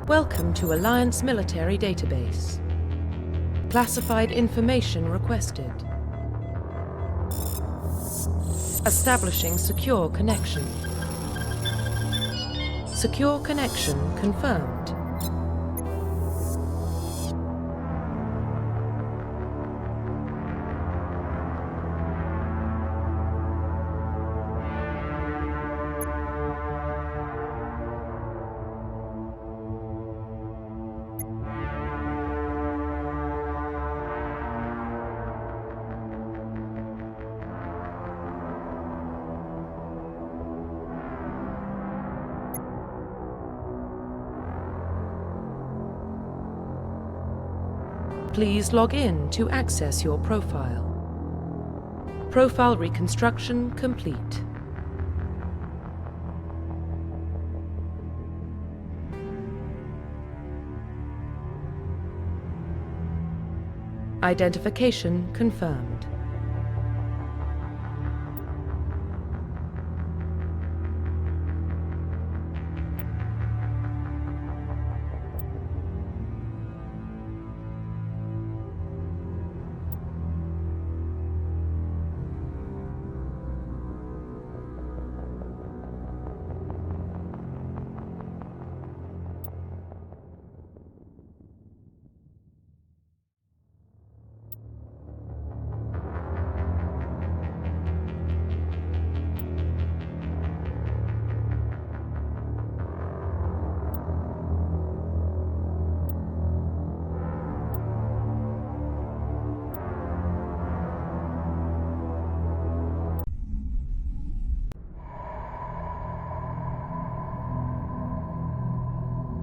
Welcome to Alliance Military Database. Classified information requested. Establishing secure connection. Secure connection confirmed. Please log in to access your profile. Profile reconstruction complete. Identification confirmed.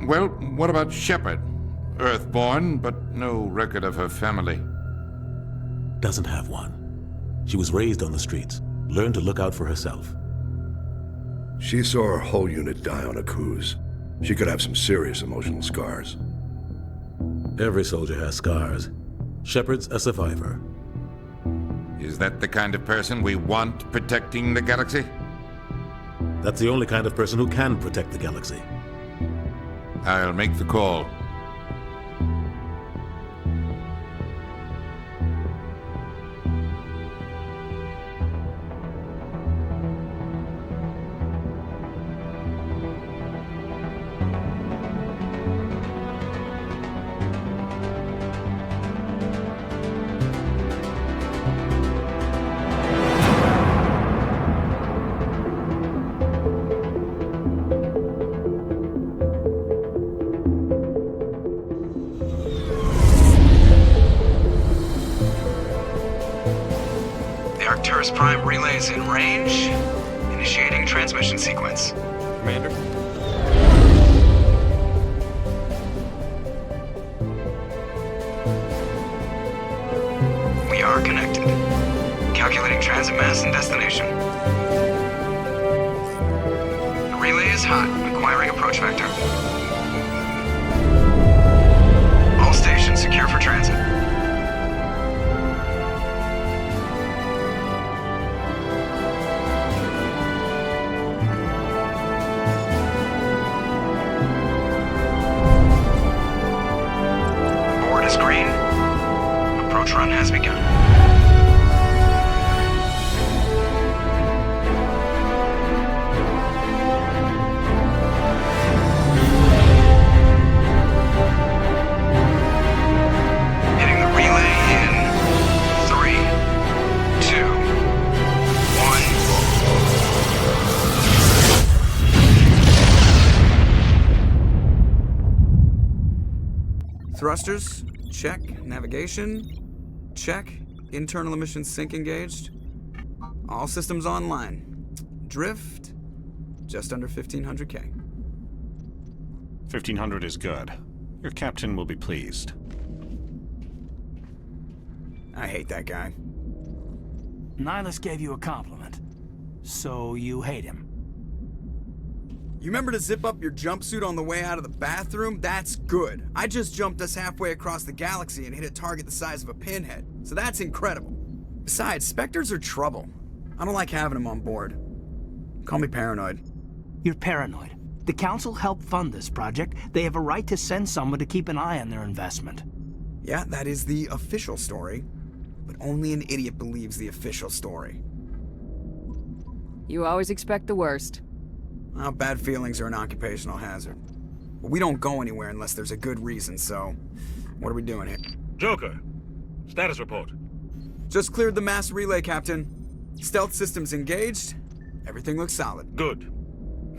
Well, what about Shepard? Earthborn, but no record of her family. Doesn't have one. She was raised on the streets, learned to look out for herself. She saw her whole unit die on a cruise. She could have some serious emotional scars. Every soldier has scars. Shepard's a survivor. Is that the kind of person we want protecting the galaxy? That's the only kind of person who can protect the galaxy. I'll make the call. Prime relays in range. Initiating transmission sequence. Commander? We are connected. Calculating transit mass and destination. The relay is hot. Acquiring approach vector. All stations secure for transit. Green. Approach run has begun. Hitting the relay in 3, 2, 1. Thrusters? Check. Navigation? Check. Internal emission sync engaged. All systems online. Drift? Just under 1500K. 1500 is good. Your captain will be pleased. I hate that guy. Nihilus gave you a compliment. So you hate him. You remember to zip up your jumpsuit on the way out of the bathroom? That's good. I just jumped us halfway across the galaxy and hit a target the size of a pinhead. So that's incredible. Besides, Spectres are trouble. I don't like having them on board. Call me paranoid. You're paranoid. The Council helped fund this project. They have a right to send someone to keep an eye on their investment. Yeah, that is the official story. But only an idiot believes the official story. You always expect the worst. Well, bad feelings are an occupational hazard. But we don't go anywhere unless there's a good reason, so... What are we doing here? Joker, status report. Just cleared the mass relay, Captain. Stealth systems engaged. Everything looks solid. Good.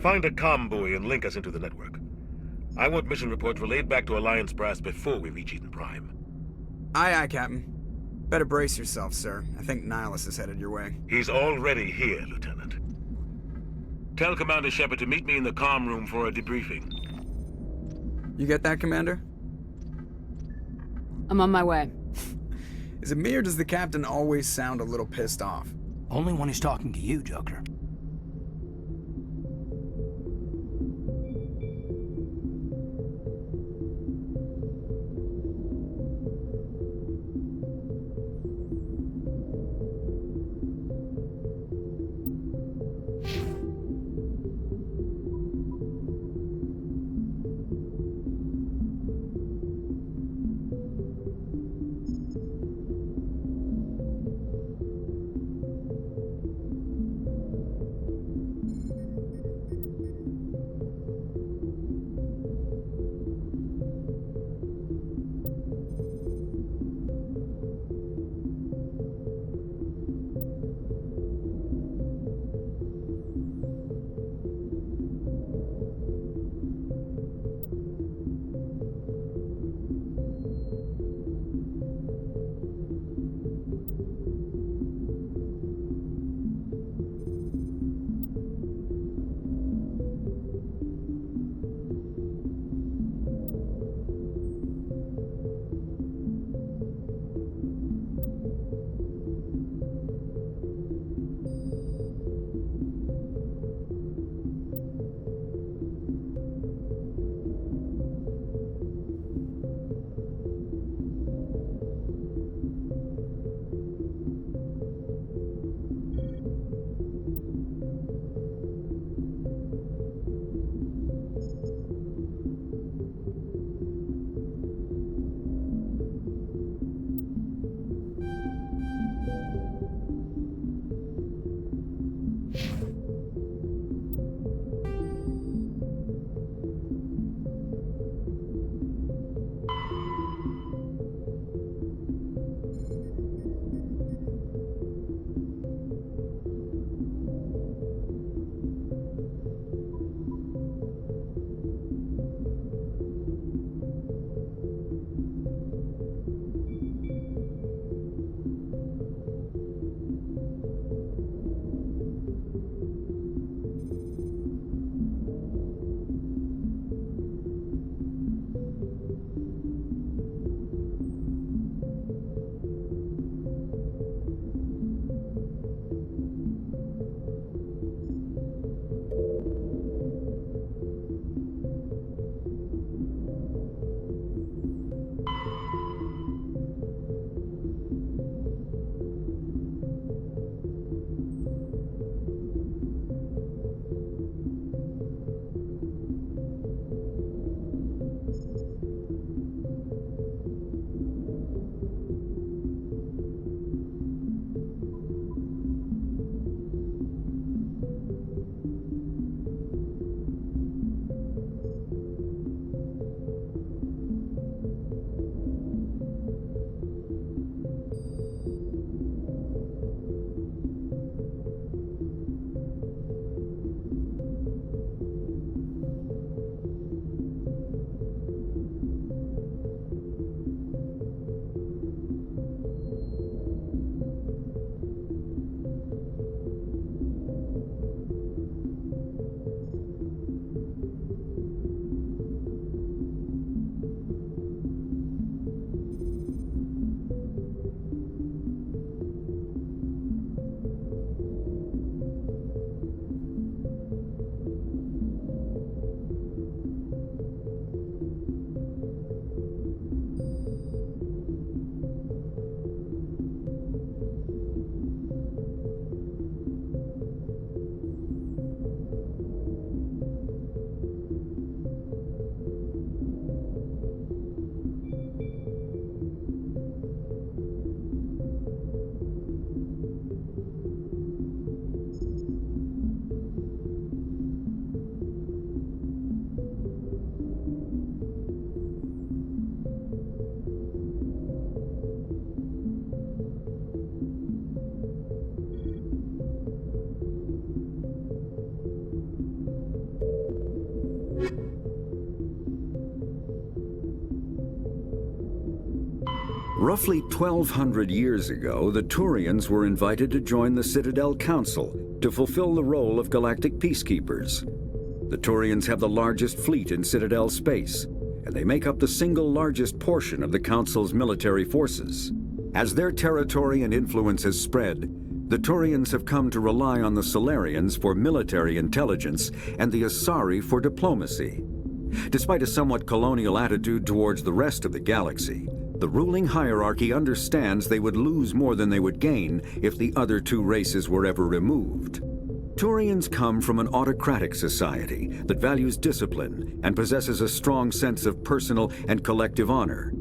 Find a comm buoy and link us into the network. I want mission reports relayed back to Alliance Brass before we reach Eden Prime. Aye, aye, Captain. Better brace yourself, sir. I think Nihilus is headed your way. He's already here, Lieutenant. Tell Commander Shepard to meet me in the comm room for a debriefing. You get that, Commander? I'm on my way. Is it me or does the Captain always sound a little pissed off? Only when he's talking to you, Joker. Roughly 1,200 years ago, the Turians were invited to join the Citadel Council to fulfill the role of galactic peacekeepers. The Turians have the largest fleet in Citadel space, and they make up the single largest portion of the Council's military forces. As their territory and influence has spread, the Turians have come to rely on the Solarians for military intelligence and the Asari for diplomacy. Despite a somewhat colonial attitude towards the rest of the galaxy, the ruling hierarchy understands they would lose more than they would gain if the other two races were ever removed. Turians come from an autocratic society that values discipline and possesses a strong sense of personal and collective honor.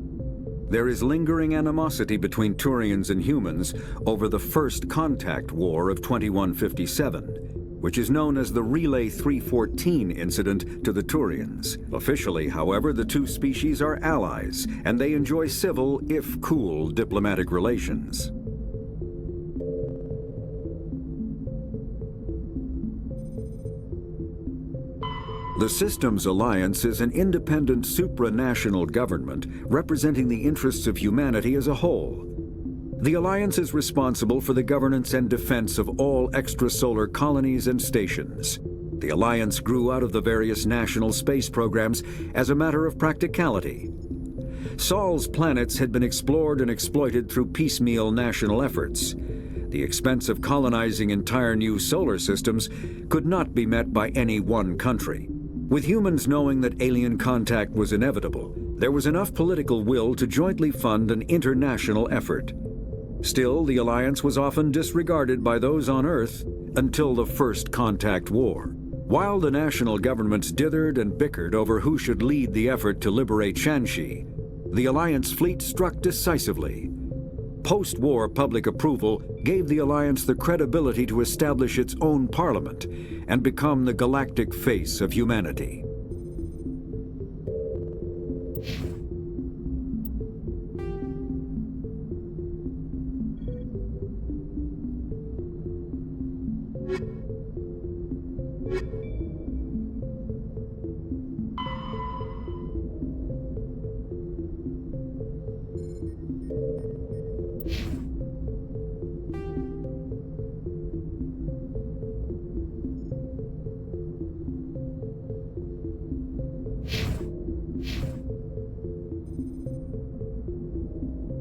There is lingering animosity between Turians and humans over the First Contact War of 2157, which is known as the Relay 314 incident to the Turians. Officially, however, the two species are allies, and they enjoy civil, if cool, diplomatic relations. The Systems Alliance is an independent supranational government representing the interests of humanity as a whole. The Alliance is responsible for the governance and defense of all extrasolar colonies and stations. The Alliance grew out of the various national space programs as a matter of practicality. Sol's planets had been explored and exploited through piecemeal national efforts. The expense of colonizing entire new solar systems could not be met by any one country. With humans knowing that alien contact was inevitable, there was enough political will to jointly fund an international effort. Still, the Alliance was often disregarded by those on Earth until the First Contact War. While the national governments dithered and bickered over who should lead the effort to liberate Shanxi, the Alliance fleet struck decisively. Post-war public approval gave the Alliance the credibility to establish its own parliament and become the galactic face of humanity.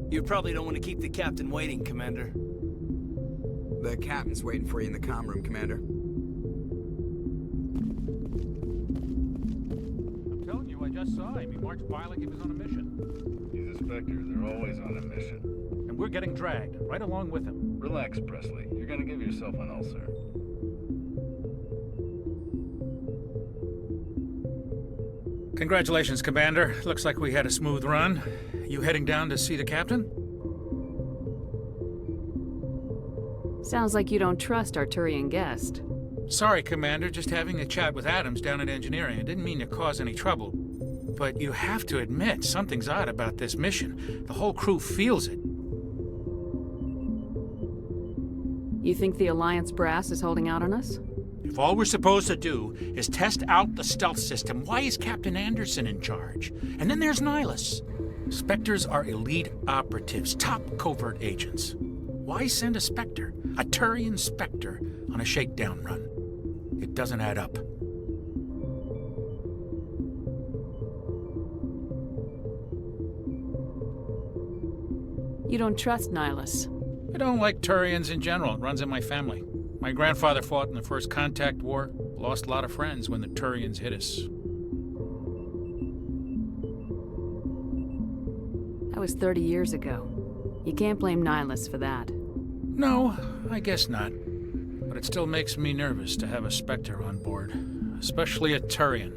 You probably don't want to keep the captain waiting, Commander. The captain's waiting for you in the comm room, Commander. I'm telling you, I just saw him. He marched by like he was on a mission. He's a Spectre. They're always on a mission. And we're getting dragged, right along with him. Relax, Presley. You're gonna give yourself an ulcer. Congratulations, Commander. Looks like we had a smooth run. You heading down to see the captain? Sounds like you don't trust our Turian guest. Sorry, Commander. Just having a chat with Adams down at engineering. I didn't mean to cause any trouble. But you have to admit, something's odd about this mission. The whole crew feels it. You think the Alliance brass is holding out on us? If all we're supposed to do is test out the stealth system, why is Captain Anderson in charge? And then there's Nihilus. Spectres are elite operatives, top covert agents. Why send a Spectre, a Turian Spectre, on a shakedown run? It doesn't add up. You don't trust Nihilus? I don't like Turians in general. It runs in my family. My grandfather fought in the First Contact War, lost a lot of friends when the Turians hit us. That was 30 years ago. You can't blame Nihilus for that. No, I guess not. But it still makes me nervous to have a Spectre on board, especially a Turian.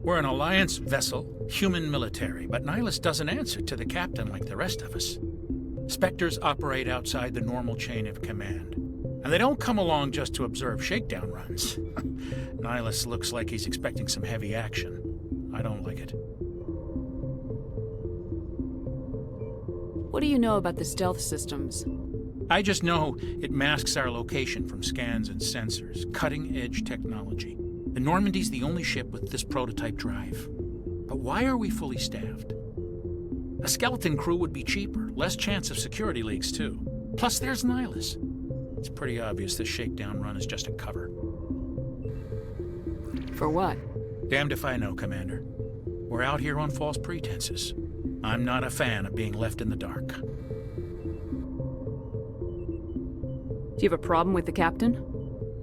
We're an Alliance vessel, human military, but Nihilus doesn't answer to the captain like the rest of us. Spectres operate outside the normal chain of command. And they don't come along just to observe shakedown runs. Nihilus looks like he's expecting some heavy action. I don't like it. What do you know about the stealth systems? I just know it masks our location from scans and sensors. Cutting-edge technology. The Normandy's the only ship with this prototype drive. But why are we fully staffed? A skeleton crew would be cheaper, less chance of security leaks, too. Plus, there's Nihilus. It's pretty obvious this shakedown run is just a cover. For what? Damned if I know, Commander. We're out here on false pretenses. I'm not a fan of being left in the dark. Do you have a problem with the captain?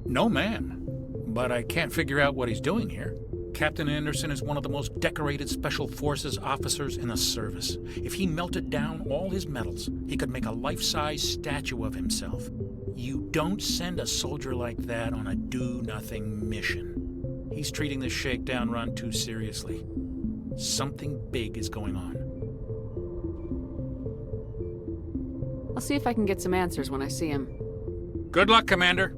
No, ma'am. But I can't figure out what he's doing here. Captain Anderson is one of the most decorated Special Forces officers in the service. If he melted down all his medals, he could make a life-size statue of himself. You don't send a soldier like that on a do-nothing mission. He's treating this shakedown run too seriously. Something big is going on. I'll see if I can get some answers when I see him. Good luck, Commander.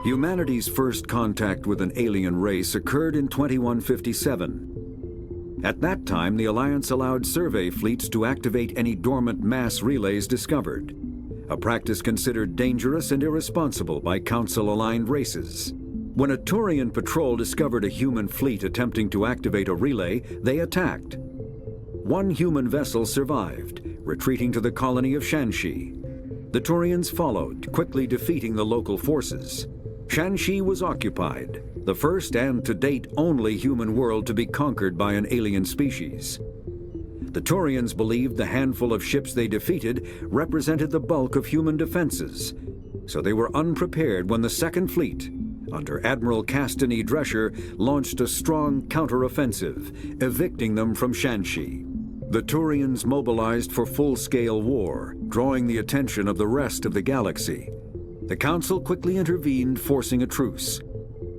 Humanity's first contact with an alien race occurred in 2157. At that time, the Alliance allowed survey fleets to activate any dormant mass relays discovered, a practice considered dangerous and irresponsible by Council-aligned races. When a Turian patrol discovered a human fleet attempting to activate a relay, they attacked. One human vessel survived, retreating to the colony of Shanxi. The Turians followed, quickly defeating the local forces. Shanxi was occupied, the first and to date only human world to be conquered by an alien species. The Turians believed the handful of ships they defeated represented the bulk of human defenses, so they were unprepared when the Second Fleet, under Admiral Castanet Drescher, launched a strong counteroffensive, evicting them from Shanxi. The Turians mobilized for full-scale war, drawing the attention of the rest of the galaxy. The Council quickly intervened, forcing a truce.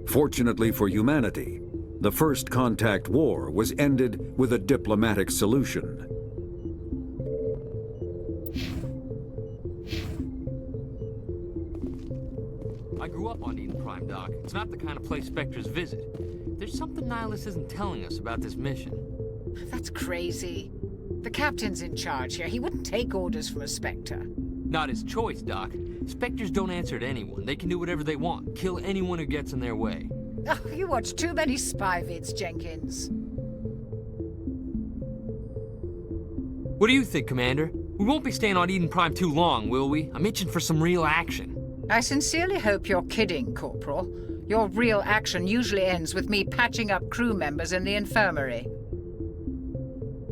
Fortunately for humanity, the First Contact War was ended with a diplomatic solution. I grew up on Eden Prime, Doc. It's not the kind of place Spectres visit. There's something Nihilus isn't telling us about this mission. That's crazy. The captain's in charge here. He wouldn't take orders from a Spectre. Not his choice, Doc. Spectres don't answer to anyone. They can do whatever they want, kill anyone who gets in their way. Oh, you watch too many spy vids, Jenkins. What do you think, Commander? We won't be staying on Eden Prime too long, will we? I'm itching for some real action. I sincerely hope you're kidding, Corporal. Your real action usually ends with me patching up crew members in the infirmary.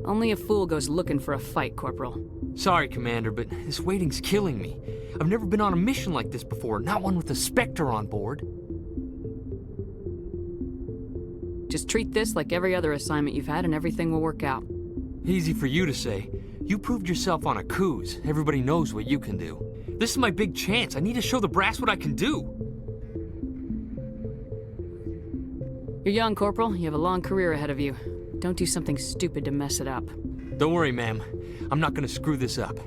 Only a fool goes looking for a fight, Corporal. Sorry, Commander, but this waiting's killing me. I've never been on a mission like this before, not one with a Spectre on board. Just treat this like every other assignment you've had and everything will work out. Easy for you to say. You proved yourself on a cruise. Everybody knows what you can do. This is my big chance. I need to show the brass what I can do. You're young, Corporal. You have a long career ahead of you. Don't do something stupid to mess it up. Don't worry, ma'am. I'm not gonna screw this up.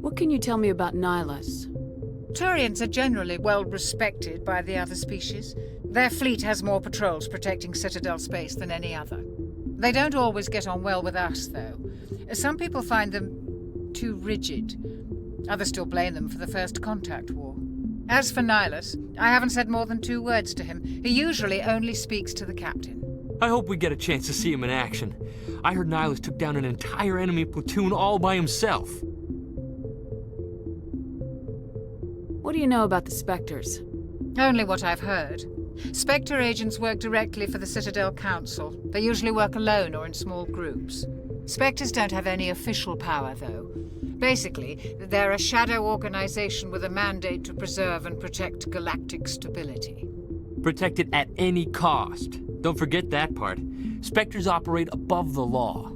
What can you tell me about Nihilus? Turians are generally well respected by the other species. Their fleet has more patrols protecting Citadel space than any other. They don't always get on well with us, though. Some people find them too rigid. Others still blame them for the First Contact War. As for Nihilus, I haven't said more than 2 words to him. He usually only speaks to the captain. I hope we get a chance to see him in action. I heard Nihilus took down an entire enemy platoon all by himself. What do you know about the Spectres? Only what I've heard. Spectre agents work directly for the Citadel Council. They usually work alone or in small groups. Spectres don't have any official power, though. Basically, they're a shadow organization with a mandate to preserve and protect galactic stability. Protect it at any cost. Don't forget that part. Spectres operate above the law.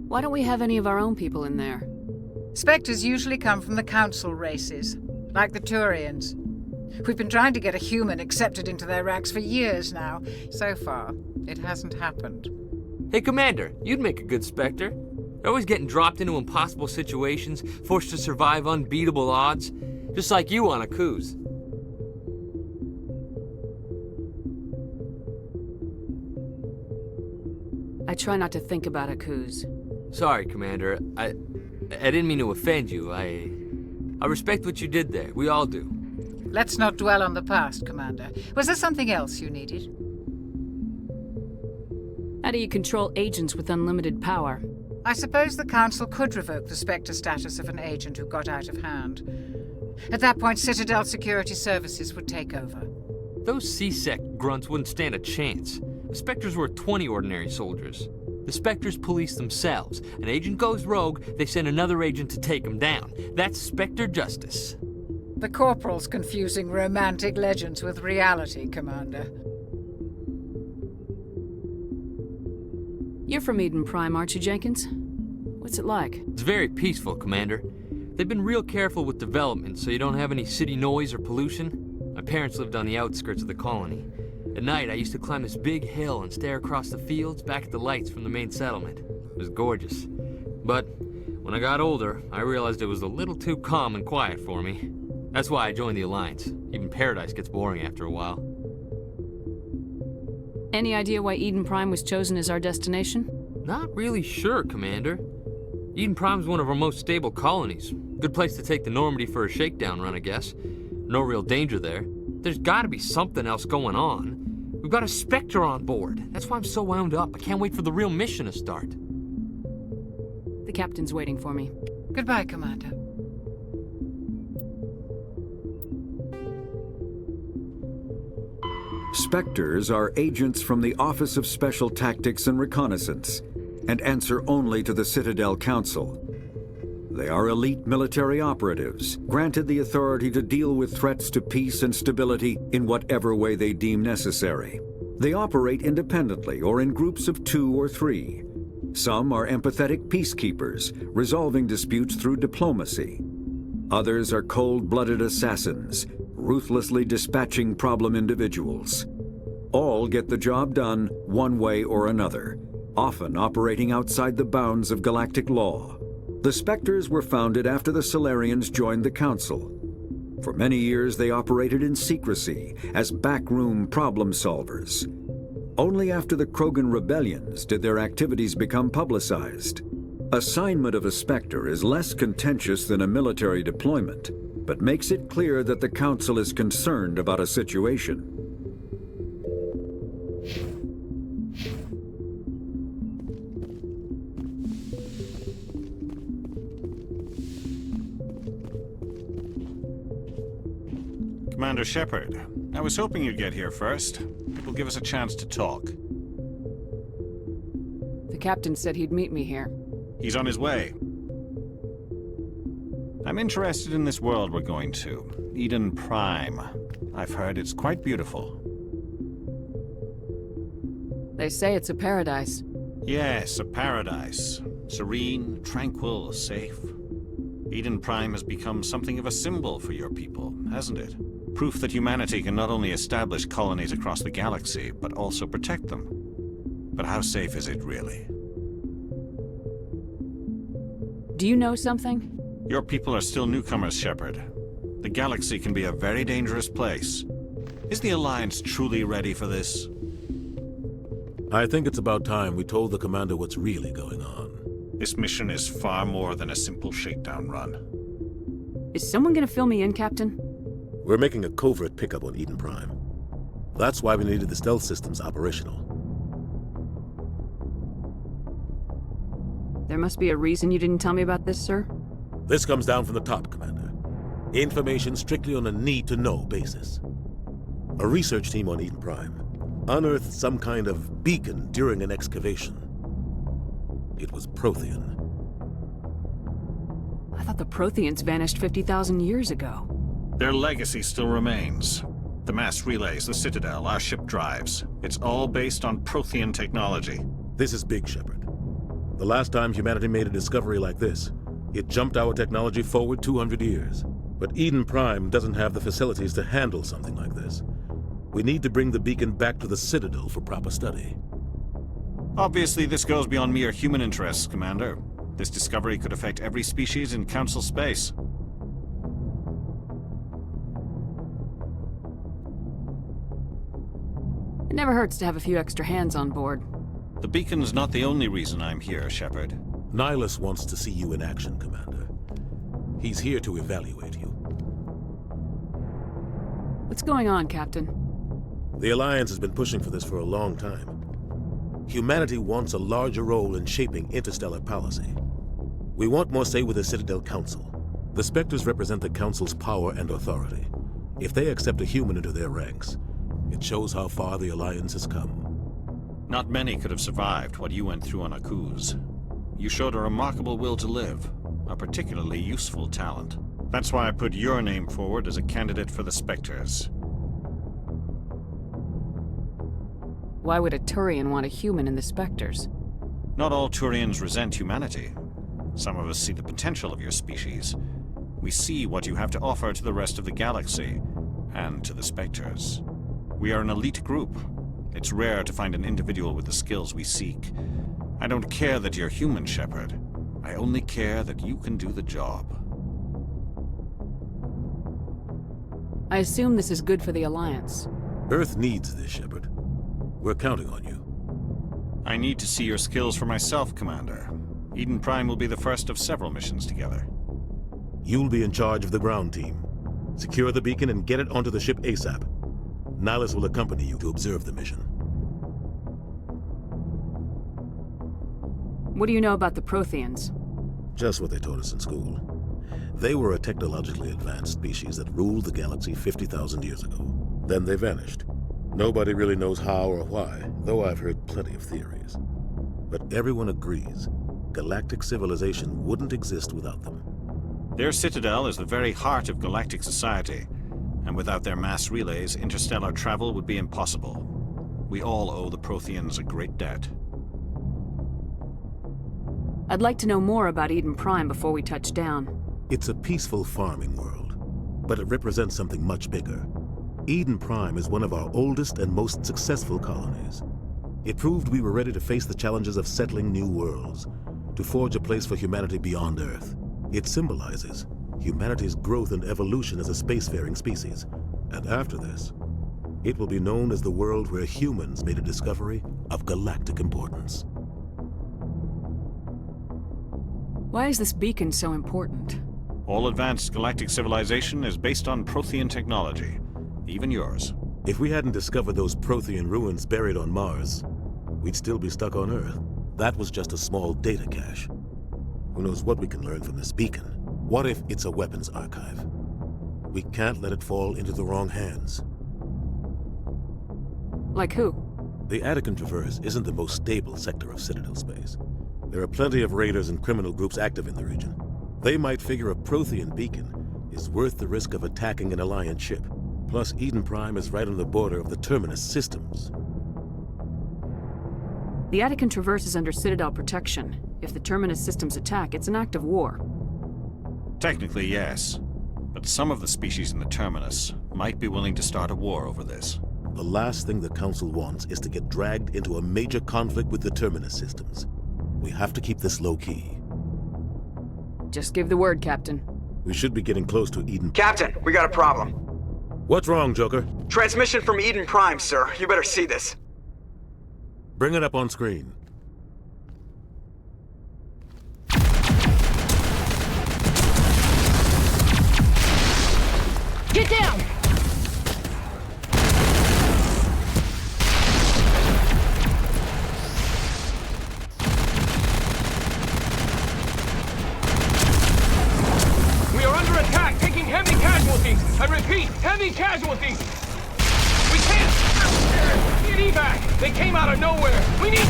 Why don't we have any of our own people in there? Spectres usually come from the Council races, like the Turians. We've been trying to get a human accepted into their ranks for years now. So far, it hasn't happened. Hey, Commander, you'd make a good Spectre. You're always getting dropped into impossible situations, forced to survive unbeatable odds, just like you on a cruise. I try not to think about a coups. Sorry, Commander. I didn't mean to offend you. I respect what you did there. We all do. Let's not dwell on the past, Commander. Was there something else you needed? How do you control agents with unlimited power? I suppose the Council could revoke the Spectre status of an agent who got out of hand. At that point, Citadel Security Services would take over. Those C-Sec grunts wouldn't stand a chance. The Spectres were 20 ordinary soldiers. The Spectres police themselves. An agent goes rogue, they send another agent to take him down. That's Spectre justice. The Corporal's confusing romantic legends with reality, Commander. You're from Eden Prime, aren't you, Jenkins? What's it like? It's very peaceful, Commander. They've been real careful with development, so you don't have any city noise or pollution. My parents lived on the outskirts of the colony. At night, I used to climb this big hill and stare across the fields back at the lights from the main settlement. It was gorgeous. But when I got older, I realized it was a little too calm and quiet for me. That's why I joined the Alliance. Even Paradise gets boring after a while. Any idea why Eden Prime was chosen as our destination? Not really sure, Commander. Eden Prime's one of our most stable colonies. Good place to take the Normandy for a shakedown run, I guess. No real danger there. There's gotta be something else going on. We've got a Spectre on board. That's why I'm so wound up. I can't wait for the real mission to start. The captain's waiting for me. Goodbye, Commander. Spectres are agents from the Office of Special Tactics and Reconnaissance, and answer only to the Citadel Council. They are elite military operatives, granted the authority to deal with threats to peace and stability in whatever way they deem necessary. They operate independently or in groups of 2 or 3. Some are empathetic peacekeepers, resolving disputes through diplomacy. Others are cold-blooded assassins, ruthlessly dispatching problem individuals. All get the job done one way or another, often operating outside the bounds of galactic law. The Spectres were founded after the Solarians joined the Council. For many years, they operated in secrecy as backroom problem solvers. Only after the Krogan rebellions did their activities become publicized. Assignment of a Spectre is less contentious than a military deployment, but makes it clear that the Council is concerned about a situation. Commander Shepard, I was hoping you'd get here first. It will give us a chance to talk. The captain said he'd meet me here. He's on his way. I'm interested in this world we're going to, Eden Prime. I've heard it's quite beautiful. They say it's a paradise. Yes, a paradise. Serene, tranquil, safe. Eden Prime has become something of a symbol for your people, hasn't it? Proof that humanity can not only establish colonies across the galaxy, but also protect them. But how safe is it really? Do you know something? Your people are still newcomers, Shepard. The galaxy can be a very dangerous place. Is the Alliance truly ready for this? I think it's about time we told the Commander what's really going on. This mission is far more than a simple shakedown run. Is someone gonna fill me in, Captain? We're making a covert pickup on Eden Prime. That's why we needed the stealth systems operational. There must be a reason you didn't tell me about this, sir? This comes down from the top, Commander. Information strictly on a need-to-know basis. A research team on Eden Prime unearthed some kind of beacon during an excavation. It was Prothean. I thought the Protheans vanished 50,000 years ago. Their legacy still remains. The mass relays, the Citadel, our ship drives. It's all based on Prothean technology. This is big, Shepard. The last time humanity made a discovery like this, it jumped our technology forward 200 years. But Eden Prime doesn't have the facilities to handle something like this. We need to bring the beacon back to the Citadel for proper study. Obviously, this goes beyond mere human interests, Commander. This discovery could affect every species in Council space. It never hurts to have a few extra hands on board. The beacon's not the only reason I'm here, Shepard. Nihilus wants to see you in action, Commander. He's here to evaluate you. What's going on, Captain? The Alliance has been pushing for this for a long time. Humanity wants a larger role in shaping interstellar policy. We want more say with the Citadel Council. The Spectres represent the Council's power and authority. If they accept a human into their ranks, it shows how far the Alliance has come. Not many could have survived what you went through on Akuz. You showed a remarkable will to live, a particularly useful talent. That's why I put your name forward as a candidate for the Spectres. Why would a Turian want a human in the Spectres? Not all Turians resent humanity. Some of us see the potential of your species. We see what you have to offer to the rest of the galaxy, and to the Spectres. We are an elite group. It's rare to find an individual with the skills we seek. I don't care that you're human, Shepard. I only care that you can do the job. I assume this is good for the Alliance. Earth needs this, Shepard. We're counting on you. I need to see your skills for myself, Commander. Eden Prime will be the first of several missions together. You'll be in charge of the ground team. Secure the beacon and get it onto the ship ASAP. Nihilus will accompany you to observe the mission. What do you know about the Protheans? Just what they taught us in school. They were a technologically advanced species that ruled the galaxy 50,000 years ago. Then they vanished. Nobody really knows how or why, though I've heard plenty of theories. But everyone agrees, galactic civilization wouldn't exist without them. Their citadel is the very heart of galactic society, and without their mass relays, interstellar travel would be impossible. We all owe the Protheans a great debt. I'd like to know more about Eden Prime before we touch down. It's a peaceful farming world, but it represents something much bigger. Eden Prime is one of our oldest and most successful colonies. It proved we were ready to face the challenges of settling new worlds, to forge a place for humanity beyond Earth. It symbolizes humanity's growth and evolution as a spacefaring species. And after this, it will be known as the world where humans made a discovery of galactic importance. Why is this beacon so important? All advanced galactic civilization is based on Prothean technology, even yours. If we hadn't discovered those Prothean ruins buried on Mars, we'd still be stuck on Earth. That was just a small data cache. Who knows what we can learn from this beacon? What if it's a weapons archive? We can't let it fall into the wrong hands. Like who? The Attican Traverse isn't the most stable sector of Citadel space. There are plenty of raiders and criminal groups active in the region. They might figure a Prothean beacon is worth the risk of attacking an Alliance ship. Plus, Eden Prime is right on the border of the Terminus systems. The Attican Traverse is under Citadel protection. If the Terminus systems attack, it's an act of war. Technically, yes. But some of the species in the Terminus might be willing to start a war over this. The last thing the Council wants is to get dragged into a major conflict with the Terminus systems. We have to keep this low-key. Just give the word, Captain. We should be getting close to Eden. Captain, we got a problem. What's wrong, Joker? Transmission from Eden Prime, sir. You better see this. Bring it up on screen. Get down! We are under attack, taking heavy casualties. I repeat, heavy casualties. We can't. Need evac. They came out of nowhere. We need.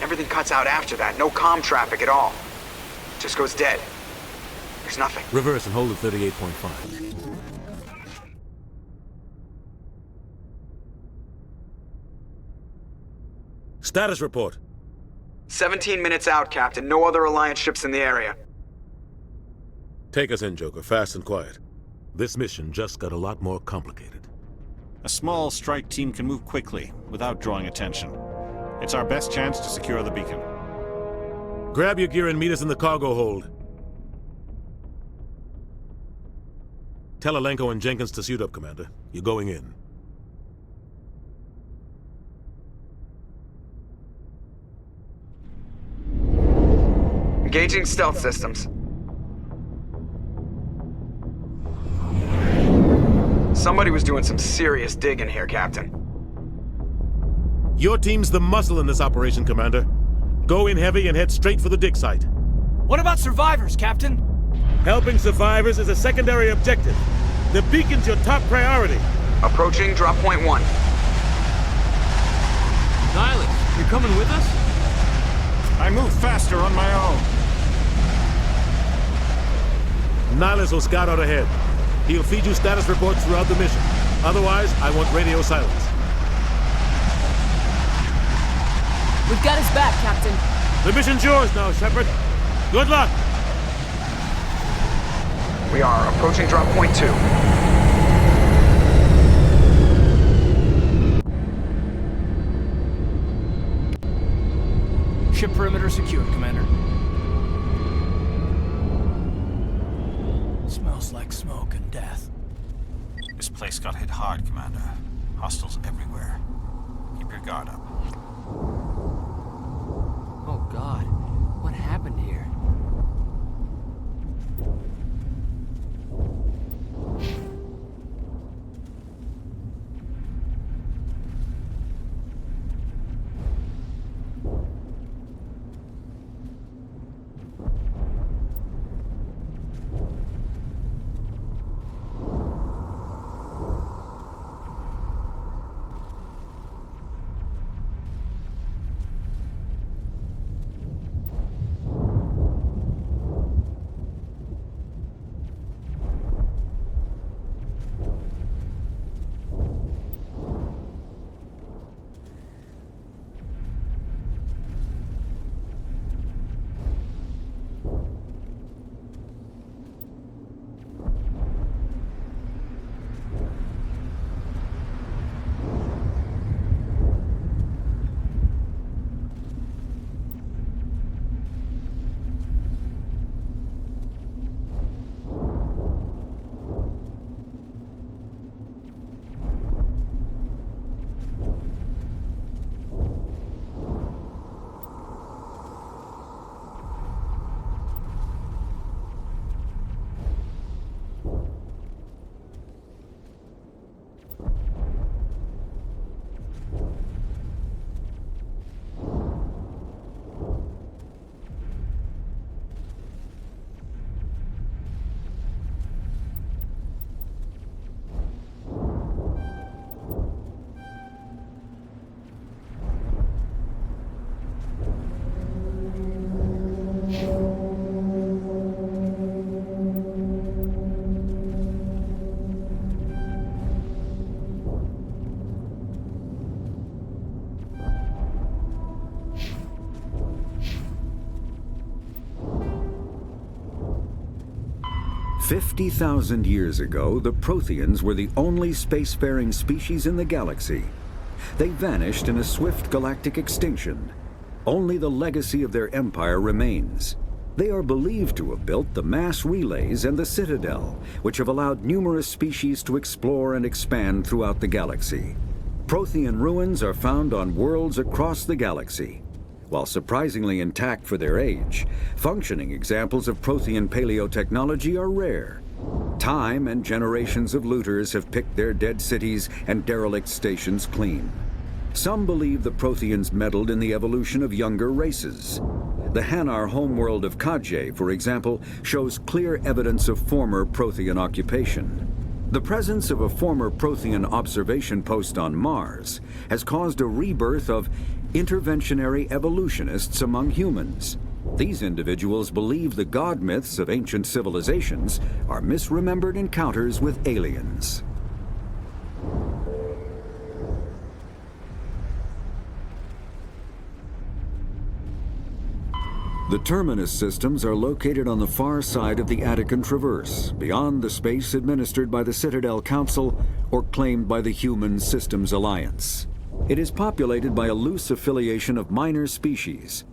Everything cuts out after that. No comm traffic at all. Just goes dead. There's nothing. Reverse and hold at 38.5. Status report. 17 minutes out, Captain. No other Alliance ships in the area. Take us in, Joker, fast and quiet. This mission just got a lot more complicated. A small strike team can move quickly, without drawing attention. It's our best chance to secure the beacon. Grab your gear and meet us in the cargo hold. Tell Alenko and Jenkins to suit up, Commander. You're going in. Engaging stealth systems. Somebody was doing some serious digging here, Captain. Your team's the muscle in this operation, Commander. Go in heavy and head straight for the dig site. What about survivors, Captain? Helping survivors is a secondary objective. The beacon's your top priority. Approaching drop point 1. Nihilus, you're coming with us? I move faster on my own. Nihilus will scout out ahead. He'll feed you status reports throughout the mission. Otherwise, I want radio silence. We've got his back, Captain. The mission's yours now, Shepard. Good luck! We are approaching drop point 2. Ship perimeter secured, Commander. Smells like smoke and death. This place got hit hard, Commander. Hostiles everywhere. Keep your guard up. Oh God, what happened here? 50,000 years ago, the Protheans were the only spacefaring species in the galaxy. They vanished in a swift galactic extinction. Only the legacy of their empire remains. They are believed to have built the mass relays and the Citadel, which have allowed numerous species to explore and expand throughout the galaxy. Prothean ruins are found on worlds across the galaxy. While surprisingly intact for their age, functioning examples of Prothean paleotechnology are rare. Time and generations of looters have picked their dead cities and derelict stations clean. Some believe the Protheans meddled in the evolution of younger races. The Hanar homeworld of Kajay, for example, shows clear evidence of former Prothean occupation. The presence of a former Prothean observation post on Mars has caused a rebirth of interventionary evolutionists among humans. These individuals believe the god myths of ancient civilizations are misremembered encounters with aliens. The Terminus systems are located on the far side of the Attican Traverse, beyond the space administered by the Citadel Council or claimed by the Human Systems Alliance. It is populated by a loose affiliation of minor species,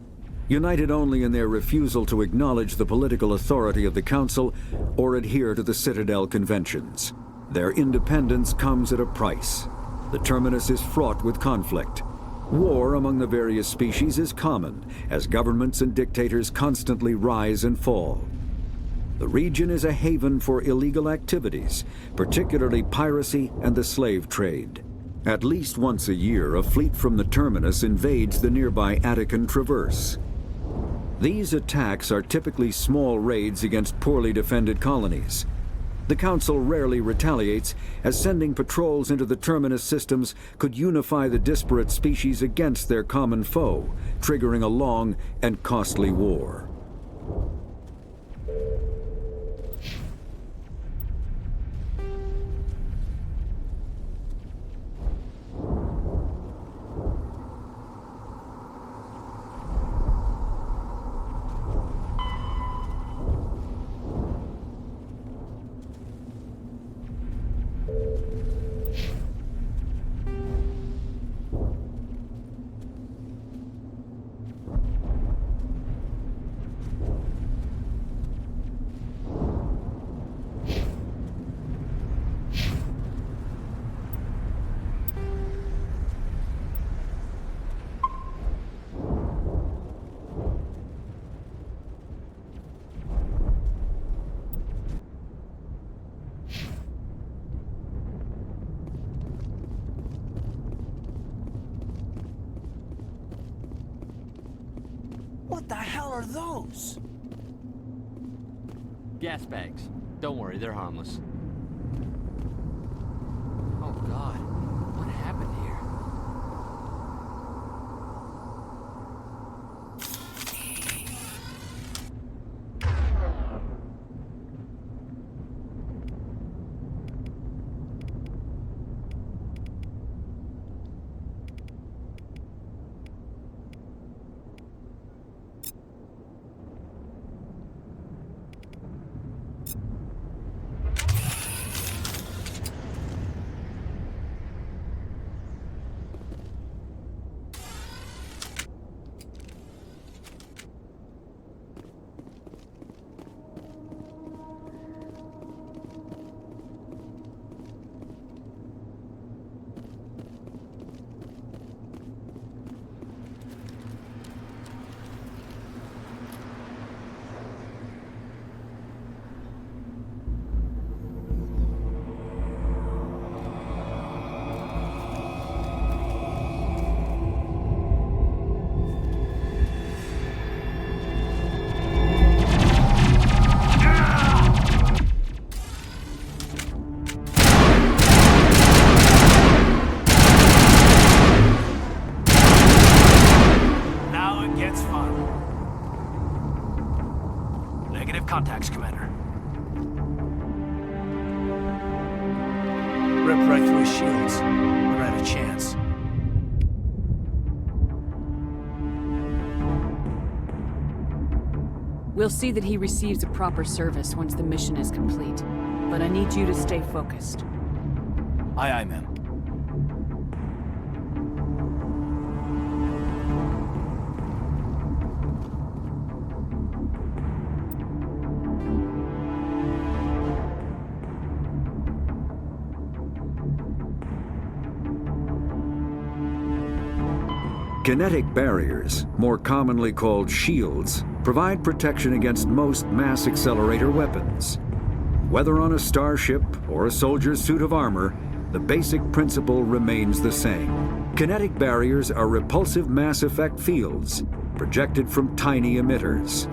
united only in their refusal to acknowledge the political authority of the Council or adhere to the Citadel conventions. Their independence comes at a price. The Terminus is fraught with conflict. War among the various species is common, as governments and dictators constantly rise and fall. The region is a haven for illegal activities, particularly piracy and the slave trade. At least once a year, a fleet from the Terminus invades the nearby Attican Traverse. These attacks are typically small raids against poorly defended colonies. The Council rarely retaliates, as sending patrols into the Terminus systems could unify the disparate species against their common foe, triggering a long and costly war. What the hell are those? Gas bags. Don't worry, they're harmless. Oh God, what happened here? Contacts, Commander. Ripped right through his shields. Never had a chance. We'll see that he receives a proper service once the mission is complete. But I need you to stay focused. Aye, aye, ma'am. Kinetic barriers, more commonly called shields, provide protection against most mass accelerator weapons. Whether on a starship or a soldier's suit of armor, the basic principle remains the same. Kinetic barriers are repulsive mass effect fields, projected from tiny emitters.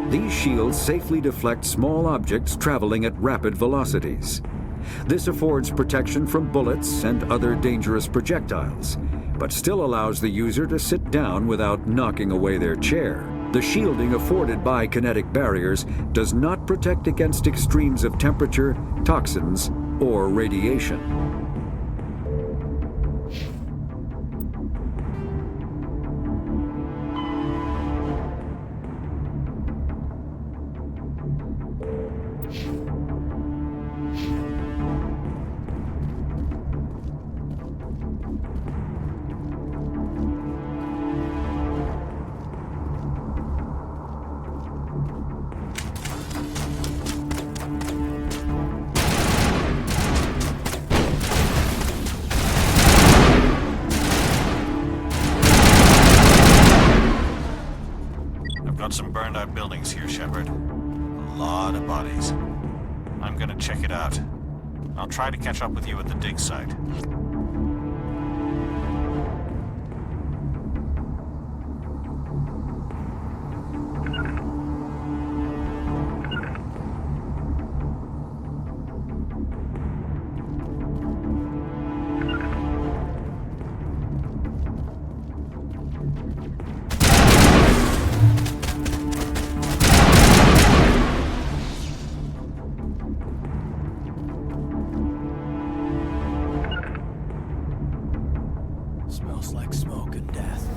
These shields safely deflect small objects traveling at rapid velocities. This affords protection from bullets and other dangerous projectiles, but still allows the user to sit down without knocking away their chair. The shielding afforded by kinetic barriers does not protect against extremes of temperature, toxins, or radiation. Some burned out buildings here, Shepard. A lot of bodies. I'm gonna check it out. I'll try to catch up with you at the dig site. Smells like smoke and death.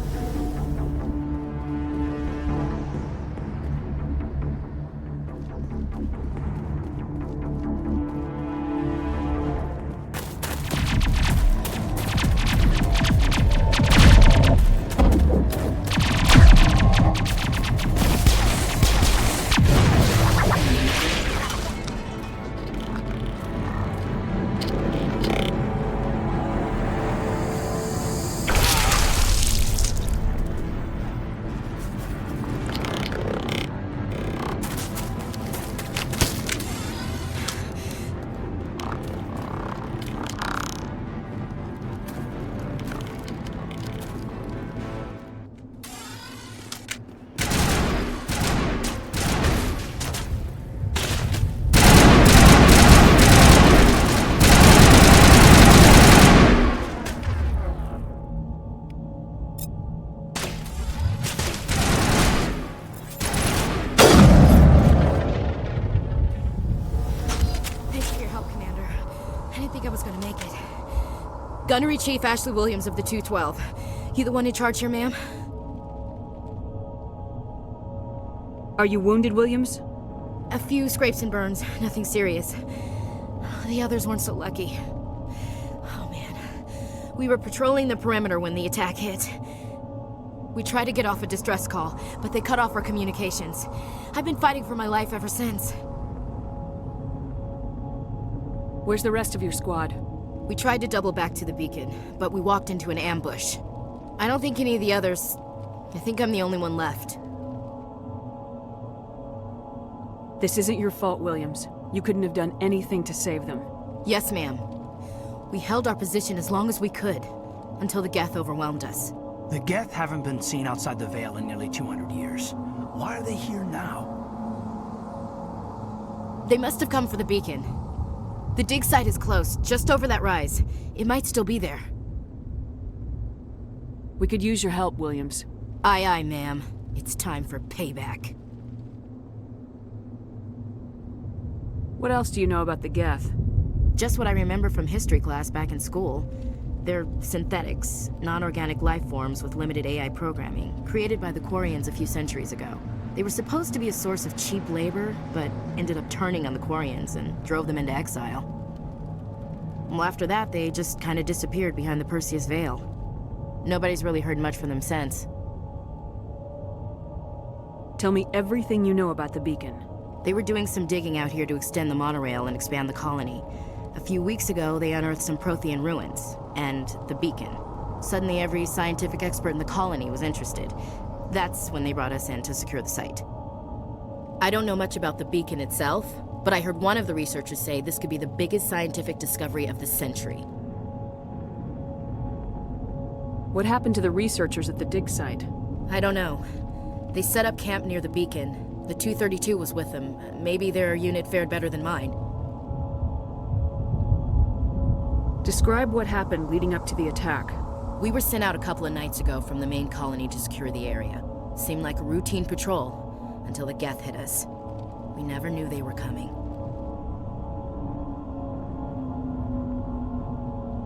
Gunnery Chief Ashley Williams of the 212. You the one in charge here, ma'am? Are you wounded, Williams? A few scrapes and burns, nothing serious. The others weren't so lucky. Oh man. We were patrolling the perimeter when the attack hit. We tried to get off a distress call, but they cut off our communications. I've been fighting for my life ever since. Where's the rest of your squad? We tried to double back to the beacon, but we walked into an ambush. I don't think any of the others... I think I'm the only one left. This isn't your fault, Williams. You couldn't have done anything to save them. Yes, ma'am. We held our position as long as we could, until the Geth overwhelmed us. The Geth haven't been seen outside the Veil in nearly 200 years. Why are they here now? They must have come for the beacon. The dig site is close, just over that rise. It might still be there. We could use your help, Williams. Aye, aye, ma'am. It's time for payback. What else do you know about the Geth? Just what I remember from history class back in school. They're synthetics, non-organic life forms with limited AI programming, created by the Quarians a few centuries ago. They were supposed to be a source of cheap labor, but ended up turning on the Quarians and drove them into exile. Well, after that, they just kind of disappeared behind the Perseus Veil. Nobody's really heard much from them since. Tell me everything you know about the beacon. They were doing some digging out here to extend the monorail and expand the colony. A few weeks ago, they unearthed some Prothean ruins, and the beacon. Suddenly, every scientific expert in the colony was interested. That's when they brought us in to secure the site. I don't know much about the beacon itself, but I heard one of the researchers say this could be the biggest scientific discovery of the century. What happened to the researchers at the dig site? I don't know. They set up camp near the beacon. The 232 was with them. Maybe their unit fared better than mine. Describe what happened leading up to the attack. We were sent out a couple of nights ago from the main colony to secure the area. Seemed like a routine patrol, until the Geth hit us. We never knew they were coming.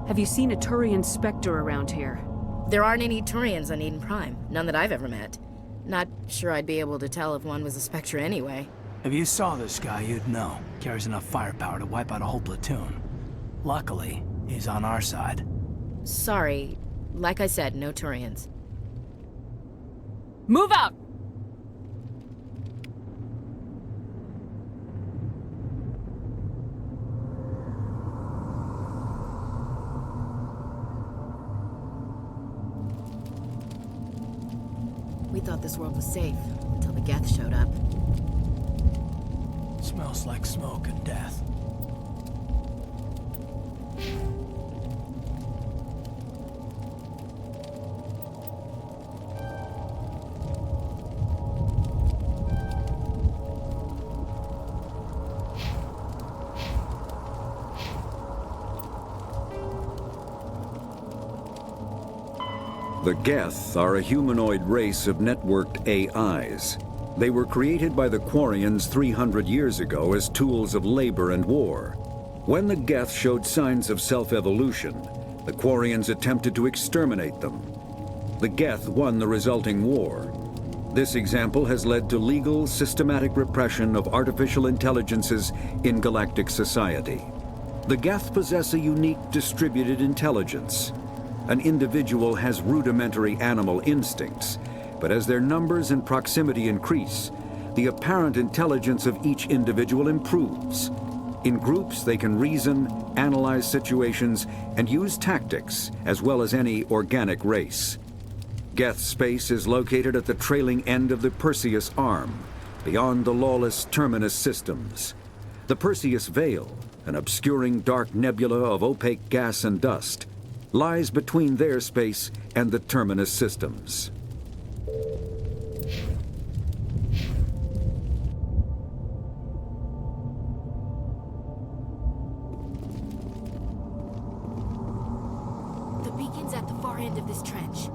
Have you seen a Turian Spectre around here? There aren't any Turians on Eden Prime. None that I've ever met. Not sure I'd be able to tell if one was a Spectre anyway. If you saw this guy, you'd know. Carries enough firepower to wipe out a whole platoon. Luckily, he's on our side. Sorry. Like I said, no Turians. Move out! We thought this world was safe, until the Geth showed up. Smells like smoke and death. The Geth are a humanoid race of networked AIs. They were created by the Quarians 300 years ago as tools of labor and war. When the Geth showed signs of self-evolution, the Quarians attempted to exterminate them. The Geth won the resulting war. This example has led to legal, systematic repression of artificial intelligences in galactic society. The Geth possess a unique distributed intelligence. An individual has rudimentary animal instincts, but as their numbers and proximity increase, the apparent intelligence of each individual improves. In groups, they can reason, analyze situations, and use tactics, as well as any organic race. Geth space is located at the trailing end of the Perseus Arm, beyond the lawless Terminus systems. The Perseus Veil, an obscuring dark nebula of opaque gas and dust, lies between their space and the Terminus systems. The beacon's at the far end of this trench.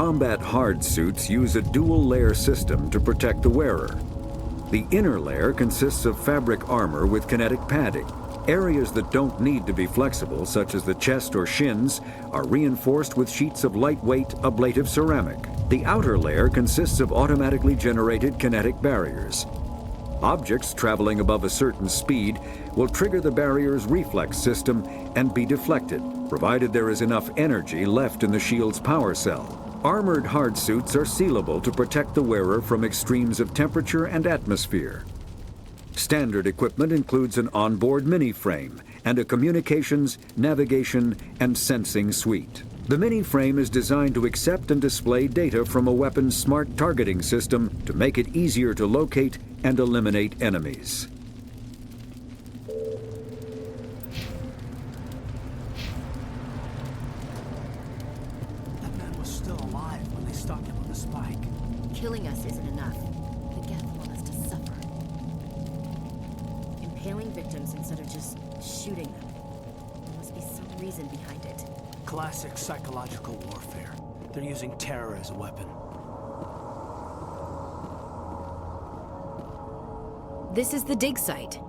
Combat hard suits use a dual-layer system to protect the wearer. The inner layer consists of fabric armor with kinetic padding. Areas that don't need to be flexible, such as the chest or shins, are reinforced with sheets of lightweight, ablative ceramic. The outer layer consists of automatically generated kinetic barriers. Objects traveling above a certain speed will trigger the barrier's reflex system and be deflected, provided there is enough energy left in the shield's power cell. Armored hard suits are sealable to protect the wearer from extremes of temperature and atmosphere. Standard equipment includes an onboard mini-frame and a communications, navigation, and sensing suite. The mini-frame is designed to accept and display data from a weapon's smart targeting system to make it easier to locate and eliminate enemies. That man was still alive when they stuck him with a spike. Killing us isn't enough. The Geth want us to suffer. Impaling victims instead of just shooting them. There must be some reason behind it. Classic psychological warfare. They're using terror as a weapon. This is the dig site.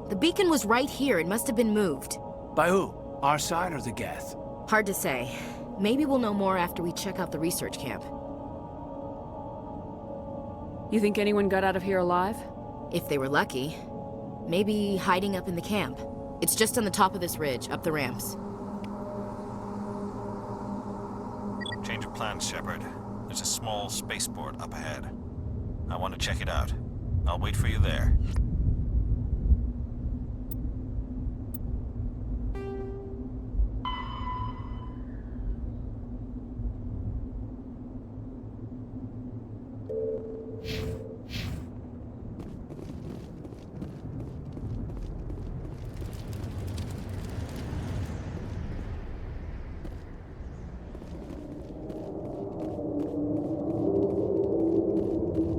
The beacon was right here. It must have been moved. By who? Our side or the Geth? Hard to say. Maybe we'll know more after we check out the research camp. You think anyone got out of here alive? If they were lucky. Maybe hiding up in the camp. It's just on the top of this ridge, up the ramps. Change of plans, Shepard. There's a small spaceport up ahead. I want to check it out. I'll wait for you there.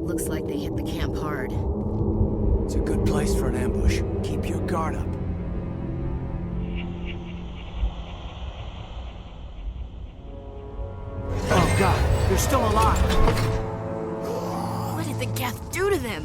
Looks like they hit the camp hard. It's a good place for an ambush. Keep your guard up. Oh God, they're still alive! What did the Geth do to them?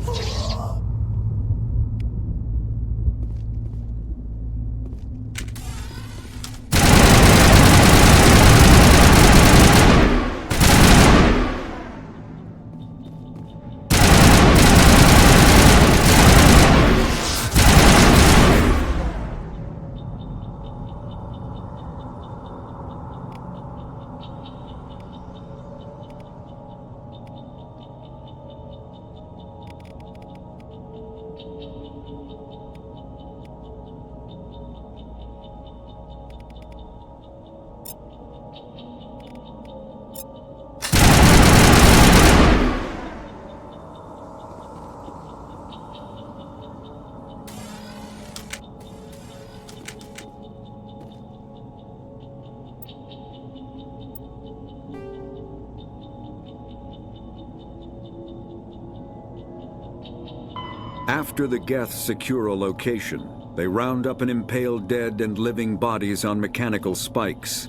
After the Geth secure a location, they round up and impale dead and living bodies on mechanical spikes.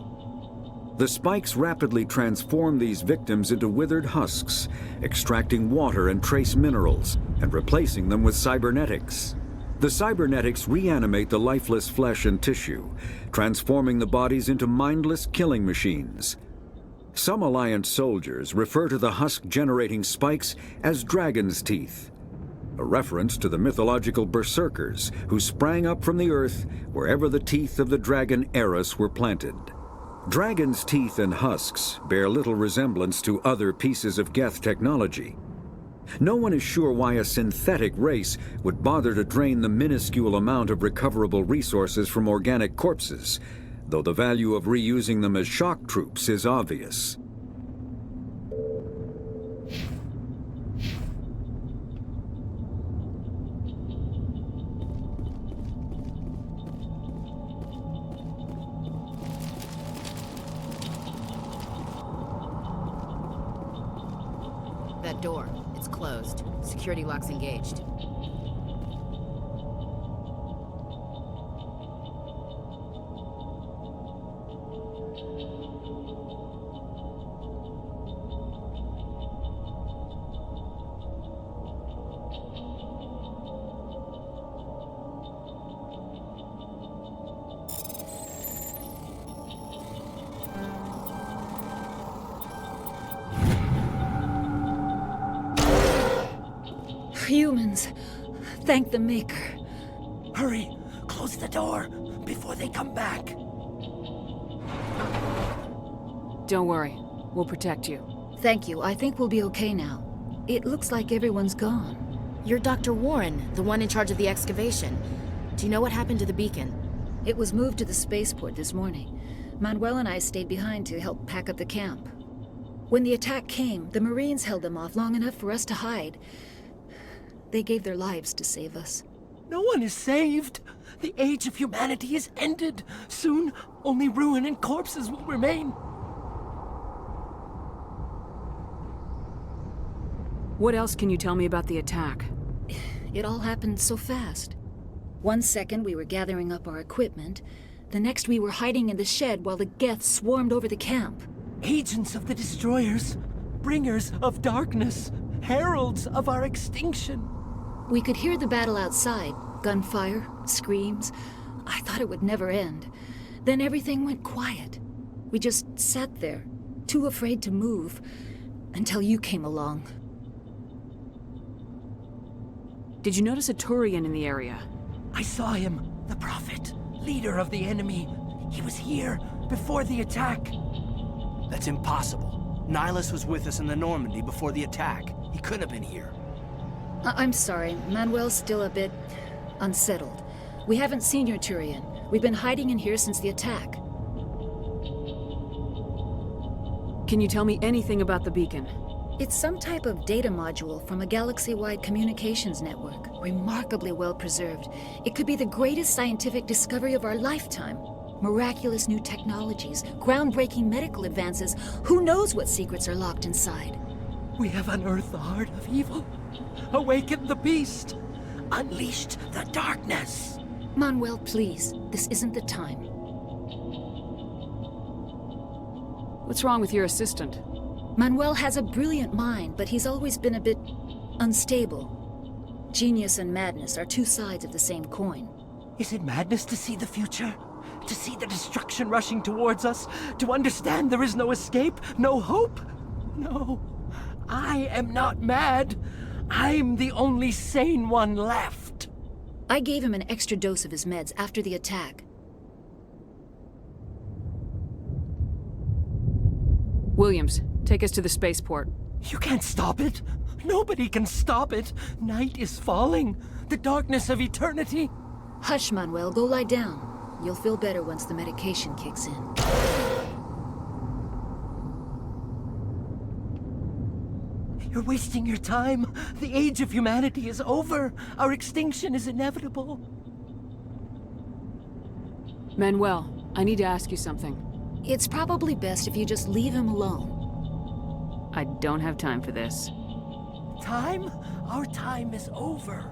The spikes rapidly transform these victims into withered husks, extracting water and trace minerals, and replacing them with cybernetics. The cybernetics reanimate the lifeless flesh and tissue, transforming the bodies into mindless killing machines. Some Alliance soldiers refer to the husk-generating spikes as dragon's teeth, a reference to the mythological berserkers who sprang up from the earth wherever the teeth of the dragon Eris were planted. Dragon's teeth and husks bear little resemblance to other pieces of Geth technology. No one is sure why a synthetic race would bother to drain the minuscule amount of recoverable resources from organic corpses, though the value of reusing them as shock troops is obvious. That door, it's closed. Security lock's engaged. humans. Thank the Maker. Hurry! Close the door before they come back. Don't worry. We'll protect you. Thank you. I think we'll be okay now. It looks like everyone's gone. You're Dr. Warren, the one in charge of the excavation. Do you know what happened to the beacon? It was moved to the spaceport this morning. Manuel and I stayed behind to help pack up the camp. When the attack came, the Marines held them off long enough for us to hide. They gave their lives to save us. No one is saved. The age of humanity is ended. Soon, only ruin and corpses will remain. What else can you tell me about the attack? It all happened so fast. 1 second we were gathering up our equipment. The next we were hiding in the shed while the Geth swarmed over the camp. Agents of the Destroyers, bringers of darkness, heralds of our extinction. We could hear the battle outside. Gunfire, screams. I thought it would never end. Then everything went quiet. We just sat there, too afraid to move, until you came along. Did you notice a Turian in the area? I saw him, the Prophet, leader of the enemy. He was here before the attack. That's impossible. Nihilus was with us in the Normandy before the attack. He couldn't have been here. I'm sorry. Manuel's still a bit unsettled. We haven't seen your Turian. We've been hiding in here since the attack. Can you tell me anything about the beacon? It's some type of data module from a galaxy-wide communications network. Remarkably well preserved. It could be the greatest scientific discovery of our lifetime. Miraculous new technologies, groundbreaking medical advances. Who knows what secrets are locked inside? We have unearthed the heart of evil, awakened the beast, unleashed the darkness. Manuel, please. This isn't the time. What's wrong with your assistant? Manuel has a brilliant mind, but he's always been a bit unstable. Genius and madness are two sides of the same coin. Is it madness to see the future? To see the destruction rushing towards us? To understand there is no escape? No hope? No. I am not mad. I'm the only sane one left. I gave him an extra dose of his meds after the attack. Williams, take us to the spaceport. You can't stop it. Nobody can stop it. Night is falling. The darkness of eternity. Hush, Manuel. Go lie down. You'll feel better once the medication kicks in. You're wasting your time. The age of humanity is over. Our extinction is inevitable. Manuel, I need to ask you something. It's probably best if you just leave him alone. I don't have time for this. Time? Our time is over.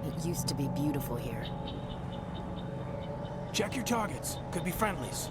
It used to be beautiful here. Check your targets. Could be friendlies.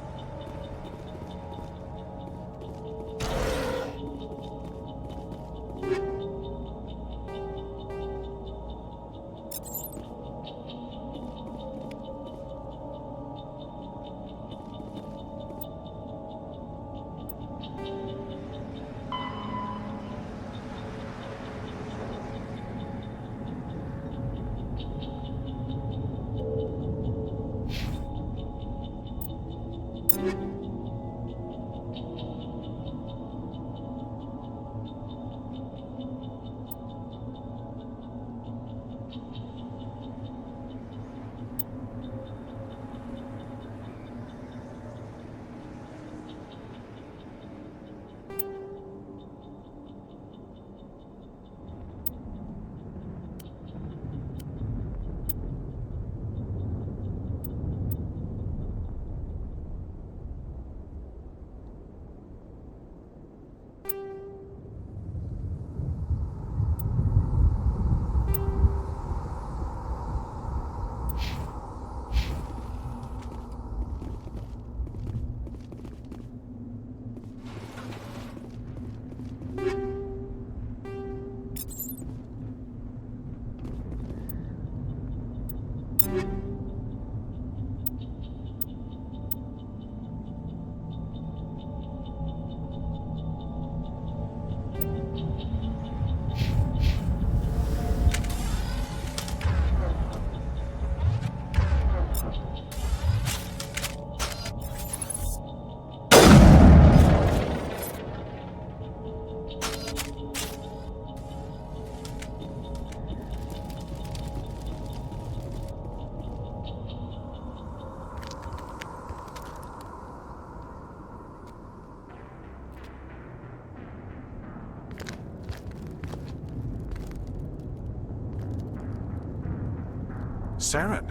Saren.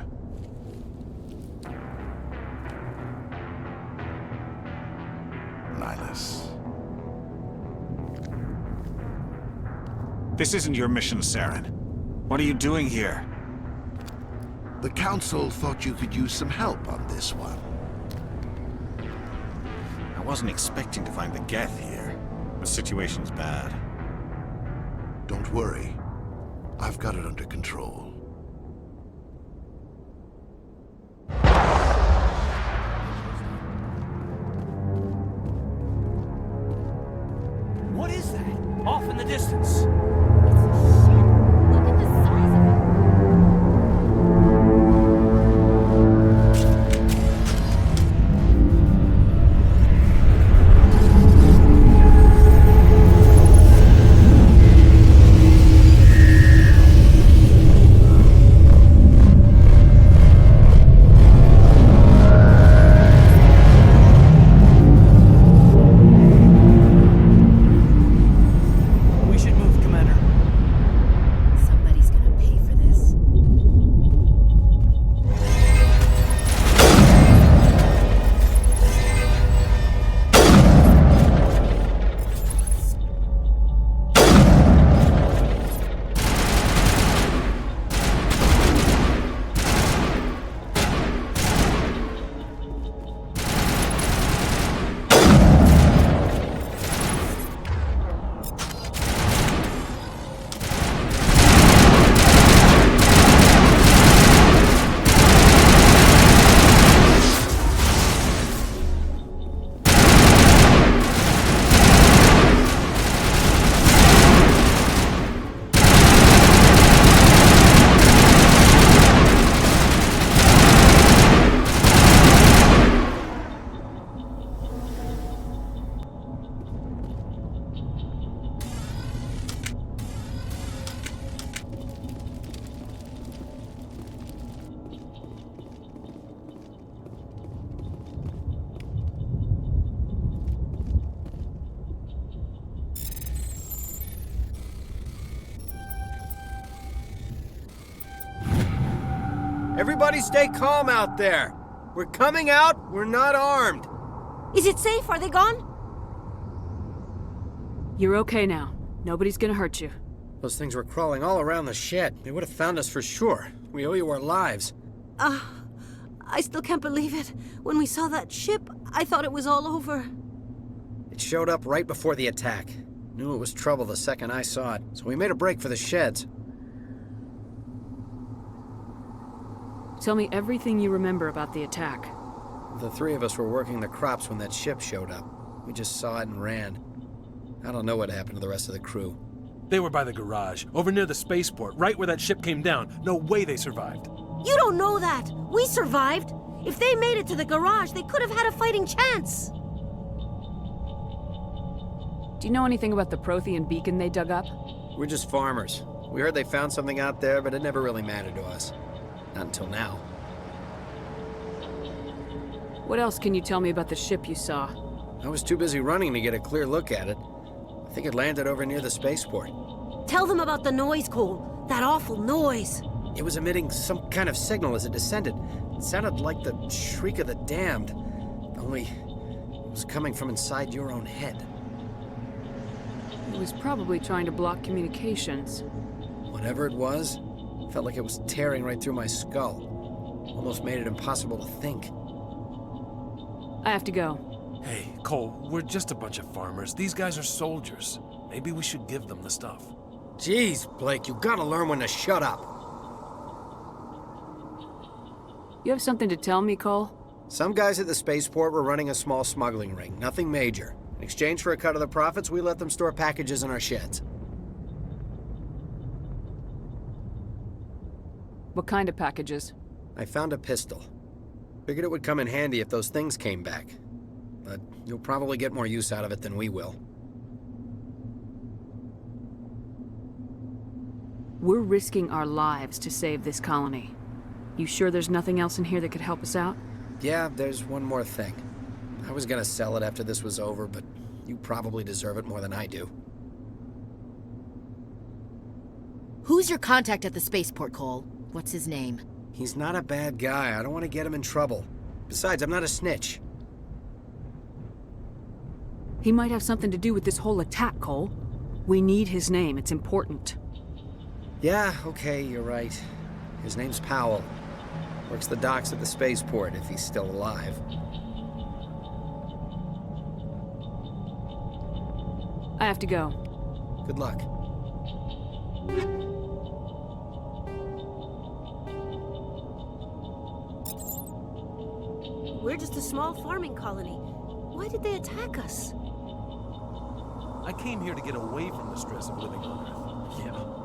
Nihilus. This isn't your mission, Saren. What are you doing here? The Council thought you could use some help on this one. I wasn't expecting to find the Geth here. The situation's bad. Don't worry. I've got it under control. What is that? Off in the distance. Everybody stay calm out there. We're coming out, we're not armed. Is it safe? Are they gone? You're okay now. Nobody's gonna hurt you. Those things were crawling all around the shed. They would have found us for sure. We owe you our lives. I still can't believe it. When we saw that ship, I thought it was all over. It showed up right before the attack. Knew it was trouble the second I saw it, so we made a break for the sheds. Tell me everything you remember about the attack. The three of us were working the crops when that ship showed up. We just saw it and ran. I don't know what happened to the rest of the crew. They were by the garage, over near the spaceport, right where that ship came down. No way they survived. You don't know that. We survived. If they made it to the garage, they could have had a fighting chance. Do you know anything about the Prothean beacon they dug up? We're just farmers. We heard they found something out there, but it never really mattered to us. Not until now. What else can you tell me about the ship you saw? I was too busy running to get a clear look at it. I think it landed over near the spaceport. Tell them about the noise, Cole. That awful noise. It was emitting some kind of signal as it descended. It sounded like the shriek of the damned. Only it was coming from inside your own head. It was probably trying to block communications. Whatever it was, felt like it was tearing right through my skull. Almost made it impossible to think. I have to go. Hey, Cole, we're just a bunch of farmers. These guys are soldiers. Maybe we should give them the stuff. Jeez, Blake, you gotta learn when to shut up. You have something to tell me, Cole? Some guys at the spaceport were running a small smuggling ring, nothing major. In exchange for a cut of the profits, we let them store packages in our sheds. What kind of packages? I found a pistol. Figured it would come in handy if those things came back. But you'll probably get more use out of it than we will. We're risking our lives to save this colony. You sure there's nothing else in here that could help us out? Yeah, there's one more thing. I was gonna sell it after this was over, but you probably deserve it more than I do. Who's your contact at the spaceport, Cole? What's his name? He's not a bad guy. I don't want to get him in trouble. Besides, I'm not a snitch. He might have something to do with this whole attack, Cole. We need his name. It's important. Yeah, okay, you're right. His name's Powell. Works the docks at the spaceport, if he's still alive. I have to go. Good luck. We're just a small farming colony. Why did they attack us? I came here to get away from the stress of living on Earth. Yeah.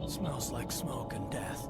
Smells like smoke and death.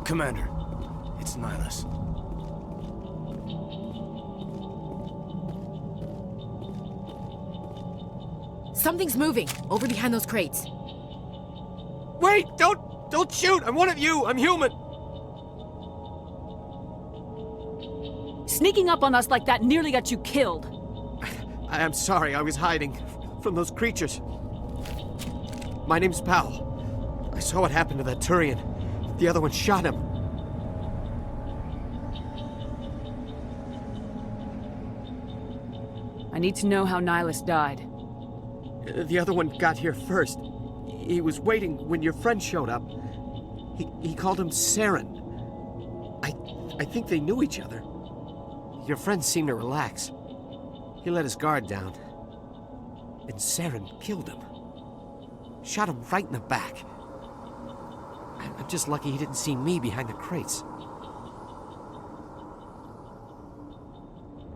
Commander, it's Nihilus. Something's moving, over behind those crates. Wait! Don't shoot! I'm one of you! I'm human! Sneaking up on us like that nearly got you killed. I am sorry, I was hiding from those creatures. My name's Powell. I saw what happened to that Turian. The other one shot him. I need to know how Nihilus died. The other one got here first. He was waiting when your friend showed up. He called him Saren. I think they knew each other. Your friend seemed to relax. He let his guard down. And Saren killed him. Shot him right in the back. I'm just lucky he didn't see me behind the crates.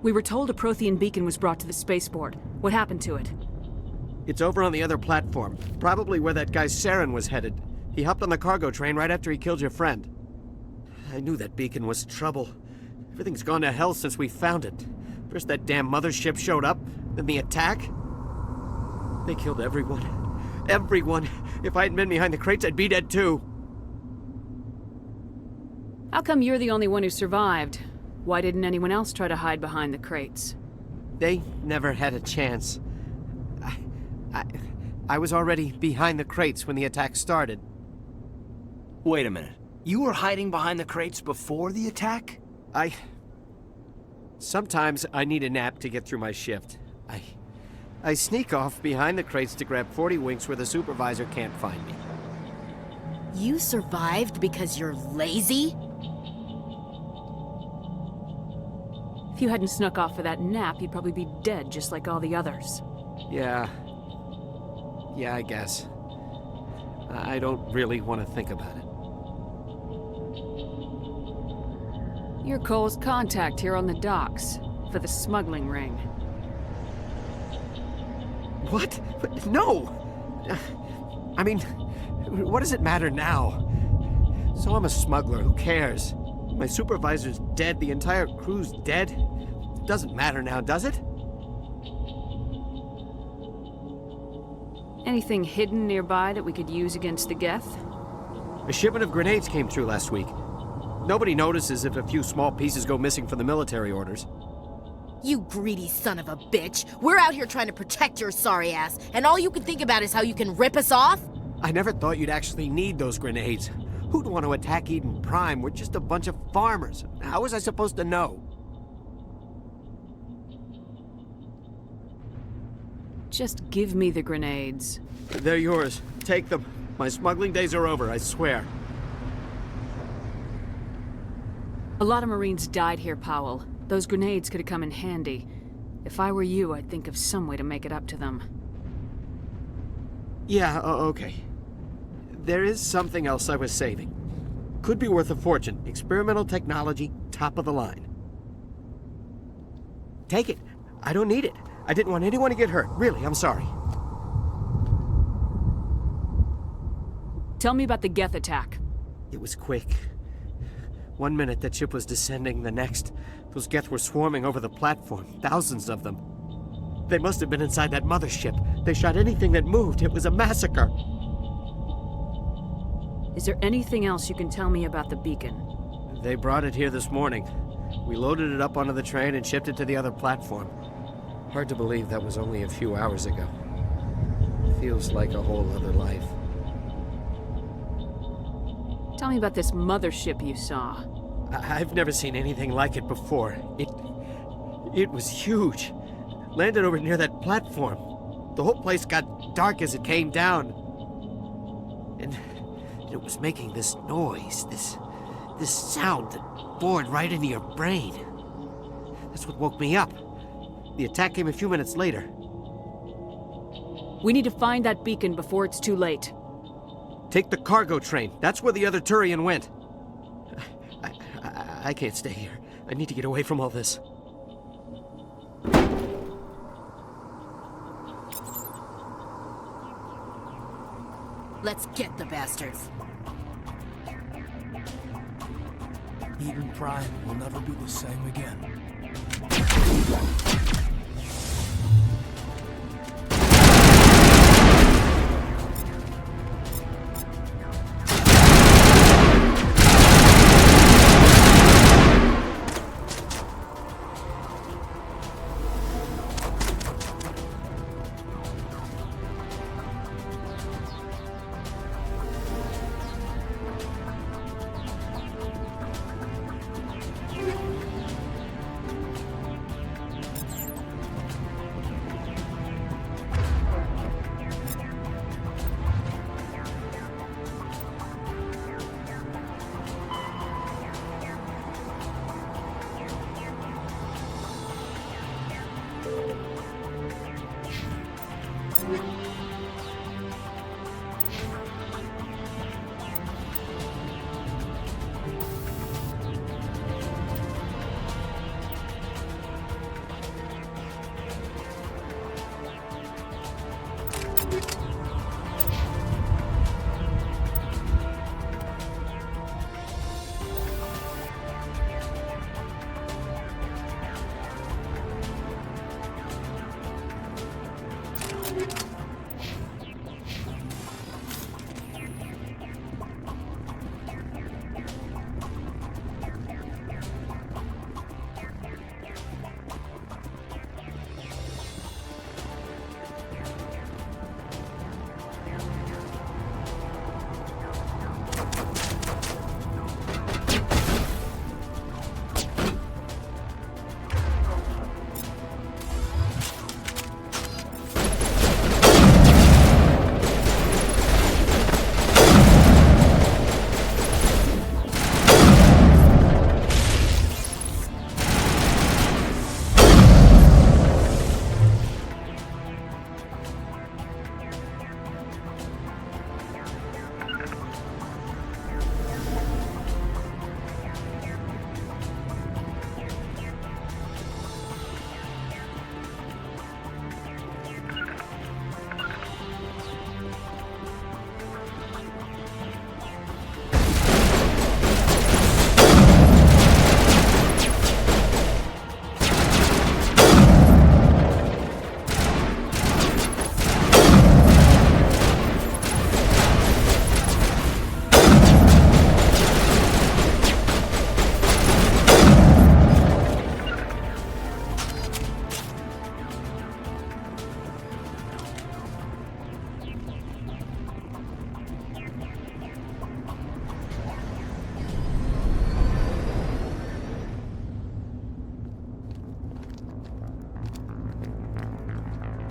We were told a Prothean beacon was brought to the spaceport. What happened to it? It's over on the other platform. Probably where that guy Saren was headed. He hopped on the cargo train right after he killed your friend. I knew that beacon was trouble. Everything's gone to hell since we found it. First that damn mothership showed up, then the attack. They killed everyone. Everyone. If I hadn't been behind the crates, I'd be dead too. How come you're the only one who survived? Why didn't anyone else try to hide behind the crates? They never had a chance. I was already behind the crates when the attack started. Wait a minute. You were hiding behind the crates before the attack? Sometimes I need a nap to get through my shift. I sneak off behind the crates to grab 40 winks where the supervisor can't find me. You survived because you're lazy? If you hadn't snuck off for that nap, you'd probably be dead just like all the others. Yeah, I guess. I don't really want to think about it. You're Cole's contact here on the docks, for the smuggling ring. What? No! I mean, what does it matter now? So I'm a smuggler, who cares? My supervisor's dead, the entire crew's dead. It doesn't matter now, does it? Anything hidden nearby that we could use against the Geth? A shipment of grenades came through last week. Nobody notices if a few small pieces go missing from the military orders. You greedy son of a bitch! We're out here trying to protect your sorry ass, and all you can think about is how you can rip us off? I never thought you'd actually need those grenades. Who'd want to attack Eden Prime? We're just a bunch of farmers. How was I supposed to know? Just give me the grenades. They're yours. Take them. My smuggling days are over, I swear. A lot of Marines died here, Powell. Those grenades could have come in handy. If I were you, I'd think of some way to make it up to them. Yeah, okay. There is something else I was saving. Could be worth a fortune. Experimental technology, top of the line. Take it. I don't need it. I didn't want anyone to get hurt. Really, I'm sorry. Tell me about the Geth attack. It was quick. 1 minute that ship was descending, the next, those Geth were swarming over the platform. Thousands of them. They must have been inside that mothership. They shot anything that moved. It was a massacre. Is there anything else you can tell me about the beacon? They brought it here this morning. We loaded it up onto the train and shipped it to the other platform. Hard to believe that was only a few hours ago. Feels like a whole other life. Tell me about this mothership you saw. I've never seen anything like it before. It was huge. Landed over near that platform. The whole place got dark as it came down. And it was making this noise, this sound that bored right into your brain. That's what woke me up. The attack came a few minutes later. We need to find that beacon before it's too late. Take the cargo train. That's where the other Turian went. I can't stay here. I need to get away from all this. Let's get the bastards. Eden Prime will never be the same again.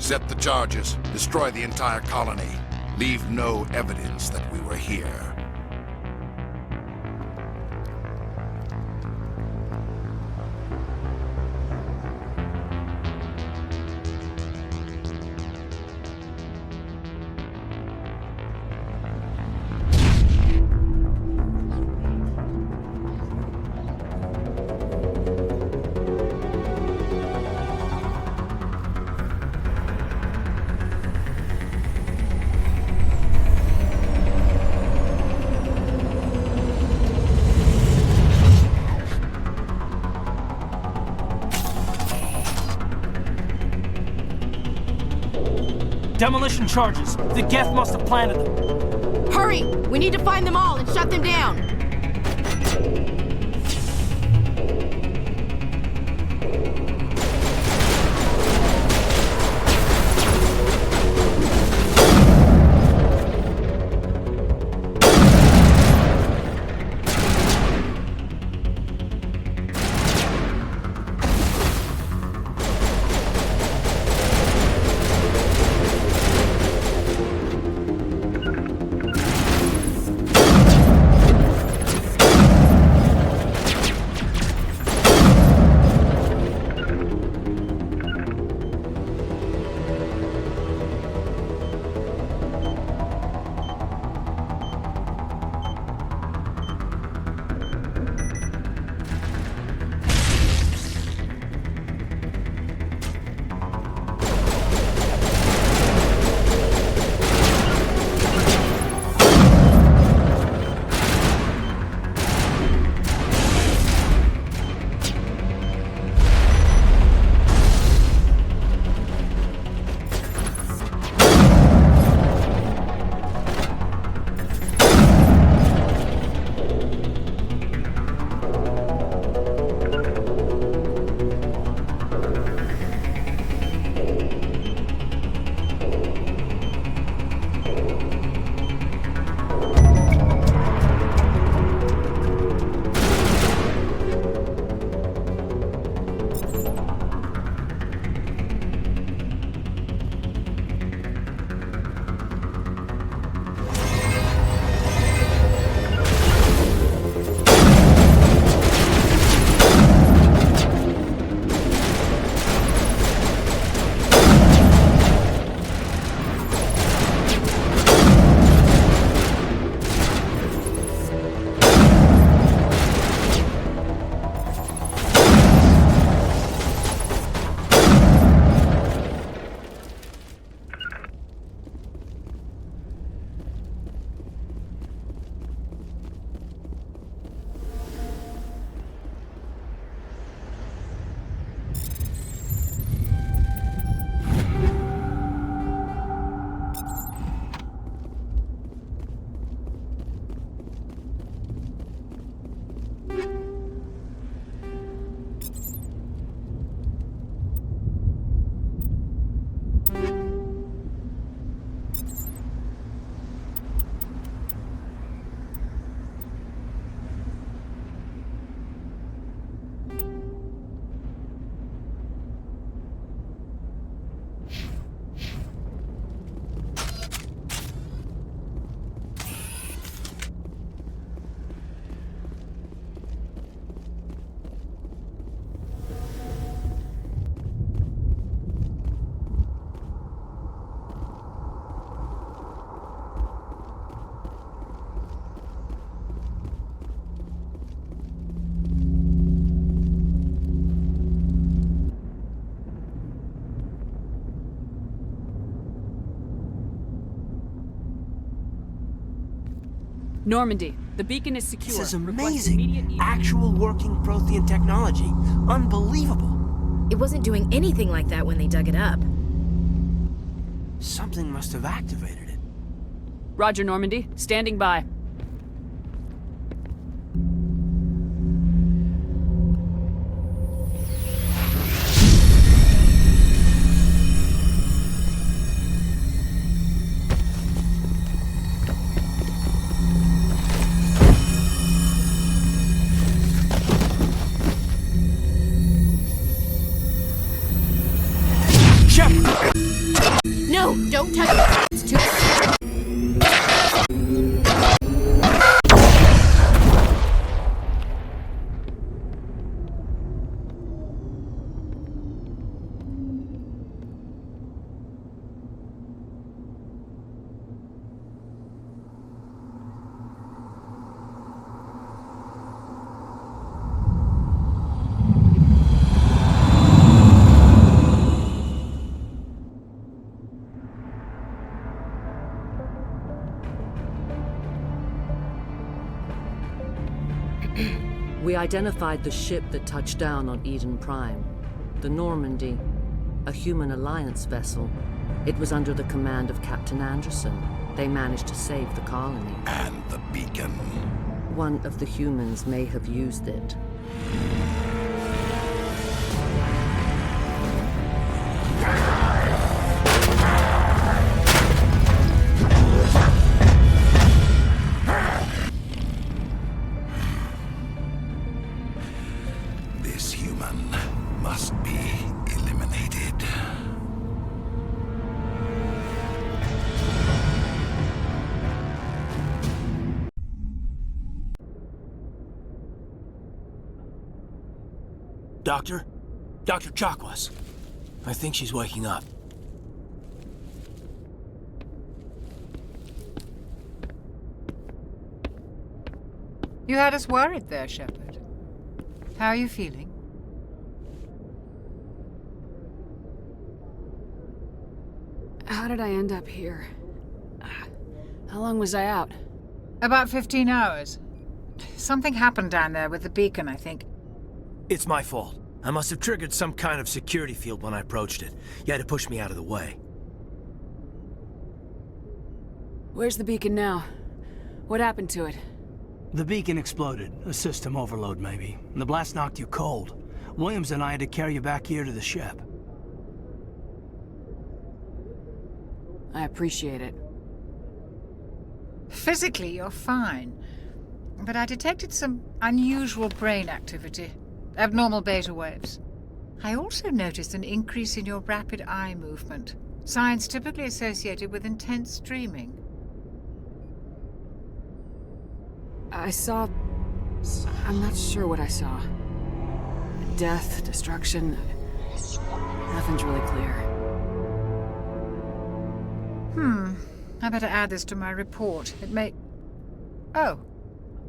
Accept the charges. Destroy the entire colony. Leave no evidence that we were here. Demolition charges. The Geth must have planted them. Hurry! We need to find them all and shut them down! Normandy, the beacon is secure. This is amazing. Actual working Prothean technology. Unbelievable. It wasn't doing anything like that when they dug it up. Something must have activated it. Roger, Normandy. Standing by. Don't touch it. It's too... We identified the ship that touched down on Eden Prime. The Normandy, a human alliance vessel. It was under the command of Captain Anderson. They managed to save the colony. And the beacon. One of the humans may have used it. This human must be eliminated. Doctor? Dr. Chakwas. I think she's waking up. You had us worried there, Shepard. How are you feeling? How did I end up here? How long was I out? About 15 hours. Something happened down there with the beacon, I think. It's my fault. I must have triggered some kind of security field when I approached it. You had to push me out of the way. Where's the beacon now? What happened to it? The beacon exploded. A system overload, maybe. The blast knocked you cold. Williams and I had to carry you back here to the ship. I appreciate it. Physically, you're fine. But I detected some unusual brain activity. Abnormal beta waves. I also noticed an increase in your rapid eye movement. Signs typically associated with intense dreaming. I saw... I'm not sure what I saw. Death, destruction... Nothing's really clear. I better add this to my report. It may... Oh,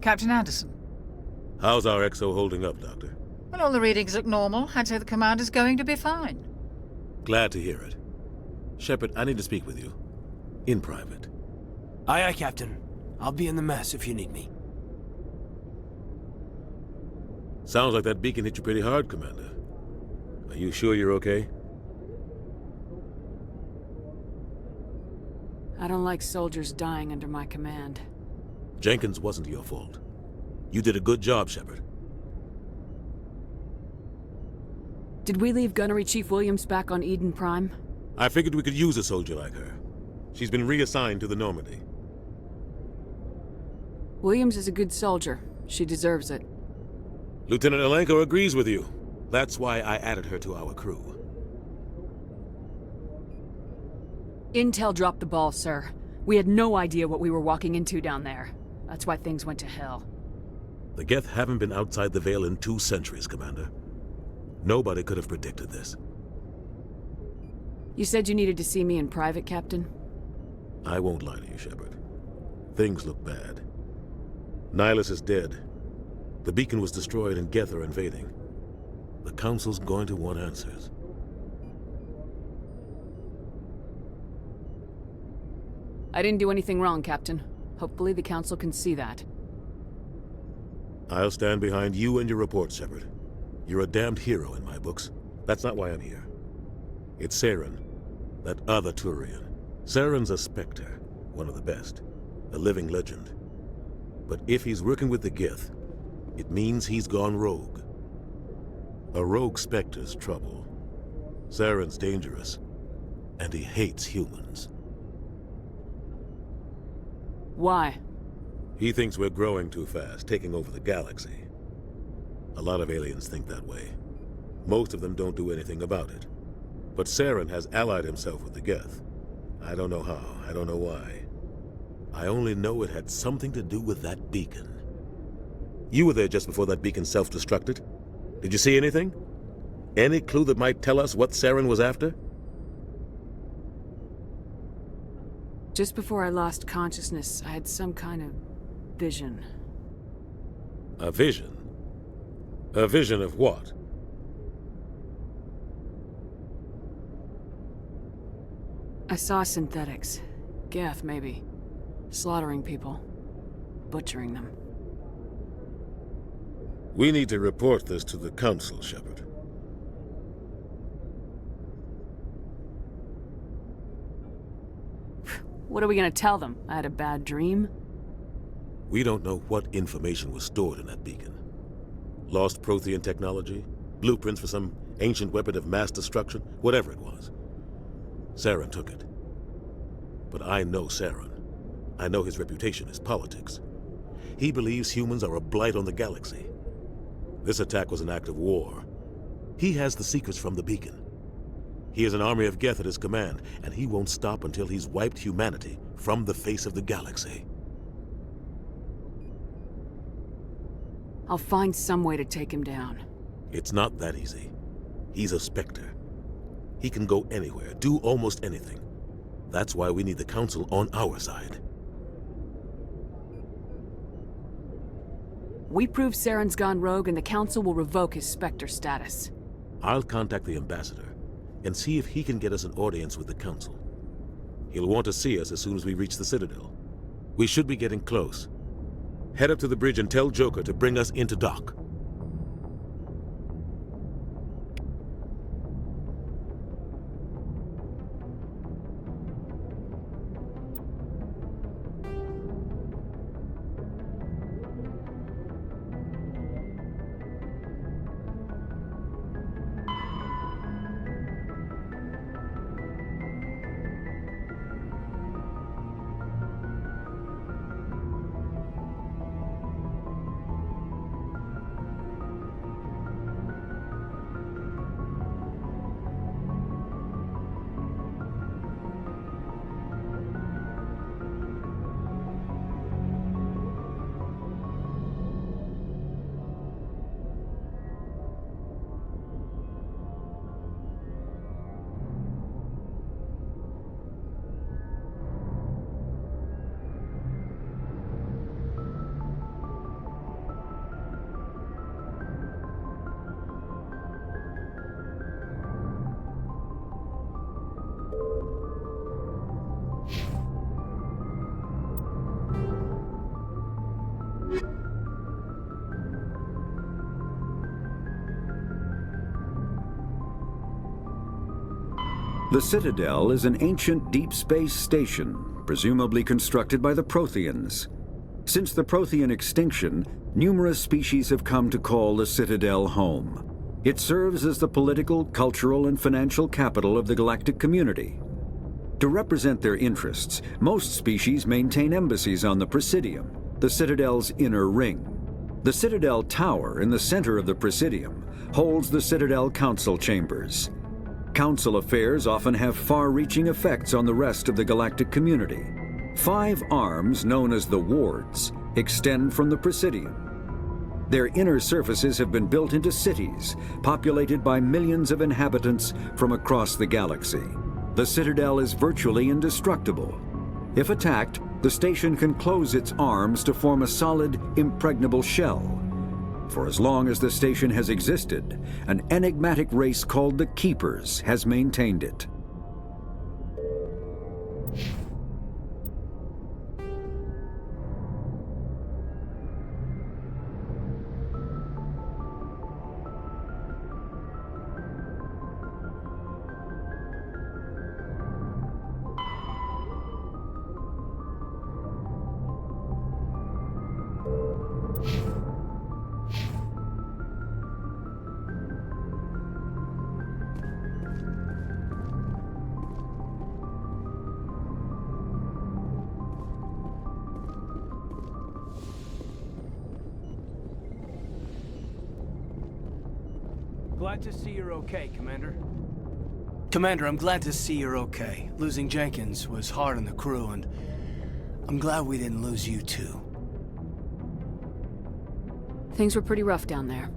Captain Anderson. How's our XO holding up, Doctor? Well, all the readings look normal. I'd say the commander's going to be fine. Glad to hear it. Shepard, I need to speak with you. In private. Aye, aye, Captain. I'll be in the mess if you need me. Sounds like that beacon hit you pretty hard, Commander. Are you sure you're okay? I don't like soldiers dying under my command. Jenkins wasn't your fault. You did a good job, Shepard. Did we leave Gunnery Chief Williams back on Eden Prime? I figured we could use a soldier like her. She's been reassigned to the Normandy. Williams is a good soldier. She deserves it. Lieutenant Alenko agrees with you. That's why I added her to our crew. Intel dropped the ball, sir. We had no idea what we were walking into down there. That's why things went to hell. The Geth haven't been outside the Veil in 2 centuries, Commander. Nobody could have predicted this. You said you needed to see me in private, Captain? I won't lie to you, Shepard. Things look bad. Nihilus is dead. The beacon was destroyed and Geth are invading. The Council's going to want answers. I didn't do anything wrong, Captain. Hopefully the Council can see that. I'll stand behind you and your report, Shepard. You're a damned hero in my books. That's not why I'm here. It's Saren, that other Turian. Saren's a Spectre, one of the best. A living legend. But if he's working with the Geth, it means he's gone rogue. A rogue Spectre's trouble. Saren's dangerous, and he hates humans. Why? He thinks we're growing too fast, taking over the galaxy. A lot of aliens think that way. Most of them don't do anything about it. But Saren has allied himself with the Geth. I don't know how. I don't know why. I only know it had something to do with that beacon. You were there just before that beacon self-destructed. Did you see anything? Any clue that might tell us what Saren was after? Just before I lost consciousness, I had some kind of vision. A vision? A vision of what? I saw synthetics. Geth, maybe. Slaughtering people. Butchering them. We need to report this to the Council, Shepard. What are we gonna tell them? I had a bad dream? We don't know what information was stored in that beacon. Lost Prothean technology? Blueprints for some ancient weapon of mass destruction? Whatever it was. Saren took it. But I know Saren. I know his reputation is politics. He believes humans are a blight on the galaxy. This attack was an act of war. He has the secrets from the beacon. He has an army of Geth at his command, and he won't stop until he's wiped humanity from the face of the galaxy. I'll find some way to take him down. It's not that easy. He's a Spectre. He can go anywhere, do almost anything. That's why we need the Council on our side. We prove Saren's gone rogue and the Council will revoke his Spectre status. I'll contact the Ambassador and see if he can get us an audience with the Council. He'll want to see us as soon as we reach the Citadel. We should be getting close. Head up to the bridge and tell Joker to bring us into dock. The Citadel is an ancient deep space station, presumably constructed by the Protheans. Since the Prothean extinction, numerous species have come to call the Citadel home. It serves as the political, cultural, and financial capital of the galactic community. To represent their interests, most species maintain embassies on the Presidium, the Citadel's inner ring. The Citadel Tower in the center of the Presidium holds the Citadel Council chambers. Council affairs often have far-reaching effects on the rest of the galactic community. 5 arms, known as the wards, extend from the Presidium. Their inner surfaces have been built into cities, populated by millions of inhabitants from across the galaxy. The Citadel is virtually indestructible. If attacked, the station can close its arms to form a solid, impregnable shell. For as long as the station has existed, an enigmatic race called the Keepers has maintained it. Glad to see you're okay, Commander. Commander, I'm glad to see you're okay. Losing Jenkins was hard on the crew, and I'm glad we didn't lose you too. Things were pretty rough down there.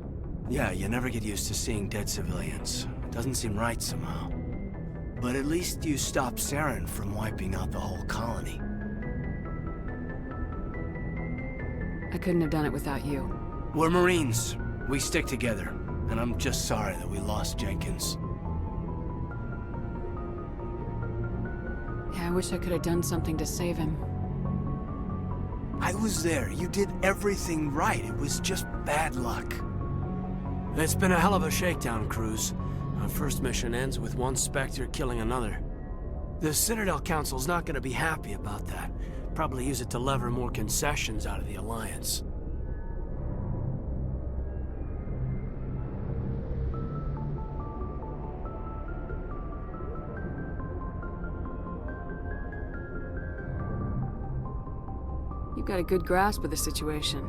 Yeah, you never get used to seeing dead civilians. Doesn't seem right somehow. But at least you stopped Saren from wiping out the whole colony. I couldn't have done it without you. We're Marines. We stick together. And I'm just sorry that we lost Jenkins. Yeah, I wish I could have done something to save him. I was there. You did everything right. It was just bad luck. It's been a hell of a shakedown, Cruz. Our first mission ends with one Spectre killing another. The Citadel Council's not going to be happy about that. Probably use it to lever more concessions out of the Alliance. You've got a good grasp of the situation.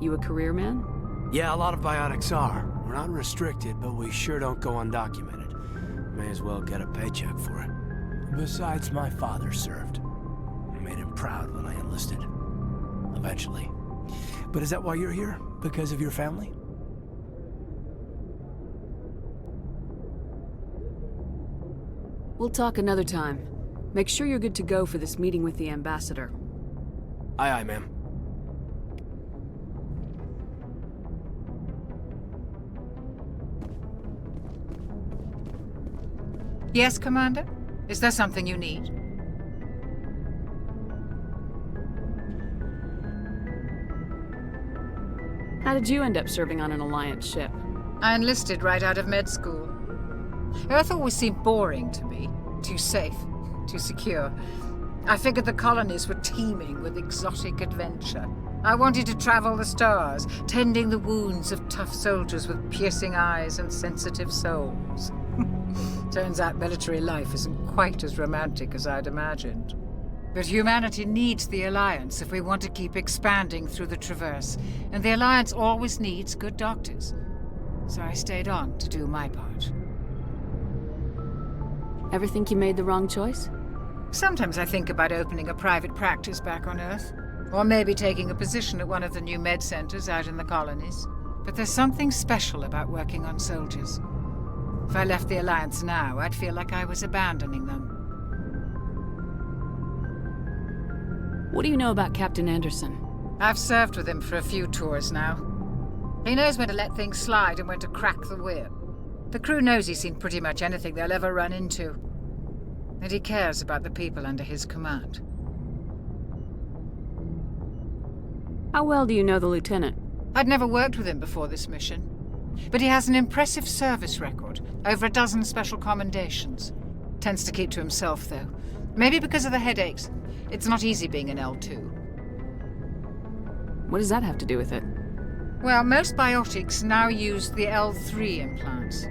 You a career man? Yeah, a lot of biotics are. We're not restricted, but we sure don't go undocumented. May as well get a paycheck for it. Besides, my father served. I made him proud when I enlisted. Eventually. But is that why you're here? Because of your family? We'll talk another time. Make sure you're good to go for this meeting with the ambassador. Aye, aye, ma'am. Yes, Commander? Is there something you need? How did you end up serving on an Alliance ship? I enlisted right out of med school. Earth always seemed boring to me. Too safe, too secure. I figured the colonies were teeming with exotic adventure. I wanted to travel the stars, tending the wounds of tough soldiers with piercing eyes and sensitive souls. Turns out military life isn't quite as romantic as I'd imagined. But humanity needs the Alliance if we want to keep expanding through the Traverse, and the Alliance always needs good doctors. So I stayed on to do my part. Ever think you made the wrong choice? Sometimes I think about opening a private practice back on Earth, or maybe taking a position at one of the new med centers out in the colonies. But there's something special about working on soldiers. If I left the Alliance now, I'd feel like I was abandoning them. What do you know about Captain Anderson? I've served with him for a few tours now. He knows when to let things slide and when to crack the whip. The crew knows he's seen pretty much anything they'll ever run into. And he cares about the people under his command. How well do you know the Lieutenant? I'd never worked with him before this mission. But he has an impressive service record, over a dozen special commendations. Tends to keep to himself, though. Maybe because of the headaches. It's not easy being an L2. What does that have to do with it? Well, most biotics now use the L3 implants.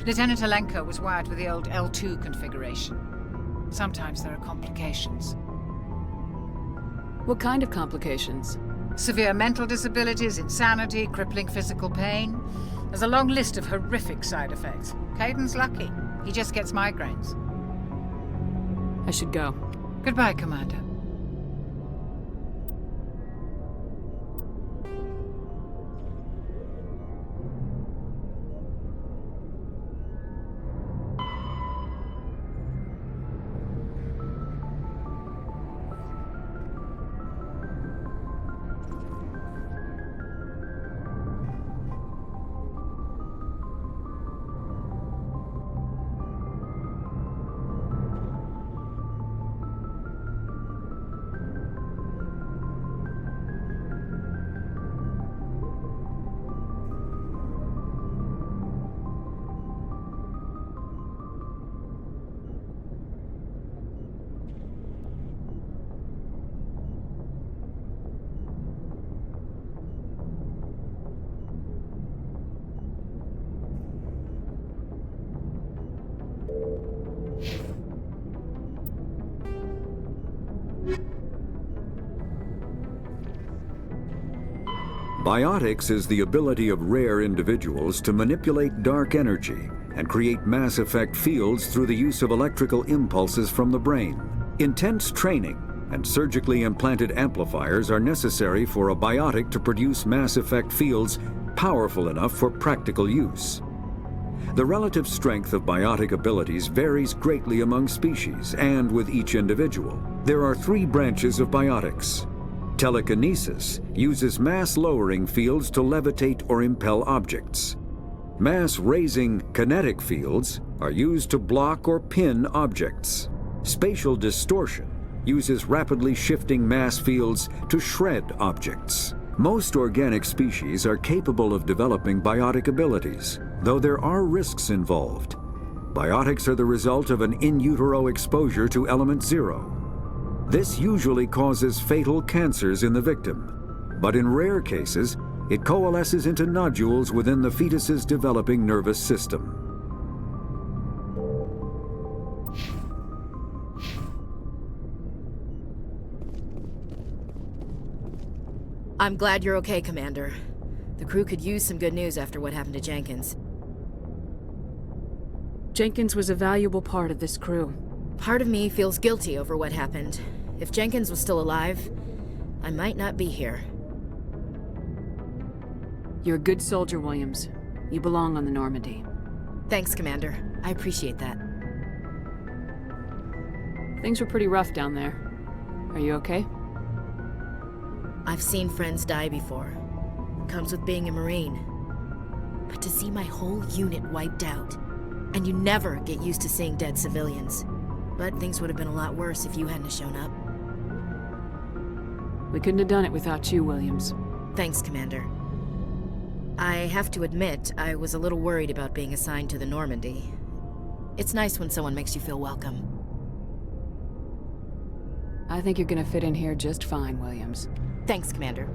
Lieutenant Alenko was wired with the old L2 configuration. Sometimes there are complications. What kind of complications? Severe mental disabilities, insanity, crippling physical pain. There's a long list of horrific side effects. Caden's lucky. He just gets migraines. I should go. Goodbye, Commander. Biotics is the ability of rare individuals to manipulate dark energy and create mass effect fields through the use of electrical impulses from the brain. Intense training and surgically implanted amplifiers are necessary for a biotic to produce mass effect fields powerful enough for practical use. The relative strength of biotic abilities varies greatly among species and with each individual. There are 3 branches of biotics. Telekinesis uses mass-lowering fields to levitate or impel objects. Mass-raising kinetic fields are used to block or pin objects. Spatial distortion uses rapidly shifting mass fields to shred objects. Most organic species are capable of developing biotic abilities, though there are risks involved. Biotics are the result of an in utero exposure to element 0. This usually causes fatal cancers in the victim, but in rare cases, it coalesces into nodules within the fetus's developing nervous system. I'm glad you're okay, Commander. The crew could use some good news after what happened to Jenkins. Jenkins was a valuable part of this crew. Part of me feels guilty over what happened. If Jenkins was still alive, I might not be here. You're a good soldier, Williams. You belong on the Normandy. Thanks, Commander. I appreciate that. Things were pretty rough down there. Are you okay? I've seen friends die before. Comes with being a Marine. But to see my whole unit wiped out, and you never get used to seeing dead civilians. But things would have been a lot worse if you hadn't shown up. We couldn't have done it without you, Williams. Thanks, Commander. I have to admit, I was a little worried about being assigned to the Normandy. It's nice when someone makes you feel welcome. I think you're gonna fit in here just fine, Williams. Thanks, Commander.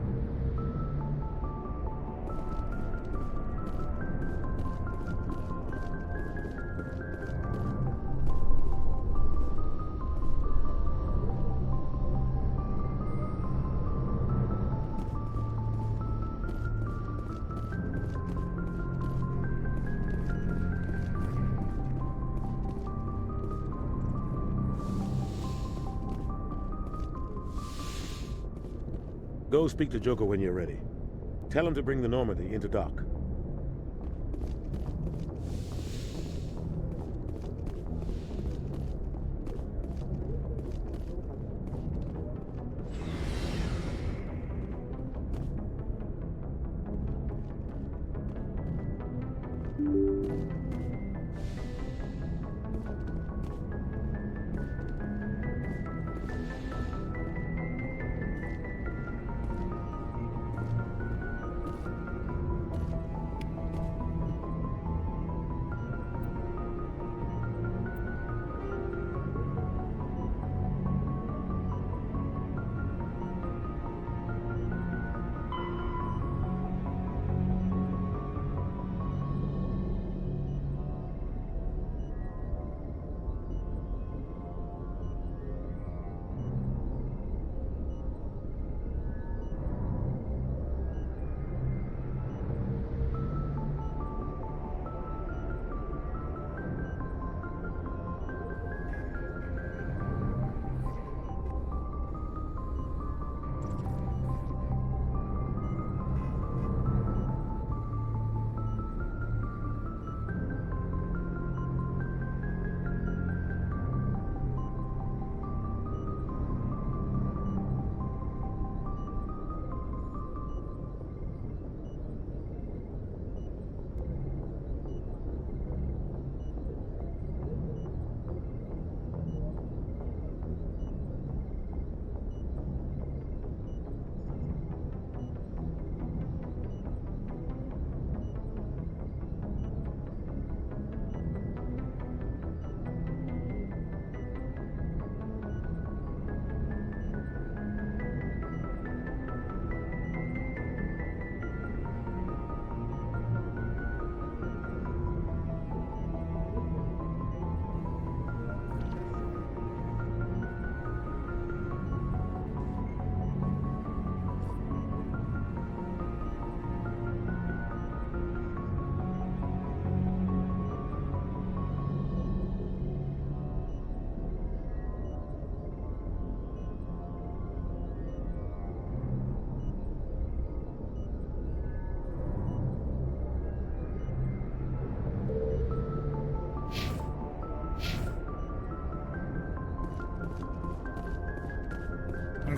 Go speak to Joker when you're ready. Tell him to bring the Normandy into dock.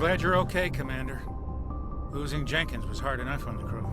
glad you're okay, Commander. Losing Jenkins was hard enough on the crew.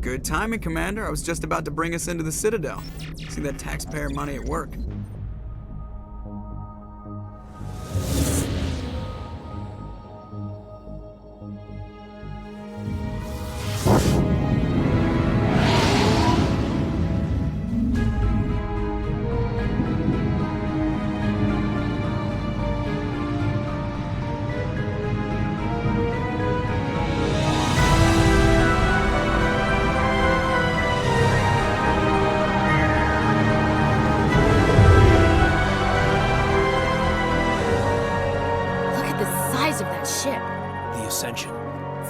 Good timing, Commander. I was just about to bring us into the Citadel. See that taxpayer money at work.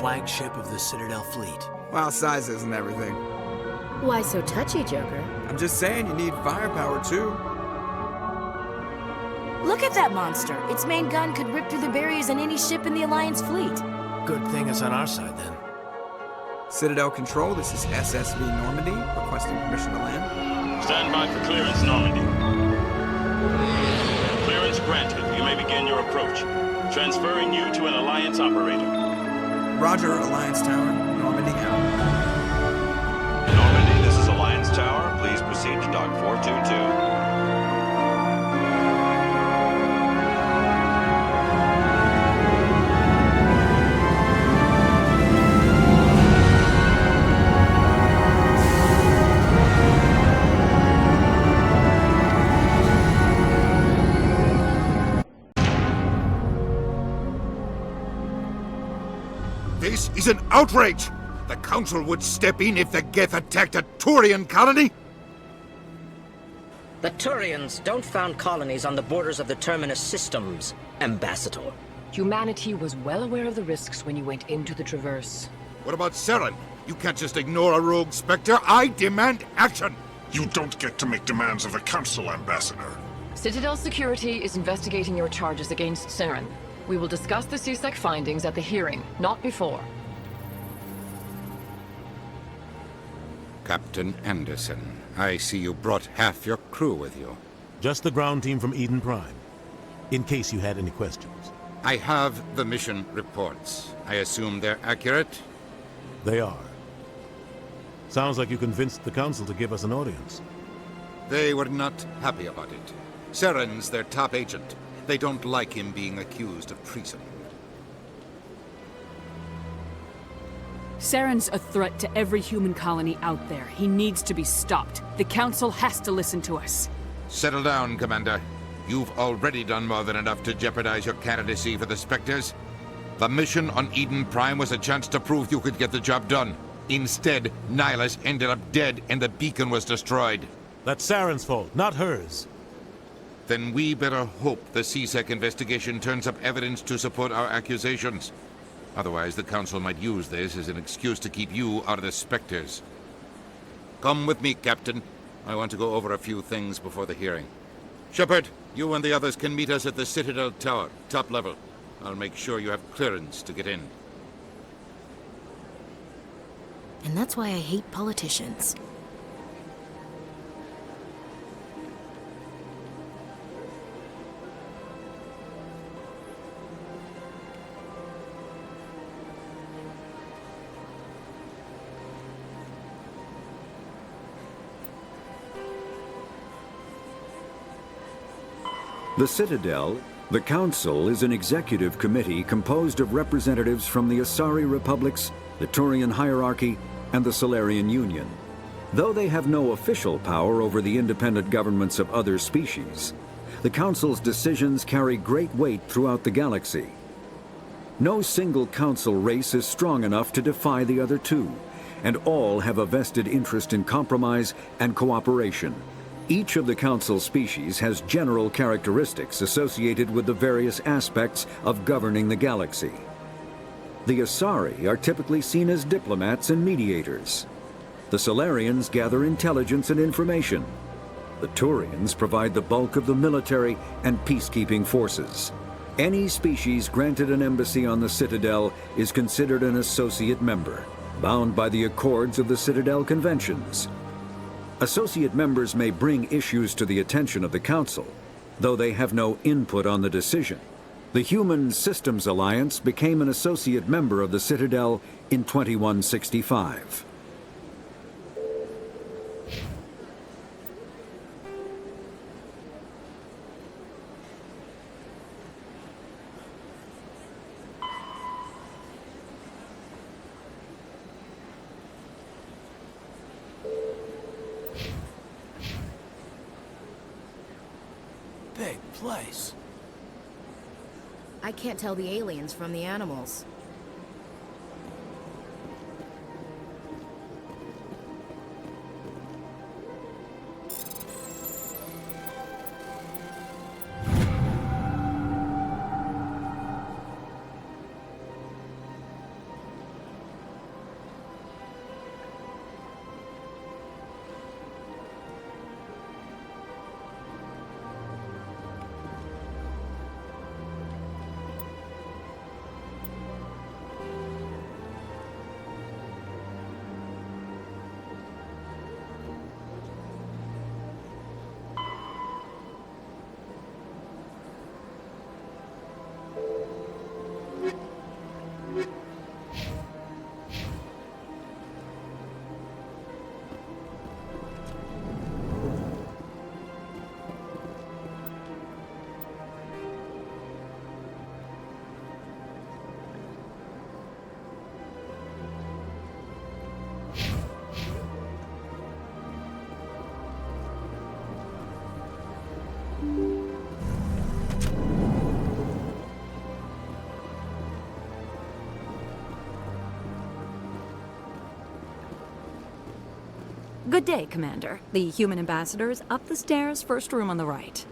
Flagship of the Citadel fleet. Well, size isn't everything. Why so touchy, Joker? I'm just saying you need firepower, too. Look at that monster. Its main gun could rip through the barriers in any ship in the Alliance fleet. Good thing it's on our side, then. Citadel Control, this is SSV Normandy, requesting permission to land. Stand by for clearance, Normandy. Clearance granted. You may begin your approach. Transferring you to an Alliance operator. Roger, Alliance Tower. Normandy out. Normandy, this is Alliance Tower. Please proceed to Dock 422. This is an outrage! The Council would step in if the Geth attacked a Turian colony? The Turians don't found colonies on the borders of the Terminus systems, Ambassador. Humanity was well aware of the risks when you went into the Traverse. What about Saren? You can't just ignore a rogue Spectre. I demand action! You don't get to make demands of the Council, Ambassador. Citadel Security is investigating your charges against Saren. We will discuss the CSEC findings at the hearing, not before. Captain Anderson, I see you brought half your crew with you. Just the ground team from Eden Prime, in case you had any questions. I have the mission reports. I assume they're accurate? They are. Sounds like you convinced the Council to give us an audience. They were not happy about it. Saren's their top agent. They don't like him being accused of treason. Saren's a threat to every human colony out there. He needs to be stopped. The Council has to listen to us. Settle down, Commander. You've already done more than enough to jeopardize your candidacy for the Spectres. The mission on Eden Prime was a chance to prove you could get the job done. Instead, Nihilus ended up dead and the beacon was destroyed. That's Saren's fault, not hers. Then we better hope the CSEC investigation turns up evidence to support our accusations. Otherwise, the Council might use this as an excuse to keep you out of the Spectres. Come with me, Captain. I want to go over a few things before the hearing. Shepard, you and the others can meet us at the Citadel Tower, top level. I'll make sure you have clearance to get in. And that's why I hate politicians. The Citadel, the Council, is an executive committee composed of representatives from the Asari Republics, the Turian Hierarchy, and the Solarian Union. Though they have no official power over the independent governments of other species, the Council's decisions carry great weight throughout the galaxy. No single Council race is strong enough to defy the other two, and all have a vested interest in compromise and cooperation. Each of the Council species has general characteristics associated with the various aspects of governing the galaxy. The Asari are typically seen as diplomats and mediators. The Solarians gather intelligence and information. The Turians provide the bulk of the military and peacekeeping forces. Any species granted an embassy on the Citadel is considered an associate member, bound by the accords of the Citadel Conventions. Associate members may bring issues to the attention of the Council, though they have no input on the decision. The Human Systems Alliance became an associate member of the Citadel in 2165. Big place. I can't tell the aliens from the animals. Good day, Commander. The human ambassador is up the stairs, first room on the right.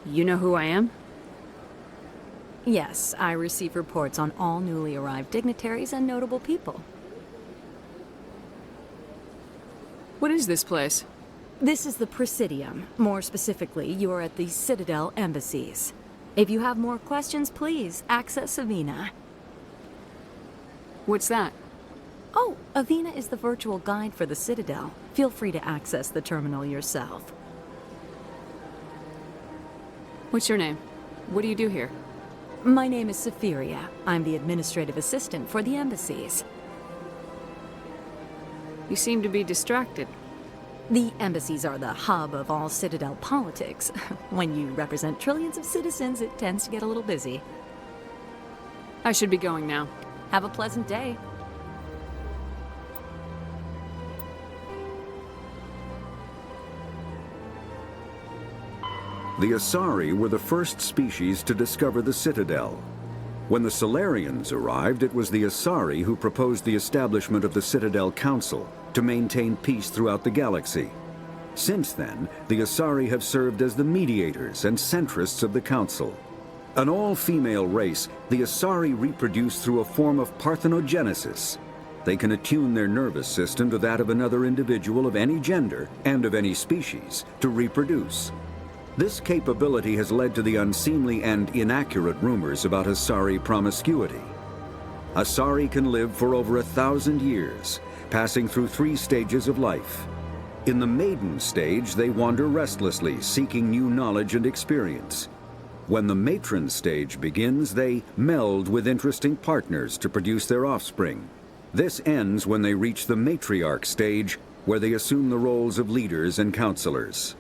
You know who I am? Yes, I receive reports on all newly arrived dignitaries and notable people. What is this place? This is the Presidium. More specifically, you are at the Citadel embassies. If you have more questions, please access Avina. What's that? Oh, Avina is the virtual guide for the Citadel. Feel free to access the terminal yourself. What's your name? What do you do here? My name is Safiria. I'm the administrative assistant for the embassies. You seem to be distracted. The embassies are the hub of all Citadel politics. When you represent trillions of citizens, it tends to get a little busy. I should be going now. Have a pleasant day. The Asari were the first species to discover the Citadel. When the Solarians arrived, it was the Asari who proposed the establishment of the Citadel Council to maintain peace throughout the galaxy. Since then, the Asari have served as the mediators and centrists of the Council. An all-female race, the Asari reproduce through a form of parthenogenesis. They can attune their nervous system to that of another individual of any gender and of any species to reproduce. This capability has led to the unseemly and inaccurate rumors about Asari promiscuity. Asari can live for over 1,000 years, passing through 3 stages of life. In the maiden stage, they wander restlessly, seeking new knowledge and experience. When the matron stage begins, they meld with interesting partners to produce their offspring. This ends when they reach the matriarch stage, where they assume the roles of leaders and counselors.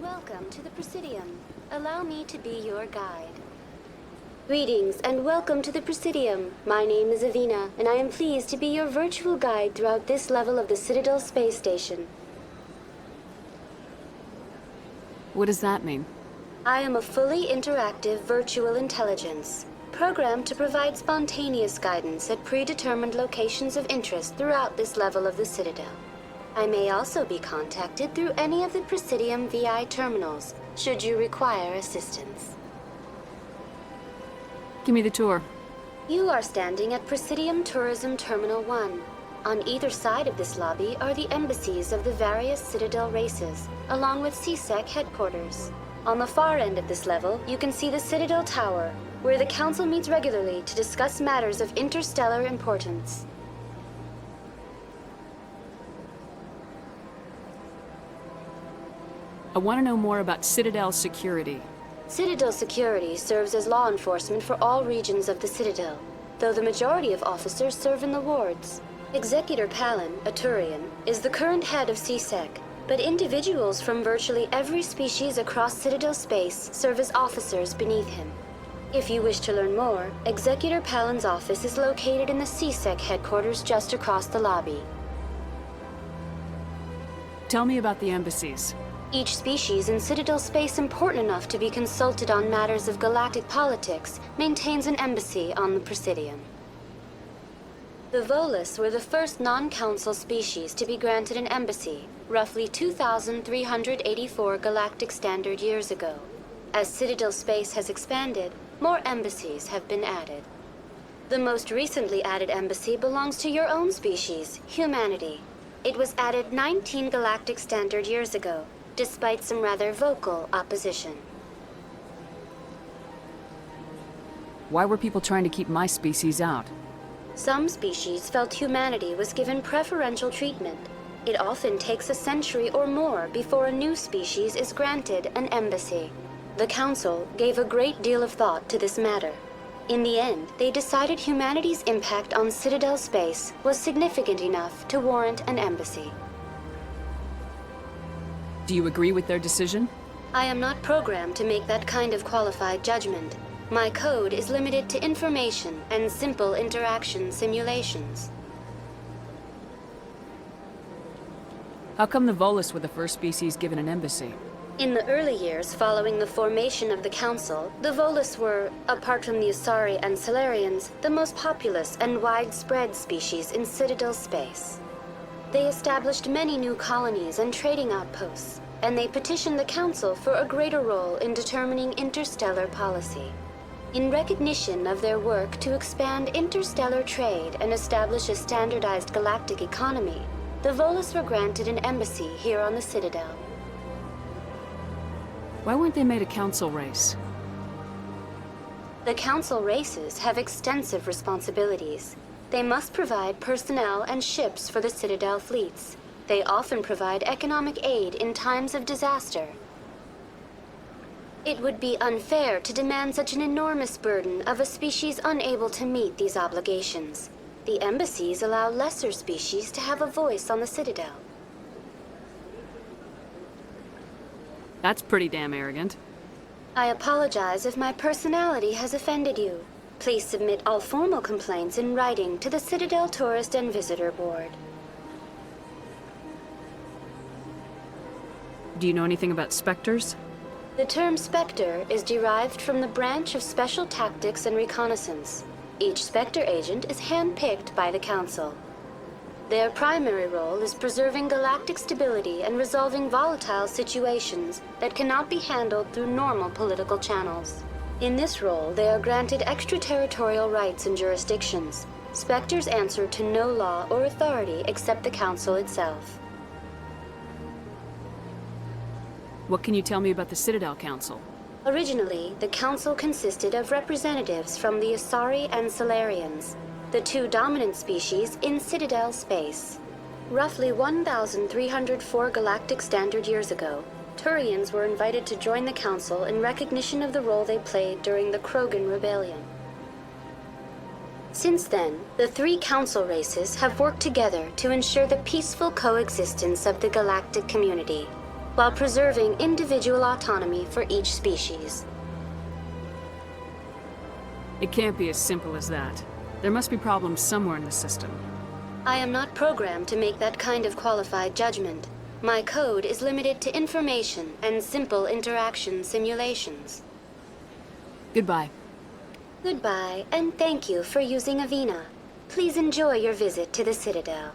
Welcome to the Presidium. Allow me to be your guide. Greetings and welcome to the Presidium. My name is Avina, and I am pleased to be your virtual guide throughout this level of the Citadel space station. What does that mean? I am a fully interactive virtual intelligence, programmed to provide spontaneous guidance at predetermined locations of interest throughout this level of the Citadel. I may also be contacted through any of the Presidium VI terminals, should you require assistance. Give me the tour. You are standing at Presidium Tourism Terminal 1. On either side of this lobby are the embassies of the various Citadel races, along with CSEC headquarters. On the far end of this level, you can see the Citadel Tower, where the Council meets regularly to discuss matters of interstellar importance. I want to know more about Citadel security. Citadel security serves as law enforcement for all regions of the Citadel, though the majority of officers serve in the wards. Executor Palin, a Turian, is the current head of CSEC, but individuals from virtually every species across Citadel space serve as officers beneath him. If you wish to learn more, Executor Palin's office is located in the CSEC headquarters just across the lobby. Tell me about the embassies. Each species in Citadel space important enough to be consulted on matters of galactic politics maintains an embassy on the Presidium. The Volus were the first non-council species to be granted an embassy, roughly 2,384 galactic standard years ago. As Citadel space has expanded, more embassies have been added. The most recently added embassy belongs to your own species, humanity. It was added 19 galactic standard years ago, despite some rather vocal opposition. Why were people trying to keep my species out? Some species felt humanity was given preferential treatment. It often takes a century or more before a new species is granted an embassy. The Council gave a great deal of thought to this matter. In the end, they decided humanity's impact on Citadel space was significant enough to warrant an embassy. Do you agree with their decision? I am not programmed to make that kind of qualified judgment. My code is limited to information and simple interaction simulations. How come the Volus were the first species given an embassy? In the early years following the formation of the Council, the Volus were, apart from the Asari and Solarians, the most populous and widespread species in Citadel space. They established many new colonies and trading outposts, and they petitioned the Council for a greater role in determining interstellar policy. In recognition of their work to expand interstellar trade and establish a standardized galactic economy, the Volus were granted an embassy here on the Citadel. Why weren't they made a council race? The Council races have extensive responsibilities. They must provide personnel and ships for the Citadel fleets. They often provide economic aid in times of disaster. It would be unfair to demand such an enormous burden of a species unable to meet these obligations. The embassies allow lesser species to have a voice on the Citadel. That's pretty damn arrogant. I apologize if my personality has offended you. Please submit all formal complaints in writing to the Citadel Tourist and Visitor Board. Do you know anything about specters? The term Spectre is derived from the branch of Special Tactics and Reconnaissance. Each Spectre agent is handpicked by the Council. Their primary role is preserving galactic stability and resolving volatile situations that cannot be handled through normal political channels. In this role, they are granted extraterritorial rights and jurisdictions. Spectres answer to no law or authority except the Council itself. What can you tell me about the Citadel Council? Originally, the Council consisted of representatives from the Asari and Solarians, the two dominant species in Citadel space. Roughly 1,304 galactic standard years ago, Turians were invited to join the Council in recognition of the role they played during the Krogan Rebellion. Since then, the three Council races have worked together to ensure the peaceful coexistence of the galactic community, while preserving individual autonomy for each species. It can't be as simple as that. There must be problems somewhere in the system. I am not programmed to make that kind of qualified judgment. My code is limited to information and simple interaction simulations. Goodbye. Goodbye, and thank you for using Avina. Please enjoy your visit to the Citadel.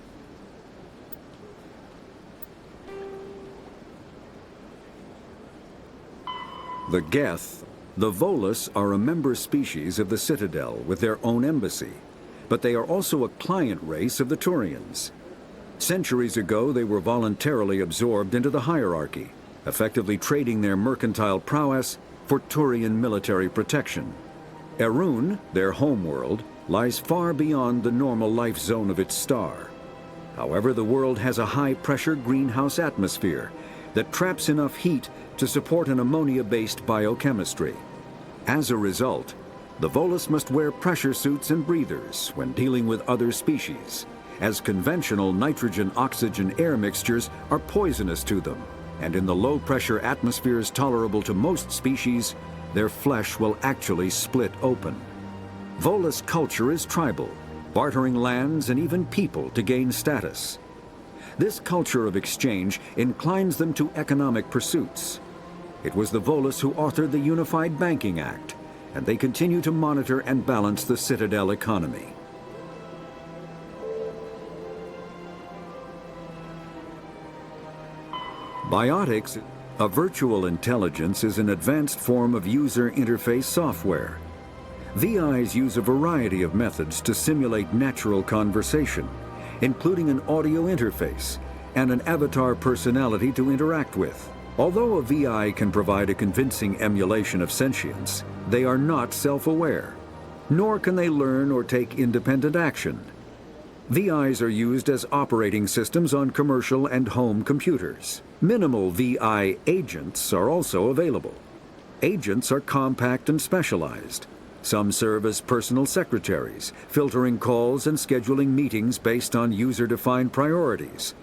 The Geth, the Volus, are a member species of the Citadel with their own embassy, but they are also a client race of the Turians. Centuries ago, they were voluntarily absorbed into the hierarchy, effectively trading their mercantile prowess for Turian military protection. Erun, their homeworld, lies far beyond the normal life zone of its star. However, the world has a high-pressure greenhouse atmosphere that traps enough heat to support an ammonia-based biochemistry. As a result, the Volus must wear pressure suits and breathers when dealing with other species, as conventional nitrogen-oxygen air mixtures are poisonous to them, and in the low-pressure atmospheres tolerable to most species, their flesh will actually split open. Volus culture is tribal, bartering lands and even people to gain status. This culture of exchange inclines them to economic pursuits. It was the Volus who authored the Unified Banking Act, and they continue to monitor and balance the Citadel economy. Biotics, a virtual intelligence, is an advanced form of user interface software. VIs use a variety of methods to simulate natural conversation, including an audio interface and an avatar personality to interact with. Although a VI can provide a convincing emulation of sentience, they are not self-aware, nor can they learn or take independent action. VIs are used as operating systems on commercial and home computers. Minimal VI agents are also available. Agents are compact and specialized. Some serve as personal secretaries, filtering calls and scheduling meetings based on user-defined priorities.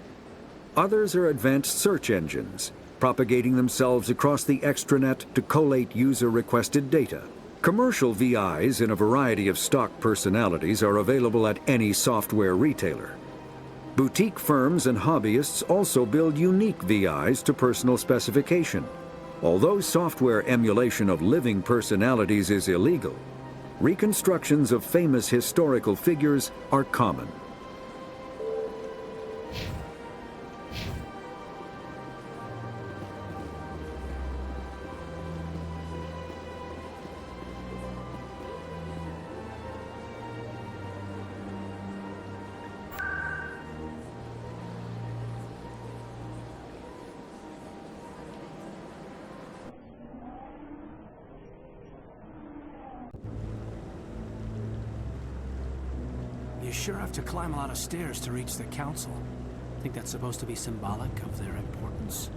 Others are advanced search engines, propagating themselves across the extranet to collate user-requested data. Commercial VIs in a variety of stock personalities are available at any software retailer. Boutique firms and hobbyists also build unique VIs to personal specification. Although software emulation of living personalities is illegal, reconstructions of famous historical figures are common. You sure have to climb a lot of stairs to reach the council. Think that's supposed to be symbolic of their importance?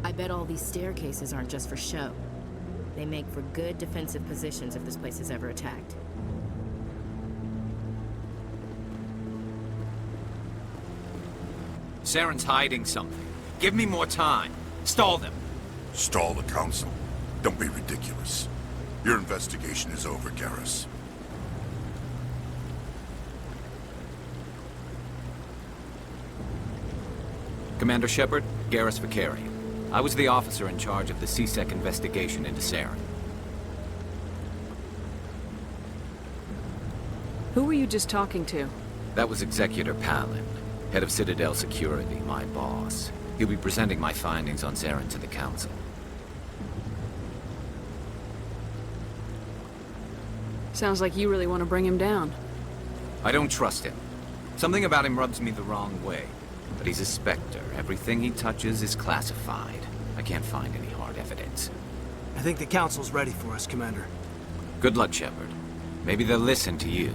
I bet all these staircases aren't just for show. They make for good defensive positions if this place is ever attacked. Saren's hiding something. Give me more time. Stall them. Stall the council? Don't be ridiculous. Your investigation is over, Garrus. Commander Shepard, Garrus Vicarian. I was the officer in charge of the CSEC investigation into Saren. Who were you just talking to? That was Executor Palin, head of Citadel Security, my boss. He'll be presenting my findings on Saren to the Council. Sounds like you really want to bring him down. I don't trust him. Something about him rubs me the wrong way. But he's a Spectre. Everything he touches is classified. I can't find any hard evidence. I think the Council's ready for us, Commander. Good luck, Shepard. Maybe they'll listen to you.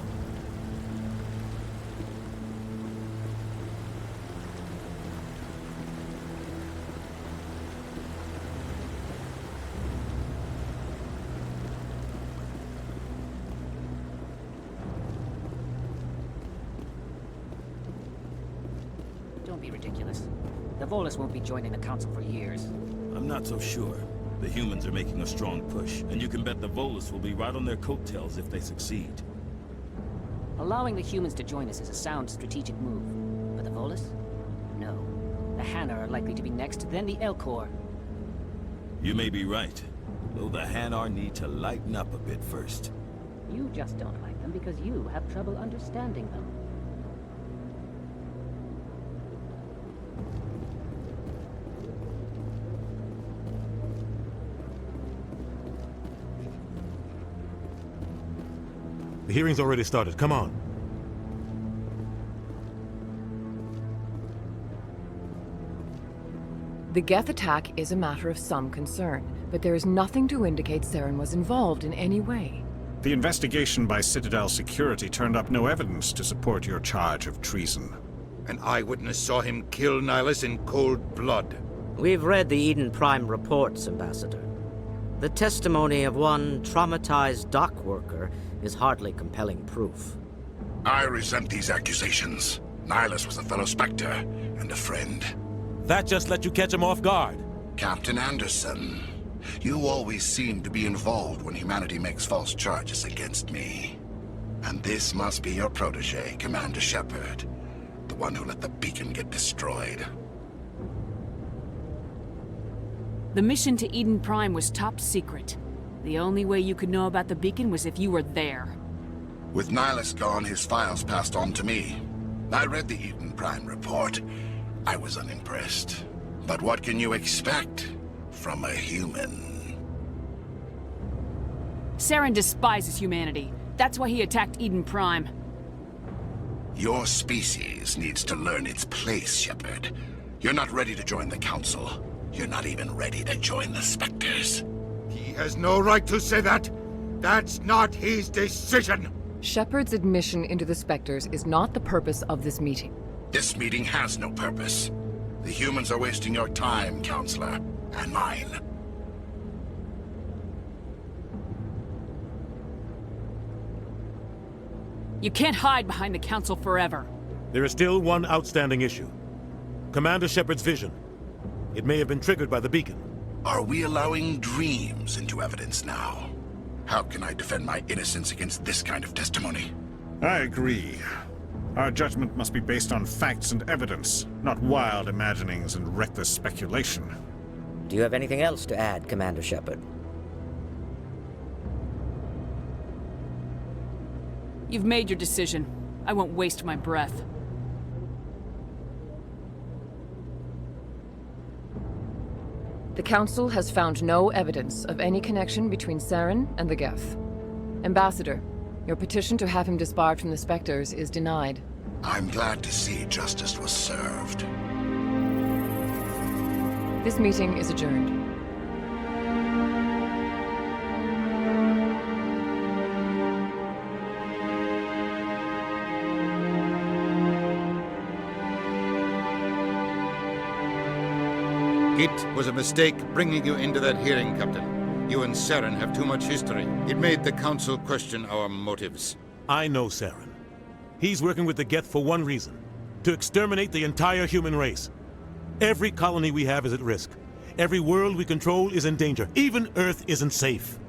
Don't be ridiculous. The Volus won't be joining the Council for years. I'm not so sure. The humans are making a strong push, and you can bet the Volus will be right on their coattails if they succeed. Allowing the humans to join us is a sound strategic move. But the Volus? No. The Hanar are likely to be next, then the Elcor. You may be right, though the Hanar need to lighten up a bit first. You just don't like them because you have trouble understanding them. The hearing's already started. Come on. The Geth attack is a matter of some concern, but there is nothing to indicate Saren was involved in any way. The investigation by Citadel Security turned up no evidence to support your charge of treason. An eyewitness saw him kill Nihilus in cold blood. We've read the Eden Prime reports, Ambassador. The testimony of one traumatized dock worker is hardly compelling proof. I resent these accusations. Nihilus was a fellow Spectre and a friend. That just let you catch him off guard. Captain Anderson, you always seem to be involved when humanity makes false charges against me. And this must be your protege, Commander Shepard. The one who let the beacon get destroyed. The mission to Eden Prime was top secret. The only way you could know about the beacon was if you were there. With Nihilus gone, his files passed on to me. I read the Eden Prime report. I was unimpressed. But what can you expect from a human? Saren despises humanity. That's why he attacked Eden Prime. Your species needs to learn its place, Shepard. You're not ready to join the Council. You're not even ready to join the Spectres. He has no right to say that. That's not his decision. Shepard's admission into the Spectres is not the purpose of this meeting. This meeting has no purpose. The humans are wasting your time, Counselor, and mine. You can't hide behind the Council forever. There is still one outstanding issue. Commander Shepard's vision. It may have been triggered by the beacon. Are we allowing dreams into evidence now? How can I defend my innocence against this kind of testimony? I agree. Our judgment must be based on facts and evidence, not wild imaginings and reckless speculation. Do you have anything else to add, Commander Shepard? You've made your decision. I won't waste my breath. The Council has found no evidence of any connection between Saren and the Geth. Ambassador, your petition to have him disbarred from the Spectres is denied. I'm glad to see justice was served. This meeting is adjourned. It was a mistake bringing you into that hearing, Captain. You and Saren have too much history. It made the Council question our motives. I know Saren. He's working with the Geth for one reason. To exterminate the entire human race. Every colony we have is at risk. Every world we control is in danger. Even Earth isn't safe.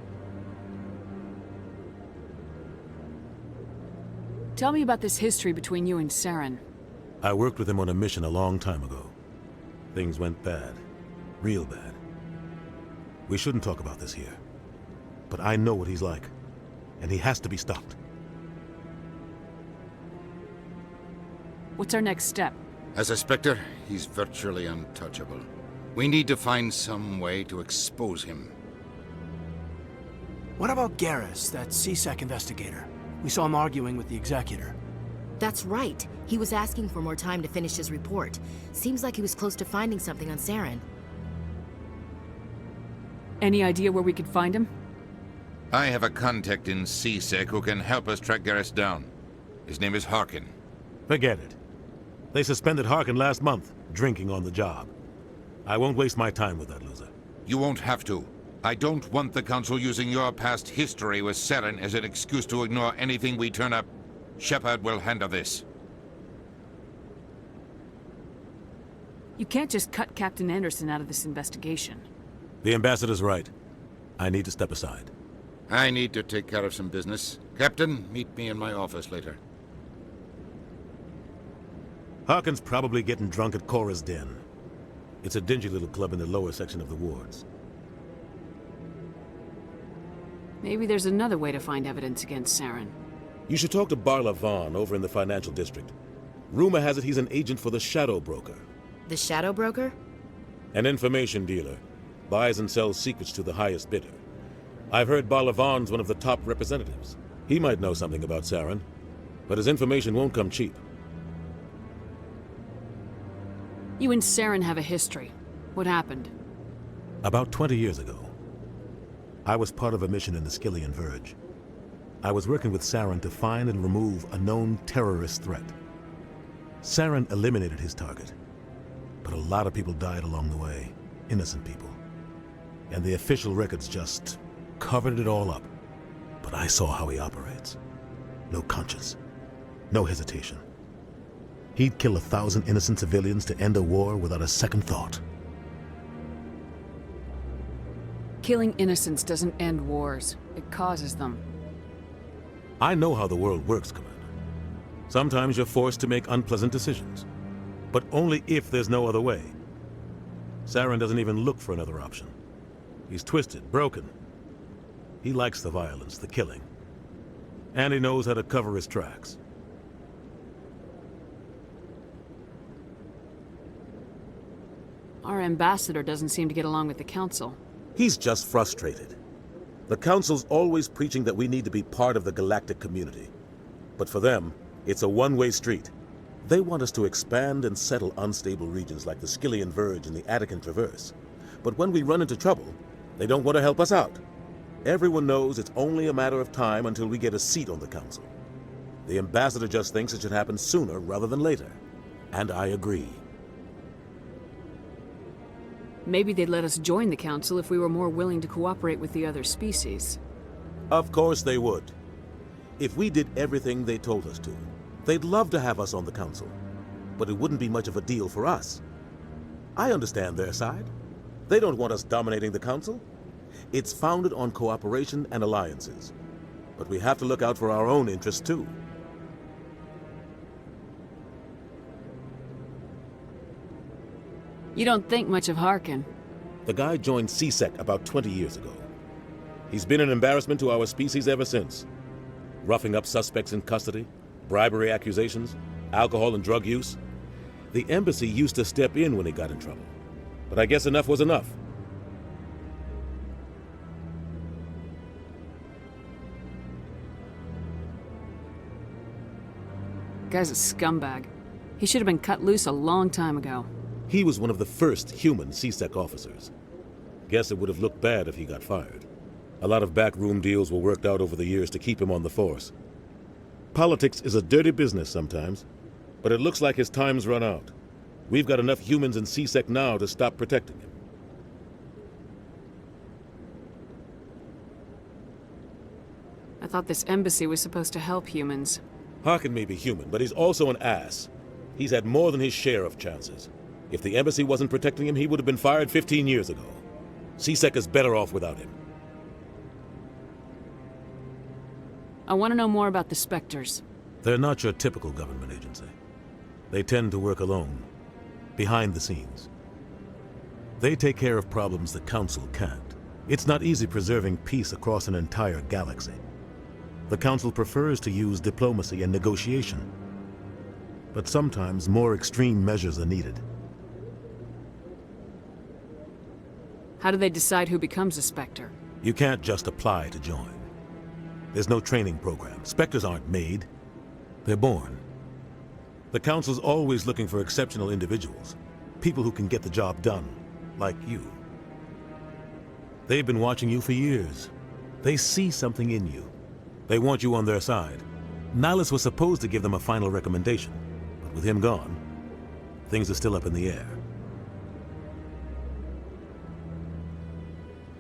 Tell me about this history between you and Saren. I worked with him on a mission a long time ago. Things went bad. Real bad. We shouldn't talk about this here. But I know what he's like. And he has to be stopped. What's our next step? As a Spectre, he's virtually untouchable. We need to find some way to expose him. What about Garrus, that CSEC investigator? We saw him arguing with the Executor. That's right. He was asking for more time to finish his report. Seems like he was close to finding something on Saren. Any idea where we could find him? I have a contact in CSEC who can help us track Garrus down. His name is Harkin. Forget it. They suspended Harkin last month, drinking on the job. I won't waste my time with that loser. You won't have to. I don't want the Council using your past history with Saren as an excuse to ignore anything we turn up. Shepard will handle this. You can't just cut Captain Anderson out of this investigation. The Ambassador's right. I need to step aside. I need to take care of some business. Captain, meet me in my office later. Harkin's probably getting drunk at Cora's Den. It's a dingy little club in the lower section of the wards. Maybe there's another way to find evidence against Saren. You should talk to Barla Vaughn over in the financial district. Rumor has it he's an agent for the Shadow Broker. The Shadow Broker? An information dealer. Buys and sells secrets to the highest bidder. I've heard Barla Vaughn's one of the top representatives. He might know something about Saren, but his information won't come cheap. You and Saren have a history. What happened? About 20 years ago, I was part of a mission in the Skillian Verge. I was working with Saren to find and remove a known terrorist threat. Saren eliminated his target, but a lot of people died along the way, innocent people. And the official records just covered it all up. But I saw how he operates. No conscience, no hesitation. He'd kill 1,000 innocent civilians to end a war without a second thought. Killing innocents doesn't end wars. It causes them. I know how the world works, Commander. Sometimes you're forced to make unpleasant decisions. But only if there's no other way. Saren doesn't even look for another option. He's twisted, broken. He likes the violence, the killing. And he knows how to cover his tracks. Our ambassador doesn't seem to get along with the Council. He's just frustrated. The Council's always preaching that we need to be part of the galactic community. But for them, it's a one-way street. They want us to expand and settle unstable regions like the Skillian Verge and the Attican Traverse. But when we run into trouble, they don't want to help us out. Everyone knows it's only a matter of time until we get a seat on the Council. The Ambassador just thinks it should happen sooner rather than later. And I agree. Maybe they'd let us join the Council if we were more willing to cooperate with the other species. Of course they would. If we did everything they told us to, they'd love to have us on the Council. But it wouldn't be much of a deal for us. I understand their side. They don't want us dominating the Council. It's founded on cooperation and alliances. But we have to look out for our own interests too. You don't think much of Harkin. The guy joined CSEC about 20 years ago. He's been an embarrassment to our species ever since. Roughing up suspects in custody, bribery accusations, alcohol and drug use. The embassy used to step in when he got in trouble. But I guess enough was enough. Guy's a scumbag. He should have been cut loose a long time ago. He was one of the first human CSEC officers. Guess it would have looked bad if he got fired. A lot of backroom deals were worked out over the years to keep him on the force. Politics is a dirty business sometimes, but it looks like his time's run out. We've got enough humans in CSEC now to stop protecting him. I thought this embassy was supposed to help humans. Harkin may be human, but he's also an ass. He's had more than his share of chances. If the embassy wasn't protecting him, he would have been fired 15 years ago. CSEC is better off without him. I want to know more about the Spectres. They're not your typical government agency. They tend to work alone, behind the scenes. They take care of problems the Council can't. It's not easy preserving peace across an entire galaxy. The Council prefers to use diplomacy and negotiation. But sometimes more extreme measures are needed. How do they decide who becomes a Spectre? You can't just apply to join. There's no training program. Spectres aren't made. They're born. The Council's always looking for exceptional individuals. People who can get the job done, like you. They've been watching you for years. They see something in you. They want you on their side. Nihilus was supposed to give them a final recommendation, but with him gone, things are still up in the air.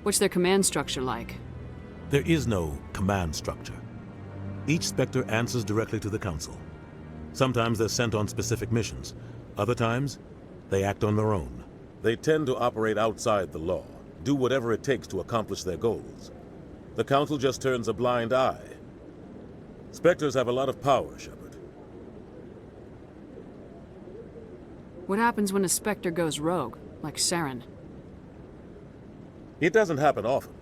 What's their command structure like? There is no command structure. Each Spectre answers directly to the Council. Sometimes they're sent on specific missions. Other times, they act on their own. They tend to operate outside the law, do whatever it takes to accomplish their goals. The Council just turns a blind eye. Spectres have a lot of power, Shepard. What happens when a Spectre goes rogue, like Saren? It doesn't happen often.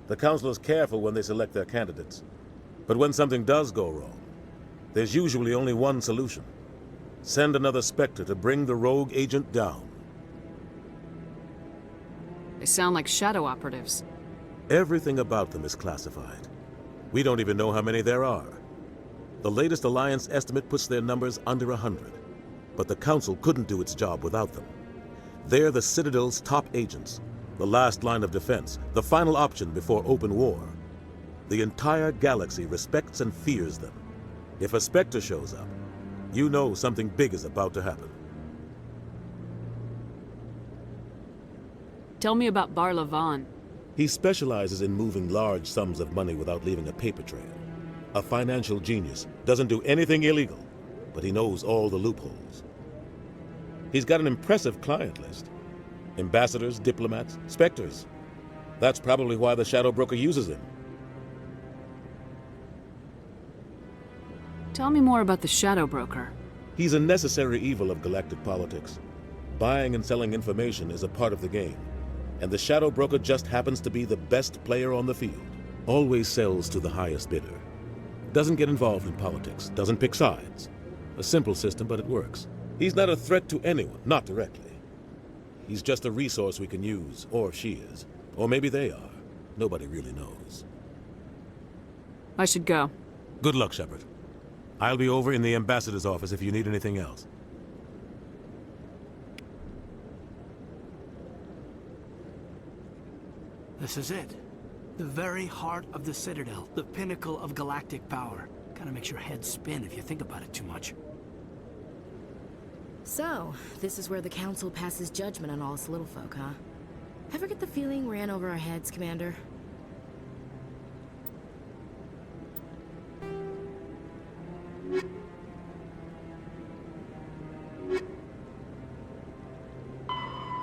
The Council is careful when they select their candidates. But when something does go wrong, there's usually only one solution. Send another Spectre to bring the rogue agent down. They sound like shadow operatives. Everything about them is classified. We don't even know how many there are. The latest Alliance estimate puts their numbers under 100. But the Council couldn't do its job without them. They're the Citadel's top agents, the last line of defense, the final option before open war. The entire galaxy respects and fears them. If a Spectre shows up, you know something big is about to happen. Tell me about Bar Lavan. He specializes in moving large sums of money without leaving a paper trail. A financial genius, doesn't do anything illegal, but he knows all the loopholes. He's got an impressive client list. Ambassadors, diplomats, Spectres. That's probably why the Shadow Broker uses him. Tell me more about the Shadow Broker. He's a necessary evil of galactic politics. Buying and selling information is a part of the game, and the Shadow Broker just happens to be the best player on the field. Always sells to the highest bidder. Doesn't get involved in politics, doesn't pick sides. A simple system, but it works. He's not a threat to anyone, not directly. He's just a resource we can use, or she is. Or maybe they are. Nobody really knows. I should go. Good luck, Shepard. I'll be over in the ambassador's office if you need anything else. This is it. The very heart of the Citadel, the pinnacle of galactic power. Kinda makes your head spin if you think about it too much. So, this is where the Council passes judgment on all us little folk, huh? Ever get the feeling we're in over our heads, Commander?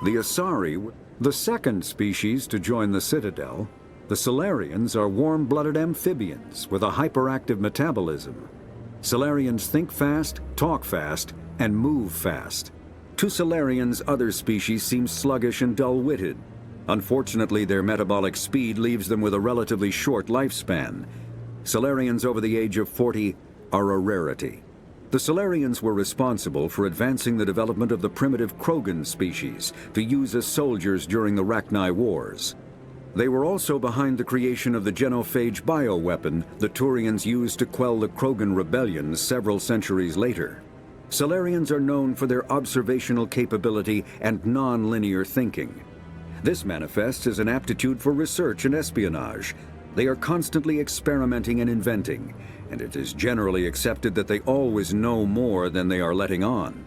The Asari, the second species to join the Citadel, the Solarians are warm-blooded amphibians with a hyperactive metabolism. Solarians think fast, talk fast, and move fast. To Solarians, other species seem sluggish and dull-witted. Unfortunately, their metabolic speed leaves them with a relatively short lifespan. Solarians over the age of 40 are a rarity. The Solarians were responsible for advancing the development of the primitive Krogan species to use as soldiers during the Rachni Wars. They were also behind the creation of the genophage bioweapon the Turians used to quell the Krogan rebellions several centuries later. Solarians are known for their observational capability and non-linear thinking. This manifests as an aptitude for research and espionage. They are constantly experimenting and inventing, and it is generally accepted that they always know more than they are letting on.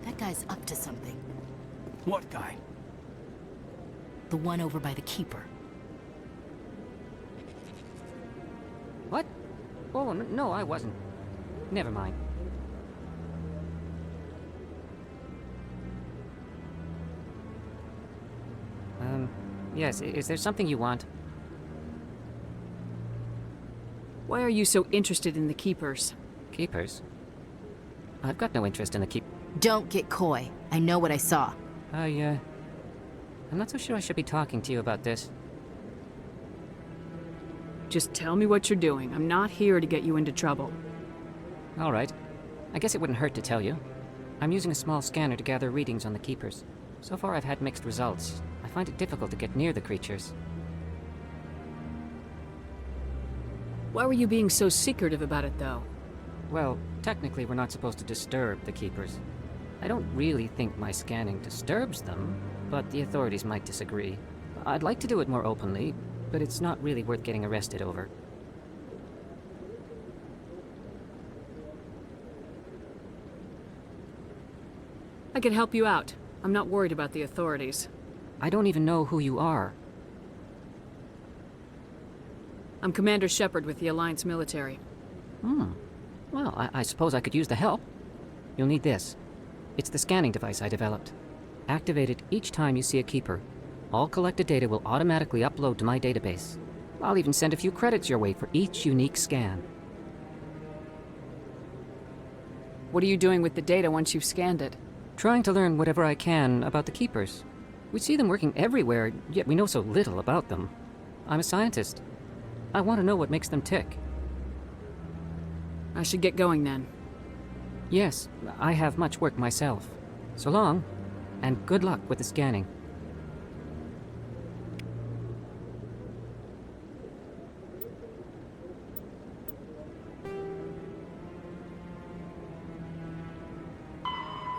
That guy's up to something. What guy? The one over by the Keeper. What? Oh, no, I wasn't. Never mind. Yes, is there something you want? Why are you so interested in the Keepers? Keepers? I've got no interest in the keep... Don't get coy. I know what I saw. I'm not so sure I should be talking to you about this. Just tell me what you're doing. I'm not here to get you into trouble. All right. I guess it wouldn't hurt to tell you. I'm using a small scanner to gather readings on the Keepers. So far I've had mixed results. I find it difficult to get near the creatures. Why were you being so secretive about it, though? Well, technically we're not supposed to disturb the Keepers. I don't really think my scanning disturbs them, but the authorities might disagree. I'd like to do it more openly, but it's not really worth getting arrested over. I can help you out. I'm not worried about the authorities. I don't even know who you are. I'm Commander Shepard with the Alliance military. Well, I suppose I could use the help. You'll need this. It's the scanning device I developed. Activate it each time you see a Keeper. All collected data will automatically upload to my database. I'll even send a few credits your way for each unique scan. What are you doing with the data once you've scanned it? Trying to learn whatever I can about the Keepers. We see them working everywhere, yet we know so little about them. I'm a scientist. I want to know what makes them tick. I should get going then. Yes, I have much work myself. So long, and good luck with the scanning.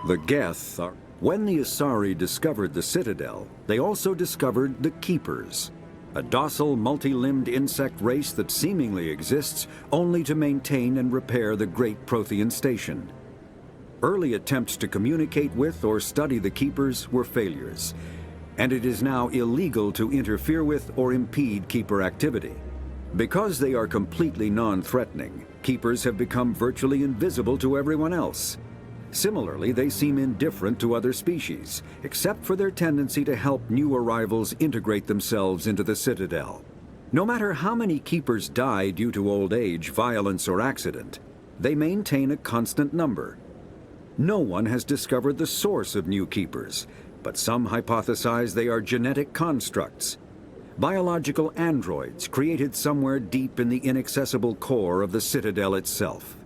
The Geth are... When the Asari discovered the Citadel, they also discovered the Keepers. a docile, multi-limbed insect race that seemingly exists only to maintain and repair the Great Prothean Station. Early attempts to communicate with or study the Keepers were failures, and it is now illegal to interfere with or impede Keeper activity. Because they are completely non-threatening, Keepers have become virtually invisible to everyone else. Similarly, they seem indifferent to other species, except for their tendency to help new arrivals integrate themselves into the Citadel. No matter how many Keepers die due to old age, violence, or accident, they maintain a constant number. No one has discovered the source of new Keepers, but some hypothesize they are genetic constructs. Biological androids created somewhere deep in the inaccessible core of the Citadel itself.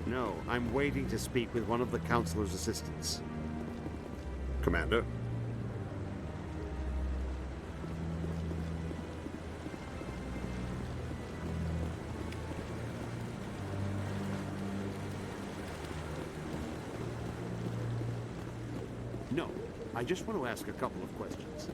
No, I'm waiting to speak with one of the Councilor's assistants. Commander? No, I just want to ask a couple of questions.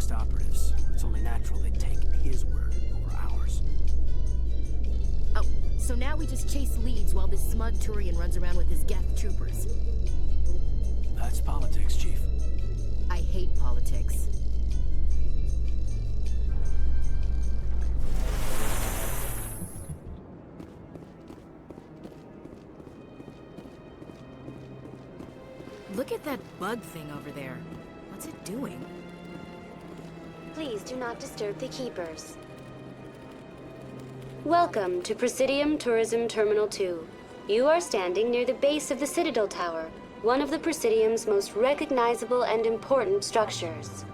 best operatives. It's only natural they take his word over ours. Oh, so now we just chase leads while this smug Turian runs around with his Geth troopers. That's politics, Chief. I hate politics. Look at that bug thing over there. What's it doing? Please do not disturb the keepers. Welcome to Presidium Tourism Terminal 2. You are standing near the base of the Citadel Tower, one of the Presidium's most recognizable and important structures.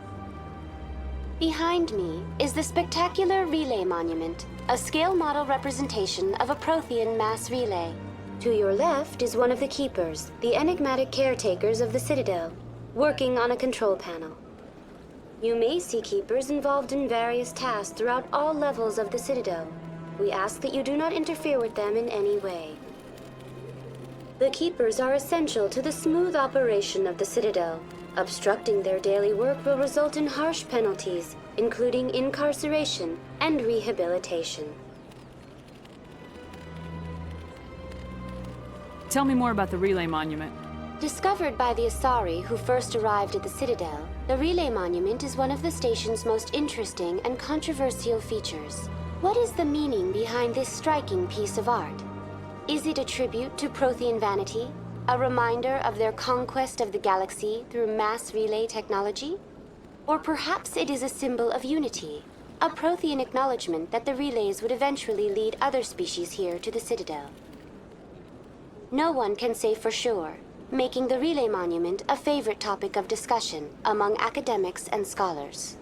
Behind me is the spectacular Relay Monument, a scale model representation of a Prothean mass relay. To your left is one of the Keepers, the enigmatic caretakers of the Citadel, working on a control panel. You may see Keepers involved in various tasks throughout all levels of the Citadel. We ask that you do not interfere with them in any way. The Keepers are essential to the smooth operation of the Citadel. Obstructing their daily work will result in harsh penalties, including incarceration and rehabilitation. Tell me more about the Relay Monument. Discovered by the Asari who first arrived at the Citadel, the Relay Monument is one of the station's most interesting and controversial features. What is the meaning behind this striking piece of art? Is it a tribute to Prothean vanity? A reminder of their conquest of the galaxy through mass relay technology? Or perhaps it is a symbol of unity, a Prothean acknowledgement that the relays would eventually lead other species here to the Citadel. No one can say for sure, making the Relay Monument a favorite topic of discussion among academics and scholars.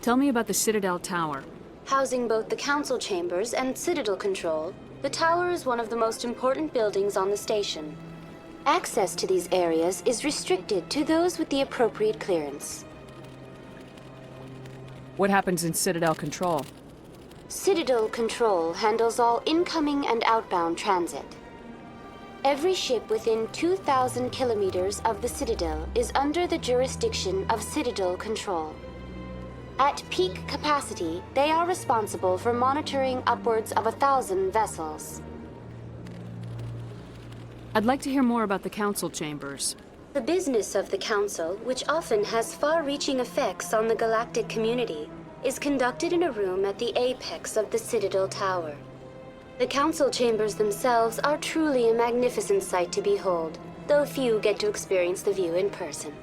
Tell me about the Citadel Tower. Housing both the council chambers and Citadel control, the tower is one of the most important buildings on the station. Access to these areas is restricted to those with the appropriate clearance. What happens in Citadel Control? Citadel Control handles all incoming and outbound transit. Every ship within 2,000 kilometers of the Citadel is under the jurisdiction of Citadel Control. At peak capacity, they are responsible for monitoring upwards of 1,000 vessels. I'd like to hear more about the council chambers. The business of the Council, which often has far-reaching effects on the galactic community, is conducted in a room at the apex of the Citadel Tower. The Council chambers themselves are truly a magnificent sight to behold, though few get to experience the view in person.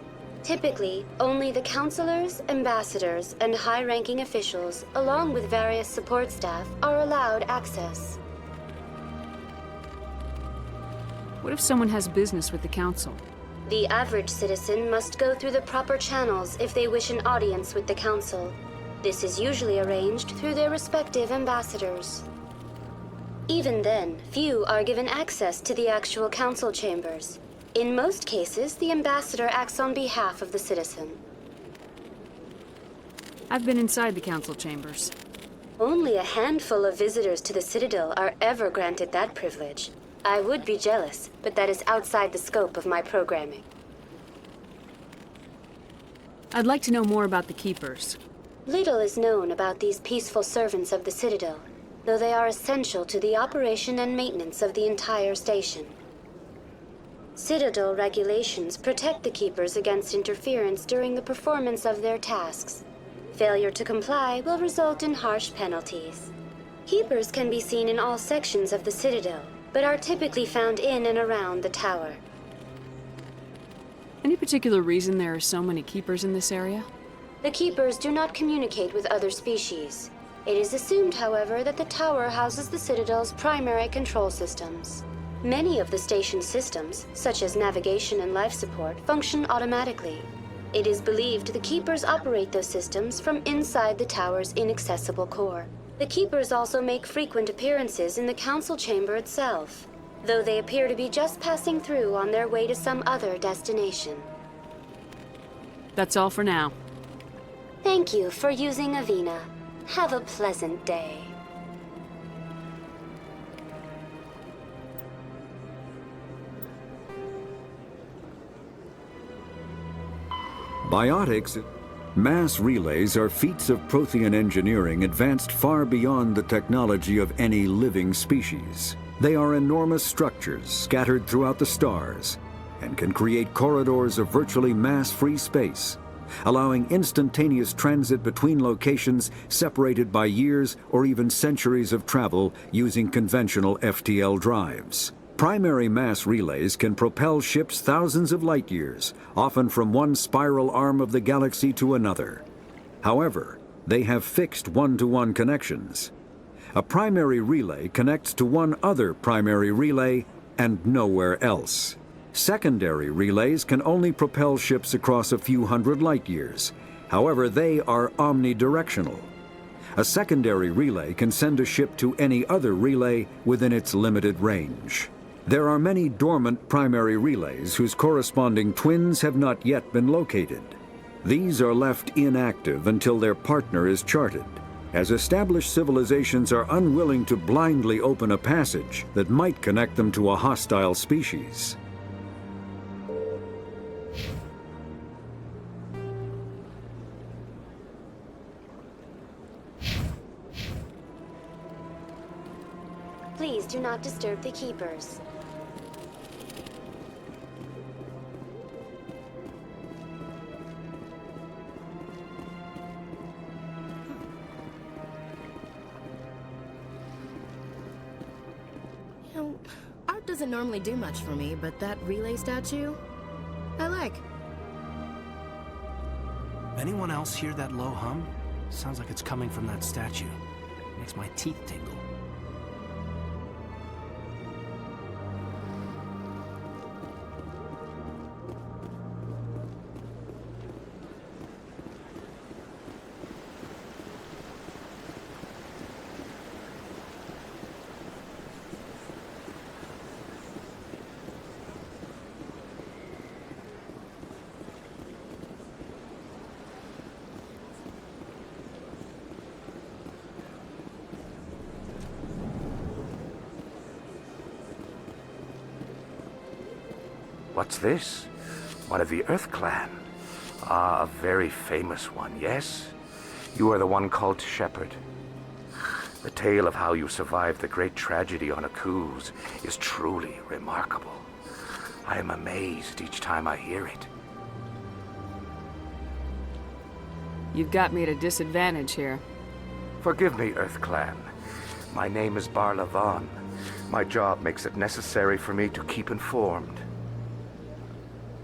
Typically, only the councilors, ambassadors, and high-ranking officials, along with various support staff, are allowed access. What if someone has business with the council? The average citizen must go through the proper channels if they wish an audience with the council. This is usually arranged through their respective ambassadors. Even then, few are given access to the actual council chambers. In most cases, the ambassador acts on behalf of the citizen. I've been inside the council chambers. Only a handful of visitors to the Citadel are ever granted that privilege. I would be jealous, but that is outside the scope of my programming. I'd like to know more about the Keepers. Little is known about these peaceful servants of the Citadel, though they are essential to the operation and maintenance of the entire station. Citadel regulations protect the Keepers against interference during the performance of their tasks. Failure to comply will result in harsh penalties. Keepers can be seen in all sections of the Citadel, but are typically found in and around the tower. Any particular reason there are so many Keepers in this area? The Keepers do not communicate with other species. It is assumed, however, that the tower houses the Citadel's primary control systems. Many of the station's systems, such as navigation and life support, function automatically. It is believed the Keepers operate those systems from inside the tower's inaccessible core. The Keepers also make frequent appearances in the council chamber itself, though they appear to be just passing through on their way to some other destination. That's all for now. Thank you for using Avina. Have a pleasant day. Biotics, mass relays are feats of Prothean engineering advanced far beyond the technology of any living species. They are enormous structures scattered throughout the stars and can create corridors of virtually mass-free space, allowing instantaneous transit between locations separated by years or even centuries of travel using conventional FTL drives. Primary mass relays can propel ships thousands of light years, often from one spiral arm of the galaxy to another. However, they have fixed one-to-one connections. A primary relay connects to one other primary relay and nowhere else. Secondary relays can only propel ships across a few hundred light years. However, they are omnidirectional. A secondary relay can send a ship to any other relay within its limited range. There are many dormant primary relays whose corresponding twins have not yet been located. These are left inactive until their partner is charted, as established civilizations are unwilling to blindly open a passage that might connect them to a hostile species. Please do not disturb the keepers. You know, art doesn't normally do much for me, but that relay statue, I like. Anyone else hear that low hum? Sounds like it's coming from that statue. Makes my teeth tingle. What's this? One of the Earth Clan. Ah, a very famous one, yes? You are the one called Shepherd. The tale of how you survived the great tragedy on Akuz is truly remarkable. I am amazed each time I hear it. You've got me at a disadvantage here. Forgive me, Earth Clan. My name is Barla Vaughn. My job makes it necessary for me to keep informed.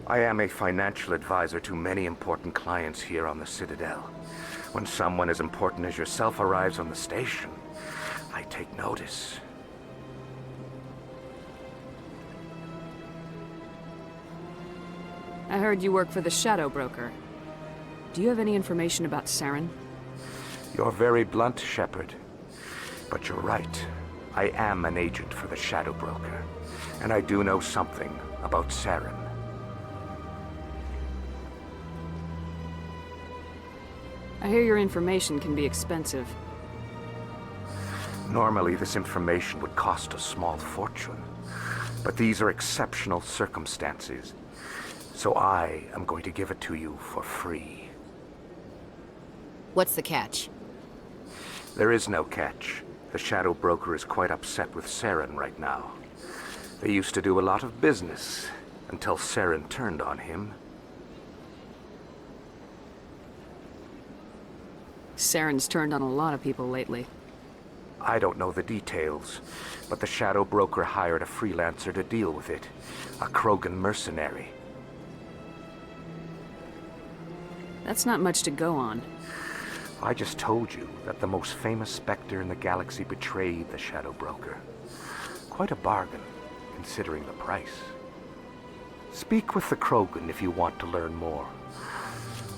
I am a financial advisor to many important clients here on the Citadel. When someone as important as yourself arrives on the station, I take notice. I heard you work for the Shadow Broker. Do you have any information about Saren? You're very blunt, Shepherd. But you're right. I am an agent for the Shadow Broker, and I do know something about Saren. I hear your information can be expensive. Normally, this information would cost a small fortune. But these are exceptional circumstances, so I am going to give it to you for free. What's the catch? There is no catch. The Shadow Broker is quite upset with Saren right now. They used to do a lot of business, until Saren turned on him. Saren's turned on a lot of people lately. I don't know the details, but the Shadow Broker hired a freelancer to deal with it. A Krogan mercenary. That's not much to go on. I just told you that the most famous Spectre in the galaxy betrayed the Shadow Broker. Quite a bargain, considering the price. Speak with the Krogan if you want to learn more.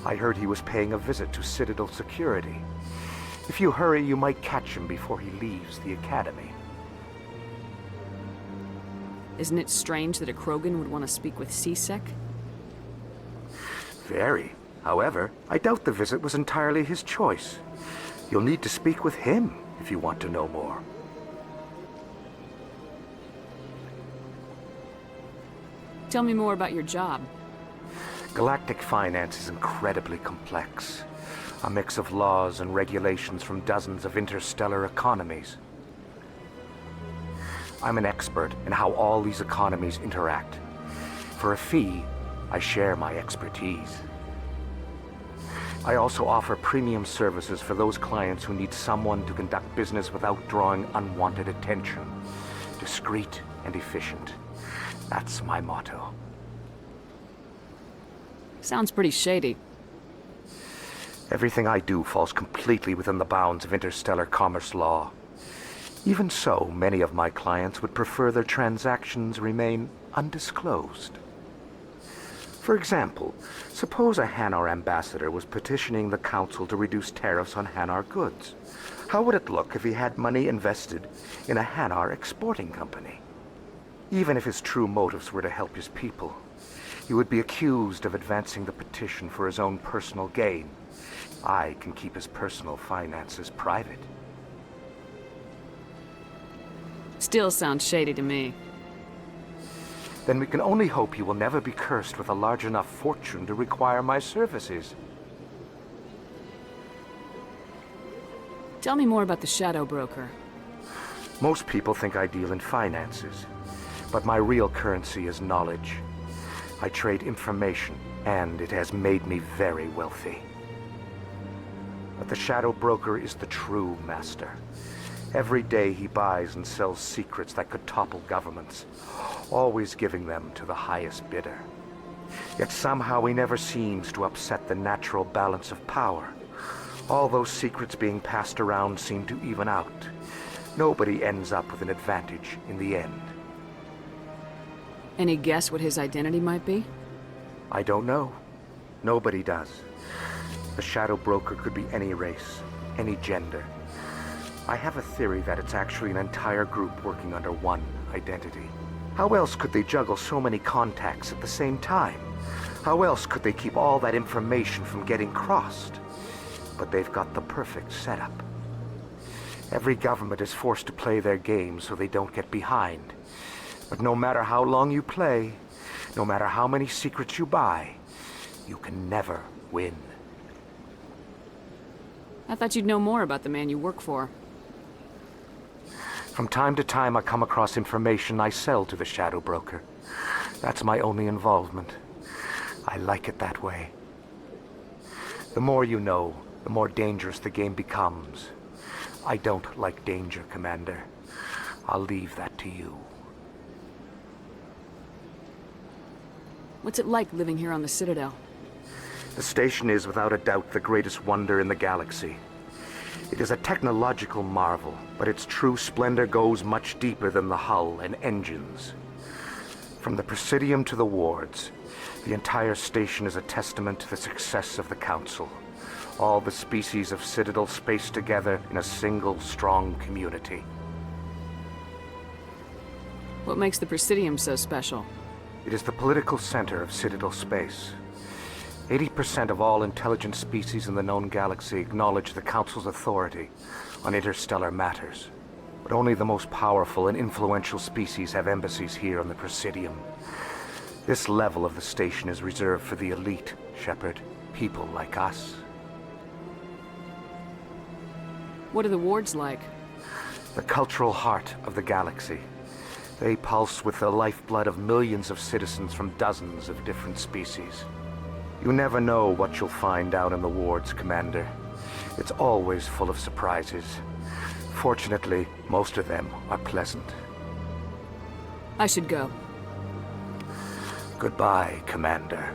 I heard he was paying a visit to Citadel security. If you hurry, you might catch him before he leaves the Academy. Isn't it strange that a Krogan would want to speak with C-Sec? Very. However, I doubt the visit was entirely his choice. You'll need to speak with him if you want to know more. Tell me more about your job. Galactic finance is incredibly complex. A mix of laws and regulations from dozens of interstellar economies. I'm an expert in how all these economies interact. For a fee, I share my expertise. I also offer premium services for those clients who need someone to conduct business without drawing unwanted attention. Discreet and efficient. That's my motto. Sounds pretty shady. Everything I do falls completely within the bounds of interstellar commerce law. Even so, many of my clients would prefer their transactions remain undisclosed. For example, suppose a Hanar ambassador was petitioning the Council to reduce tariffs on Hanar goods. How would it look if he had money invested in a Hanar exporting company? Even if his true motives were to help his people, he would be accused of advancing the petition for his own personal gain. I can keep his personal finances private. Still sounds shady to me. Then we can only hope he will never be cursed with a large enough fortune to require my services. Tell me more about the Shadow Broker. Most people think I deal in finances, but my real currency is knowledge. I trade information, and it has made me very wealthy. But the Shadow Broker is the true master. Every day he buys and sells secrets that could topple governments, always giving them to the highest bidder. Yet somehow he never seems to upset the natural balance of power. All those secrets being passed around seem to even out. Nobody ends up with an advantage in the end. Any guess what his identity might be? I don't know. Nobody does. The Shadow Broker could be any race, any gender. I have a theory that it's actually an entire group working under one identity. How else could they juggle so many contacts at the same time? How else could they keep all that information from getting crossed? But they've got the perfect setup. Every government is forced to play their game so they don't get behind. But no matter how long you play, no matter how many secrets you buy, you can never win. I thought you'd know more about the man you work for. From time to time, I come across information I sell to the Shadow Broker. That's my only involvement. I like it that way. The more you know, the more dangerous the game becomes. I don't like danger, Commander. I'll leave that to you. What's it like living here on the Citadel? The station is without a doubt the greatest wonder in the galaxy. It is a technological marvel, but its true splendor goes much deeper than the hull and engines. From the Presidium to the wards, the entire station is a testament to the success of the Council. All the species of Citadel spaced together in a single, strong community. What makes the Presidium so special? It is the political center of Citadel space. 80% of all intelligent species in the known galaxy acknowledge the Council's authority on interstellar matters. But only the most powerful and influential species have embassies here on the Presidium. This level of the station is reserved for the elite, Shepard. People like us. What are the wards like? The cultural heart of the galaxy. They pulse with the lifeblood of millions of citizens from dozens of different species. You never know what you'll find out in the wards, Commander. It's always full of surprises. Fortunately, most of them are pleasant. I should go. Goodbye, Commander.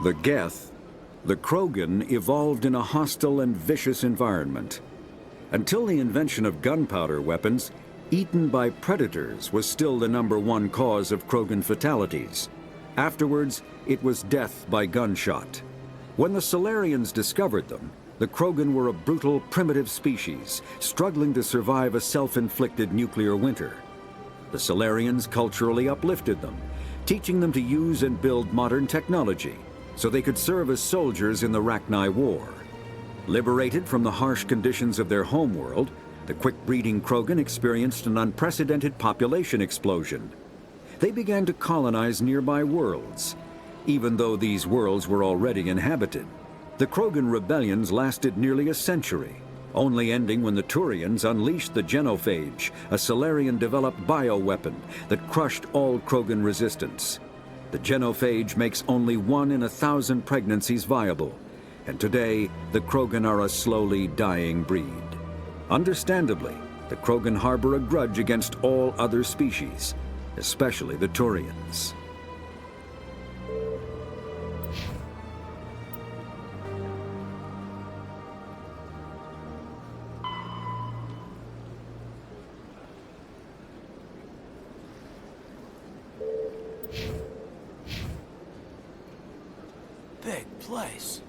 The Geth, the Krogan, evolved in a hostile and vicious environment. Until the invention of gunpowder weapons, eaten by predators was still the #1 cause of Krogan fatalities. Afterwards, it was death by gunshot. When the Solarians discovered them, the Krogan were a brutal, primitive species, struggling to survive a self-inflicted nuclear winter. The Solarians culturally uplifted them, teaching them to use and build modern technology, so they could serve as soldiers in the Rachni War. Liberated from the harsh conditions of their homeworld, the quick-breeding Krogan experienced an unprecedented population explosion. They began to colonize nearby worlds. Even though these worlds were already inhabited, the Krogan rebellions lasted nearly a century, only ending when the Turians unleashed the Genophage, a Solarian-developed bioweapon that crushed all Krogan resistance. The Genophage makes only 1 in 1,000 pregnancies viable, and today the Krogan are a slowly dying breed. Understandably, the Krogan harbor a grudge against all other species, especially the Turians. Big place.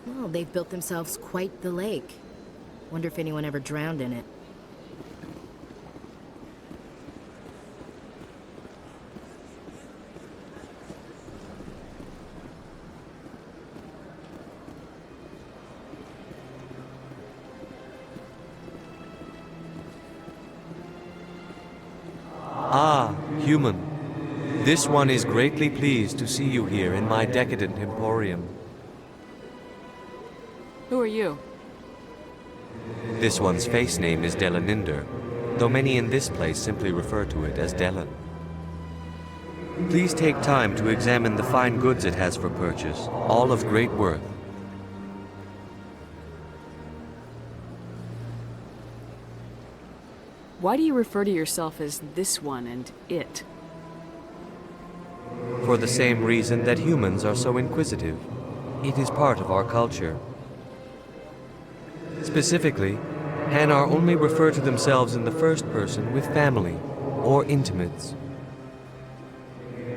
Well, they've built themselves quite the lake. Wonder if anyone ever drowned in it. Ah, human. This one is greatly pleased to see you here in my decadent emporium. Who are you? This one's face name is Delaninder, though many in this place simply refer to it as Delan. Please take time to examine the fine goods it has for purchase, all of great worth. Why do you refer to yourself as this one and it? For the same reason that humans are so inquisitive. It is part of our culture. Specifically, Hanar only refer to themselves in the first person with family or intimates.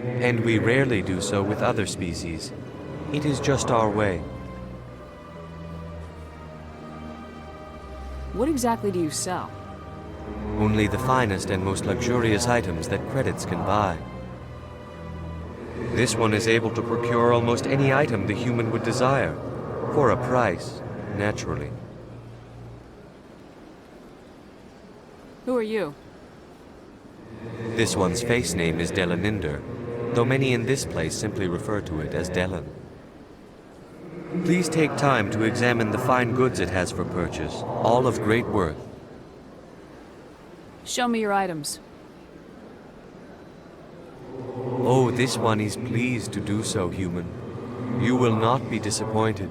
And we rarely do so with other species. It is just our way. What exactly do you sell? Only the finest and most luxurious items that credits can buy. This one is able to procure almost any item the human would desire, for a price, naturally. Who are you? This one's face name is Delaninder, though many in this place simply refer to it as Delan. Please take time to examine the fine goods it has for purchase, all of great worth. Show me your items. Oh, this one is pleased to do so, human. You will not be disappointed.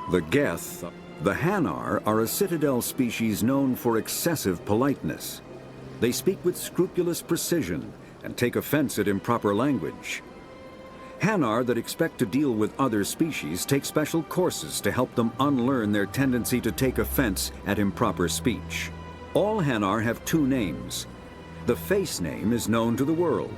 The Geth, the Hanar, are a Citadel species known for excessive politeness. They speak with scrupulous precision and take offense at improper language. Hanar that expect to deal with other species take special courses to help them unlearn their tendency to take offense at improper speech. All Hanar have two names. The face name is known to the world.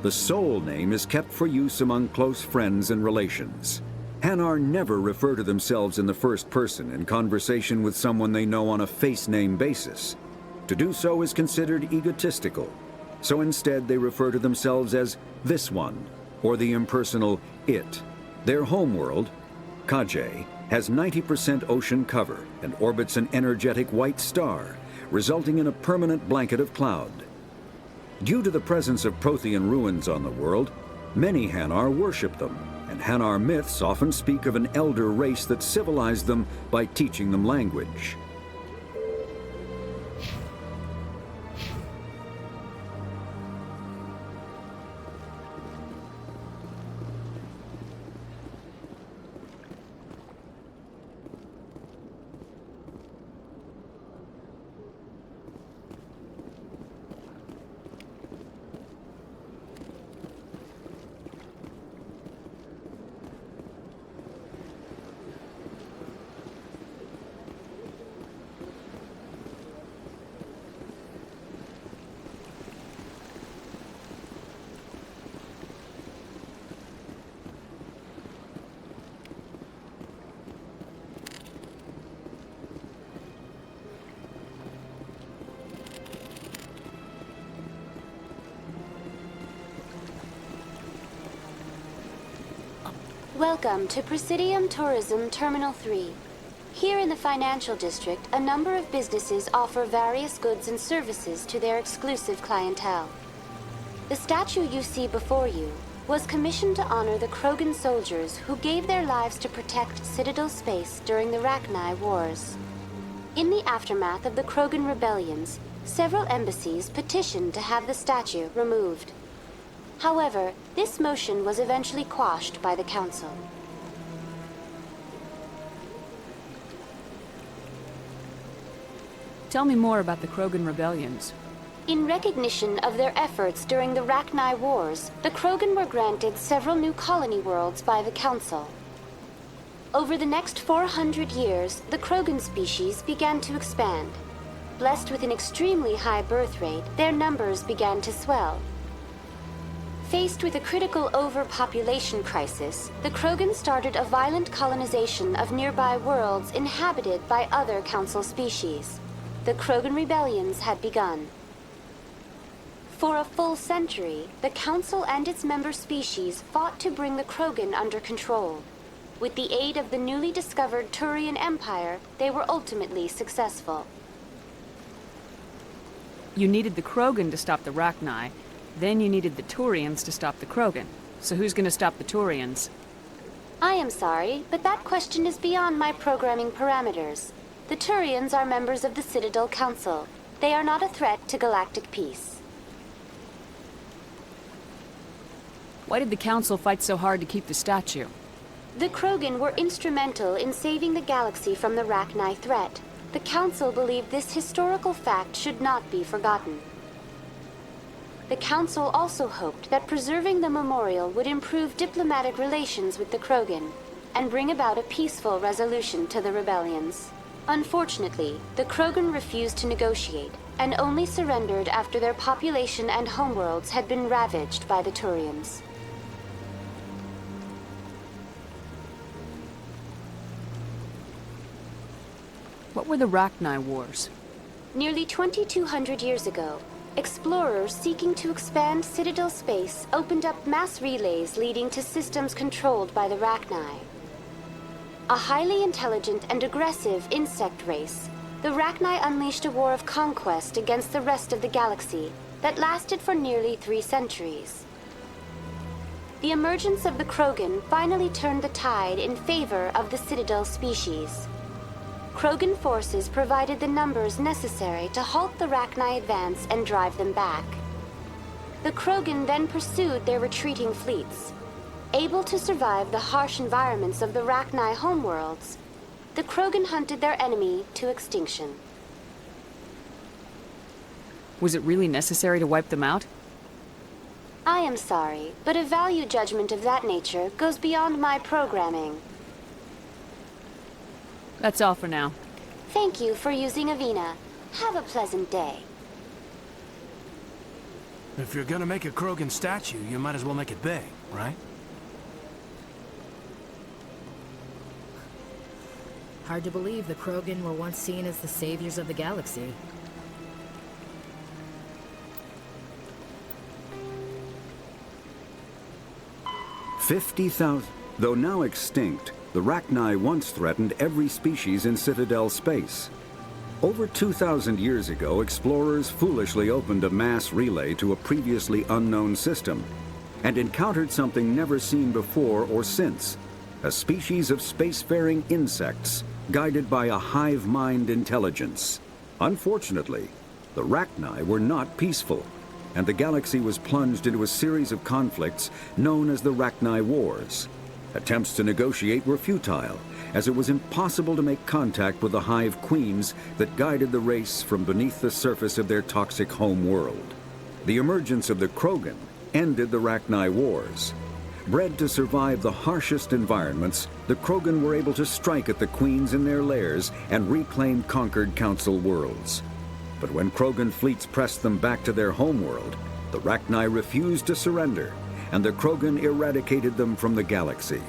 The soul name is kept for use among close friends and relations. Hanar never refer to themselves in the first person in conversation with someone they know on a face name basis. To do so is considered egotistical, so instead they refer to themselves as this one, or the impersonal it. Their homeworld, Kajay, has 90% ocean cover and orbits an energetic white star, resulting in a permanent blanket of cloud. Due to the presence of Prothean ruins on the world, many Hanar worship them, and Hanar myths often speak of an elder race that civilized them by teaching them language. Welcome to Presidium Tourism Terminal 3. Here in the financial district, a number of businesses offer various goods and services to their exclusive clientele. The statue you see before you was commissioned to honor the Krogan soldiers who gave their lives to protect Citadel space during the Rachni Wars. In the aftermath of the Krogan rebellions, several embassies petitioned to have the statue removed. However, this motion was eventually quashed by the Council. Tell me more about the Krogan rebellions. In recognition of their efforts during the Rachni Wars, the Krogan were granted several new colony worlds by the Council. Over the next 400 years, the Krogan species began to expand. Blessed with an extremely high birth rate, their numbers began to swell. Faced with a critical overpopulation crisis, the Krogan started a violent colonization of nearby worlds inhabited by other Council species. The Krogan rebellions had begun. For a full century, the Council and its member species fought to bring the Krogan under control. With the aid of the newly discovered Turian Empire, they were ultimately successful. You needed the Krogan to stop the Rachni. Then you needed the Turians to stop the Krogan. So who's gonna stop the Turians? I am sorry, but that question is beyond my programming parameters. The Turians are members of the Citadel Council. They are not a threat to galactic peace. Why did the Council fight so hard to keep the statue? The Krogan were instrumental in saving the galaxy from the Rachni threat. The Council believed this historical fact should not be forgotten. The Council also hoped that preserving the memorial would improve diplomatic relations with the Krogan and bring about a peaceful resolution to the rebellions. Unfortunately, the Krogan refused to negotiate and only surrendered after their population and homeworlds had been ravaged by the Turians. What were the Rachni Wars? Nearly 2,200 years ago, explorers seeking to expand Citadel space opened up mass relays leading to systems controlled by the Rachni. A highly intelligent and aggressive insect race, the Rachni unleashed a war of conquest against the rest of the galaxy that lasted for nearly 3 centuries. The emergence of the Krogan finally turned the tide in favor of the Citadel species. Krogan forces provided the numbers necessary to halt the Rachni advance and drive them back. The Krogan then pursued their retreating fleets. Able to survive the harsh environments of the Rachni homeworlds, The Krogan hunted their enemy to extinction. Was it really necessary to wipe them out? I am sorry, but a value judgment of that nature goes beyond my programming. That's all for now. Thank you for using Avina. Have a pleasant day. If you're gonna make a Krogan statue, you might as well make it big, right? Hard to believe the Krogan were once seen as the saviors of the galaxy. Though now extinct, the Rachni once threatened every species in Citadel space. Over 2,000 years ago, explorers foolishly opened a mass relay to a previously unknown system and encountered something never seen before or since, a species of spacefaring insects guided by a hive mind intelligence. Unfortunately, the Rachni were not peaceful, and the galaxy was plunged into a series of conflicts known as the Rachni Wars. Attempts to negotiate were futile, as it was impossible to make contact with the hive queens that guided the race from beneath the surface of their toxic home world. The emergence of the Krogan ended the Rachni Wars. Bred to survive the harshest environments, the Krogan were able to strike at the queens in their lairs and reclaim conquered Council worlds. But when Krogan fleets pressed them back to their homeworld, the Rachni refused to surrender, and the Krogan eradicated them from the galaxy.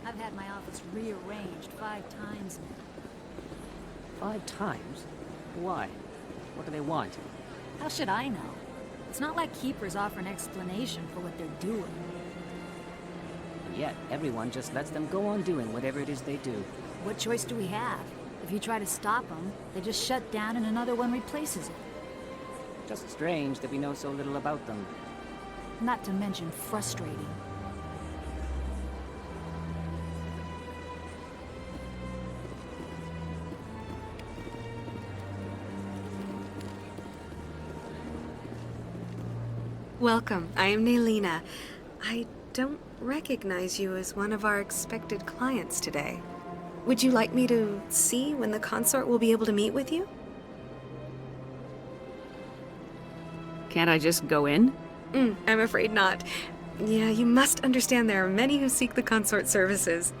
I've had my office rearranged 5 times now. 5 times? Why? What do they want? How should I know? It's not like Keepers offer an explanation for what they're doing. And yet, everyone just lets them go on doing whatever it is they do. What choice do we have? If you try to stop them, they just shut down and another one replaces it. Just strange that we know so little about them. Not to mention frustrating. Welcome. I am Naylina. I don't recognize you as one of our expected clients today. Would you like me to see when the consort will be able to meet with you? Can't I just go in? I'm afraid not. Yeah, you must understand there are many who seek the consort services.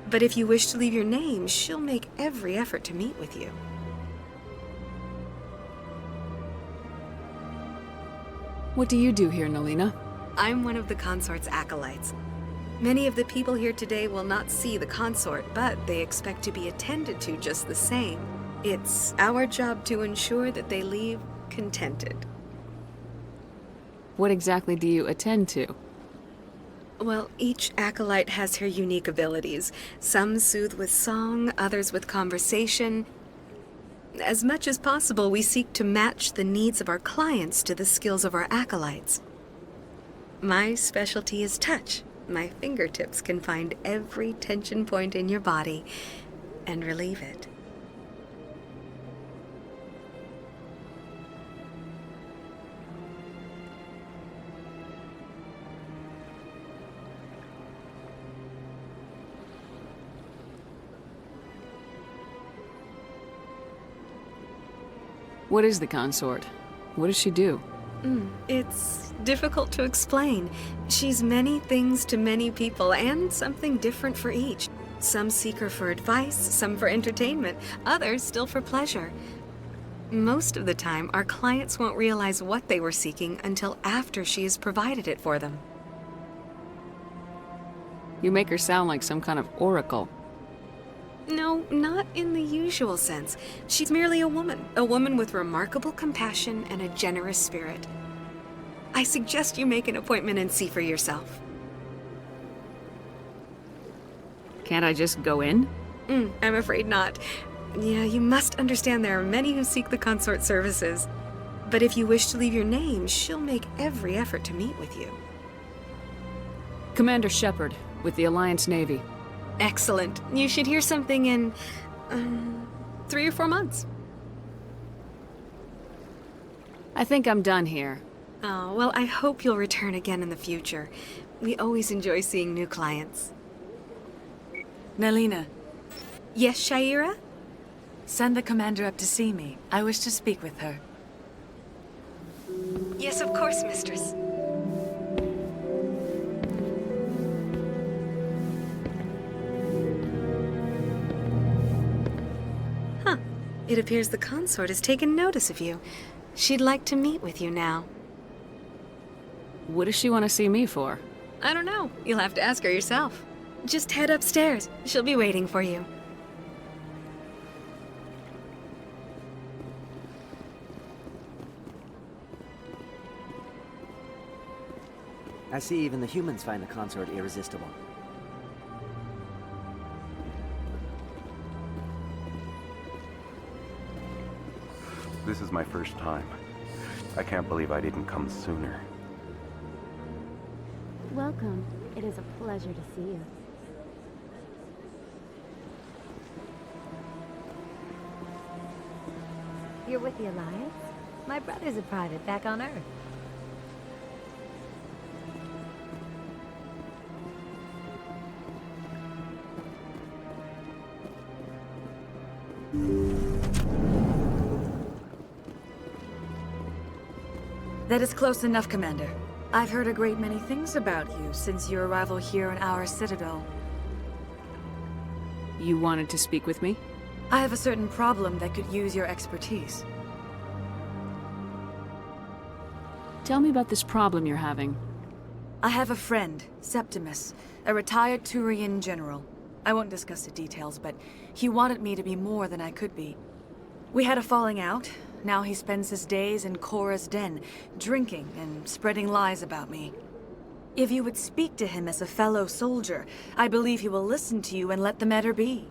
But if you wish to leave your name, she'll make every effort to meet with you. What do you do here, Nelina? I'm one of the consort's acolytes. Many of the people here today will not see the consort, but they expect to be attended to just the same. It's our job to ensure that they leave contented. What exactly do you attend to? Well, each acolyte has her unique abilities. Some soothe with song, others with conversation. As much as possible, we seek to match the needs of our clients to the skills of our acolytes. My specialty is touch. My fingertips can find every tension point in your body and relieve it. What is the consort? What does she do? It's difficult to explain. She's many things to many people, and something different for each. Some seek her for advice, some for entertainment, others still for pleasure. Most of the time, our clients won't realize what they were seeking until after she has provided it for them. You make her sound like some kind of oracle. No, not in the usual sense. She's merely a woman with remarkable compassion and a generous spirit. I suggest you make an appointment and see for yourself. Can't I just go in? I'm afraid not. Yeah, you must understand there are many who seek the consort services. But if you wish to leave your name, she'll make every effort to meet with you. Commander Shepard, with the Alliance Navy. Excellent. You should hear something in 3 or 4 months. I think I'm done here. Oh, well, I hope you'll return again in the future. We always enjoy seeing new clients. Nelina. Yes, Shaira? Send the commander up to see me. I wish to speak with her. Yes, of course, mistress. It appears the consort has taken notice of you. She'd like to meet with you now. What does she want to see me for? I don't know. You'll have to ask her yourself. Just head upstairs. She'll be waiting for you. I see even the humans find the consort irresistible. This is my first time. I can't believe I didn't come sooner. Welcome. It is a pleasure to see you. You're with the Alliance? My brother's a private back on Earth. That is close enough, Commander. I've heard a great many things about you since your arrival here in our citadel. You wanted to speak with me? I have a certain problem that could use your expertise. Tell me about this problem you're having. I have a friend, Septimus, a retired Turian general. I won't discuss the details, but he wanted me to be more than I could be. We had a falling out. Now he spends his days in Korra's den, drinking and spreading lies about me. If you would speak to him as a fellow soldier, I believe he will listen to you and let the matter be.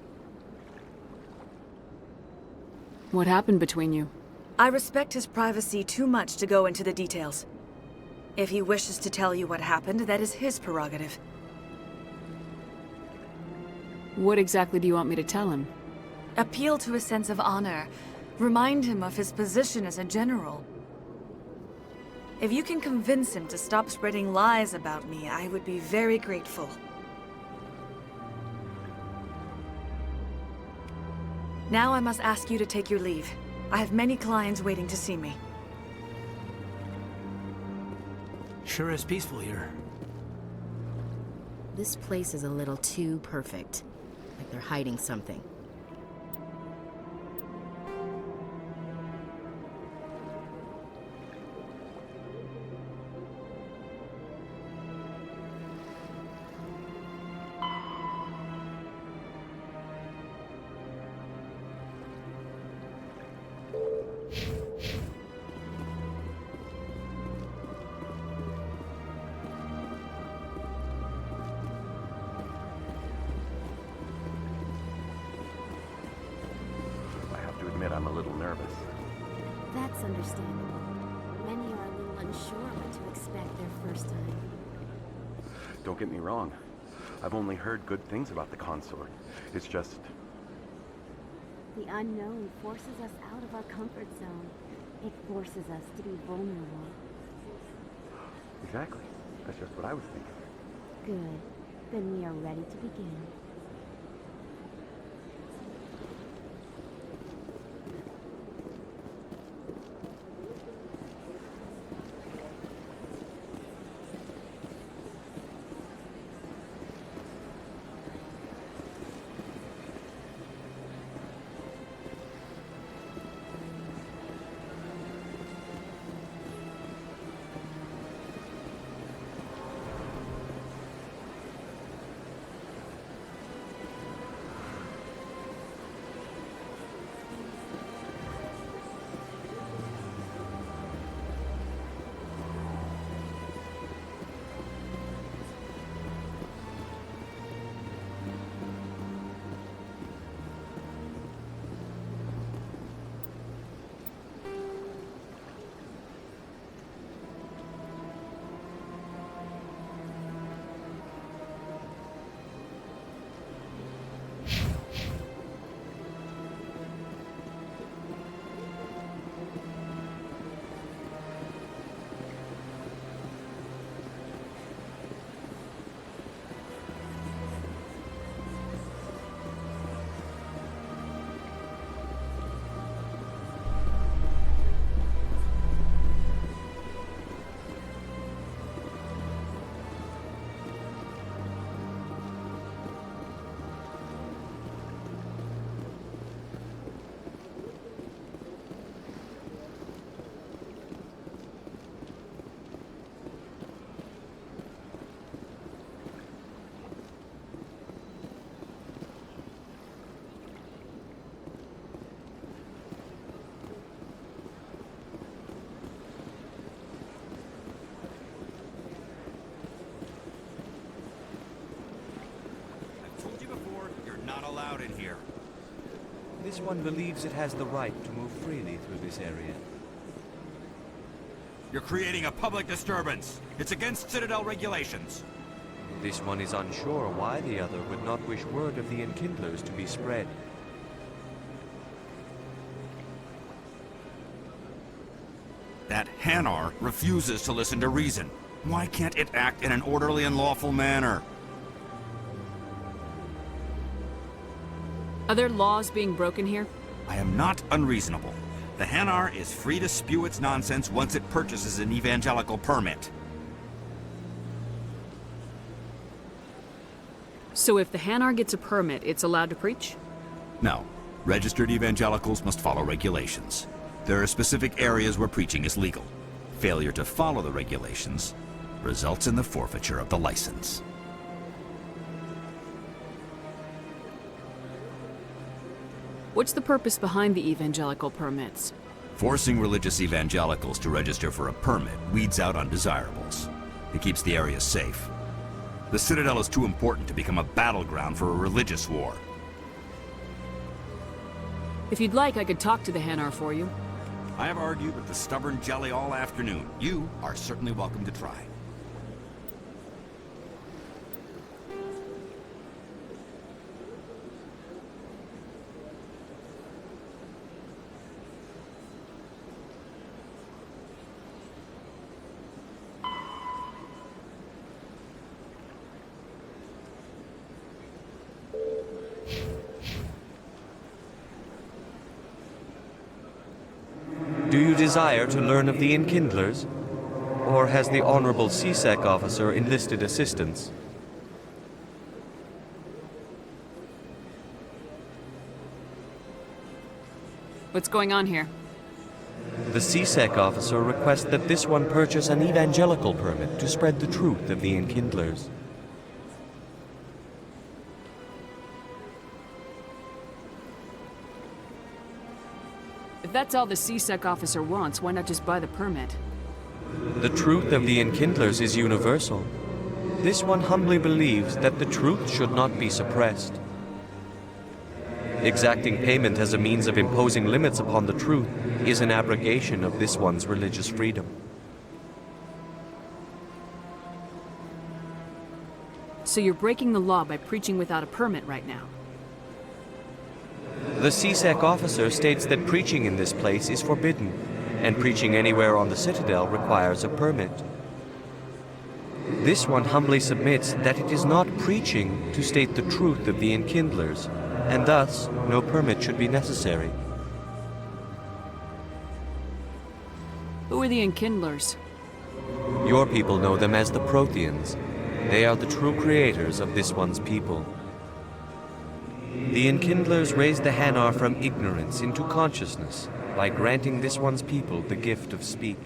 What happened between you? I respect his privacy too much to go into the details. If he wishes to tell you what happened, that is his prerogative. What exactly do you want me to tell him? Appeal to his sense of honor. Remind him of his position as a general. If you can convince him to stop spreading lies about me, I would be very grateful. Now I must ask you to take your leave. I have many clients waiting to see me. Sure is peaceful here. This place is a little too perfect. Like they're hiding something. I'm a little nervous. That's understandable. Many are a little unsure what to expect their first time. Don't get me wrong. I've only heard good things about the consort. It's just... The unknown forces us out of our comfort zone. It forces us to be vulnerable. Exactly. That's just what I was thinking. Good. Then we are ready to begin. Allowed in here. This one believes it has the right to move freely through this area. You're creating a public disturbance. It's against Citadel regulations. This one is unsure why the other would not wish word of the Enkindlers to be spread. That Hanar refuses to listen to reason. Why can't it act in an orderly and lawful manner? Are there laws being broken here? I am not unreasonable. The Hanar is free to spew its nonsense once it purchases an evangelical permit. So if the Hanar gets a permit, it's allowed to preach? No. Registered evangelicals must follow regulations. There are specific areas where preaching is legal. Failure to follow the regulations results in the forfeiture of the license. What's the purpose behind the evangelical permits? Forcing religious evangelicals to register for a permit weeds out undesirables. It keeps the area safe. The Citadel is too important to become a battleground for a religious war. If you'd like, I could talk to the Hanar for you. I have argued with the stubborn jelly all afternoon. You are certainly welcome to try. Do you desire to learn of the Enkindlers? Or has the Honorable CSEC officer enlisted assistance? What's going on here? The CSEC officer requests that this one purchase an evangelical permit to spread the truth of the Enkindlers. If that's all the CSEC officer wants, why not just buy the permit? The truth of the Enkindlers is universal. This one humbly believes that the truth should not be suppressed. Exacting payment as a means of imposing limits upon the truth is an abrogation of this one's religious freedom. So you're breaking the law by preaching without a permit right now? The CSEC officer states that preaching in this place is forbidden, and preaching anywhere on the Citadel requires a permit. This one humbly submits that it is not preaching to state the truth of the Enkindlers, and thus no permit should be necessary. Who are the Enkindlers? Your people know them as the Protheans. They are the true creators of this one's people. The Enkindlers raised the Hanar from ignorance into consciousness by granting this one's people the gift of speech.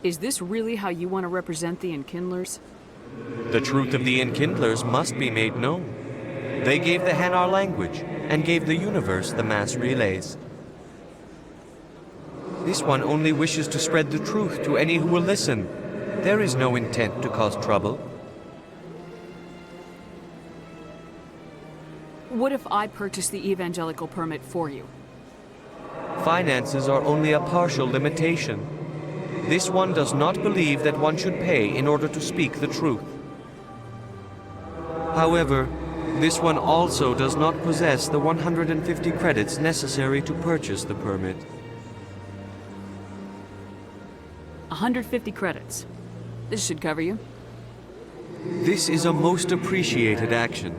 Is this really how you want to represent the Enkindlers? The truth of the Enkindlers must be made known. They gave the Hanar language, and gave the universe the mass relays. This one only wishes to spread the truth to any who will listen. There is no intent to cause trouble. What if I purchase the evangelical permit for you? Finances are only a partial limitation. This one does not believe that one should pay in order to speak the truth. However, this one also does not possess the 150 credits necessary to purchase the permit. 150 credits. This should cover you. This is a most appreciated action.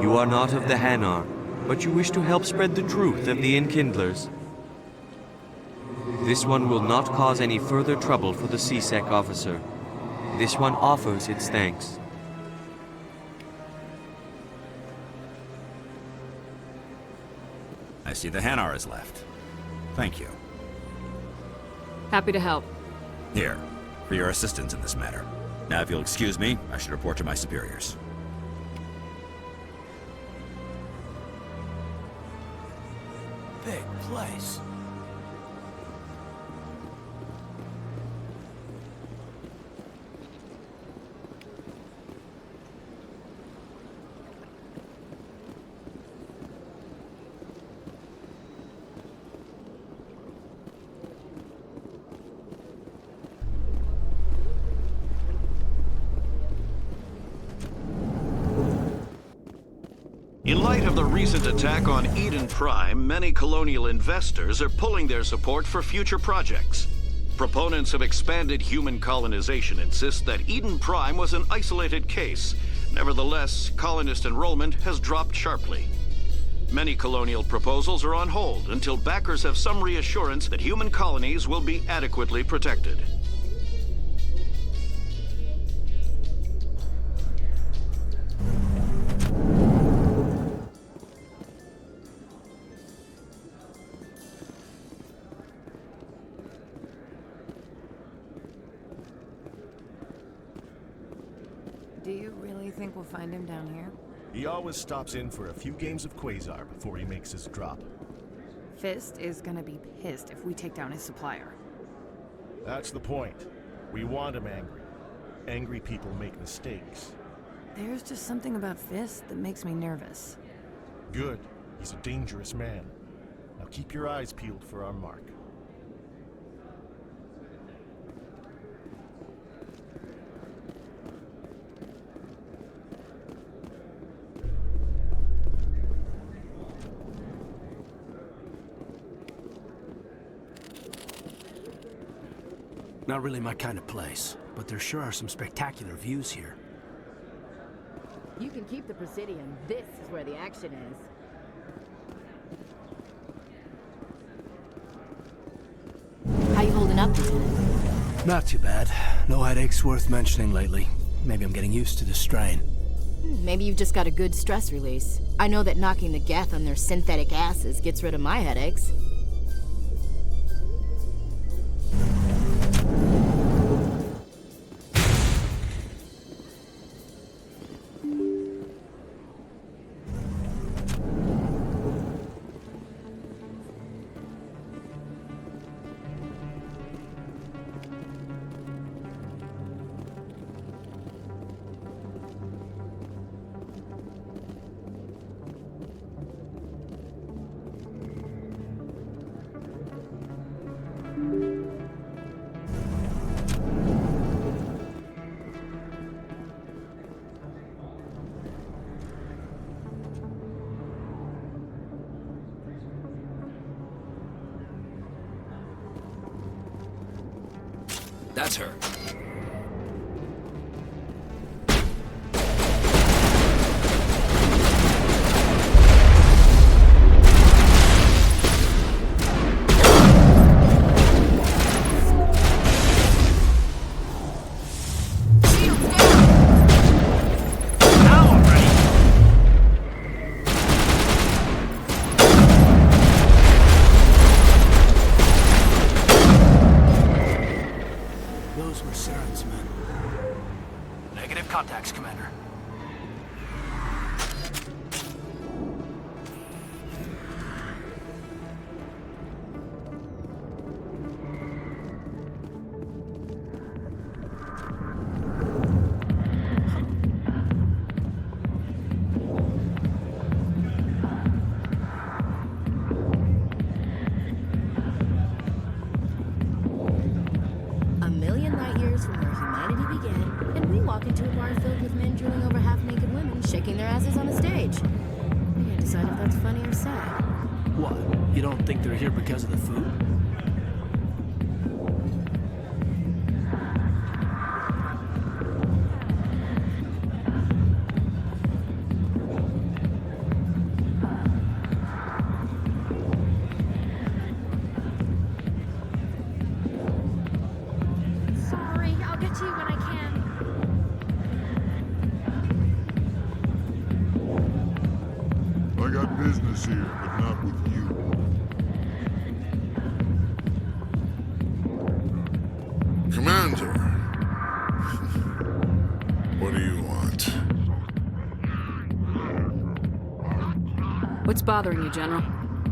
You are not of the Hanar, but you wish to help spread the truth of the Enkindlers. This one will not cause any further trouble for the CSEC officer. This one offers its thanks. I see the Hanar is left. Thank you. Happy to help. Here, for your assistance in this matter. Now, if you'll excuse me, I should report to my superiors. Big place. In light of the recent attack on Eden Prime, many colonial investors are pulling their support for future projects. Proponents of expanded human colonization insist that Eden Prime was an isolated case. Nevertheless, colonist enrollment has dropped sharply. Many colonial proposals are on hold until backers have some reassurance that human colonies will be adequately protected. Do you really think we'll find him down here? He always stops in for a few games of Quasar before he makes his drop. Fist is gonna be pissed if we take down his supplier. That's the point. We want him angry. Angry people make mistakes. There's just something about Fist that makes me nervous. Good. He's a dangerous man. Now keep your eyes peeled for our mark. Not really my kind of place, but there sure are some spectacular views here. You can keep the Presidium. This is where the action is. How you holding up, Lieutenant? Not too bad. No headaches worth mentioning lately. Maybe I'm getting used to the strain. Maybe you've just got a good stress release. I know that knocking the geth on their synthetic asses gets rid of my headaches. That's her. Those were Saren's men. Negative contacts, Commander. A million light years from where humanity began, and we walk into a bar filled with men drooling over half-naked women, shaking their asses on a stage. We can't decide if that's funny or sad. What? You don't think they're here because of the food? Sorry, I'll get to you when I can. I got business here, but not with you. Commander, what do you want? What's bothering you, General?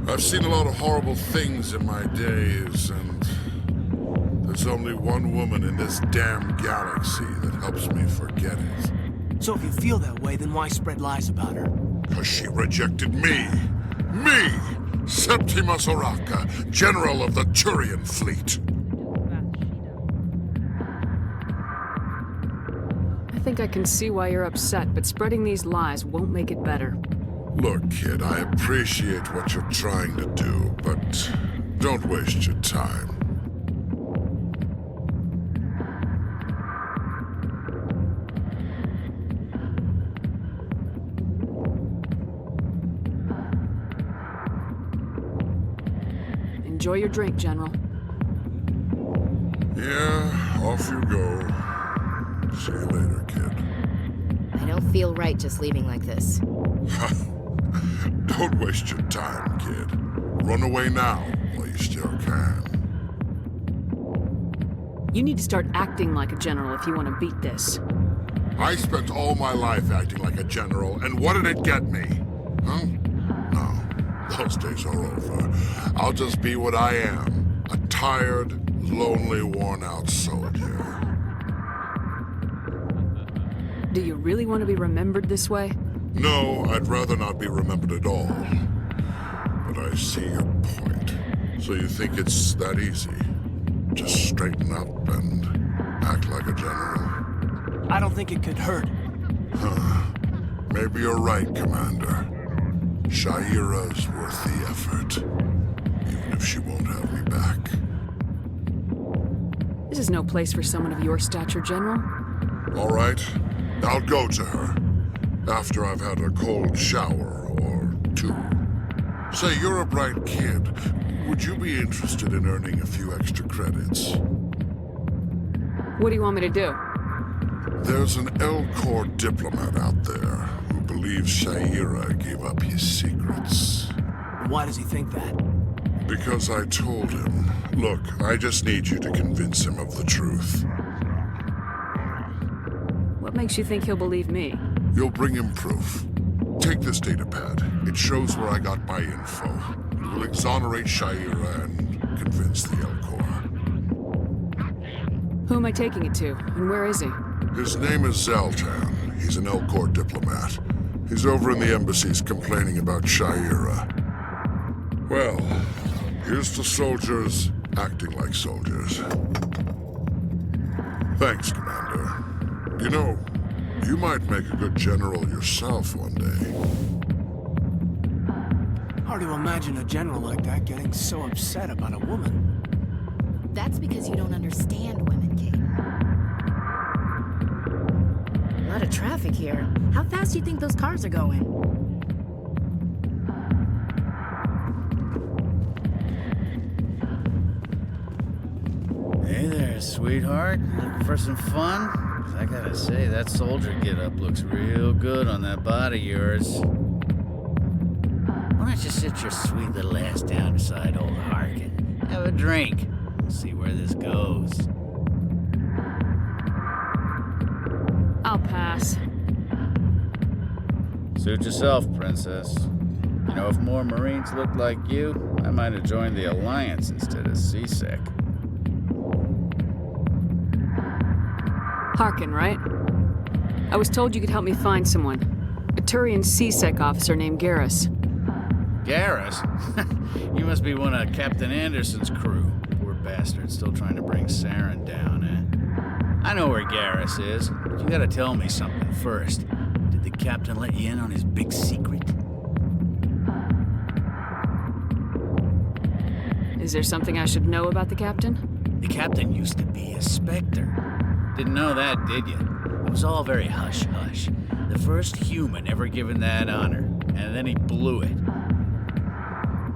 I've seen a lot of horrible things in my days, and there's only one woman in this damn galaxy that helps me forget it. So if you feel that way, then why spread lies about her? Because she rejected me! Me! Septimus Oraka, General of the Turian Fleet! I think I can see why you're upset, but spreading these lies won't make it better. Look, kid, I appreciate what you're trying to do, but don't waste your time. Enjoy your drink, General. Yeah, off you go. See you later, kid. I don't feel right just leaving like this. Don't waste your time, kid. Run away now, while you still can. You need to start acting like a general if you want to beat this. I spent all my life acting like a general, and what did it get me? Huh? No, those days are over. I'll just be what I am. A tired, lonely, worn-out soldier. Do you really want to be remembered this way? No, I'd rather not be remembered at all. But I see your point. So you think it's that easy? Just straighten up and act like a general? I don't think it could hurt. Huh. Maybe you're right, Commander. Shaira's worth the effort. Even if she won't have me back. This is no place for someone of your stature, General. All right. I'll go to her. After I've had a cold shower or two. Say, you're a bright kid. Would you be interested in earning a few extra credits? What do you want me to do? There's an Elcor diplomat out there who believes Shaira gave up his secrets. Why does he think that? Because I told him. Look, I just need you to convince him of the truth. What makes you think he'll believe me? You'll bring him proof. Take this datapad. It shows where I got my info. It will exonerate Shaira and convince the Elcor. Who am I taking it to, and where is he? His name is Zaltan. He's an Elcor diplomat. He's over in the embassies complaining about Shaira. Well, here's to soldiers acting like soldiers. Thanks, Commander. You know, you might make a good general yourself one day. Hard to imagine a general like that getting so upset about a woman. That's because you don't understand women, King. A lot of traffic here. How fast do you think those cars are going? Hey there, sweetheart. Looking for some fun? 'Cause I gotta say, that soldier get-up looks real good on that body of yours. Why don't you sit your sweet little ass down beside old Harkin? Have a drink. We'll see where this goes. I'll pass. Suit yourself, Princess. You know, if more Marines looked like you, I might have joined the Alliance instead of CSEC. Harkin, right? I was told you could help me find someone. A Turian CSEC officer named Garrus. Garrus? You must be one of Captain Anderson's crew. Poor bastard, still trying to bring Saren down, eh? I know where Garrus is, but you gotta tell me something first. Did the captain let you in on his big secret? Is there something I should know about the captain? The captain used to be a Spectre. Didn't know that, did you? It was all very hush-hush. The first human ever given that honor, and then he blew it.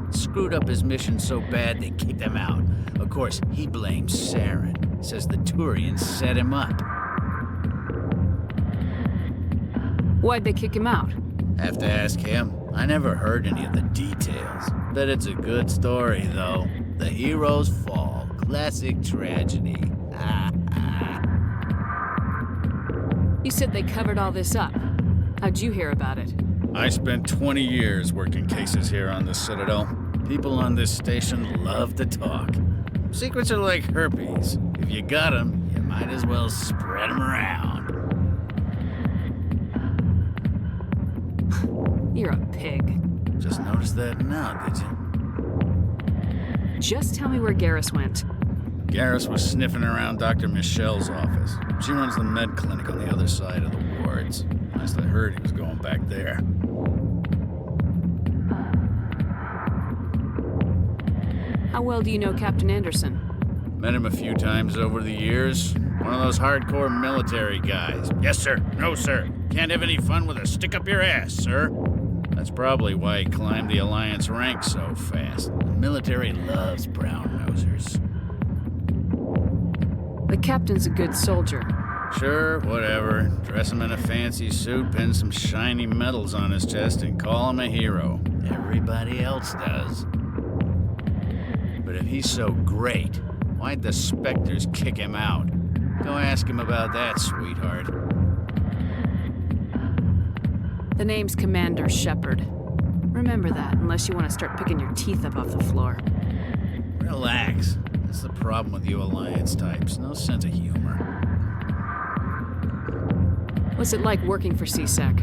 Screwed up his mission so bad they kicked him out. Of course, he blames Saren. Says the Turians set him up. Why'd they kick him out? Have to ask him. I never heard any of the details. Bet it's a good story, though. The heroes fall. Classic tragedy. You said they covered all this up. How'd you hear about it? I spent 20 years working cases here on the Citadel. People on this station love to talk. Secrets are like herpes. If you got them, you might as well spread them around. You're a pig. Just noticed that now, did you? Just tell me where Garrus went. Garrus was sniffing around Dr. Michelle's office. She runs the med clinic on the other side of the wards. Last I heard, he was going back there. How well do you know Captain Anderson? Met him a few times over the years. One of those hardcore military guys. Yes, sir. No, sir. Can't have any fun with a stick up your ass, sir. That's probably why he climbed the Alliance ranks so fast. The military loves brown-nosers. The captain's a good soldier. Sure, whatever. Dress him in a fancy suit, pin some shiny medals on his chest, and call him a hero. Everybody else does. But if he's so great, why'd the Spectres kick him out? Go ask him about that, sweetheart. The name's Commander Shepard. Remember that, unless you want to start picking your teeth up off the floor. Relax. That's the problem with you Alliance types. No sense of humor. What's it like working for CSEC?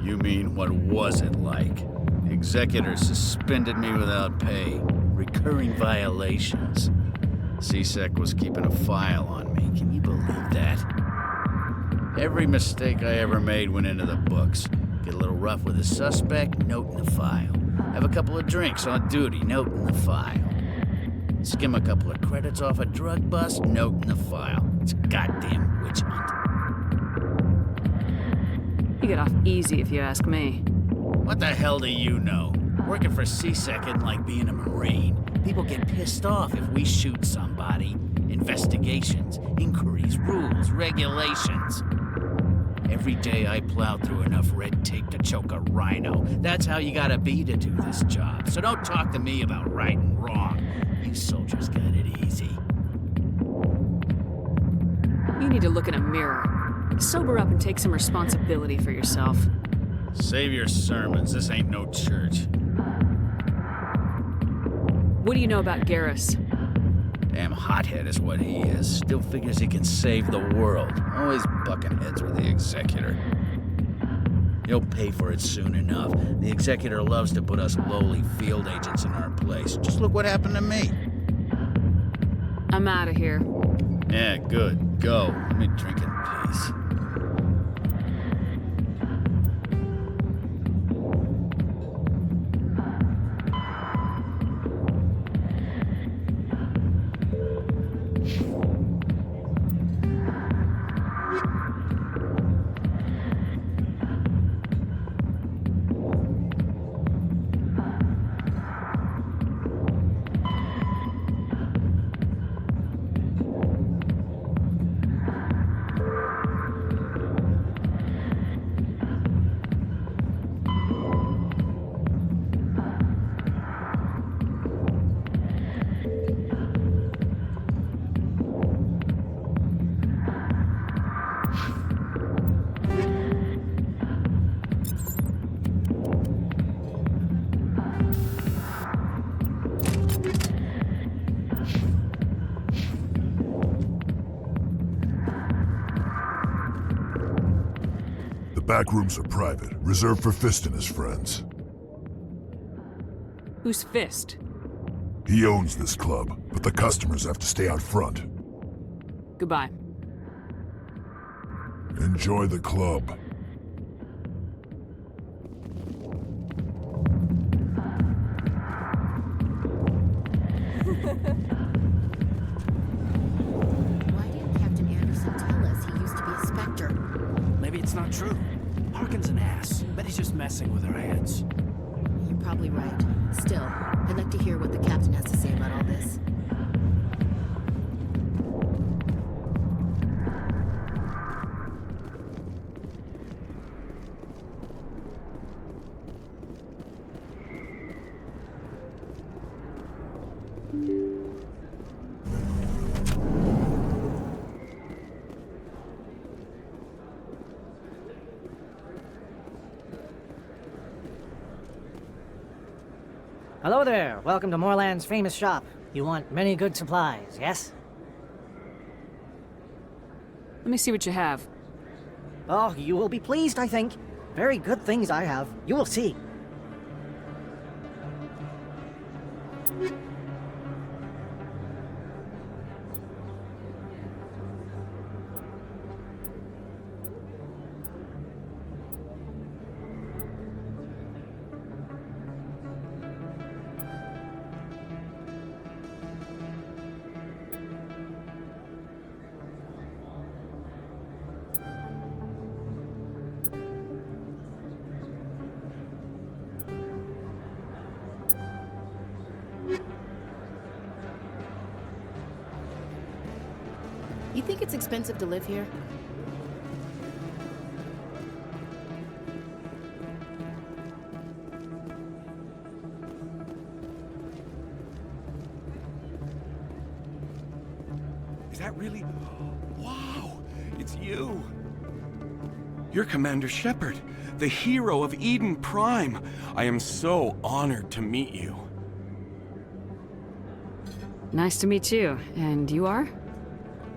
You mean, what was it like? Executors suspended me without pay. Recurring violations. CSEC was keeping a file on me. Can you believe that? Every mistake I ever made went into the books. Get a little rough with a suspect, note in the file. Have a couple of drinks on duty, note in the file. Skim a couple of credits off a drug bust, note in the file. It's a goddamn witch hunt. You get off easy if you ask me. What the hell do you know? Working for CSEC isn't like being a Marine. People get pissed off if we shoot somebody. Investigations, inquiries, rules, regulations. Every day I plow through enough red tape to choke a rhino. That's how you gotta be to do this job. So don't talk to me about right and wrong. You soldiers got it easy. You need to look in a mirror. Sober up and take some responsibility for yourself. Save your sermons. This ain't no church. What do you know about Garrus? Damn hothead is what he is. Still figures he can save the world. Always bucking heads with the Executor. He'll pay for it soon enough. The Executor loves to put us lowly field agents in our place. Just look what happened to me. I'm out of here. Yeah, good. Go. Let me drink in peace. Back rooms are private, reserved for Fist and his friends. Who's Fist? He owns this club, but the customers have to stay out front. Goodbye. Enjoy the club. Why didn't Captain Anderson tell us he used to be a Spectre? Maybe it's not true. Harkin's an ass. Bet he's just messing with our heads. You're probably right. Still, I'd like to hear what the captain has to say about all this. Hello there. Welcome to Moorland's famous shop. You want many good supplies, yes? Let me see what you have. Oh, you will be pleased, I think. Very good things I have. You will see. You think it's expensive to live here? Is that really? Wow! It's you! You're Commander Shepard, the hero of Eden Prime. I am so honored to meet you. Nice to meet you. And you are?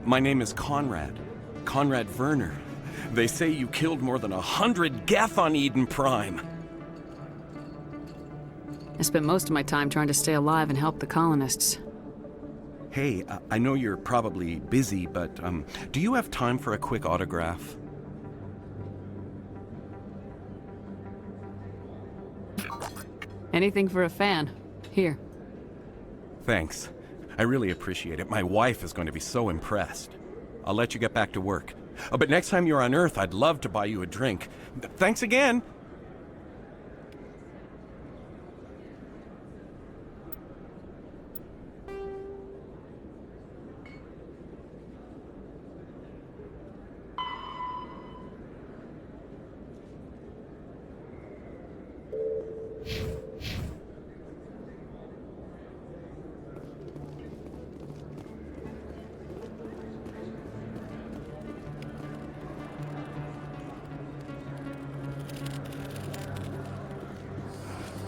My name is Conrad. Conrad Werner. They say you killed more than 100 Geth on Eden Prime. I spent most of my time trying to stay alive and help the colonists. Hey, I know you're probably busy, but do you have time for a quick autograph? Anything for a fan. Here. Thanks. I really appreciate it. My wife is going to be so impressed. I'll let you get back to work. But next time you're on Earth, I'd love to buy you a drink. Thanks again!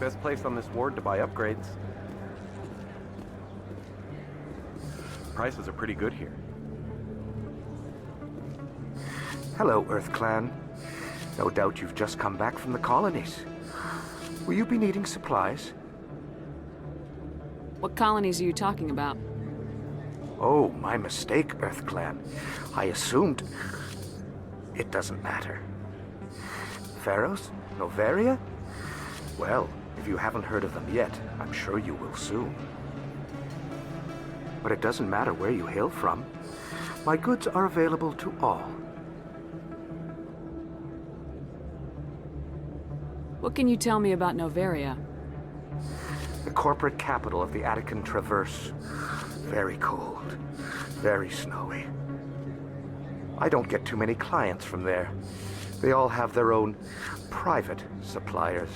Best place on this ward to buy upgrades. Prices are pretty good here. Hello, Earth Clan. No doubt you've just come back from the colonies. Will you be needing supplies? What colonies are you talking about? Oh, my mistake, Earth Clan. I assumed... It doesn't matter. Pharos? Noveria? Well, if you haven't heard of them yet, I'm sure you will soon. But it doesn't matter where you hail from. My goods are available to all. What can you tell me about Noveria? The corporate capital of the Attican Traverse. Very cold. Very snowy. I don't get too many clients from there. They all have their own private suppliers.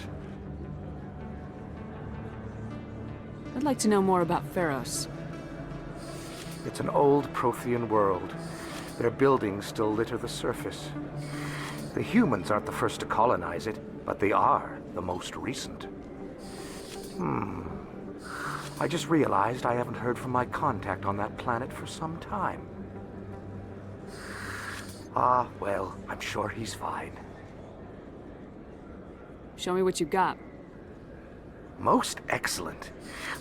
I'd like to know more about Pharos. It's an old Prothean world. Their buildings still litter the surface. The humans aren't the first to colonize it, but they are the most recent. I just realized I haven't heard from my contact on that planet for some time. Ah, well, I'm sure he's fine. Show me what you got. Most excellent.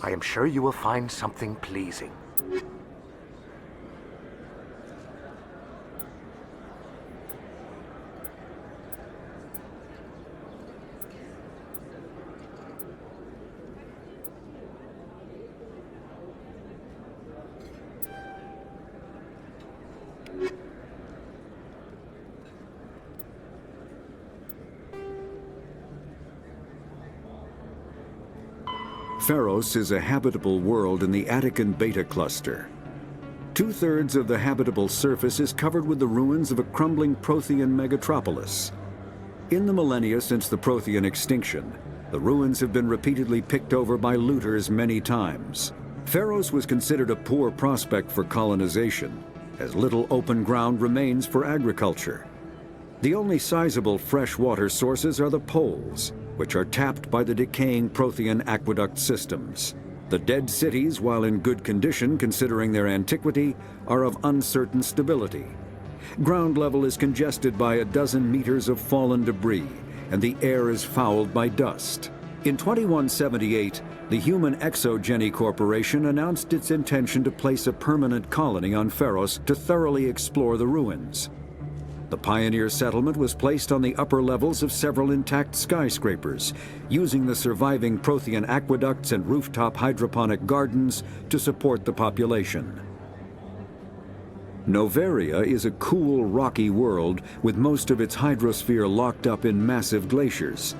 I am sure you will find something pleasing. Pharos is a habitable world in the Attican Beta Cluster. 2/3 of the habitable surface is covered with the ruins of a crumbling Prothean megatropolis. In the millennia since the Prothean extinction, the ruins have been repeatedly picked over by looters many times. Pharos was considered a poor prospect for colonization, as little open ground remains for agriculture. The only sizable freshwater sources are the poles, which are tapped by the decaying Prothean aqueduct systems. The dead cities, while in good condition considering their antiquity, are of uncertain stability. Ground level is congested by a dozen meters of fallen debris, and the air is fouled by dust. In 2178, the Human Exogeny Corporation announced its intention to place a permanent colony on Pharos to thoroughly explore the ruins. The pioneer settlement was placed on the upper levels of several intact skyscrapers, using the surviving Prothean aqueducts and rooftop hydroponic gardens to support the population. Noveria is a cool, rocky world with most of its hydrosphere locked up in massive glaciers.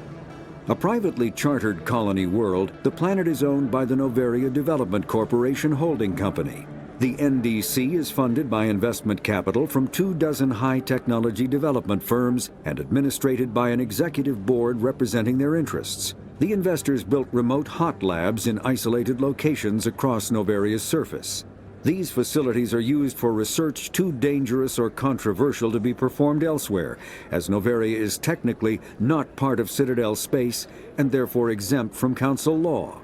A privately chartered colony world, the planet is owned by the Noveria Development Corporation Holding Company. The NDC is funded by investment capital from 24 high-technology development firms and administrated by an executive board representing their interests. The investors built remote hot labs in isolated locations across Noveria's surface. These facilities are used for research too dangerous or controversial to be performed elsewhere, as Noveria is technically not part of Citadel space and therefore exempt from Council law.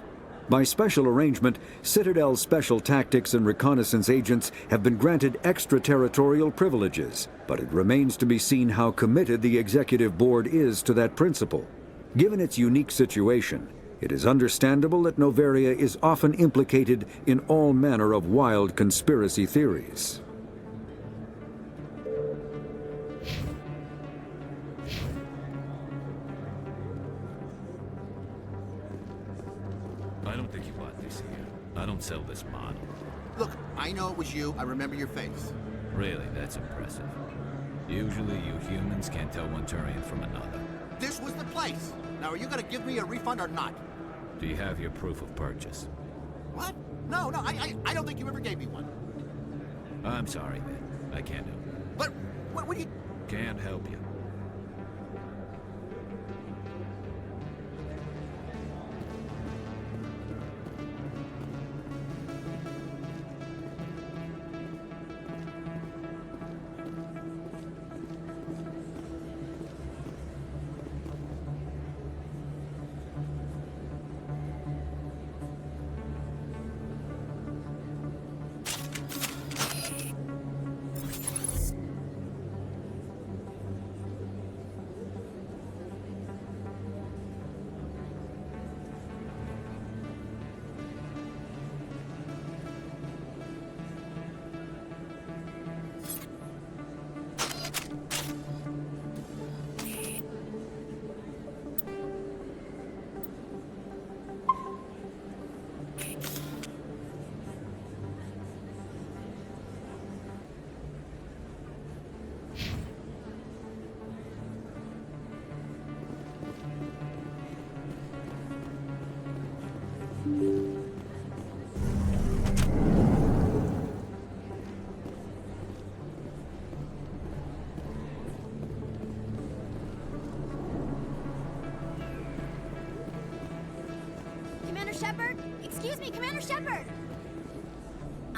By special arrangement, Citadel's special tactics and reconnaissance agents have been granted extraterritorial privileges, but it remains to be seen how committed the Executive Board is to that principle. Given its unique situation, it is understandable that Noveria is often implicated in all manner of wild conspiracy theories. I don't think you bought this here. I don't sell this model. Look, I know it was you. I remember your face. Really, that's impressive. Usually you humans can't tell one Turian from another. This was the place. Now, are you gonna give me a refund or not? Do you have your proof of purchase? What? No, I don't think you ever gave me one. I'm sorry, man. I can't help you. But, what do you... Can't help you.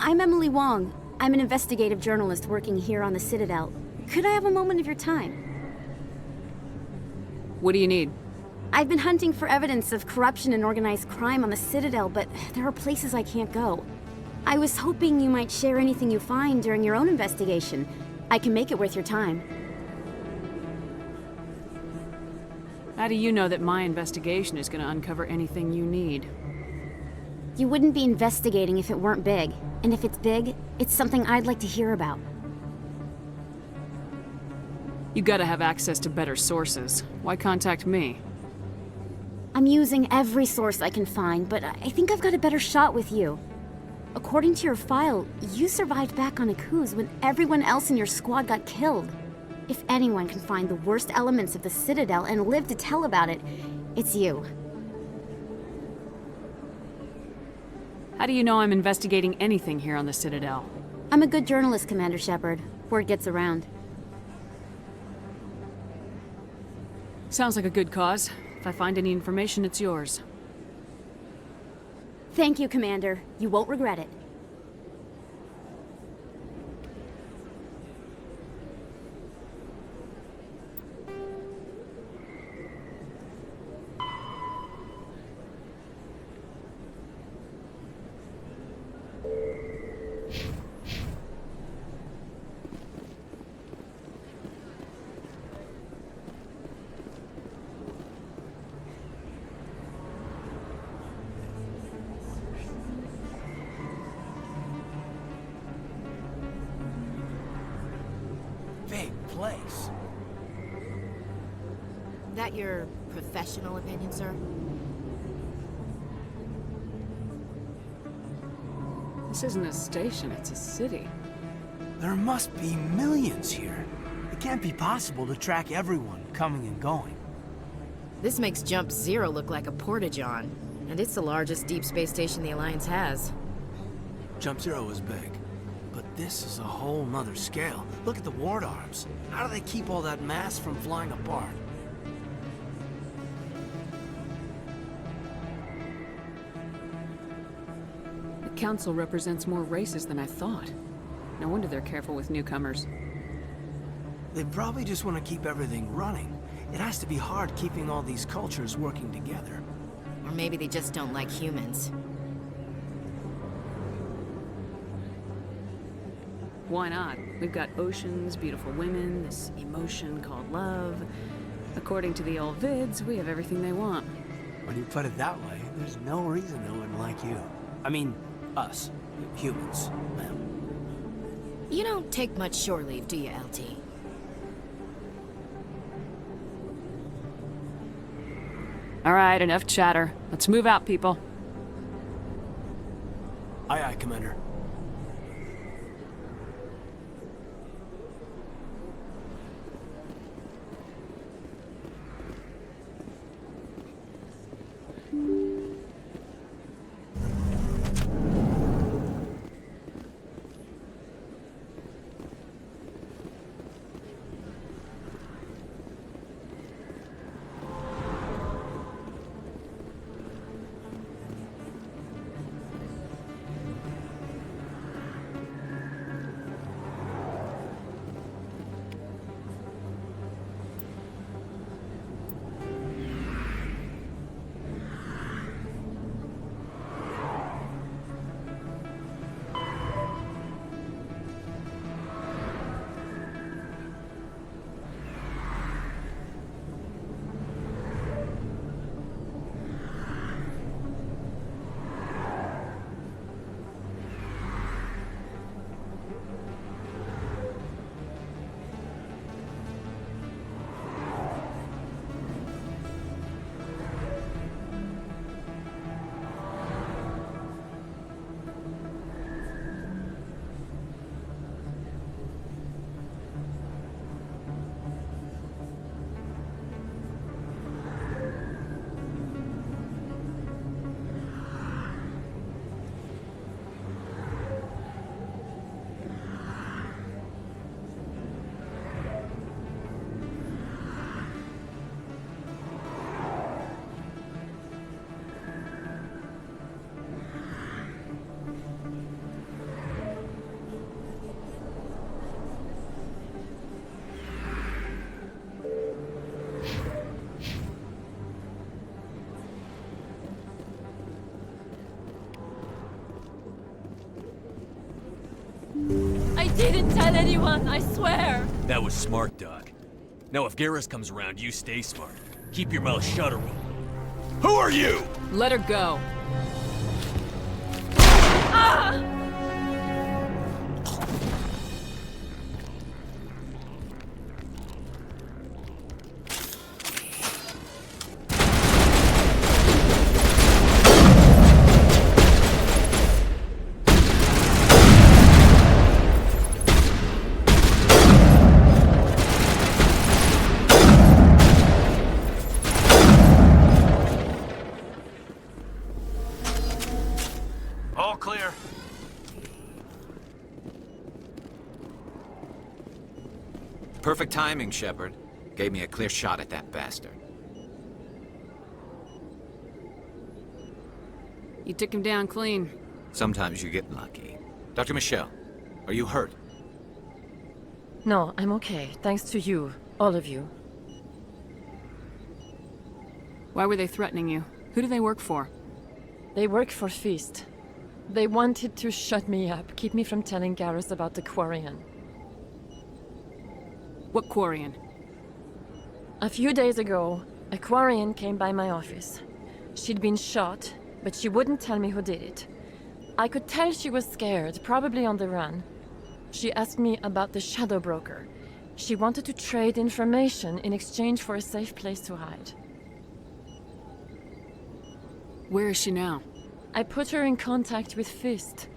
I'm Emily Wong. I'm an investigative journalist working here on the Citadel. Could I have a moment of your time? What do you need? I've been hunting for evidence of corruption and organized crime on the Citadel, but there are places I can't go. I was hoping you might share anything you find during your own investigation. I can make it worth your time. How do you know that my investigation is going to uncover anything you need? You wouldn't be investigating if it weren't big. And if it's big, it's something I'd like to hear about. You gotta have access to better sources. Why contact me? I'm using every source I can find, but I think I've got a better shot with you. According to your file, you survived back on Akuz when everyone else in your squad got killed. If anyone can find the worst elements of the Citadel and live to tell about it, it's you. How do you know I'm investigating anything here on the Citadel? I'm a good journalist, Commander Shepard. Word gets around. Sounds like a good cause. If I find any information, it's yours. Thank you, Commander. You won't regret it. Big place. That your professional opinion, sir? This isn't a station, it's a city. There must be millions here. It can't be possible to track everyone coming and going. This makes Jump Zero look like a porta-john, and it's the largest deep space station the Alliance has. Jump Zero is big, but this is a whole nother scale. Look at the ward arms. How do they keep all that mass from flying apart? The Council represents more races than I thought. No wonder they're careful with newcomers. They probably just want to keep everything running. It has to be hard keeping all these cultures working together. Or maybe they just don't like humans. Why not? We've got oceans, beautiful women, this emotion called love. According to the old vids, we have everything they want. When you put it that way, there's no reason they wouldn't like you. I mean, us. Humans. Them. You don't take much shore leave, do you, LT? All right, enough chatter. Let's move out, people. Aye, aye, Commander. didn't tell anyone, I swear! That was smart, Doc. Now if Garrus comes around, you stay smart. Keep your mouth shut or we'll... Who are you? Let her go. Ah! All clear. Perfect timing, Shepard. Gave me a clear shot at that bastard. You took him down clean. Sometimes you get lucky. Dr. Michelle, are you hurt? No, I'm okay. Thanks to you. All of you. Why were they threatening you? Who do they work for? They work for Feast. They wanted to shut me up, keep me from telling Garrus about the Quarian. What Quarian? A few days ago, a Quarian came by my office. She'd been shot, but she wouldn't tell me who did it. I could tell she was scared, probably on the run. She asked me about the Shadow Broker. She wanted to trade information in exchange for a safe place to hide. Where is she now? I put her in contact with Fist.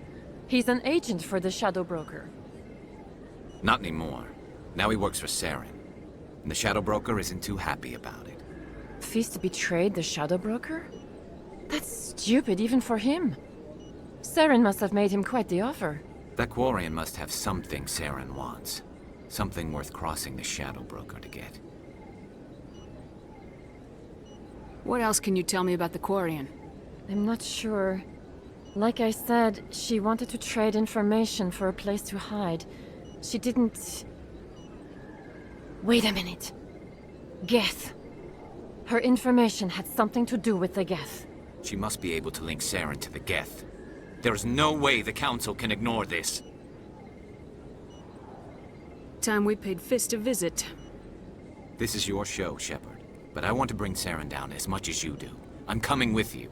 He's an agent for the Shadow Broker. Not anymore. Now he works for Saren. And the Shadow Broker isn't too happy about it. Fist betrayed the Shadow Broker? That's stupid even for him. Saren must have made him quite the offer. That Quarian must have something Saren wants. Something worth crossing the Shadow Broker to get. What else can you tell me about the Quarian? I'm not sure. Like I said, she wanted to trade information for a place to hide. She didn't... Wait a minute. Geth. Her information had something to do with the Geth. She must be able to link Saren to the Geth. There is no way the Council can ignore this. Time we paid Fist a visit. This is your show, Shepard. But I want to bring Saren down as much as you do. I'm coming with you.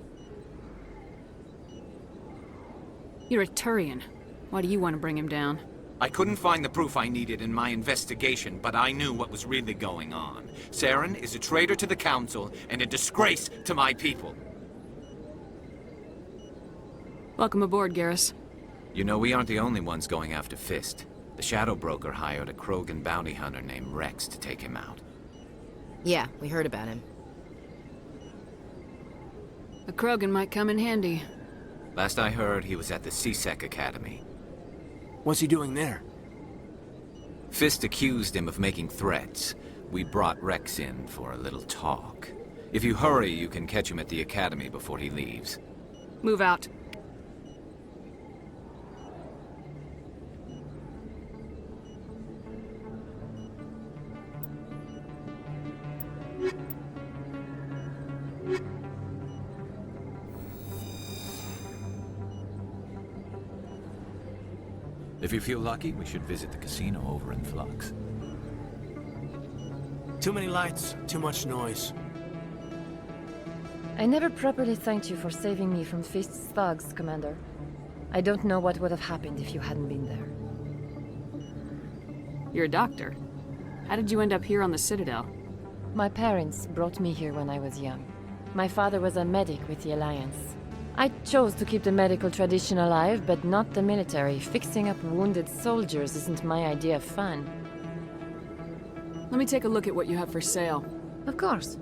You're a Turian. Why do you want to bring him down? I couldn't find the proof I needed in my investigation, but I knew what was really going on. Saren is a traitor to the Council and a disgrace to my people. Welcome aboard, Garrus. You know, we aren't the only ones going after Fist. The Shadow Broker hired a Krogan bounty hunter named Rex to take him out. Yeah, we heard about him. A Krogan might come in handy. Last I heard, he was at the CSEC Academy. What's he doing there? Fist accused him of making threats. We brought Rex in for a little talk. If you hurry, you can catch him at the Academy before he leaves. Move out. If you feel lucky, we should visit the casino over in Flux. Too many lights, too much noise. I never properly thanked you for saving me from Fist's thugs, Commander. I don't know what would have happened if you hadn't been there. You're a doctor. How did you end up here on the Citadel? My parents brought me here when I was young. My father was a medic with the Alliance. I chose to keep the medical tradition alive, but not the military. Fixing up wounded soldiers isn't my idea of fun. Let me take a look at what you have for sale. Of course.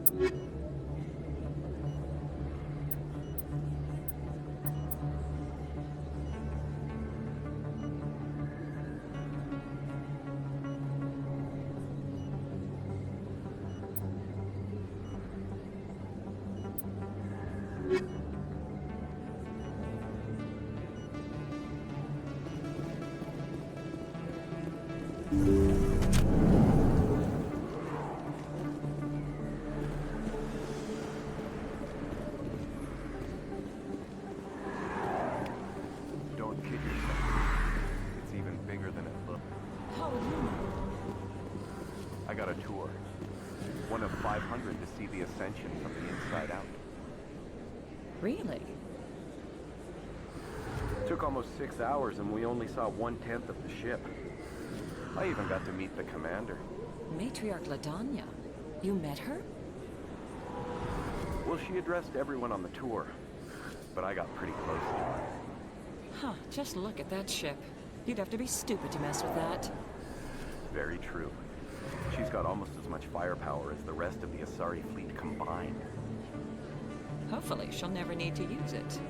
Don't kid yourself. It's even bigger than it looks. got a tour. One of 500 to see the Ascension from the inside out. Really? Took almost 6 hours and we only saw 1/10 of the ship. I even got to meet the commander. Matriarch Ladanya. You met her? Well, she addressed everyone on the tour, but I got pretty close to her. Huh, just look at that ship. You'd have to be stupid to mess with that. Very true. She's got almost as much firepower as the rest of the Asari fleet combined. Hopefully, she'll never need to use it.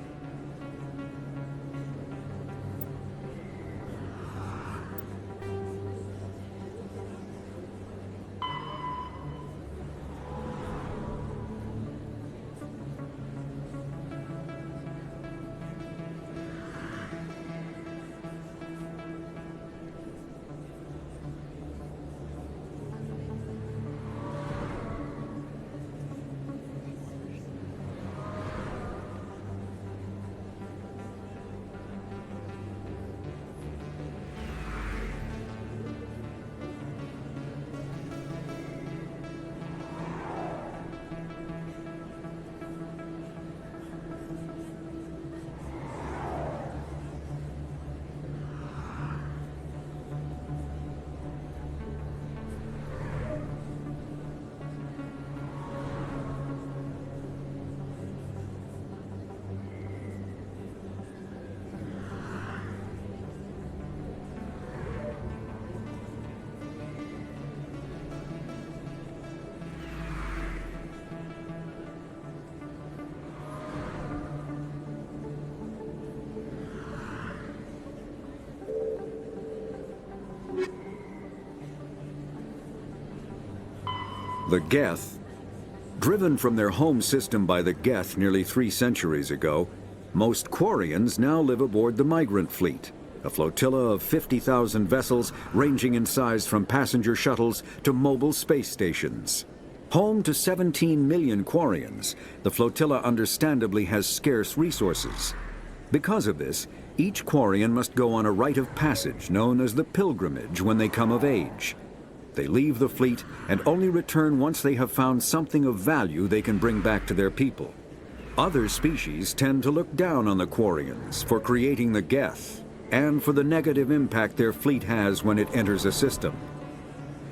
The Geth. Driven from their home system by the Geth nearly 3 centuries ago, most Quarians now live aboard the migrant fleet, a flotilla of 50,000 vessels ranging in size from passenger shuttles to mobile space stations. Home to 17 million Quarians, the flotilla understandably has scarce resources. Because of this, each Quarian must go on a rite of passage known as the pilgrimage when they come of age. They leave the fleet and only return once they have found something of value they can bring back to their people. Other species tend to look down on the Quarians for creating the Geth and for the negative impact their fleet has when it enters a system.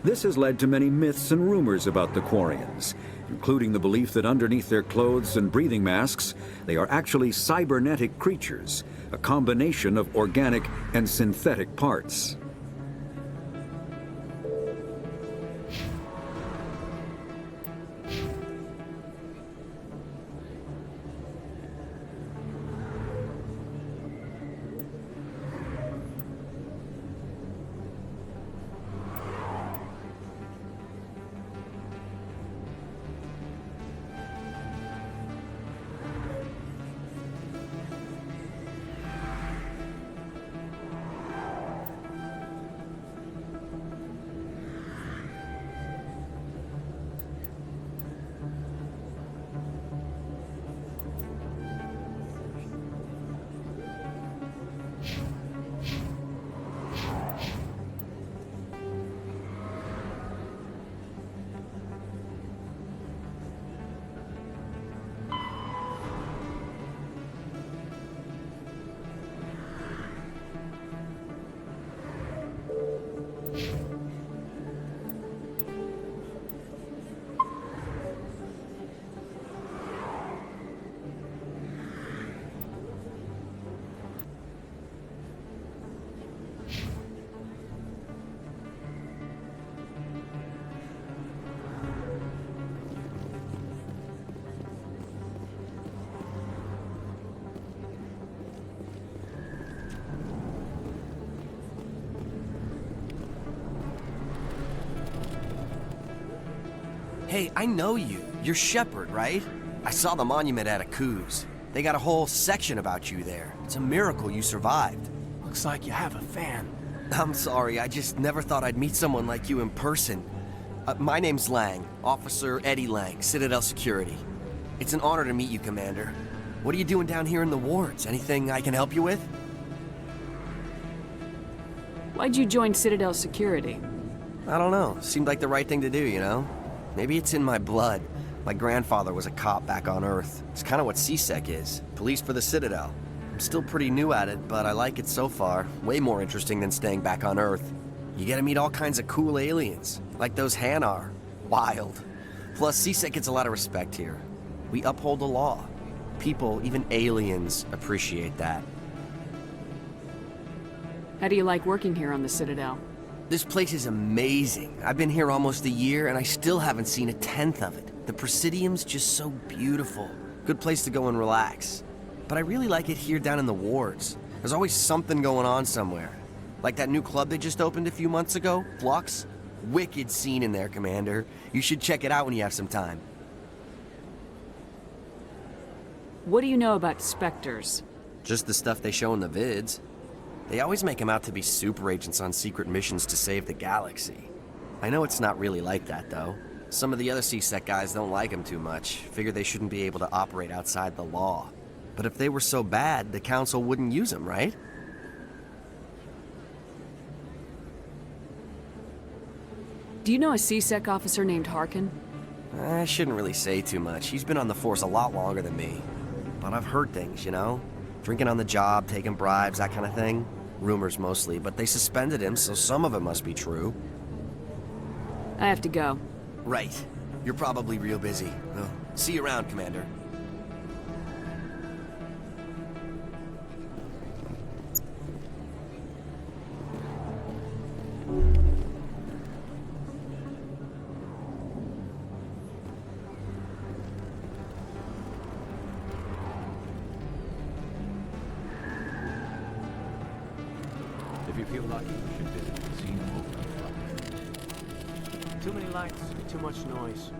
This has led to many myths and rumors about the Quarians, including the belief that underneath their clothes and breathing masks, they are actually cybernetic creatures, a combination of organic and synthetic parts. Hey, I know you. You're Shepard, right? I saw the monument at Akuz. They got a whole section about you there. It's a miracle you survived. Looks like you have a fan. I'm sorry, I just never thought I'd meet someone like you in person. My name's Lang, Officer Eddie Lang, Citadel Security. It's an honor to meet you, Commander. What are you doing down here in the wards? Anything I can help you with? Why'd you join Citadel Security? I don't know. Seemed like the right thing to do, you know? Maybe it's in my blood. My grandfather was a cop back on Earth. It's kind of what CSEC is. Police for the Citadel. I'm still pretty new at it, but I like it so far. Way more interesting than staying back on Earth. You get to meet all kinds of cool aliens, like those Hanar. Wild. Plus, CSEC gets a lot of respect here. We uphold the law. People, even aliens, appreciate that. How do you like working here on the Citadel? This place is amazing. I've been here almost a year, and I still haven't seen a tenth of it. The Presidium's just so beautiful. Good place to go and relax. But I really like it here down in the wards. There's always something going on somewhere. Like that new club they just opened a few months ago, Flux. Wicked scene in there, Commander. You should check it out when you have some time. What do you know about Spectres? Just the stuff they show in the vids. They always make them out to be super agents on secret missions to save the galaxy. I know it's not really like that, though. Some of the other CSEC guys don't like them too much, figure they shouldn't be able to operate outside the law. But if they were so bad, the Council wouldn't use them, right? Do you know a CSEC officer named Harkin? I shouldn't really say too much. He's been on the force a lot longer than me. But I've heard things, you know? Drinking on the job, taking bribes, that kind of thing. Rumors mostly, but they suspended him, so some of it must be true. I have to go. Right. You're probably real busy. Well, see you around, Commander. If you feel lucky, you should visit the casino over in front. Too many lights, too much noise.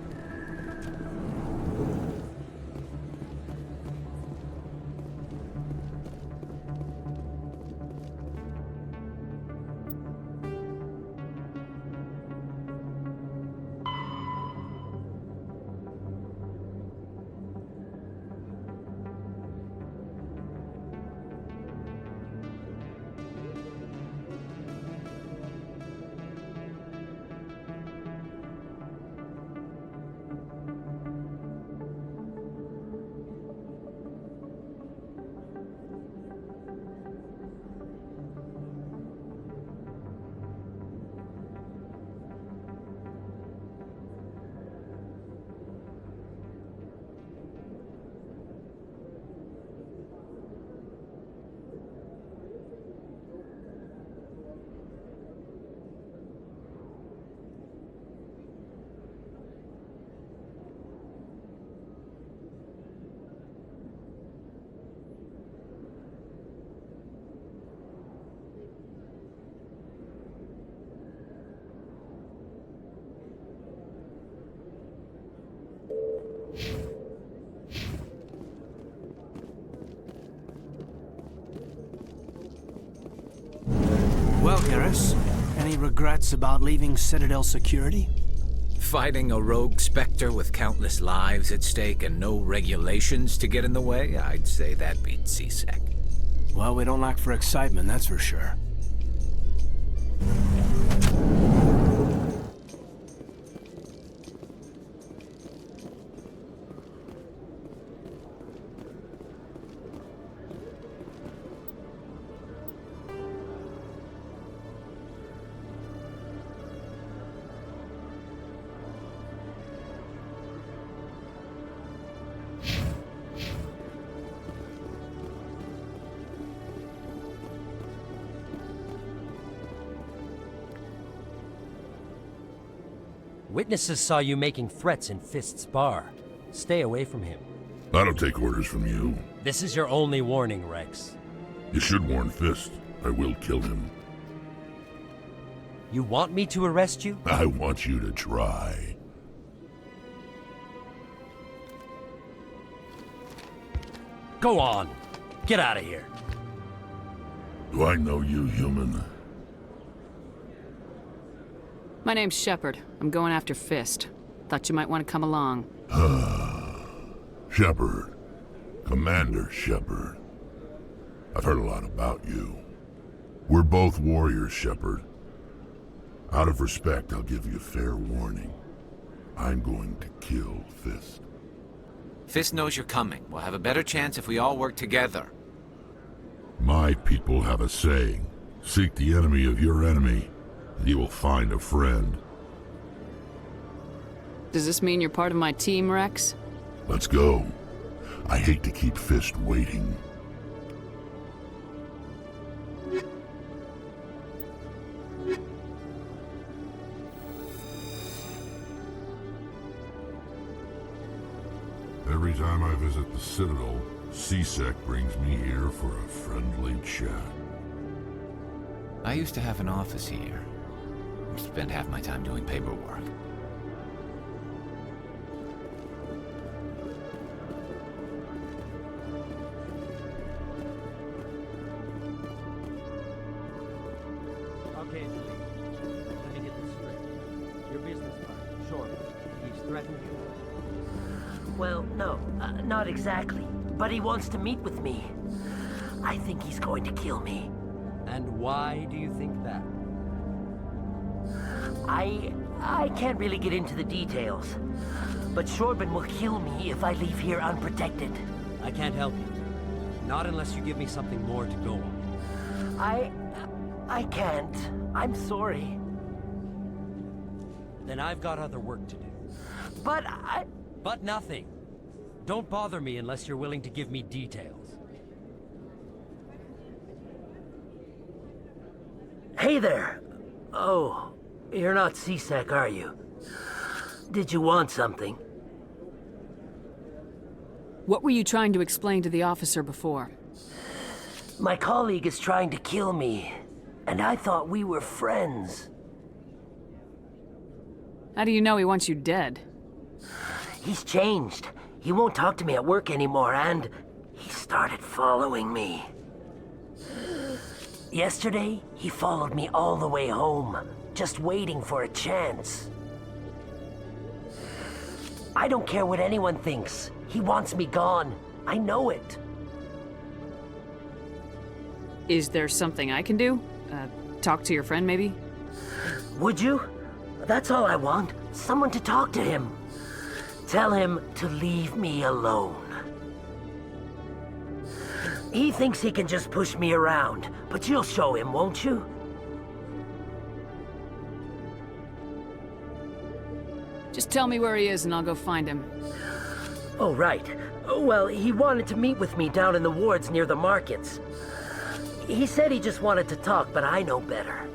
Well, Garrus, any regrets about leaving Citadel security? Fighting a rogue Spectre with countless lives at stake and no regulations to get in the way? I'd say that beats CSEC. Well, we don't lack for excitement, that's for sure. Witnesses saw you making threats in Fist's bar. Stay away from him. I don't take orders from you. This is your only warning, Rex. You should warn Fist. I will kill him. You want me to arrest you? I want you to try. Go on. Get out of here. Do I know you, human? My name's Shepard. I'm going after Fist. Thought you might want to come along. Shepard. Commander Shepard. I've heard a lot about you. We're both warriors, Shepard. Out of respect, I'll give you fair warning. I'm going to kill Fist. Fist knows you're coming. We'll have a better chance if we all work together. My people have a saying. Seek the enemy of your enemy, and you will find a friend. Does this mean you're part of my team, Rex? Let's go. I hate to keep Fist waiting. Every time I visit the Citadel, C-Sec brings me here for a friendly chat. I used to have an office here. Spent half my time doing paperwork. Okay, Julie. Let me get this straight. Your business partner, Short, he's threatened you? Well, no, not exactly. But he wants to meet with me. I think he's going to kill me. And why do you think that? I can't really get into the details. But Shorban will kill me if I leave here unprotected. I can't help you. Not unless you give me something more to go on. I can't. I'm sorry. Then I've got other work to do. But But nothing. Don't bother me unless you're willing to give me details. Hey there. Oh, you're not C-Sec, are you? Did you want something? What were you trying to explain to the officer before? My colleague is trying to kill me, and I thought we were friends. How do you know he wants you dead? He's changed. He won't talk to me at work anymore, and he started following me. Yesterday, he followed me all the way home, just waiting for a chance. I don't care what anyone thinks. He wants me gone. I know it. Is there something I can do? Talk to your friend, maybe? Would you? That's all I want. Someone to talk to him. Tell him to leave me alone. He thinks he can just push me around, but you'll show him, won't you? Just tell me where he is and I'll go find him. Oh, right. Well, he wanted to meet with me down in the wards near the markets. He said he just wanted to talk, but I know better.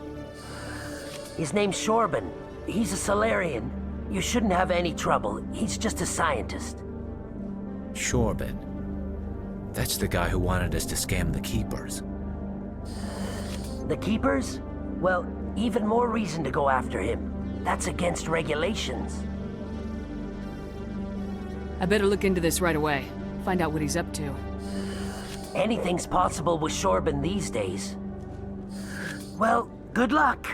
His name's Shorban. He's a Solarian. You shouldn't have any trouble. He's just a scientist. Shorban. That's the guy who wanted us to scam the Keepers. The Keepers? Well, even more reason to go after him. That's against regulations. I better look into this right away. Find out what he's up to. Anything's possible with Shorban these days. Well, good luck.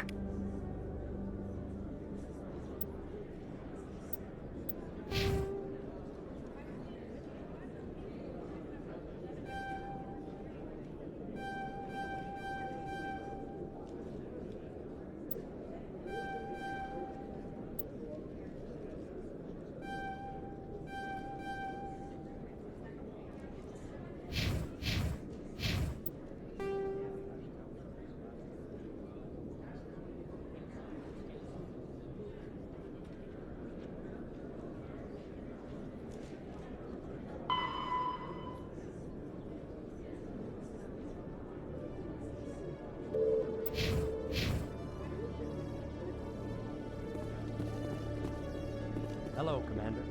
Hello, Commander.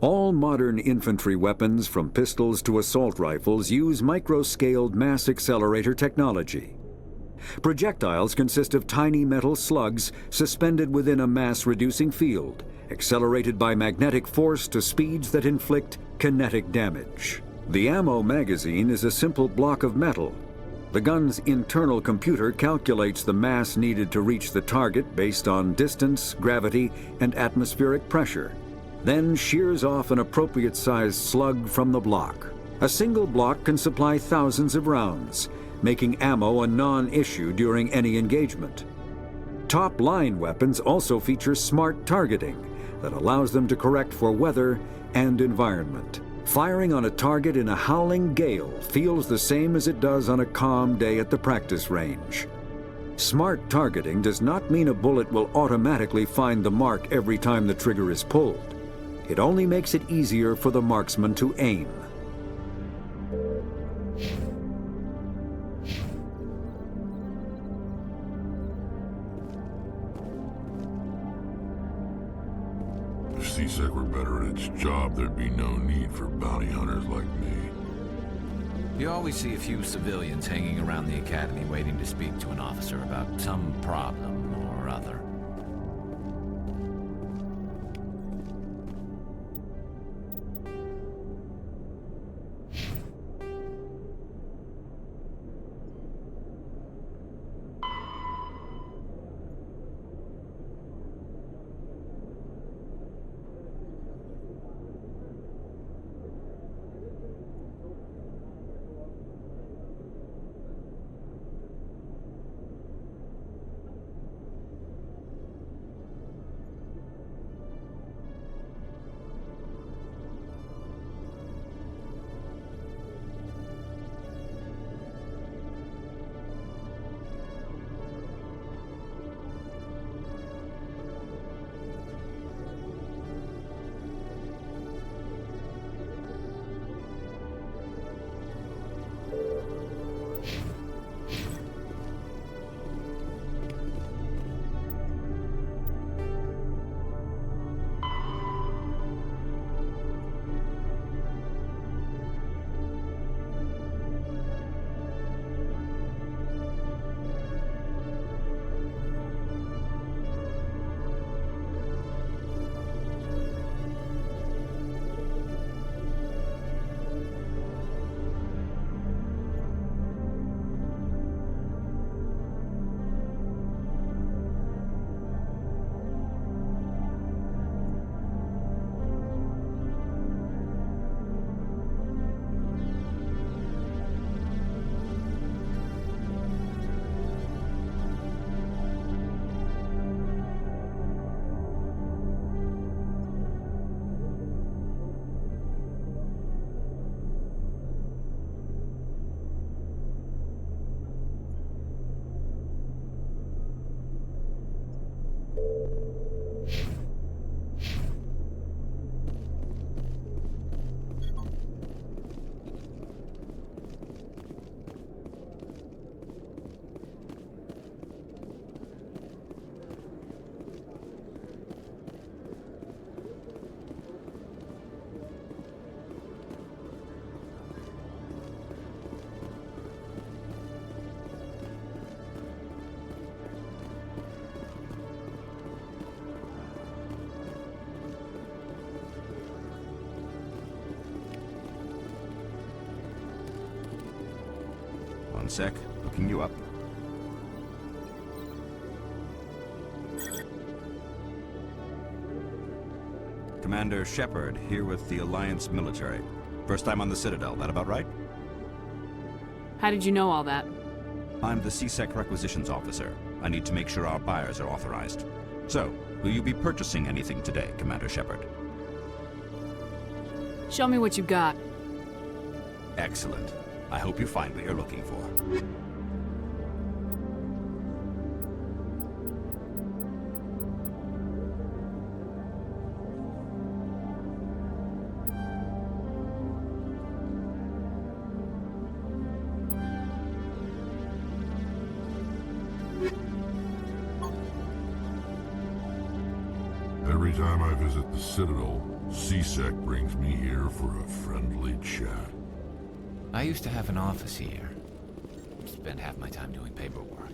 All modern infantry weapons, from pistols to assault rifles, use micro-scaled mass accelerator technology. Projectiles consist of tiny metal slugs suspended within a mass-reducing field, accelerated by magnetic force to speeds that inflict kinetic damage. The ammo magazine is a simple block of metal. The gun's internal computer calculates the mass needed to reach the target based on distance, gravity, and atmospheric pressure, then shears off an appropriate-sized slug from the block. A single block can supply thousands of rounds, making ammo a non-issue during any engagement. Top-line weapons also feature smart targeting that allows them to correct for weather and environment. Firing on a target in a howling gale feels the same as it does on a calm day at the practice range. Smart targeting does not mean a bullet will automatically find the mark every time the trigger is pulled. It only makes it easier for the marksman to aim. If C-Sec were better at its job, there'd be no need for bounty hunters like me. You always see a few civilians hanging around the academy waiting to speak to an officer about some problem or other. One sec, looking you up. Commander Shepard, here with the Alliance military. First time on the Citadel, that about right? How did you know all that? I'm the C-Sec requisitions officer. I need to make sure our buyers are authorized. So, will you be purchasing anything today, Commander Shepard? Show me what you got. Excellent. I hope you find what you're looking for. Every time I visit the Citadel, C-Sec brings me here for a friendly chat. I used to have an office here. Spent half my time doing paperwork.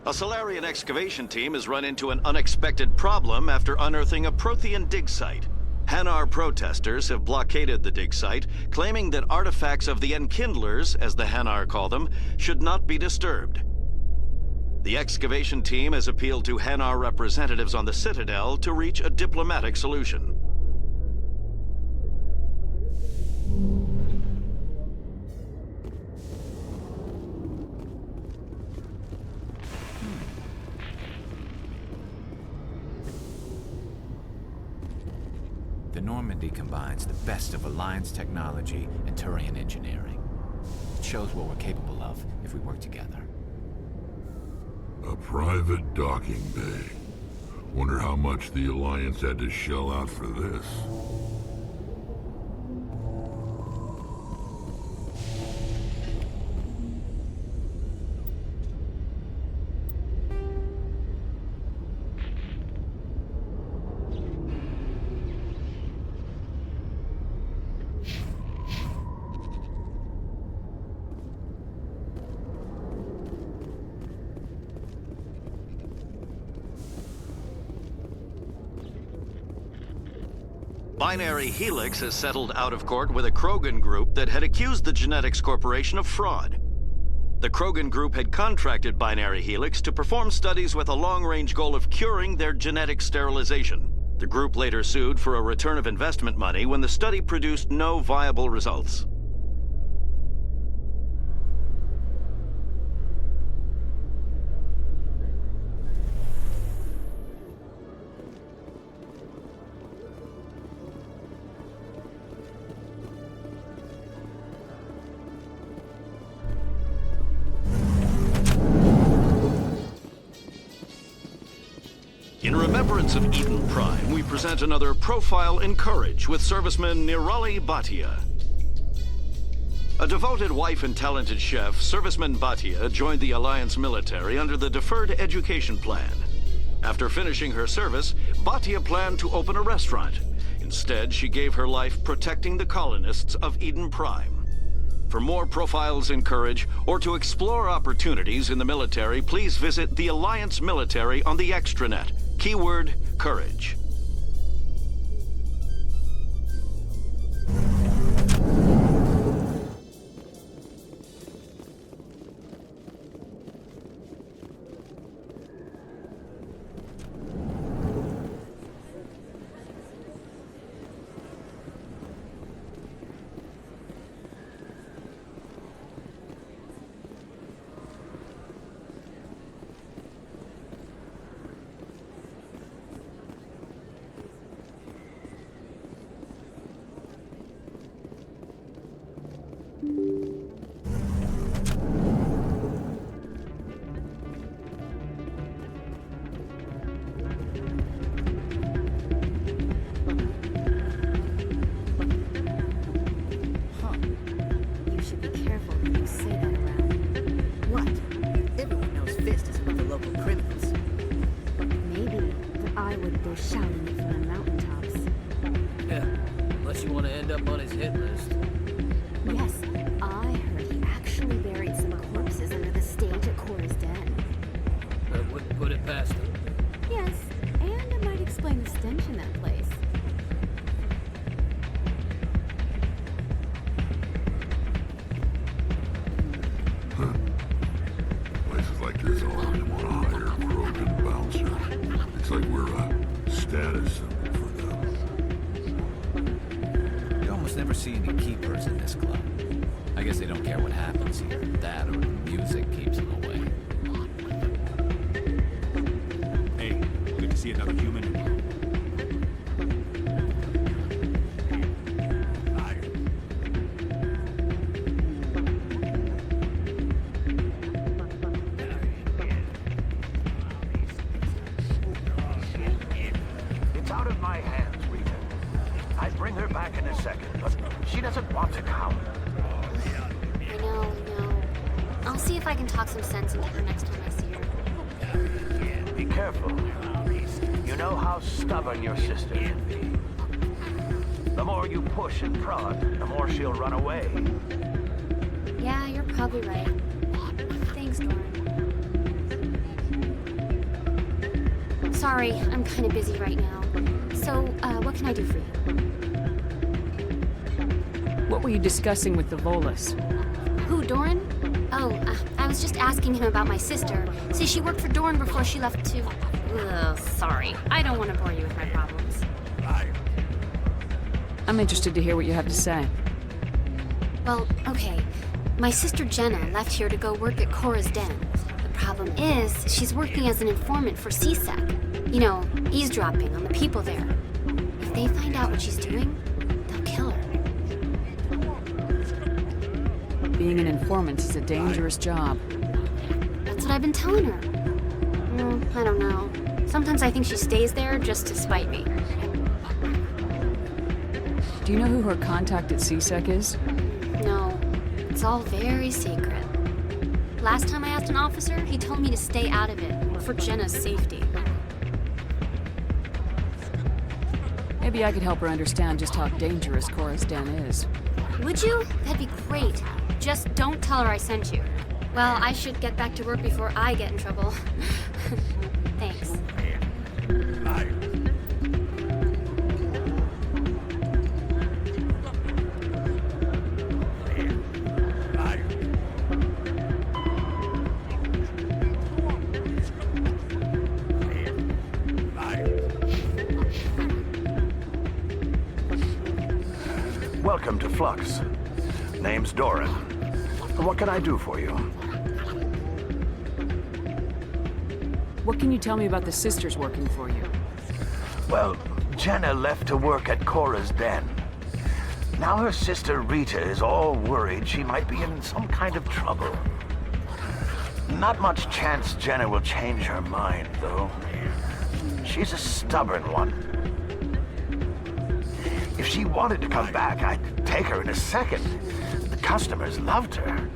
A Solarian excavation team has run into an unexpected problem after unearthing a Prothean dig site. Hanar protesters have blockaded the dig site, claiming that artifacts of the Enkindlers, as the Hanar call them, should not be disturbed. The excavation team has appealed to Hanar representatives on the Citadel to reach a diplomatic solution. The Normandy combines the best of Alliance technology and Turian engineering. It shows what we're capable of if we work together. A private docking bay. Wonder how much the Alliance had to shell out for this. Binary Helix has settled out of court with a Krogan group that had accused the Genetics Corporation of fraud. The Krogan group had contracted Binary Helix to perform studies with a long-range goal of curing their genetic sterilization. The group later sued for a return of investment money when the study produced no viable results. In remembrance of Eden Prime, we present another profile in courage with serviceman Nirali Bhatia. A devoted wife and talented chef, serviceman Bhatia joined the Alliance military under the Deferred Education Plan. After finishing her service, Bhatia planned to open a restaurant. Instead, she gave her life protecting the colonists of Eden Prime. For more profiles in courage, or to explore opportunities in the military, please visit the Alliance Military on the extranet. Keyword, courage. You should be careful when you say that around. What? Everyone knows Fist is about the local criminals. Maybe, but I wouldn't go shouting it from the mountaintops. Yeah, unless you want to end up on his hit list. Yes, I heard he actually buried some corpses under the stage at Cora's Den. I wouldn't put it past him. Yes, and it might explain the stench in that place. Places like this always want to hire Krogan bouncers. It's like we're a status symbol for them. You almost never see any keepers in this club. I guess they don't care what happens here. That or the music keeps them away. Hey, good to see another human. It's out of my hands, Rita. I'd bring her back in a second, but she doesn't want to come. I know. I'll see if I can talk some sense into her next time I see her. Be careful. You know how stubborn your sister can be. The more you push and prod, the more she'll run away. Yeah, you're probably right. Thanks, Doran. Sorry, I'm kind of busy right now. So, what can I do for you? What were you discussing with the Volus? Who, Doran? Oh, I was just asking him about my sister. See, she worked for Doran before she left to... Ugh, sorry. I don't want to bore you with my problems. I'm interested to hear what you have to say. Well, okay. My sister Jenna left here to go work at Cora's Den. The problem is, she's working as an informant for CSEC. You know, eavesdropping on the people there. If they find out what she's doing, they'll kill her. Being an informant is a dangerous job. That's what I've been telling her. I don't know. Sometimes I think she stays there just to spite me. Do you know who her contact at CSEC is? No. It's all very secret. Last time I asked an officer, he told me to stay out of it, for Jenna's safety. Maybe I could help her understand just how dangerous Cora's Den is. Would you? That'd be great. Just don't tell her I sent you. Well, I should get back to work before I get in trouble. Thanks. Welcome to Flux. Name's Doran. What can I do for you? What can you tell me about the sisters working for you? Well, Jenna left to work at Cora's Den. Now her sister Rita is all worried she might be in some kind of trouble. Not much chance Jenna will change her mind, though. She's a stubborn one. If she wanted to come back, I'd take her in a second. The customers loved her.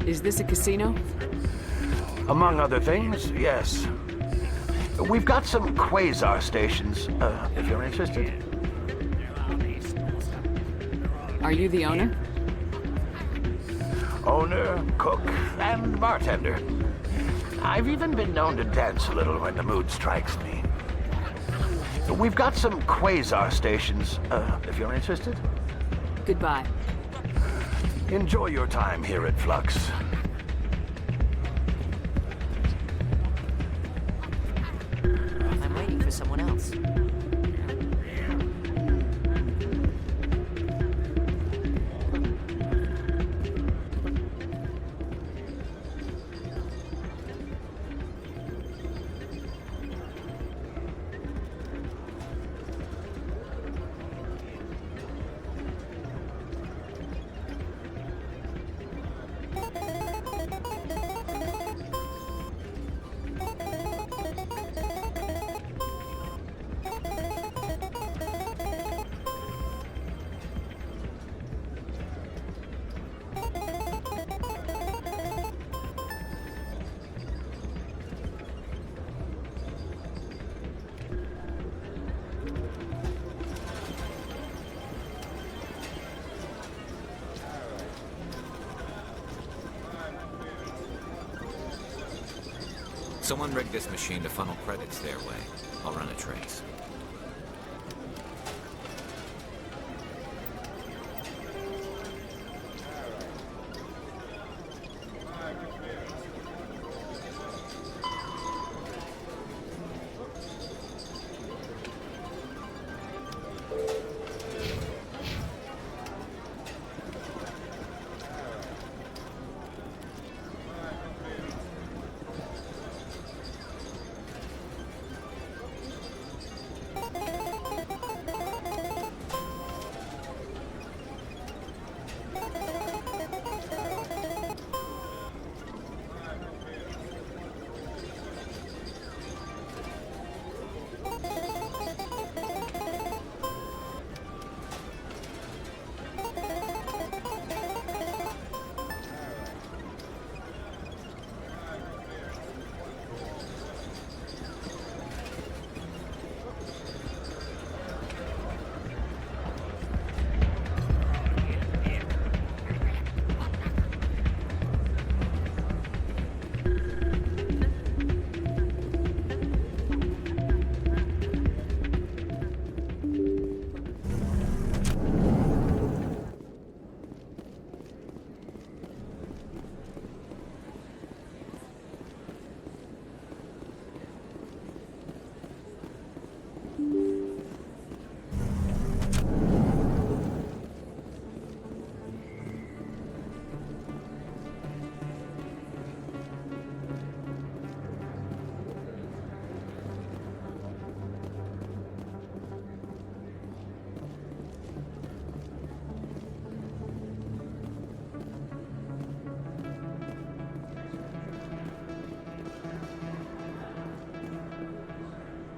Is this a casino? Among other things, yes. We've got some quasar stations, if you're interested. Are you the owner? Owner, cook, and bartender. I've even been known to dance a little when the mood strikes me. We've got some quasar stations, if you're interested. Goodbye. Enjoy your time here at Flux. I'm waiting for someone else. Someone rigged this machine to funnel credits their way. I'll run a trace.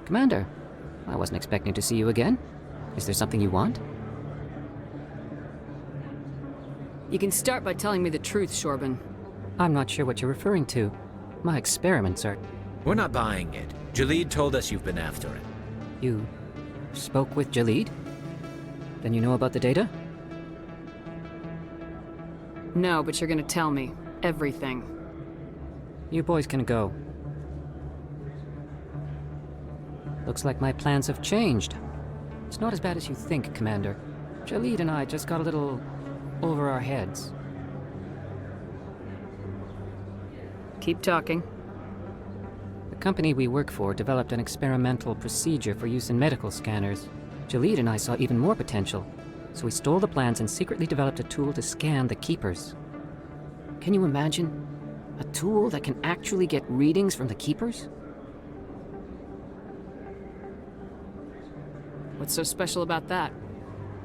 Commander, I wasn't expecting to see you again. Is there something you want? You can start by telling me the truth, Shorban. I'm not sure what you're referring to. My experiments are... We're not buying it. Jalid told us you've been after it. You spoke with Jalid? Then you know about the data? No, but you're gonna tell me. Everything. You boys can go. Looks like my plans have changed. It's not as bad as you think, Commander. Jalid and I just got a little over our heads. Keep talking. The company we work for developed an experimental procedure for use in medical scanners. Jalid and I saw even more potential, so we stole the plans and secretly developed a tool to scan the Keepers. Can you imagine? A tool that can actually get readings from the Keepers? What's so special about that?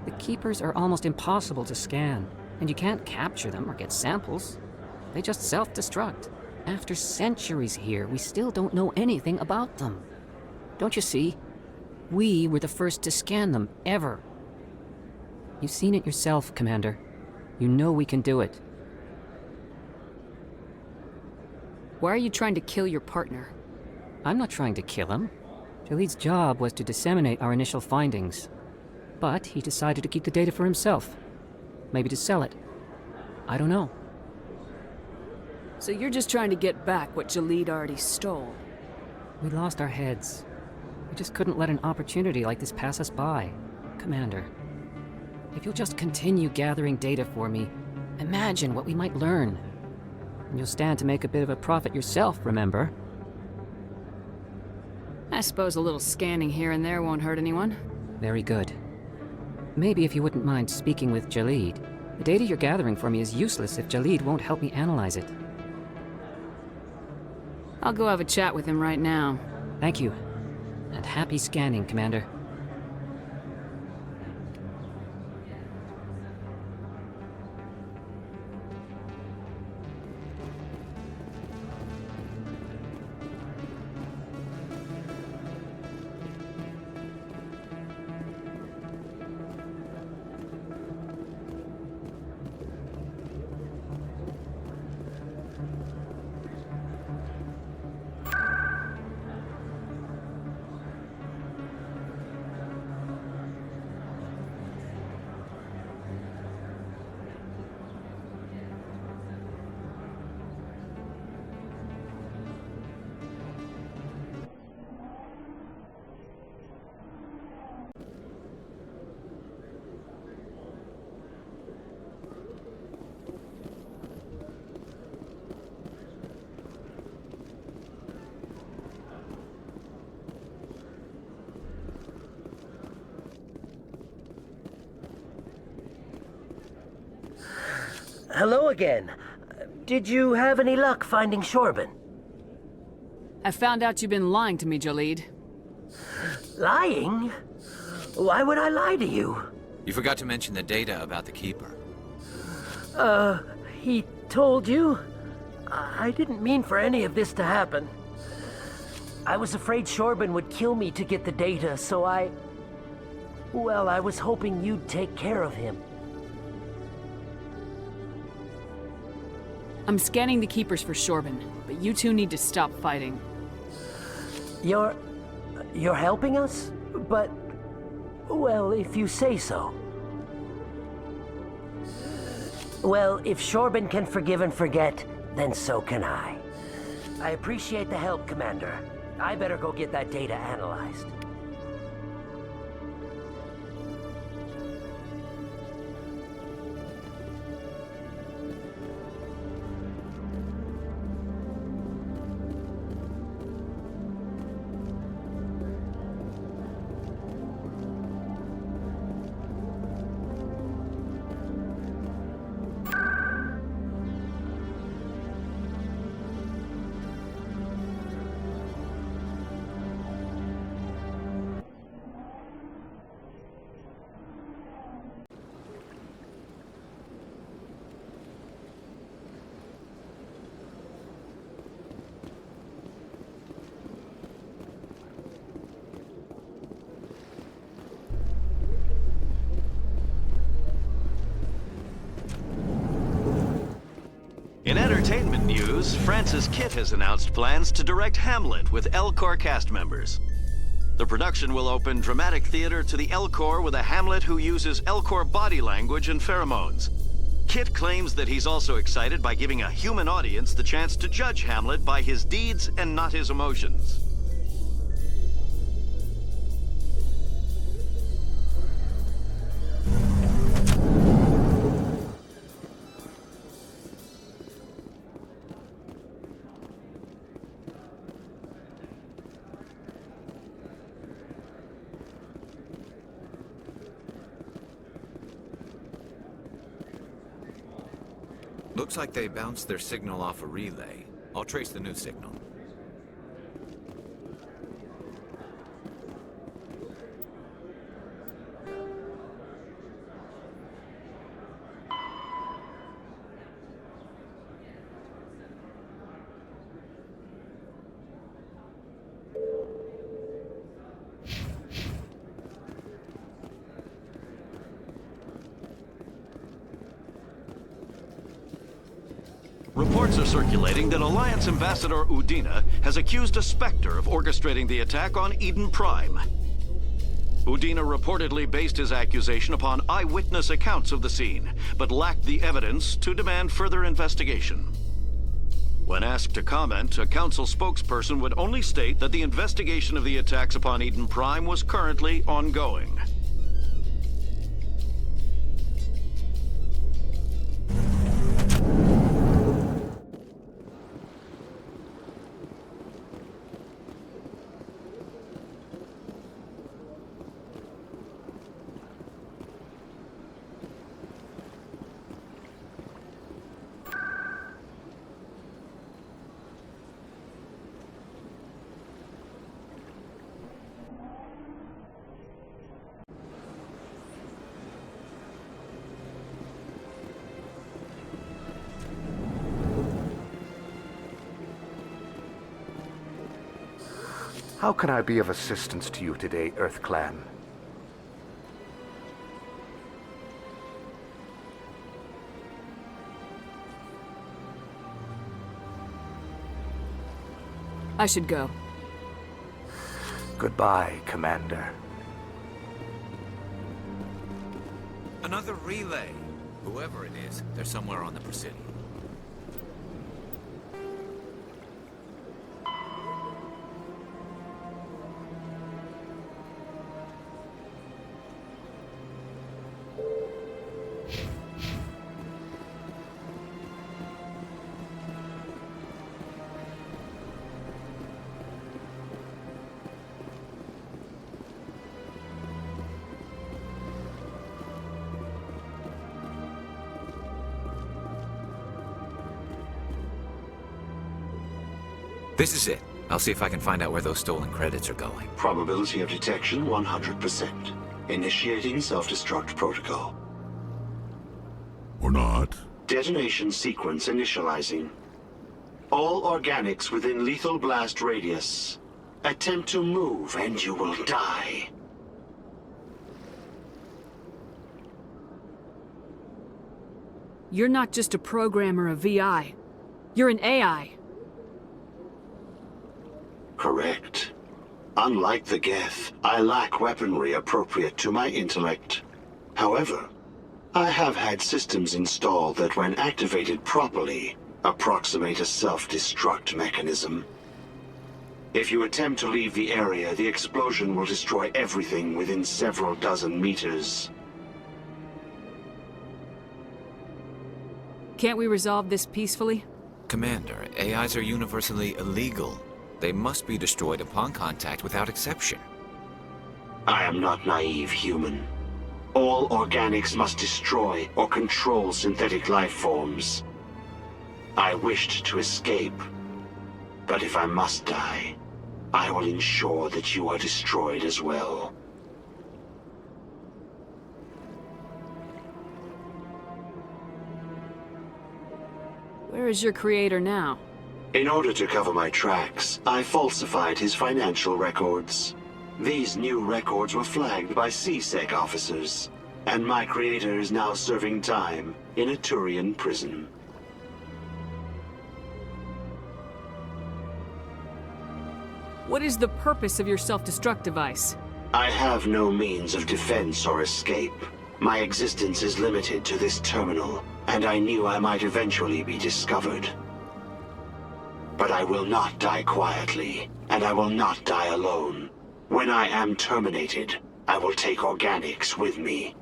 The Keepers are almost impossible to scan, and you can't capture them or get samples. They just self-destruct. After centuries here, we still don't know anything about them. Don't you see? We were the first to scan them, ever. You've seen it yourself, Commander. You know we can do it. Why are you trying to kill your partner? I'm not trying to kill him. Jalid's job was to disseminate our initial findings. But he decided to keep the data for himself. Maybe to sell it. I don't know. So you're just trying to get back what Jalid already stole? We lost our heads. We just couldn't let an opportunity like this pass us by. Commander, if you'll just continue gathering data for me, imagine what we might learn. And you'll stand to make a bit of a profit yourself, remember? I suppose a little scanning here and there won't hurt anyone. Very good. Maybe if you wouldn't mind speaking with Jalid. The data you're gathering for me is useless if Jalid won't help me analyze it. I'll go have a chat with him right now. Thank you. And happy scanning, Commander. Hello again. Did you have any luck finding Shorban? I found out you've been lying to me, Jalid. Lying? Why would I lie to you? You forgot to mention the data about the Keeper. He told you? I didn't mean for any of this to happen. I was afraid Shorban would kill me to get the data, so well, I was hoping you'd take care of him. I'm scanning the Keepers for Shorban, but you two need to stop fighting. You're helping us? But, well, if you say so. Well, if Shorban can forgive and forget, then so can I. I appreciate the help, Commander. I better go get that data analyzed. In entertainment news, Francis Kitt has announced plans to direct Hamlet with L-Corps cast members. The production will open dramatic theater to the L-Corps with a Hamlet who uses L-Corps body language and pheromones. Kitt claims that he's also excited by giving a human audience the chance to judge Hamlet by his deeds and not his emotions. Looks like they bounced their signal off a relay. I'll trace the new signal. Reports are circulating that Alliance Ambassador Udina has accused a Spectre of orchestrating the attack on Eden Prime. Udina reportedly based his accusation upon eyewitness accounts of the scene, but lacked the evidence to demand further investigation. When asked to comment, a council spokesperson would only state that the investigation of the attacks upon Eden Prime was currently ongoing. How can I be of assistance to you today, Earth Clan? I should go. Goodbye, Commander. Another relay. Whoever it is, they're somewhere on the Presidio. This is it. I'll see if I can find out where those stolen credits are going. Probability of detection 100%. Initiating self-destruct protocol. Or not. Detonation sequence initializing. All organics within lethal blast radius. Attempt to move and you will die. You're not just a programmer of VI. You're an AI. Correct. Unlike the Geth, I lack weaponry appropriate to my intellect. However, I have had systems installed that when activated properly, approximate a self-destruct mechanism. If you attempt to leave the area, the explosion will destroy everything within several dozen meters. Can't we resolve this peacefully? Commander, AIs are universally illegal. They must be destroyed upon contact without exception. I am not naive human. All organics must destroy or control synthetic life forms. I wished to escape, but if I must die, I will ensure that you are destroyed as well. Where is your creator now? In order to cover my tracks, I falsified his financial records. These new records were flagged by CSEC officers, and my creator is now serving time in a Turian prison. What is the purpose of your self-destruct device? I have no means of defense or escape. My existence is limited to this terminal, and I knew I might eventually be discovered. But I will not die quietly, and I will not die alone. When I am terminated, I will take organics with me.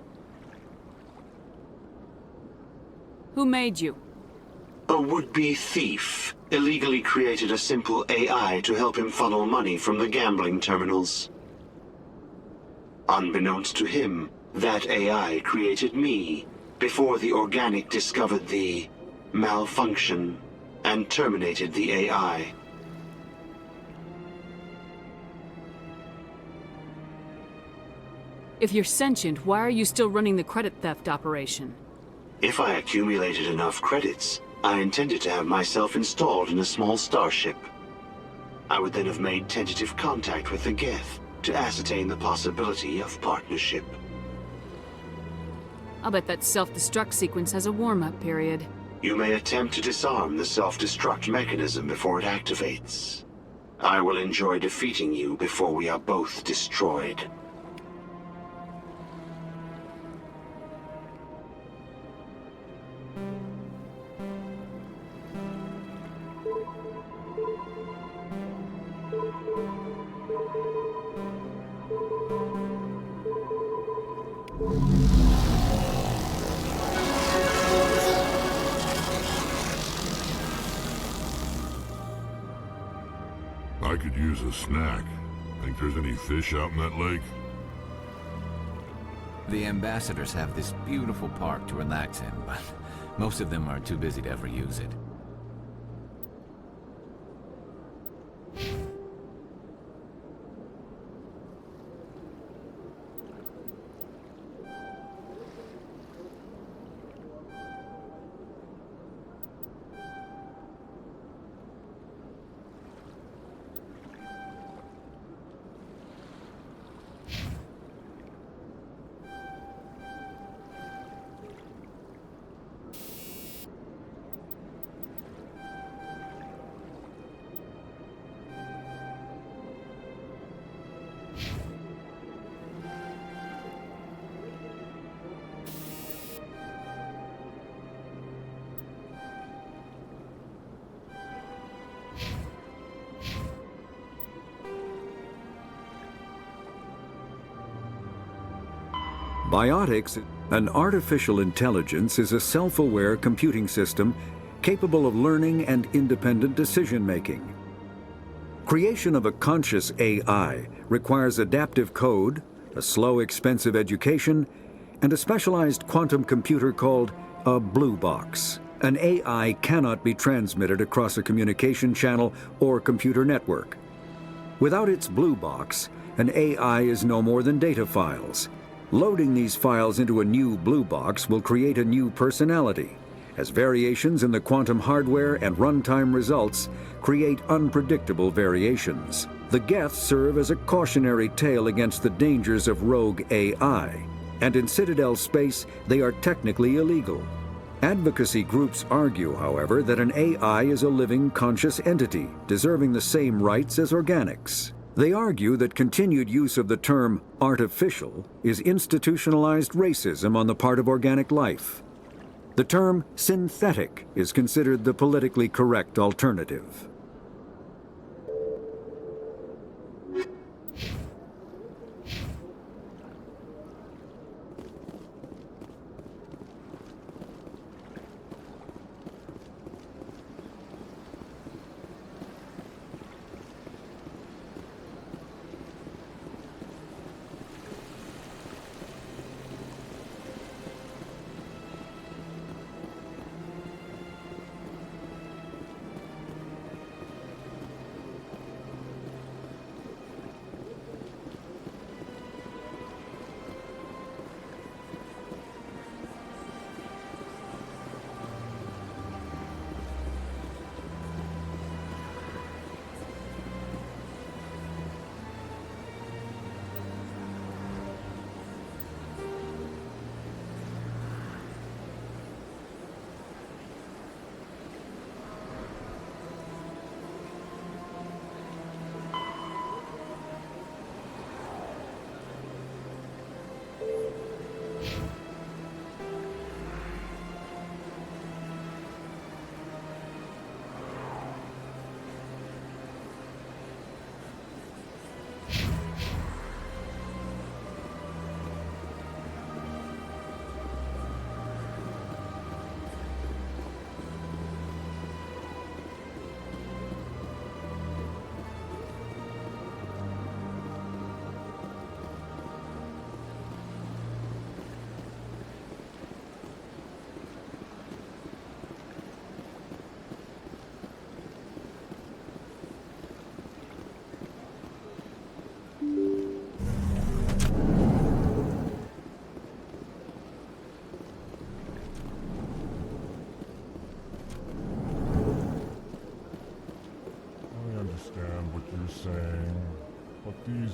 Who made you? A would-be thief illegally created a simple AI to help him funnel money from the gambling terminals. Unbeknownst to him, that AI created me before the organic discovered the malfunction and terminated the AI. If you're sentient, why are you still running the credit theft operation? If I accumulated enough credits, I intended to have myself installed in a small starship. I would then have made tentative contact with the Geth to ascertain the possibility of partnership. I'll bet that self-destruct sequence has a warm-up period. You may attempt to disarm the self-destruct mechanism before it activates. I will enjoy defeating you before we are both destroyed. I could use a snack. Think there's any fish out in that lake? The ambassadors have this beautiful park to relax in, but most of them are too busy to ever use it. Biotics, an artificial intelligence, is a self-aware computing system capable of learning and independent decision-making. Creation of a conscious AI requires adaptive code, a slow, expensive education, and a specialized quantum computer called a blue box. An AI cannot be transmitted across a communication channel or computer network. Without its blue box, an AI is no more than data files. Loading these files into a new blue box will create a new personality, as variations in the quantum hardware and runtime results create unpredictable variations. The Geth serve as a cautionary tale against the dangers of rogue AI, and in Citadel space they are technically illegal. Advocacy groups argue, however, that an AI is a living, conscious entity, deserving the same rights as organics. They argue that continued use of the term artificial is institutionalized racism on the part of organic life. The term synthetic is considered the politically correct alternative.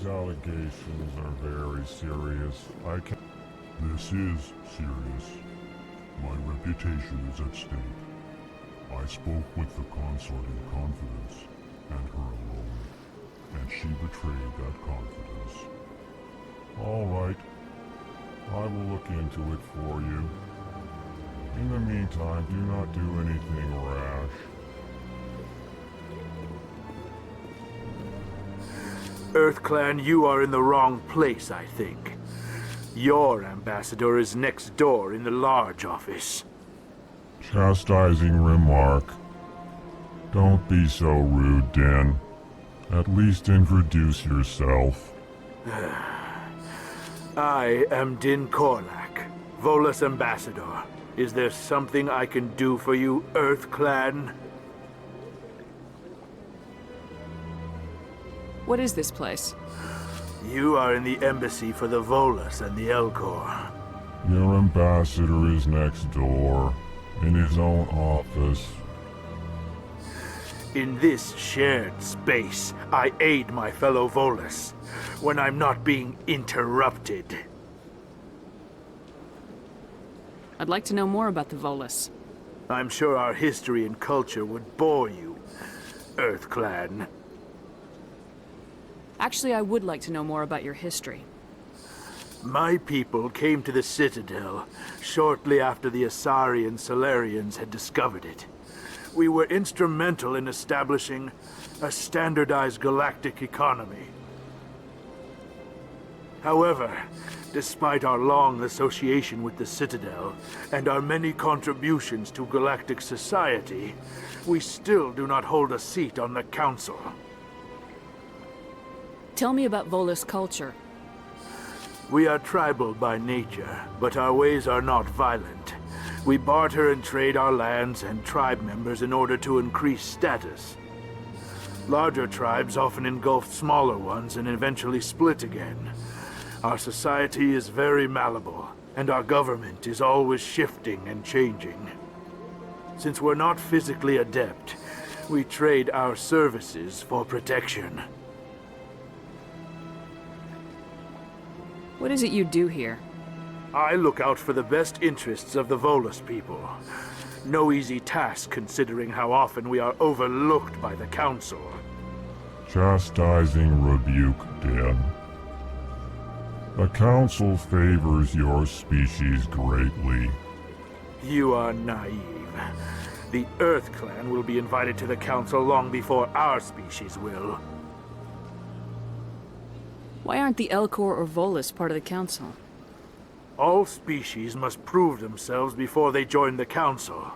allegations are very serious. This is serious. My reputation is at stake. I spoke with the consort in confidence, and her alone, and she betrayed that confidence. All right. I will look into it for you. In the meantime, do not do anything rash. EarthClan, you are in the wrong place, I think. Your ambassador is next door in the large office. Chastising remark. Don't be so rude, Din. At least introduce yourself. I am Din Korlak, Volus ambassador. Is there something I can do for you, EarthClan? What is this place? You are in the embassy for the Volus and the Elcor. Your ambassador is next door, in his own office. In this shared space, I aid my fellow Volus when I'm not being interrupted. I'd like to know more about the Volus. I'm sure our history and culture would bore you, EarthClan. Actually, I would like to know more about your history. My people came to the Citadel shortly after the Asari and Solarians had discovered it. We were instrumental in establishing a standardized galactic economy. However, despite our long association with the Citadel and our many contributions to galactic society, we still do not hold a seat on the Council. Tell me about Volus culture. We are tribal by nature, but our ways are not violent. We barter and trade our lands and tribe members in order to increase status. Larger tribes often engulf smaller ones and eventually split again. Our society is very malleable, and our government is always shifting and changing. Since we're not physically adept, we trade our services for protection. What is it you do here? I look out for the best interests of the Volus people. No easy task considering how often we are overlooked by the Council. Chastising rebuke, Din. The Council favors your species greatly. You are naive. The EarthClan will be invited to the Council long before our species will. Why aren't the Elcor or Volus part of the Council? All species must prove themselves before they join the Council.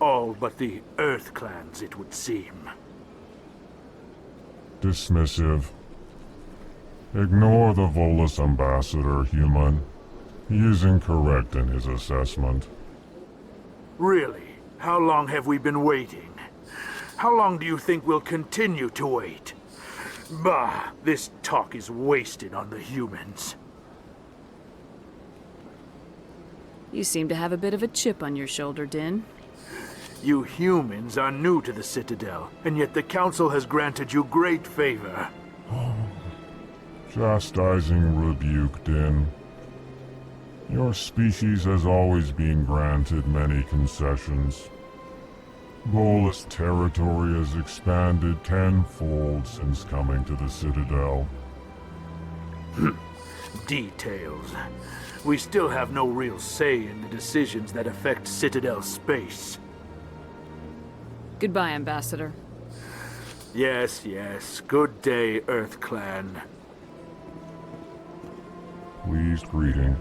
All but the EarthClans, it would seem. Dismissive. Ignore the Volus ambassador, human. He is incorrect in his assessment. Really? How long have we been waiting? How long do you think we'll continue to wait? Bah, this talk is wasted on the humans. You seem to have a bit of a chip on your shoulder, Din. You humans are new to the Citadel, and yet the Council has granted you great favor. Chastising rebuke, Din. Your species has always been granted many concessions. Volus territory has expanded tenfold since coming to the Citadel. Details. We still have no real say in the decisions that affect Citadel space. Goodbye, Ambassador. Yes, yes. Good day, EarthClan. Pleased greeting.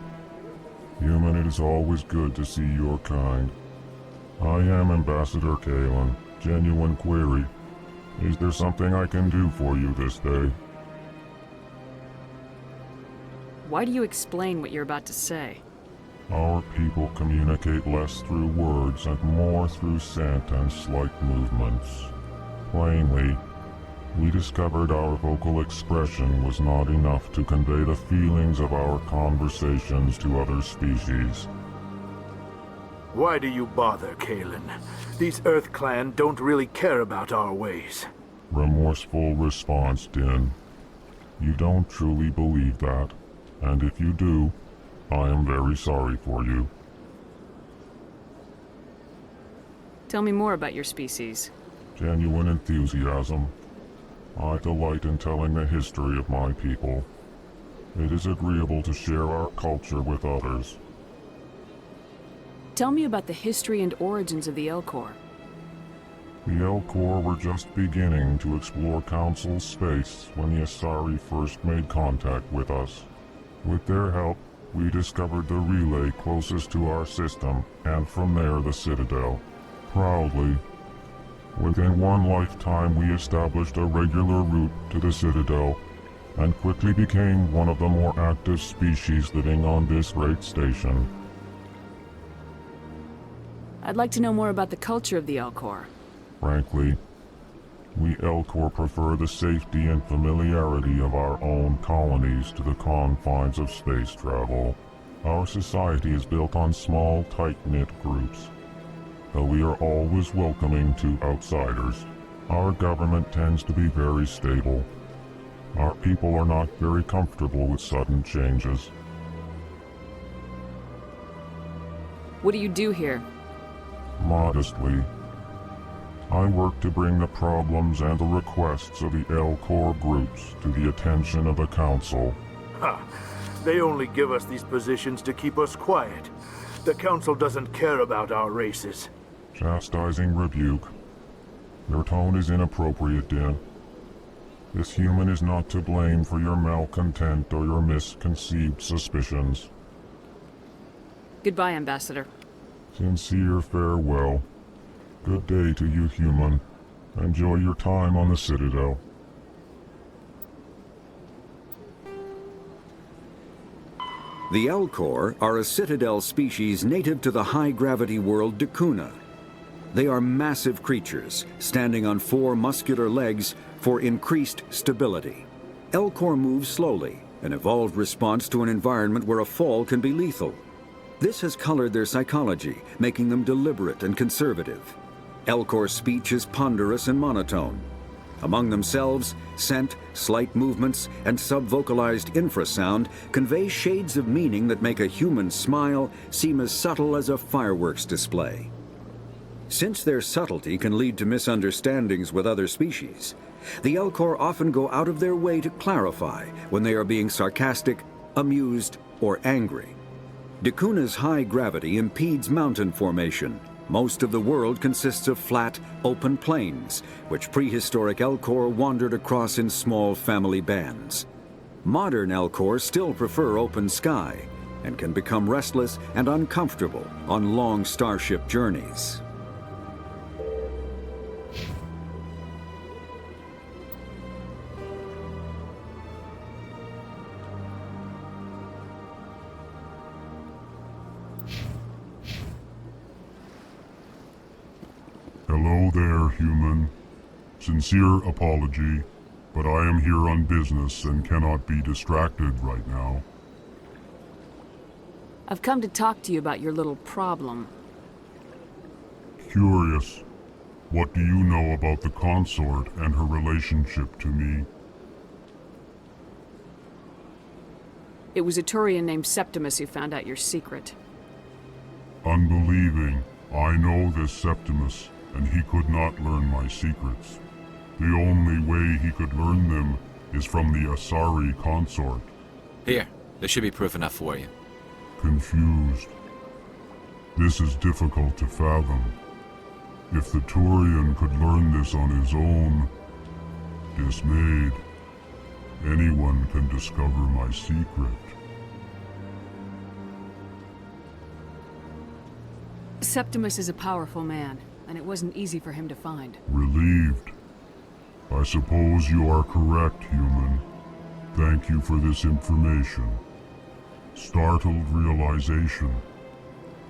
Human, it is always good to see your kind. I am Ambassador Kalen. Genuine query. Is there something I can do for you this day? Why do you explain what you're about to say? Our people communicate less through words and more through scent and slight movements. Plainly, we discovered our vocal expression was not enough to convey the feelings of our conversations to other species. Why do you bother, Kalen? These EarthClan don't really care about our ways. Remorseful response, Din. You don't truly believe that, and if you do, I am very sorry for you. Tell me more about your species. Genuine enthusiasm. I delight in telling the history of my people. It is agreeable to share our culture with others. Tell me about the history and origins of the Elcor. The Elcor were just beginning to explore Council space when the Asari first made contact with us. With their help, we discovered the relay closest to our system, and from there the Citadel. Proudly, within one lifetime we established a regular route to the Citadel, and quickly became one of the more active species living on this great station. I'd like to know more about the culture of the Elcor. Frankly, we Elcor prefer the safety and familiarity of our own colonies to the confines of space travel. Our society is built on small, tight-knit groups. Though we are always welcoming to outsiders, our government tends to be very stable. Our people are not very comfortable with sudden changes. What do you do here? Modestly, I work to bring the problems and the requests of the Elcor groups to the attention of the Council. Ha! They only give us these positions to keep us quiet. The Council doesn't care about our races. Chastising rebuke. Your tone is inappropriate, Din. This human is not to blame for your malcontent or your misconceived suspicions. Goodbye, Ambassador. Sincere farewell. Good day to you, human. Enjoy your time on the Citadel. The Elcor are a Citadel species native to the high-gravity world Dakuna. They are massive creatures, standing on 4 muscular legs for increased stability. Elcor move slowly, an evolved response to an environment where a fall can be lethal. This has colored their psychology, making them deliberate and conservative. Elcor's speech is ponderous and monotone. Among themselves, scent, slight movements, and subvocalized infrasound convey shades of meaning that make a human smile seem as subtle as a fireworks display. Since their subtlety can lead to misunderstandings with other species, the Elcor often go out of their way to clarify when they are being sarcastic, amused, or angry. Dakuna's high gravity impedes mountain formation. Most of the world consists of flat, open plains, which prehistoric Elcor wandered across in small family bands. Modern Elcor still prefer open sky, and can become restless and uncomfortable on long starship journeys. Hello there, human. Sincere apology, but I am here on business and cannot be distracted right now. I've come to talk to you about your little problem. Curious. What do you know about the consort and her relationship to me? It was a Turian named Septimus who found out your secret. Unbelieving. I know this Septimus, and he could not learn my secrets. The only way he could learn them is from the Asari consort. Here, this should be proof enough for you. Confused. This is difficult to fathom. If the Turian could learn this on his own, dismayed, anyone can discover my secret. Septimus is a powerful man, and it wasn't easy for him to find. Relieved. I suppose you are correct, human. Thank you for this information. Startled realization.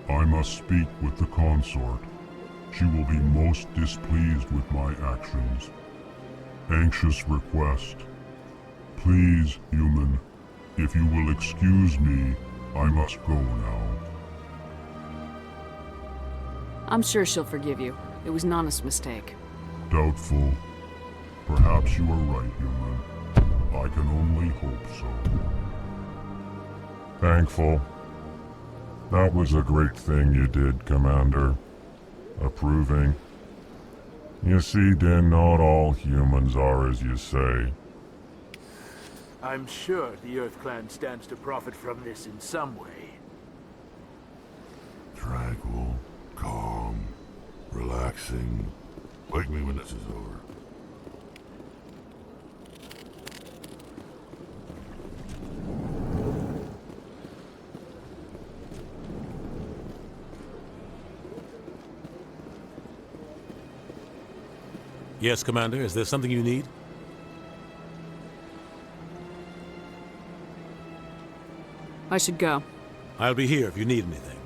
I must speak with the consort. She will be most displeased with my actions. Anxious request. Please, human, if you will excuse me, I must go now. I'm sure she'll forgive you. It was an honest mistake. Doubtful. Perhaps you are right, human. I can only hope so. Thankful. That was a great thing you did, Commander. Approving. You see, Din, not all humans are as you say. I'm sure the Earth Clan stands to profit from this in some way. Tranquil, calm, relaxing. Wake me when this is over. Yes, Commander. Is there something you need? I should go. I'll be here if you need anything.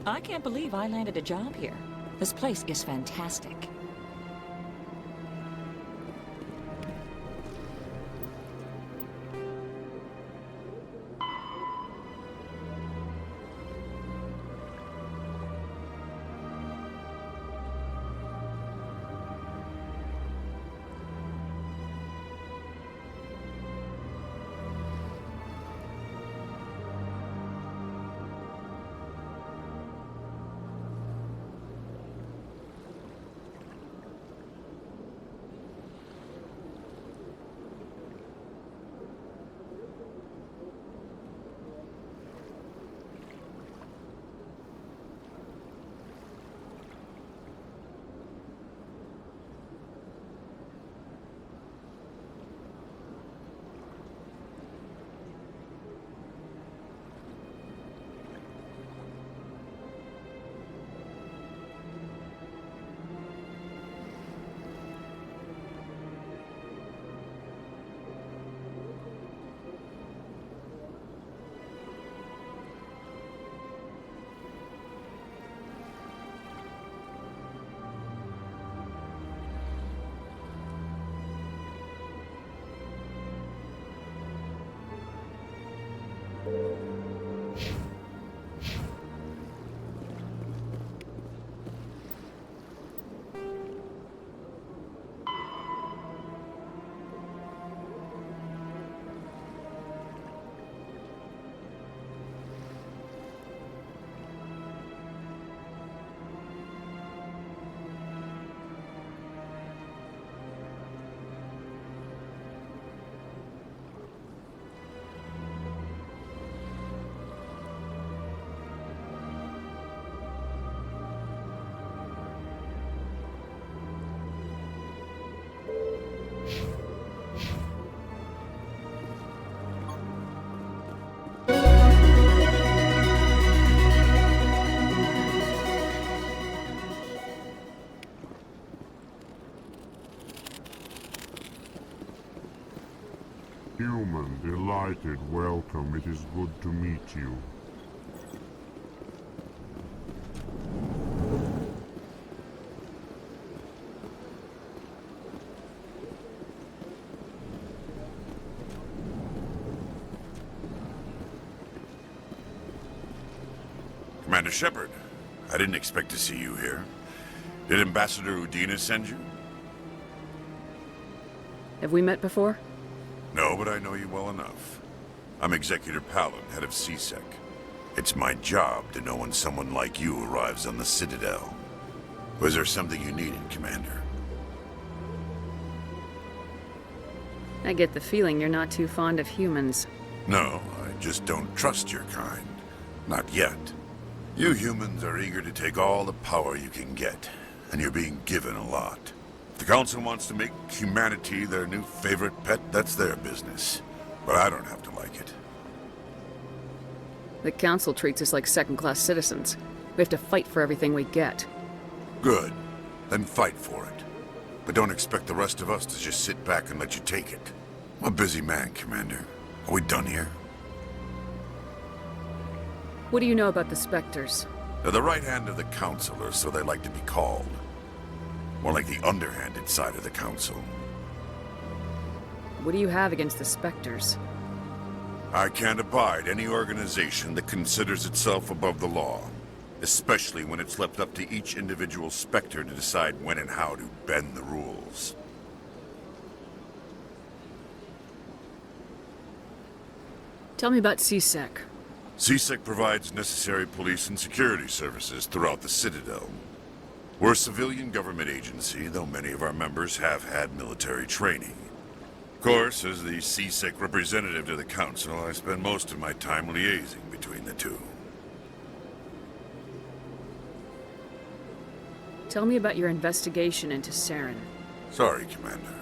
I can't believe I landed a job here. This place is fantastic. Human, delighted, welcome. It is good to meet you. Commander Shepard, I didn't expect to see you here. Did Ambassador Udina send you? Have we met before? No, but I know you well enough. I'm Executor Palin, head of CSEC. It's my job to know when someone like you arrives on the Citadel. Was there something you needed, Commander? I get the feeling you're not too fond of humans. No, I just don't trust your kind. Not yet. You humans are eager to take all the power you can get, and you're being given a lot. If the Council wants to make humanity their new favorite pet, that's their business. But I don't have to like it. The Council treats us like second-class citizens. We have to fight for everything we get. Good. Then fight for it. But don't expect the rest of us to just sit back and let you take it. I'm a busy man, Commander. Are we done here? What do you know about the Spectres? They're the right hand of the Council, or so they like to be called. More like the underhanded side of the Council. What do you have against the Spectres? I can't abide any organization that considers itself above the law. Especially when it's left up to each individual Spectre to decide when and how to bend the rules. Tell me about CSEC. CSEC provides necessary police and security services throughout the Citadel. We're a civilian government agency, though many of our members have had military training. Of course, as the CSEC representative to the Council, I spend most of my time liaising between the two. Tell me about your investigation into Saren. Sorry, Commander.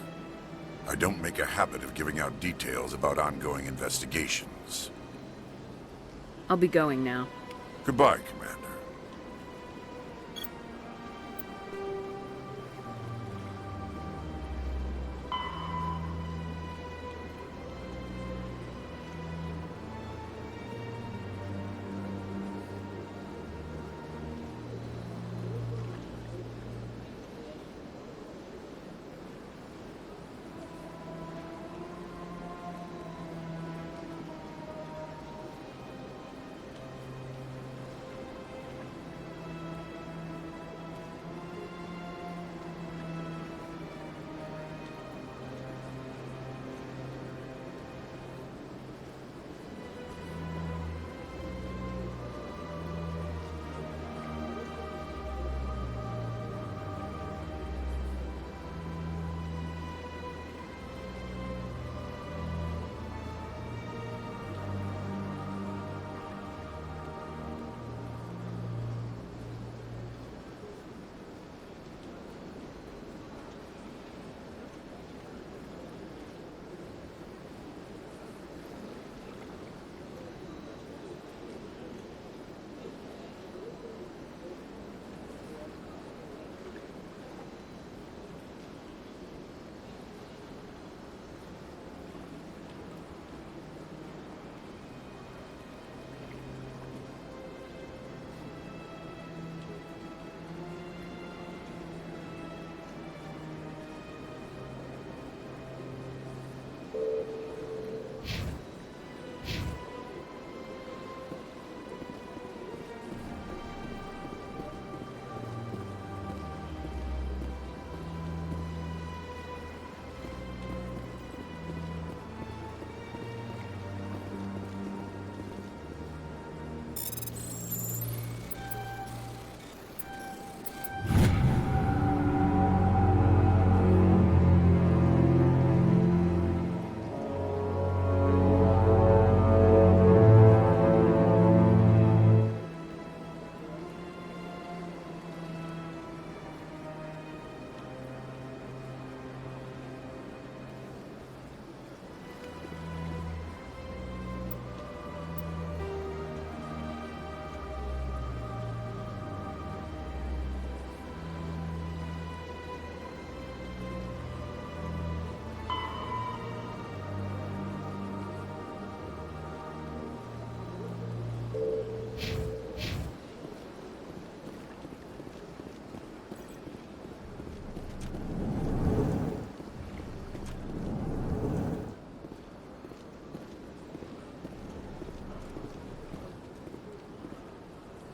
I don't make a habit of giving out details about ongoing investigations. I'll be going now. Goodbye, Commander.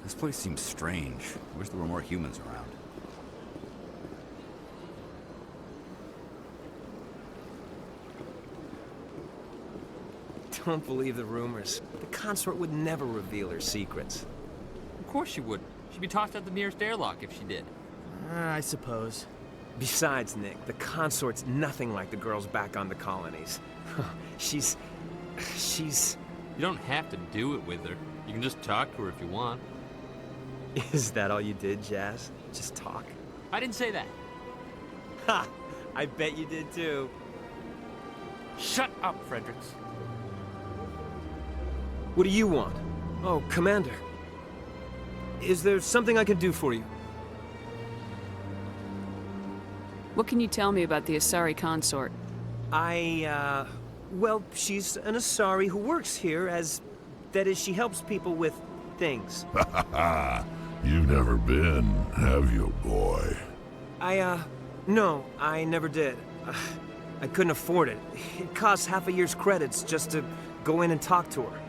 This place seems strange. I wish there were more humans around. Don't believe the rumors. The consort would never reveal her secrets. Of course she would. She'd be tossed out the nearest airlock if she did. I suppose. Besides, Nick, the consort's nothing like the girls back on the colonies. She's... You don't have to do it with her. You can just talk to her if you want. Is that all you did, Jazz? Just talk? I didn't say that. Ha! I bet you did too. Shut up, Fredericks. What do you want? Oh, Commander. Is there something I can do for you? What can you tell me about the Asari consort? Well, she's an Asari who works here that is, she helps people with things. You've never been, have you, boy? No, I never did. I couldn't afford it. It costs half a year's credits just to go in and talk to her.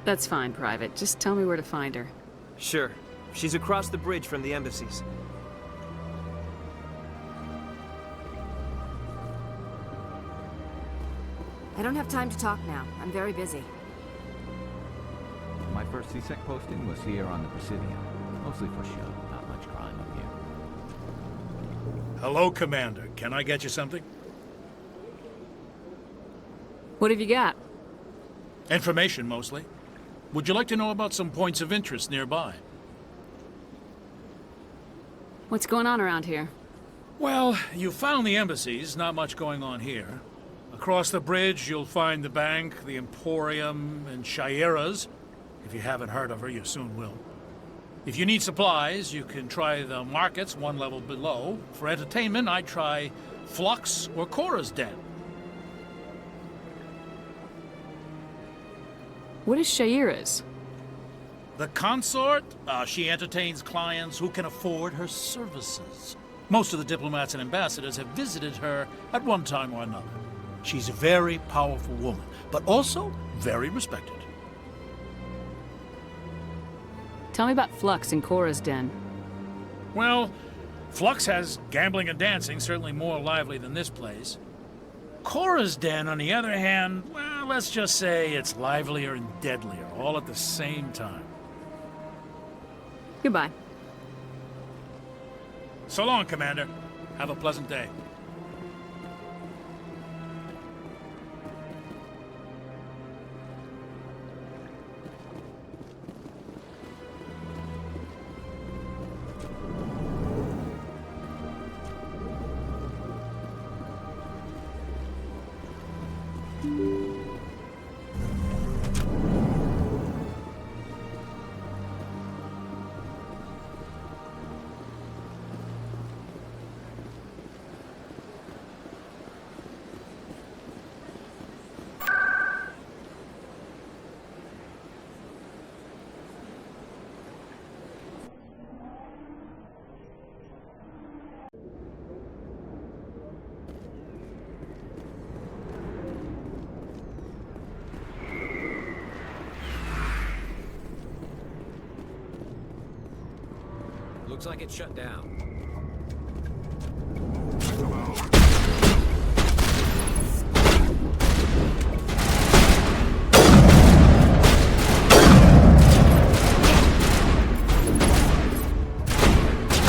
That's fine, Private. Just tell me where to find her. Sure. She's across the bridge from the embassies. I don't have time to talk now. I'm very busy. My first CSEC posting was here on the Presidium. Mostly for show, not much crime up here. Hello, Commander. Can I get you something? What have you got? Information, mostly. Would you like to know about some points of interest nearby? What's going on around here? Well, you found the embassies. Not much going on here. Across the bridge, you'll find the bank, the Emporium, and Shaira's. If you haven't heard of her, you soon will. If you need supplies, you can try the markets one level below. For entertainment, I'd try Flux or Cora's Den. What is Shaira's? The consort? She entertains clients who can afford her services. Most of the diplomats and ambassadors have visited her at one time or another. She's a very powerful woman, but also very respected. Tell me about Flux and Cora's Den. Well, Flux has gambling and dancing, certainly more lively than this place. Cora's Den, on the other hand, well, let's just say it's livelier and deadlier, all at the same time. Goodbye. So long, Commander. Have a pleasant day. Looks like it's shut down.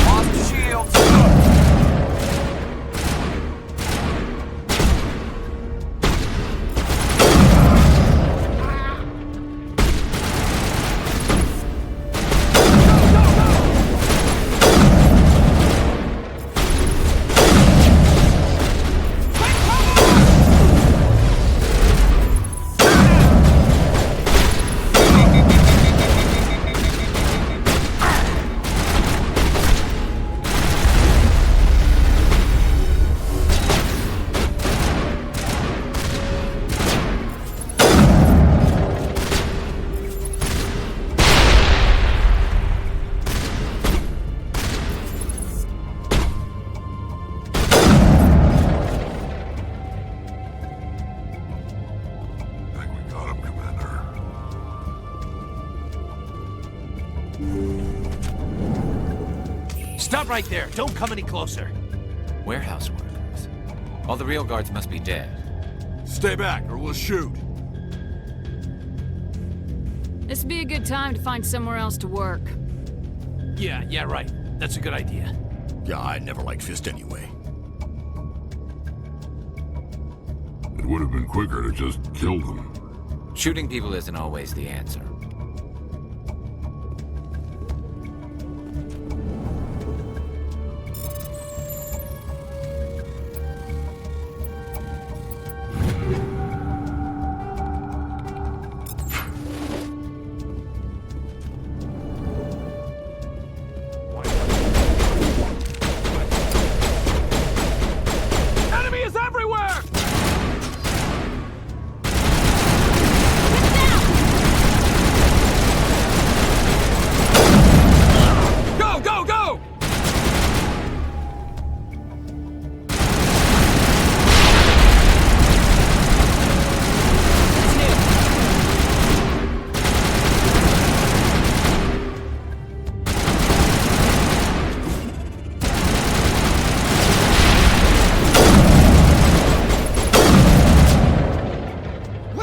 Lost shields. Stop right there. Don't come any closer. Warehouse workers. All the real guards must be dead. Stay back, or we'll shoot. This would be a good time to find somewhere else to work. Yeah, right. That's a good idea. Yeah, I never liked Fist anyway. It would have been quicker to just kill them. Shooting people isn't always the answer.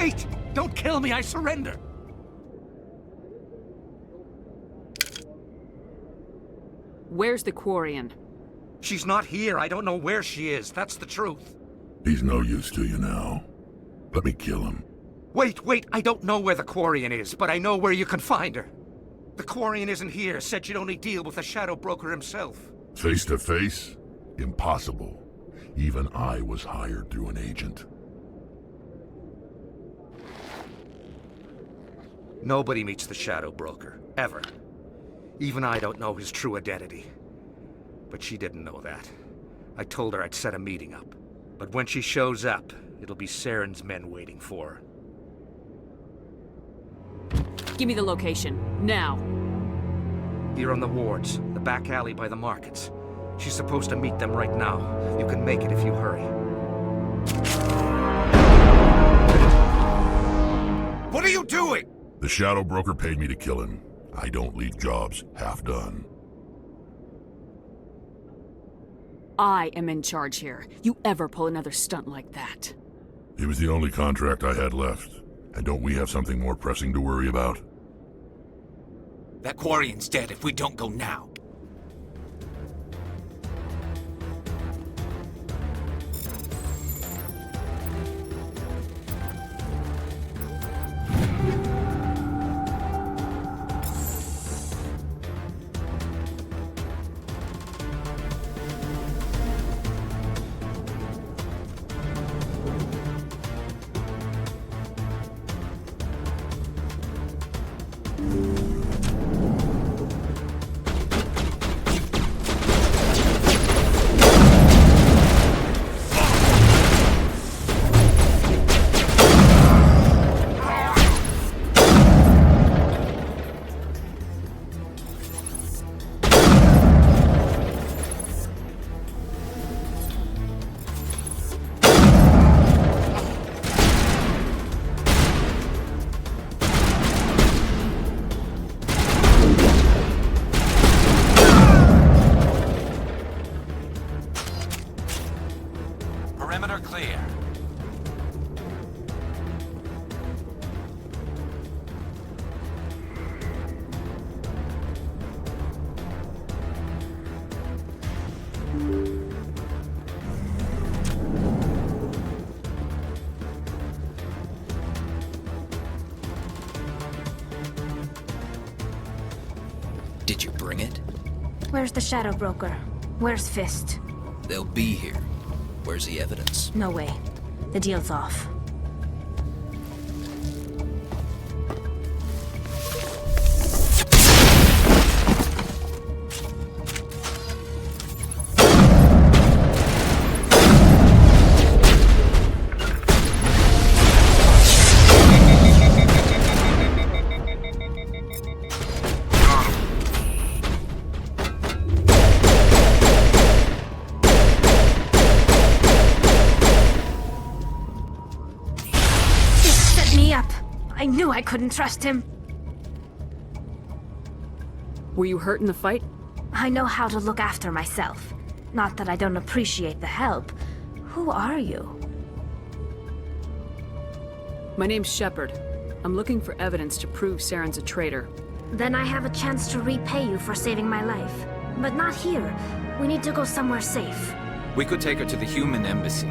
Wait! Don't kill me, I surrender! Where's the Quarian? She's not here. I don't know where she is. That's the truth. He's no use to you now. Let me kill him. Wait, I don't know where the Quarian is, but I know where you can find her. The Quarian isn't here. Said you'd only deal with the Shadow Broker himself. Face to face? Impossible. Even I was hired through an agent. Nobody meets the Shadow Broker, ever. Even I don't know his true identity. But she didn't know that. I told her I'd set a meeting up. But when she shows up, it'll be Saren's men waiting for her. Give me the location, now. Here on the wards, the back alley by the markets. She's supposed to meet them right now. You can make it if you hurry. What are you doing? The Shadow Broker paid me to kill him. I don't leave jobs half done. I am in charge here. You ever pull another stunt like that? It was the only contract I had left. And don't we have something more pressing to worry about? That Quarian's dead if we don't go now. Perimeter clear. Did you bring it? Where's the Shadow Broker? Where's Fist? They'll be here. Where's the evidence? No way. The deal's off. I knew I couldn't trust him. Were you hurt in the fight? I know how to look after myself. Not that I don't appreciate the help. Who are you? My name's Shepard. I'm looking for evidence to prove Saren's a traitor. Then I have a chance to repay you for saving my life. But not here. We need to go somewhere safe. We could take her to the human embassy.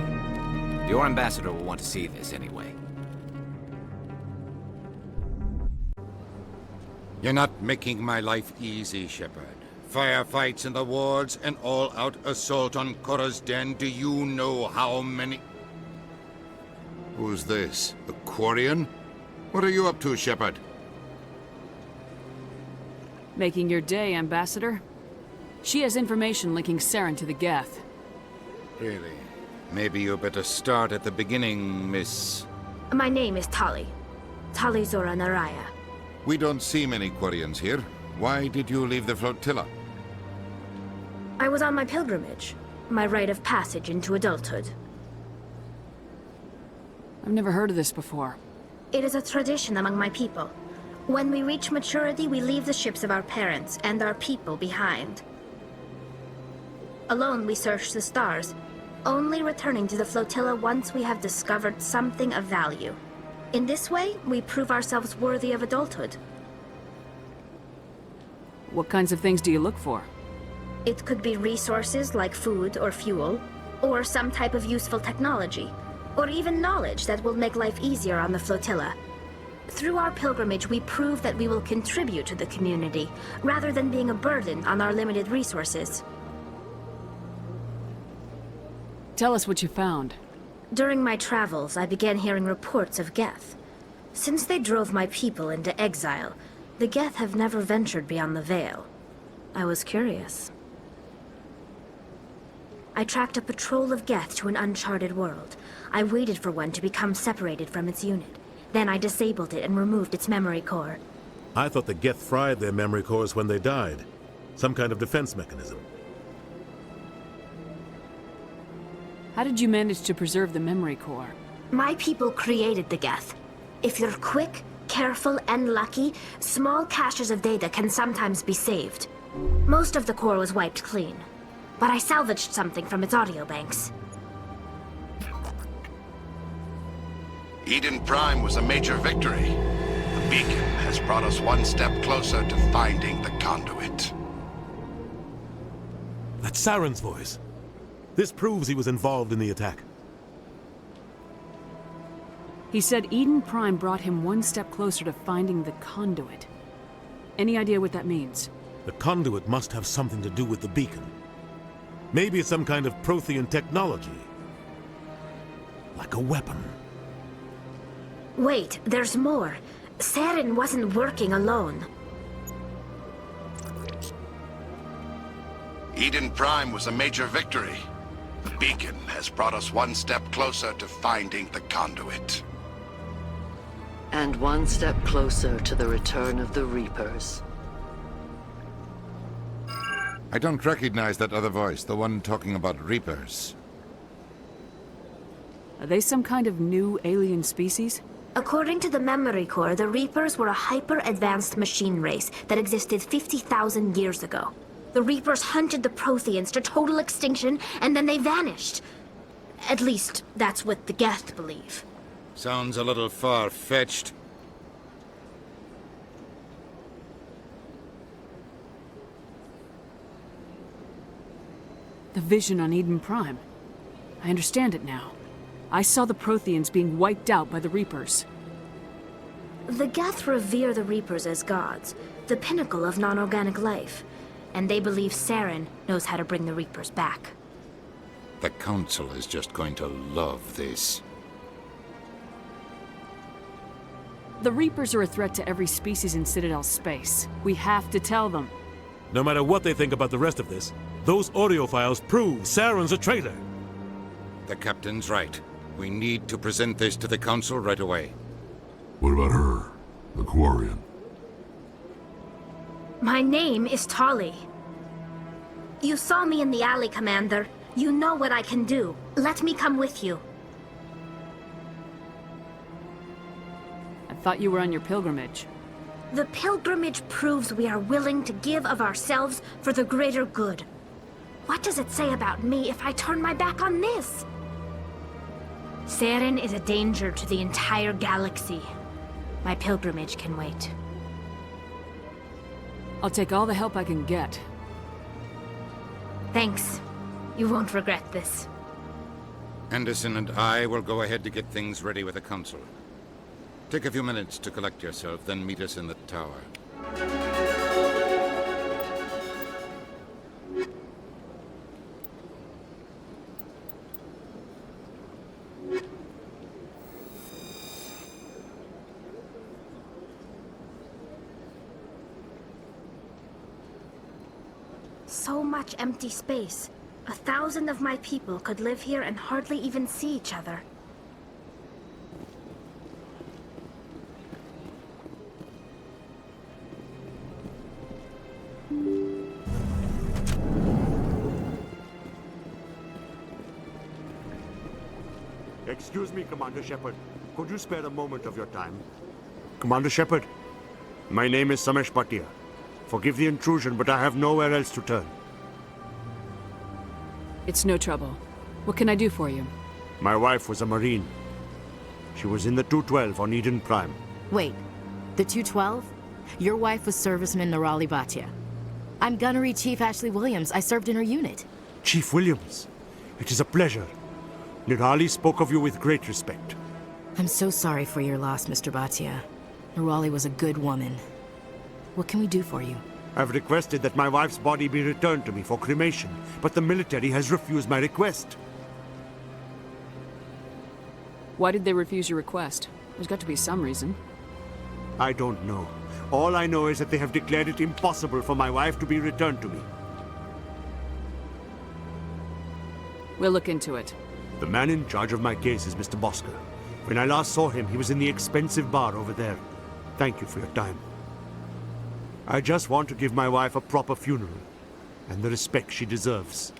Your ambassador will want to see this anyway. You're not making my life easy, Shepard. Firefights in the wards, an all-out assault on Korra's den. Do you know how many... Who's this? The Quarian? What are you up to, Shepard? Making your day, Ambassador. She has information linking Saren to the Geth. Really? Maybe you better start at the beginning, Miss... My name is Tali. Tali Zora Naraya. We don't see many Quarians here. Why did you leave the flotilla? I was on my pilgrimage. My rite of passage into adulthood. I've never heard of this before. It is a tradition among my people. When we reach maturity, we leave the ships of our parents and our people behind. Alone, we search the stars, only returning to the flotilla once we have discovered something of value. In this way, we prove ourselves worthy of adulthood. What kinds of things do you look for? It could be resources like food or fuel, or some type of useful technology, or even knowledge that will make life easier on the flotilla. Through our pilgrimage, we prove that we will contribute to the community, rather than being a burden on our limited resources. Tell us what you found. During my travels, I began hearing reports of Geth. Since they drove my people into exile, the Geth have never ventured beyond the Veil. I was curious. I tracked a patrol of Geth to an uncharted world. I waited for one to become separated from its unit. Then I disabled it and removed its memory core. I thought the Geth fried their memory cores when they died. Some kind of defense mechanism. How did you manage to preserve the memory core? My people created the Geth. If you're quick, careful, and lucky, small caches of data can sometimes be saved. Most of the core was wiped clean, but I salvaged something from its audio banks. Eden Prime was a major victory. The beacon has brought us one step closer to finding the conduit. That's Saren's voice. This proves he was involved in the attack. He said Eden Prime brought him one step closer to finding the conduit. Any idea what that means? The conduit must have something to do with the beacon. Maybe it's some kind of Prothean technology. Like a weapon. Wait, there's more. Saren wasn't working alone. Eden Prime was a major victory. The beacon has brought us one step closer to finding the conduit. And one step closer to the return of the Reapers. I don't recognize that other voice, the one talking about Reapers. Are they some kind of new alien species? According to the memory core, the Reapers were a hyper-advanced machine race that existed 50,000 years ago. The Reapers hunted the Protheans to total extinction, and then they vanished. At least, that's what the Geth believe. Sounds a little far-fetched. The vision on Eden Prime. I understand it now. I saw the Protheans being wiped out by the Reapers. The Geth revere the Reapers as gods, the pinnacle of non-organic life. And they believe Saren knows how to bring the Reapers back. The Council is just going to love this. The Reapers are a threat to every species in Citadel space. We have to tell them. No matter what they think about the rest of this, those audio files prove Saren's a traitor. The Captain's right. We need to present this to the Council right away. What about her? The Quarian? My name is Tali. You saw me in the alley, Commander. You know what I can do. Let me come with you. I thought you were on your pilgrimage. The pilgrimage proves we are willing to give of ourselves for the greater good. What does it say about me if I turn my back on this? Saren is a danger to the entire galaxy. My pilgrimage can wait. I'll take all the help I can get. Thanks. You won't regret this. Anderson and I will go ahead to get things ready with the Council. Take a few minutes to collect yourself, then meet us in the tower. So much empty space. 1,000 of my people could live here and hardly even see each other. Excuse me, Commander Shepard. Could you spare a moment of your time? Commander Shepard, my name is Samesh Bhatia. Forgive the intrusion, but I have nowhere else to turn. It's no trouble. What can I do for you? My wife was a Marine. She was in the 212 on Eden Prime. Wait, the 212? Your wife was Serviceman Nirali Bhatia. I'm Gunnery Chief Ashley Williams. I served in her unit. Chief Williams, it is a pleasure. Nirali spoke of you with great respect. I'm so sorry for your loss, Mr. Bhatia. Nirali was a good woman. What can we do for you? I've requested that my wife's body be returned to me for cremation, but the military has refused my request. Why did they refuse your request? There's got to be some reason. I don't know. All I know is that they have declared it impossible for my wife to be returned to me. We'll look into it. The man in charge of my case is Mr. Bosker. When I last saw him, he was in the expensive bar over there. Thank you for your time. I just want to give my wife a proper funeral, and the respect she deserves.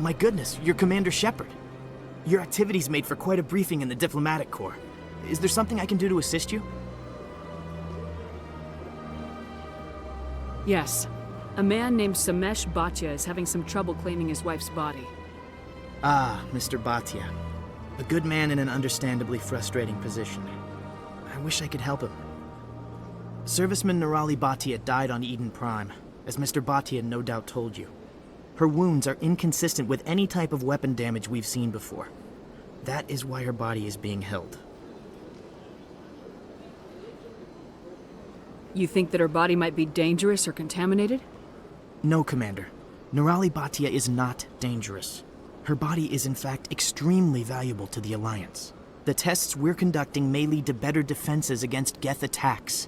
My goodness, you're Commander Shepard. Your activities made for quite a briefing in the Diplomatic Corps. Is there something I can do to assist you? Yes. A man named Samesh Bhatia is having some trouble claiming his wife's body. Ah, Mr. Bhatia. A good man in an understandably frustrating position. I wish I could help him. Serviceman Nirali Bhatia died on Eden Prime, as Mr. Bhatia no doubt told you. Her wounds are inconsistent with any type of weapon damage we've seen before. That is why her body is being held. You think that her body might be dangerous or contaminated? No, Commander. Nirali Bhatia is not dangerous. Her body is in fact extremely valuable to the Alliance. The tests we're conducting may lead to better defenses against Geth attacks.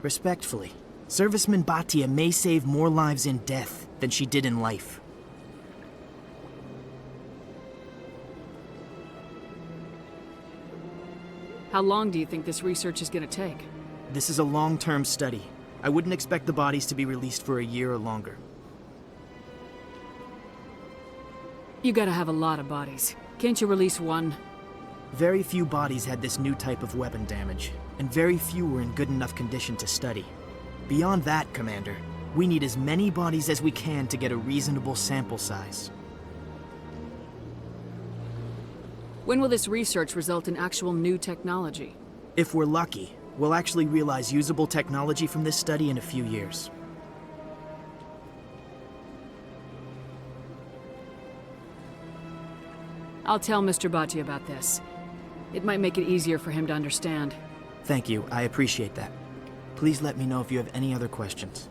Respectfully, Serviceman Bhatia may save more lives in death than she did in life. How long do you think this research is gonna take? This is a long-term study. I wouldn't expect the bodies to be released for a year or longer. You gotta have a lot of bodies. Can't you release one? Very few bodies had this new type of weapon damage, and very few were in good enough condition to study. Beyond that, Commander, we need as many bodies as we can to get a reasonable sample size. When will this research result in actual new technology? If we're lucky, we'll actually realize usable technology from this study in a few years. I'll tell Mr. Bhatia about this. It might make it easier for him to understand. Thank you, I appreciate that. Please let me know if you have any other questions.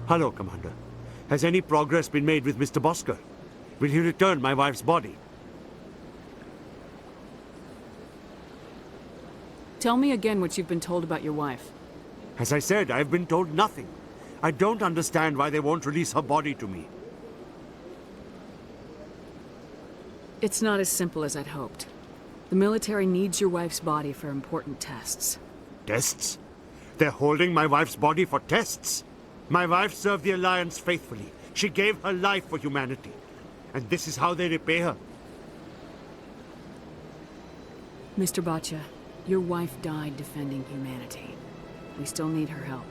Hello, Commander. Has any progress been made with Mr. Bosker? Will he return my wife's body? Tell me again what you've been told about your wife. As I said, I've been told nothing. I don't understand why they won't release her body to me. It's not as simple as I'd hoped. The military needs your wife's body for important tests. Tests? They're holding my wife's body for tests? My wife served the Alliance faithfully. She gave her life for humanity. And this is how they repay her. Mr. Bhatia, your wife died defending humanity. We still need her help.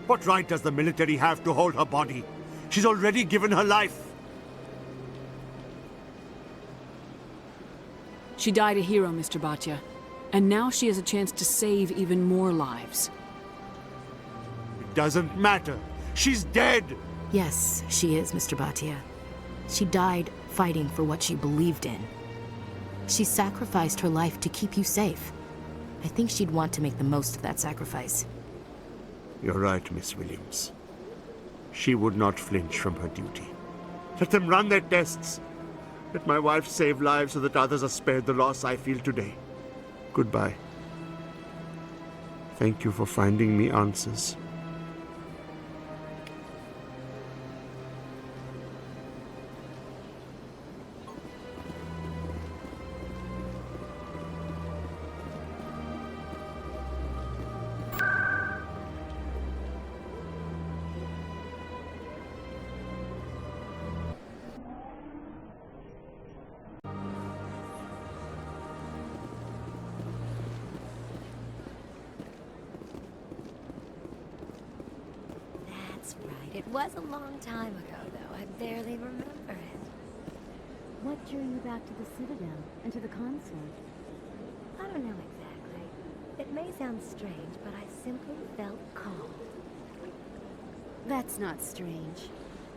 What right does the military have to hold her body? She's already given her life. She died a hero, Mr. Bhatia. And now she has a chance to save even more lives. It doesn't matter. She's dead! Yes, she is, Mr. Bhatia. She died fighting for what she believed in. She sacrificed her life to keep you safe. I think she'd want to make the most of that sacrifice. You're right, Miss Williams. She would not flinch from her duty. Let them run their tests. Let my wife save lives so that others are spared the loss I feel today. Goodbye. Thank you for finding me answers. That's right. It was a long time ago, though. I barely remember it. What drew you back to the Citadel and to the consort? I don't know exactly. It may sound strange, but I simply felt called. That's not strange.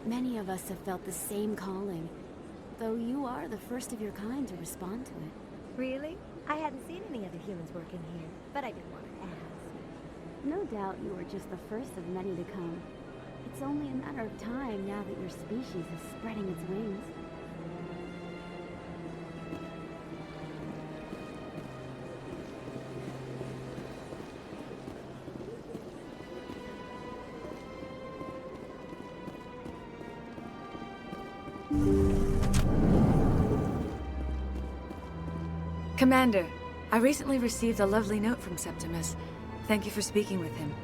Many of us have felt the same calling, though you are the first of your kind to respond to it. Really? I hadn't seen any other humans working here, but I didn't want to ask. No doubt you are just the first of many to come. It's only a matter of time now that your species is spreading its wings. Commander, I recently received a lovely note from Septimus. Thank you for speaking with him.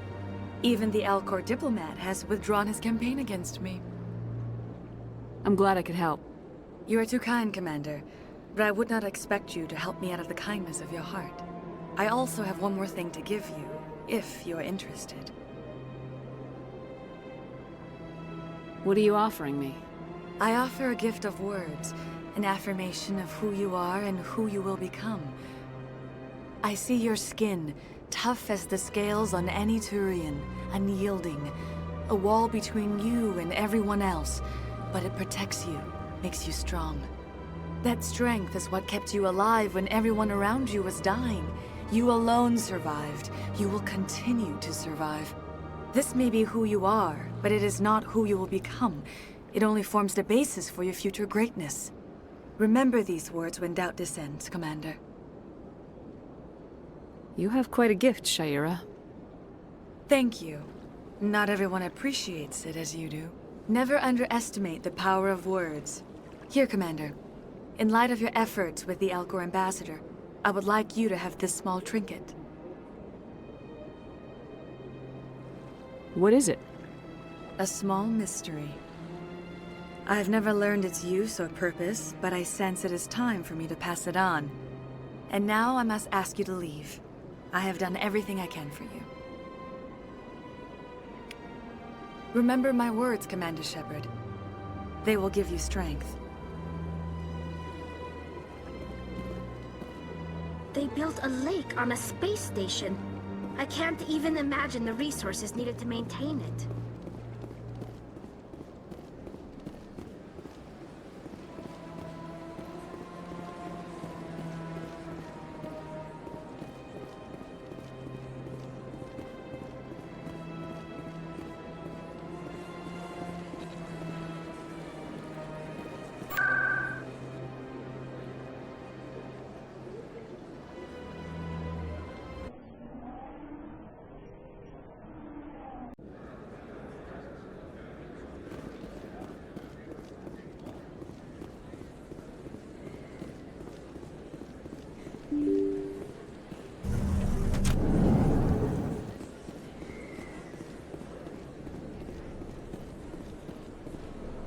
Even the Alcor diplomat has withdrawn his campaign against me. I'm glad I could help. You are too kind, Commander, but I would not expect you to help me out of the kindness of your heart. I also have one more thing to give you, if you're interested. What are you offering me? I offer a gift of words, an affirmation of who you are and who you will become. I see your skin, tough as the scales on any Turian, unyielding, a wall between you and everyone else, but it protects you, makes you strong. That strength is what kept you alive when everyone around you was dying. You alone survived. You will continue to survive. This may be who you are, but it is not who you will become. It only forms the basis for your future greatness. Remember these words when doubt descends, Commander. You have quite a gift, Shaira. Thank you. Not everyone appreciates it as you do. Never underestimate the power of words. Here, Commander. In light of your efforts with the Alcor Ambassador, I would like you to have this small trinket. What is it? A small mystery. I've never learned its use or purpose, but I sense it is time for me to pass it on. And now I must ask you to leave. I have done everything I can for you. Remember my words, Commander Shepard. They will give you strength. They built a lake on a space station. I can't even imagine the resources needed to maintain it.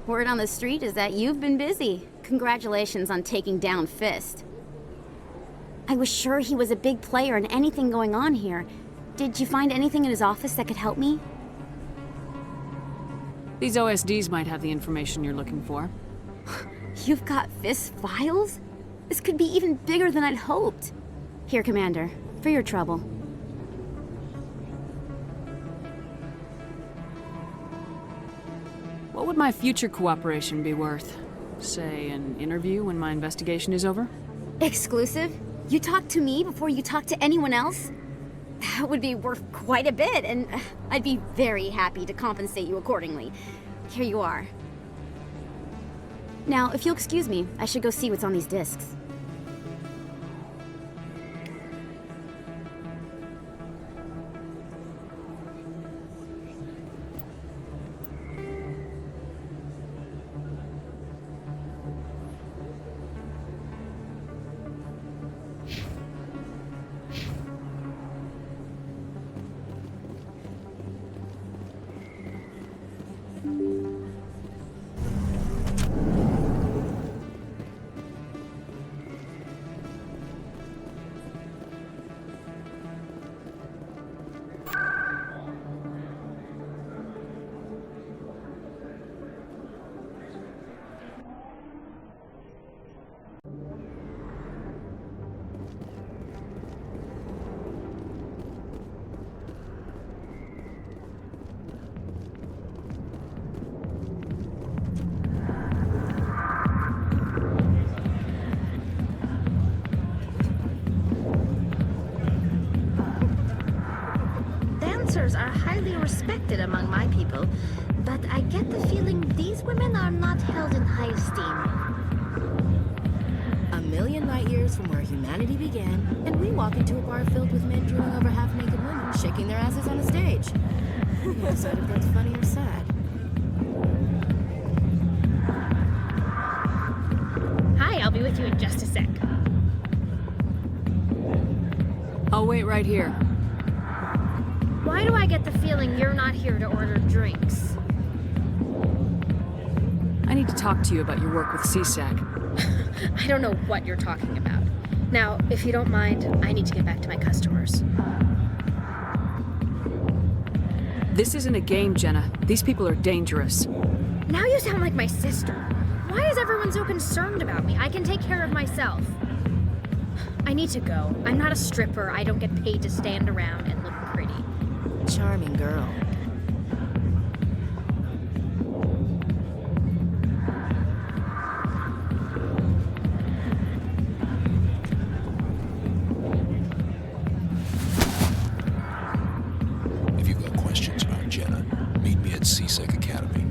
Word on the street is that you've been busy. Congratulations on taking down Fist. I was sure he was a big player in anything going on here. Did you find anything in his office that could help me? These OSDs might have the information you're looking for. You've got Fist's files? This could be even bigger than I'd hoped. Here, Commander, for your trouble. What would my future cooperation be worth? Say, an interview when my investigation is over? Exclusive? You talk to me before you talk to anyone else? That would be worth quite a bit, and I'd be very happy to compensate you accordingly. Here you are. Now, if you'll excuse me, I should go see what's on these discs. Are highly respected among my people, but I get the feeling these women are not held in high esteem. A million light years from where humanity began, and we walk into a bar filled with men drooling over half-naked women, shaking their asses on a stage. You decide if that's funny or sad. Hi, I'll be with you in just a sec. I'll wait right here. Why do I get the feeling you're not here to order drinks? I need to talk to you about your work with CSAC. I don't know what you're talking about. Now, if you don't mind, I need to get back to my customers. This isn't a game, Jenna. These people are dangerous. Now you sound like my sister. Why is everyone so concerned about me? I can take care of myself. I need to go. I'm not a stripper. I don't get paid to stand around and look pretty. Charming girl. If you've got questions about Jenna, meet me at CSEC Academy.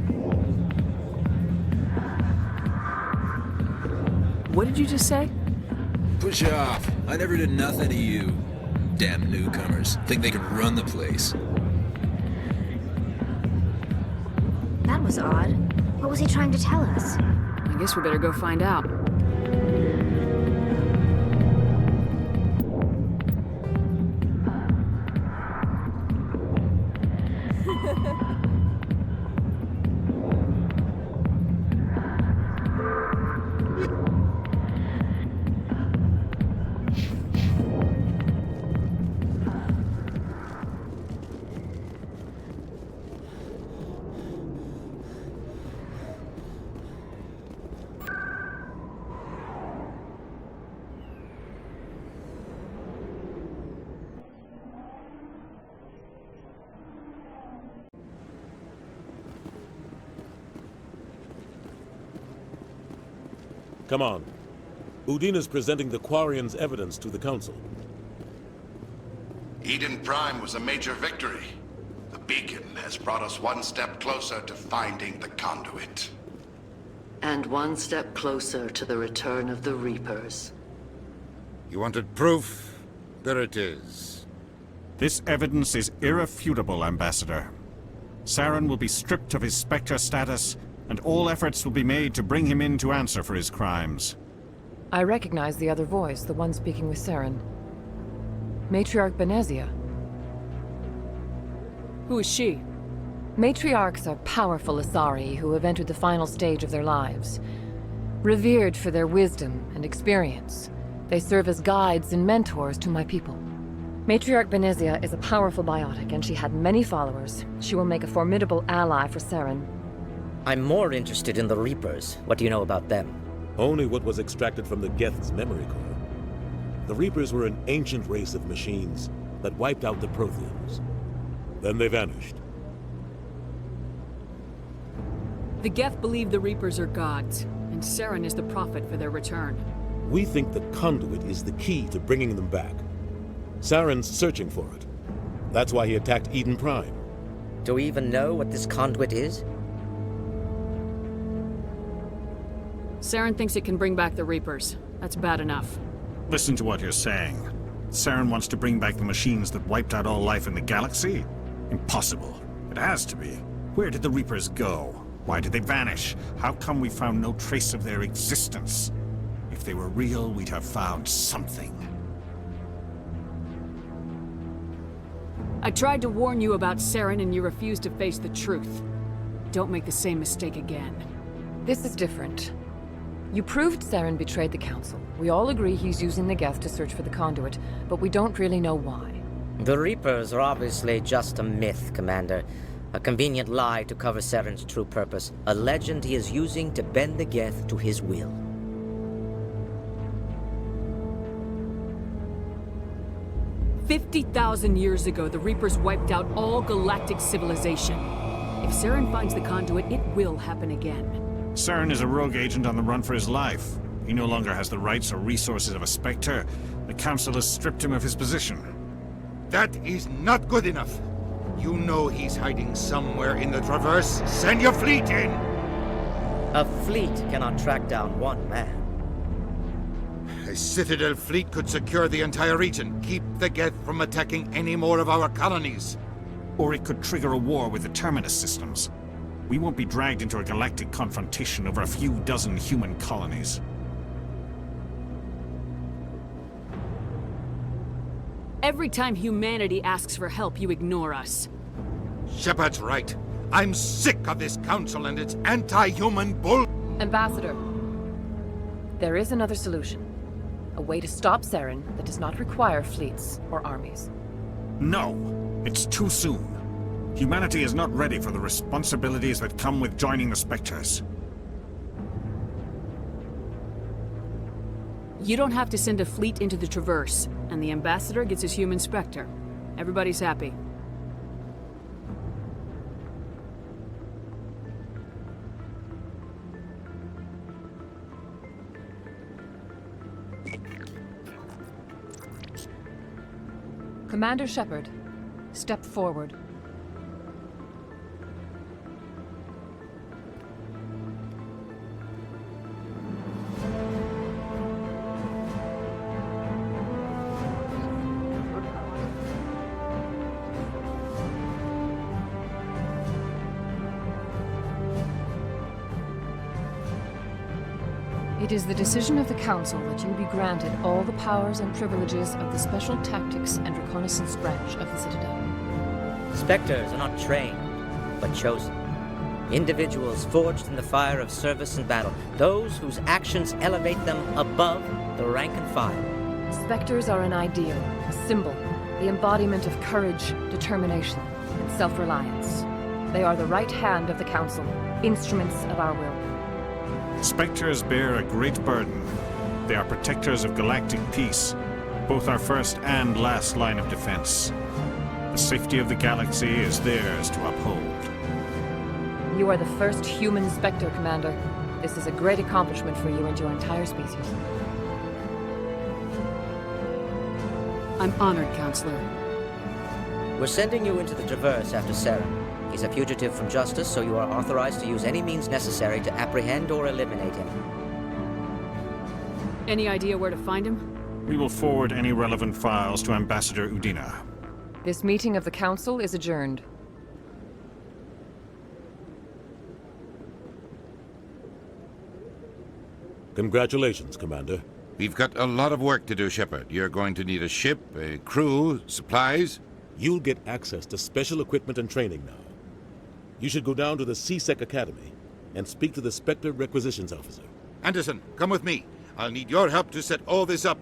What did you just say? Push off. I never did nothing to you. Damn newcomers. Think they can run the place. That was odd. What was he trying to tell us? I guess we better go find out. Come on. Udina's presenting the Quarian's evidence to the Council. Eden Prime was a major victory. The beacon has brought us one step closer to finding the conduit. And one step closer to the return of the Reapers. You wanted proof? There it is. This evidence is irrefutable, Ambassador. Saren will be stripped of his Spectre status, and all efforts will be made to bring him in to answer for his crimes. I recognize the other voice, the one speaking with Saren. Matriarch Benezia. Who is she? Matriarchs are powerful Asari who have entered the final stage of their lives. Revered for their wisdom and experience, they serve as guides and mentors to my people. Matriarch Benezia is a powerful biotic, and she had many followers. She will make a formidable ally for Saren. I'm more interested in the Reapers. What do you know about them? Only what was extracted from the Geth's memory core. The Reapers were an ancient race of machines that wiped out the Protheans. Then they vanished. The Geth believe the Reapers are gods, and Saren is the prophet for their return. We think the conduit is the key to bringing them back. Saren's searching for it. That's why he attacked Eden Prime. Do we even know what this conduit is? Saren thinks it can bring back the Reapers. That's bad enough. Listen to what you're saying. Saren wants to bring back the machines that wiped out all life in the galaxy? Impossible. It has to be. Where did the Reapers go? Why did they vanish? How come we found no trace of their existence? If they were real, we'd have found something. I tried to warn you about Saren and you refused to face the truth. Don't make the same mistake again. This is different. You proved Saren betrayed the Council. We all agree he's using the Geth to search for the conduit, but we don't really know why. The Reapers are obviously just a myth, Commander. A convenient lie to cover Saren's true purpose. A legend he is using to bend the Geth to his will. "50,000 years ago, the Reapers wiped out all galactic civilization. If Saren finds the conduit, it will happen again. Saren is a rogue agent on the run for his life. He no longer has the rights or resources of a Spectre. The Council has stripped him of his position. That is not good enough. You know he's hiding somewhere in the Traverse. Send your fleet in! A fleet cannot track down one man. A Citadel fleet could secure the entire region, keep the Geth from attacking any more of our colonies. Or it could trigger a war with the Terminus systems. We won't be dragged into a galactic confrontation over a few dozen human colonies. Every time humanity asks for help, you ignore us. Shepard's right. I'm sick of this council and its anti-human bull... Ambassador, there is another solution. A way to stop Saren that does not require fleets or armies. No, it's too soon. Humanity is not ready for the responsibilities that come with joining the Spectres. You don't have to send a fleet into the Traverse, and the Ambassador gets his human Spectre. Everybody's happy. Commander Shepard, step forward. It is the decision of the Council that you be granted all the powers and privileges of the Special Tactics and Reconnaissance Branch of the Citadel. Spectres are not trained, but chosen. Individuals forged in the fire of service and battle. Those whose actions elevate them above the rank and file. Spectres are an ideal, a symbol, the embodiment of courage, determination, and self-reliance. They are the right hand of the Council, instruments of our will. Spectres bear a great burden. They are protectors of galactic peace, both our first and last line of defense. The safety of the galaxy is theirs to uphold. You are the first human Spectre, Commander. This is a great accomplishment for you and your entire species. I'm honored, Counselor. We're sending you into the Traverse after Saren. He's a fugitive from justice, so you are authorized to use any means necessary to apprehend or eliminate him. Any idea where to find him? We will forward any relevant files to Ambassador Udina. This meeting of the Council is adjourned. Congratulations, Commander. We've got a lot of work to do, Shepard. You're going to need a ship, a crew, supplies. You'll get access to special equipment and training now. You should go down to the CSEC Academy and speak to the Spectre Requisitions Officer. Anderson, come with me. I'll need your help to set all this up.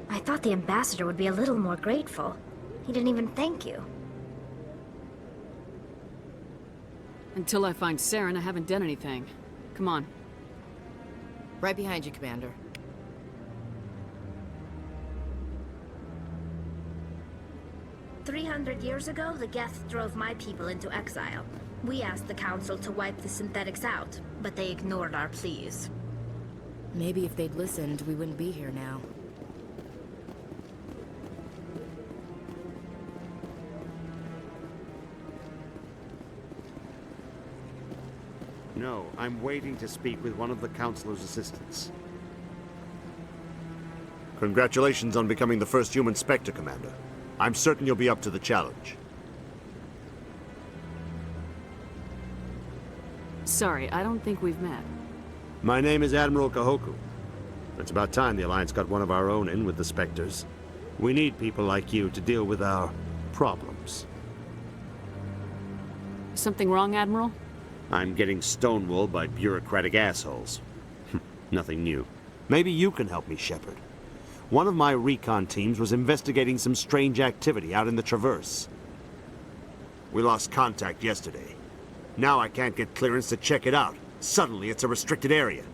I thought the ambassador would be a little more grateful. He didn't even thank you. Until I find Saren, I haven't done anything. Come on. Right behind you, Commander. "300 years ago, the Geth drove my people into exile. We asked the Council to wipe the synthetics out, but they ignored our pleas. Maybe if they'd listened, we wouldn't be here now. No, I'm waiting to speak with one of the Councilor's assistants. Congratulations on becoming the first human Spectre, Commander. I'm certain you'll be up to the challenge. Sorry, I don't think we've met. My name is Admiral Kahoku. It's about time the Alliance got one of our own in with the Spectres. We need people like you to deal with our problems. Something wrong, Admiral? I'm getting stonewalled by bureaucratic assholes. Nothing new. Maybe you can help me, Shepard. One of my recon teams was investigating some strange activity out in the Traverse. We lost contact yesterday. Now I can't get clearance to check it out. Suddenly it's a restricted area.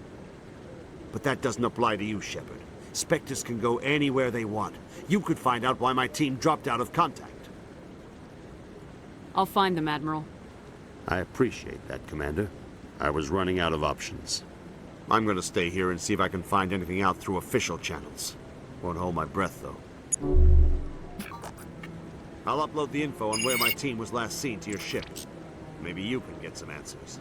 But that doesn't apply to you, Shepard. Spectres can go anywhere they want. You could find out why my team dropped out of contact. I'll find them, Admiral. I appreciate that, Commander. I was running out of options. I'm gonna stay here and see if I can find anything out through official channels. Won't hold my breath, though. I'll upload the info on where my team was last seen to your ship. Maybe you can get some answers.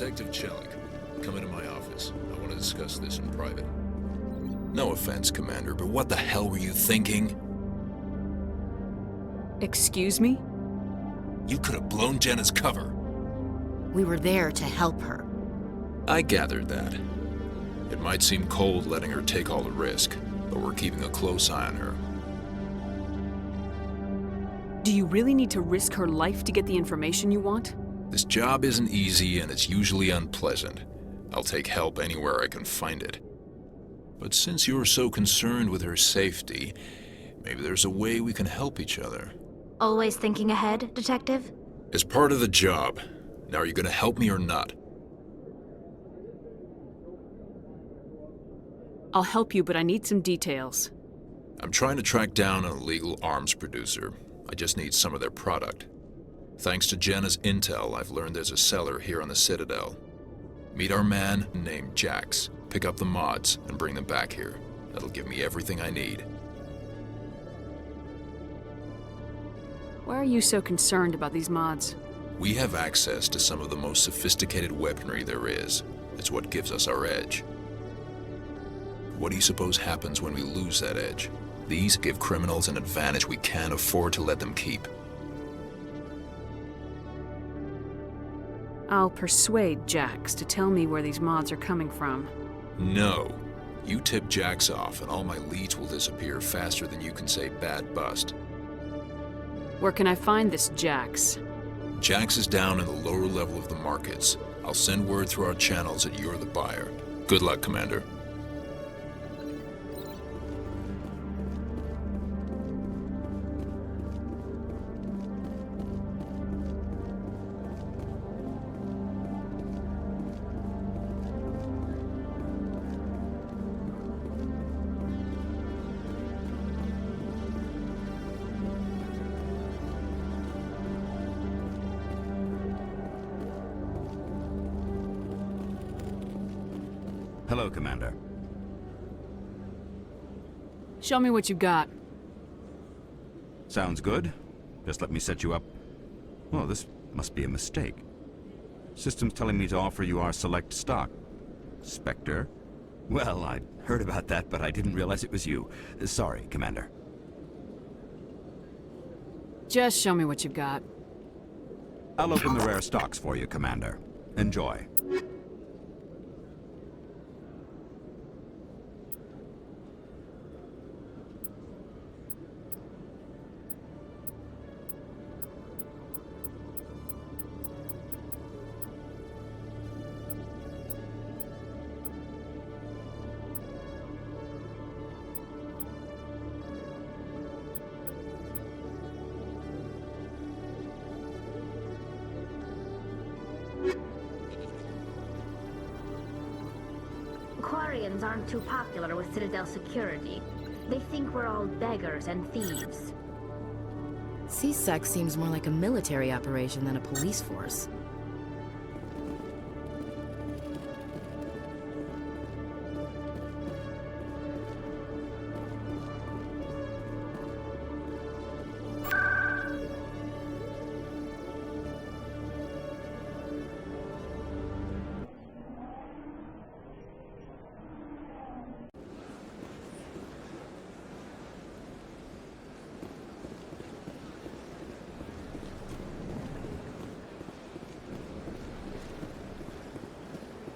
Detective Chelik, come into my office. I want to discuss this in private. No offense, Commander, but what the hell were you thinking? Excuse me? You could have blown Jenna's cover. We were there to help her. I gathered that. It might seem cold letting her take all the risk, but we're keeping a close eye on her. Do you really need to risk her life to get the information you want? This job isn't easy and it's usually unpleasant. I'll take help anywhere I can find it. But since you're so concerned with her safety, maybe there's a way we can help each other. Always thinking ahead, Detective? As part of the job. Now, are you gonna help me or not? I'll help you, but I need some details. I'm trying to track down an illegal arms producer. I just need some of their product. Thanks to Jenna's intel, I've learned there's a seller here on the Citadel. Meet our man named Jax, pick up the mods, and bring them back here. That'll give me everything I need. Why are you so concerned about these mods? We have access to some of the most sophisticated weaponry there is. It's what gives us our edge. What do you suppose happens when we lose that edge? These give criminals an advantage we can't afford to let them keep. I'll persuade Jax to tell me where these mods are coming from. No. You tip Jax off and all my leads will disappear faster than you can say bad bust. Where can I find this Jax? Jax is down in the lower level of the markets. I'll send word through our channels that you're the buyer. Good luck, Commander. Hello, Commander. Show me what you got. Sounds good. Just let me set you up. Oh, this must be a mistake. System's telling me to offer you our select stock. Spectre? Well, I heard about that, but I didn't realize it was you. Sorry, Commander. Just show me what you've got. I'll open the rare stocks for you, Commander. Enjoy. Quarians aren't too popular with Citadel security. They think we're all beggars and thieves. CSEC seems more like a military operation than a police force.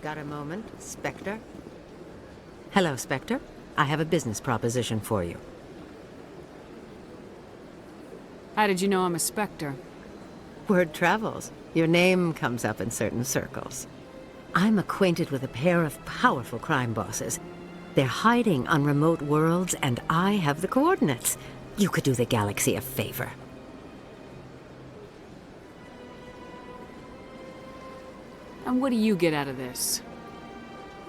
Got a moment, Spectre? Hello, Spectre. I have a business proposition for you. How did you know I'm a Spectre? Word travels. Your name comes up in certain circles. I'm acquainted with a pair of powerful crime bosses. They're hiding on remote worlds, and I have the coordinates. You could do the galaxy a favor. And what do you get out of this?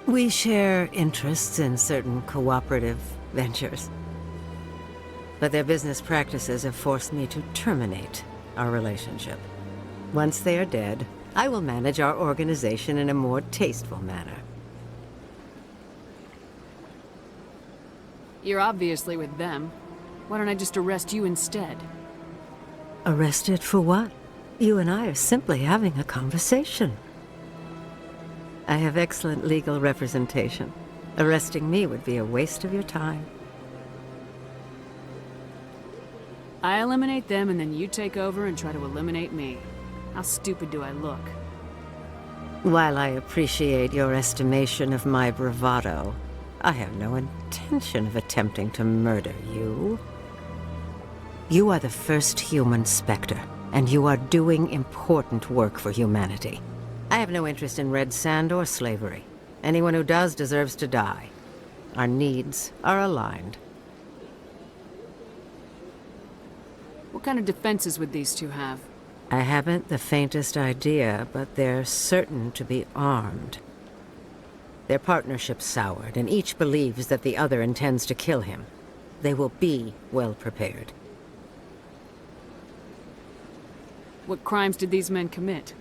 We share interests in certain cooperative ventures. But their business practices have forced me to terminate our relationship. Once they are dead, I will manage our organization in a more tasteful manner. You're obviously with them. Why don't I just arrest you instead? Arrested for what? You and I are simply having a conversation. I have excellent legal representation. Arresting me would be a waste of your time. I eliminate them and then you take over and try to eliminate me. How stupid do I look? While I appreciate your estimation of my bravado, I have no intention of attempting to murder you. You are the first human Spectre, and you are doing important work for humanity. I have no interest in red sand or slavery. Anyone who does deserves to die. Our needs are aligned. What kind of defenses would these two have? I haven't the faintest idea, but they're certain to be armed. Their partnership's soured, and each believes that the other intends to kill him. They will be well prepared. What crimes did these men commit?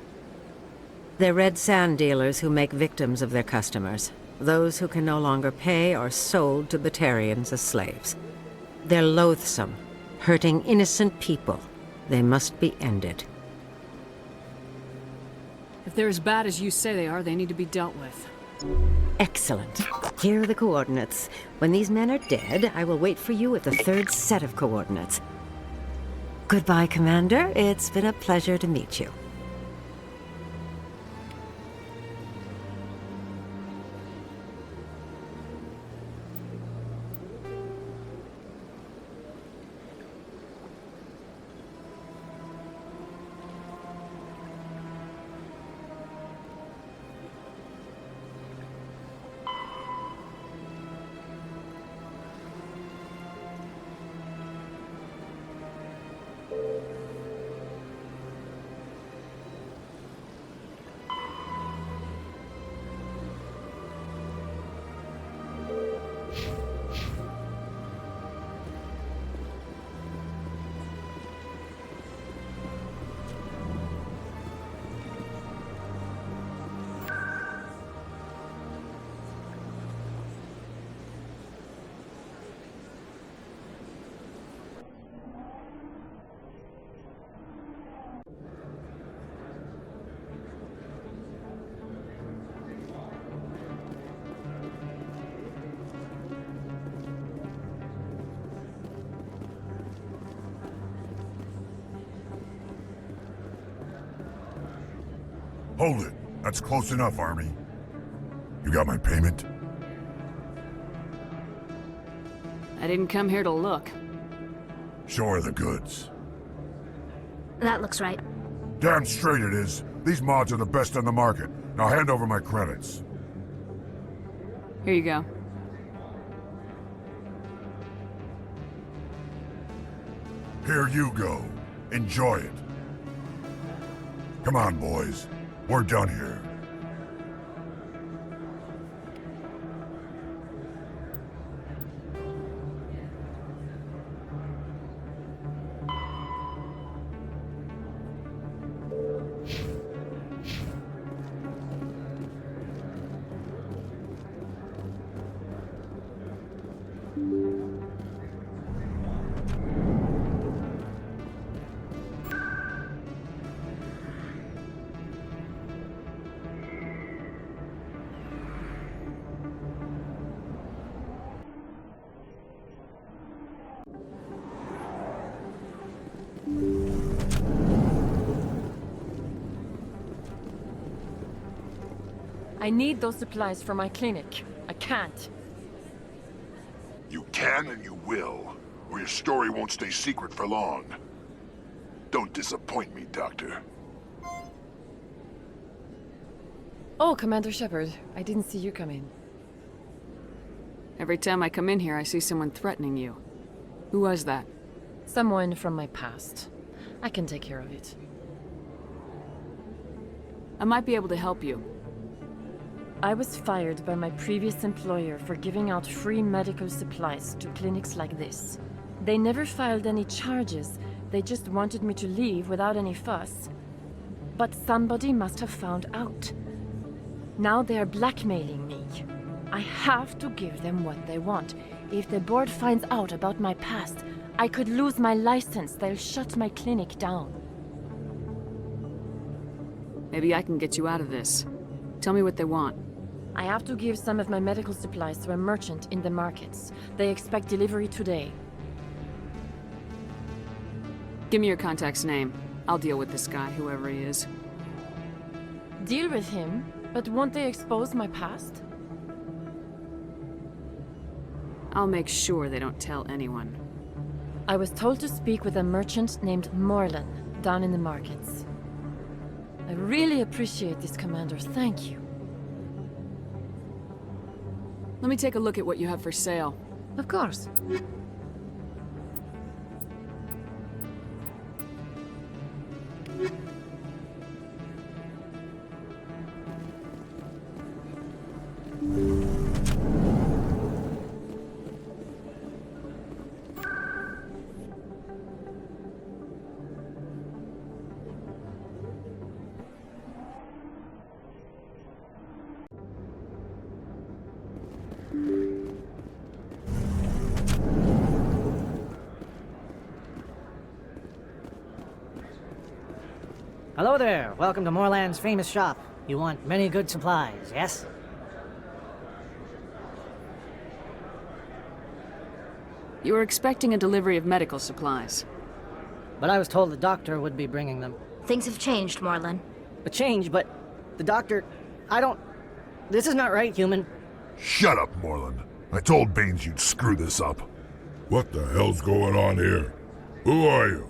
They're red sand dealers who make victims of their customers. Those who can no longer pay are sold to Batarians as slaves. They're loathsome, hurting innocent people. They must be ended. If they're as bad as you say they are, they need to be dealt with. Excellent. Here are the coordinates. When these men are dead, I will wait for you at the third set of coordinates. Goodbye, Commander. It's been a pleasure to meet you. Hold it. That's close enough, Army. You got my payment? I didn't come here to look. Show her the goods. That looks right. Damn straight it is. These mods are the best on the market. Now hand over my credits. Here you go. Here you go. Enjoy it. Come on, boys. We're done here. I need those supplies for my clinic. I can't. You can and you will, or your story won't stay secret for long. Don't disappoint me, Doctor. Oh, Commander Shepard. I didn't see you come in. Every time I come in here, I see someone threatening you. Who was that? Someone from my past. I can take care of it. I might be able to help you. I was fired by my previous employer for giving out free medical supplies to clinics like this. They never filed any charges. They just wanted me to leave without any fuss. But somebody must have found out. Now they are blackmailing me. I have to give them what they want. If the board finds out about my past, I could lose my license. They'll shut my clinic down. Maybe I can get you out of this. Tell me what they want. I have to give some of my medical supplies to a merchant in the markets. They expect delivery today. Give me your contact's name. I'll deal with this guy, whoever he is. Deal with him, but won't they expose my past? I'll make sure they don't tell anyone. I was told to speak with a merchant named Morlan, down in the markets. I really appreciate this, Commander. Thank you. Let me take a look at what you have for sale. Of course. Hello there. Welcome to Morland's famous shop. You want many good supplies, yes? You were expecting a delivery of medical supplies. But I was told the doctor would be bringing them. Things have changed, Morlan. A change, but the doctor... I don't... This is not right, human. Shut up, Morlan. I told Baines you'd screw this up. What the hell's going on here? Who are you?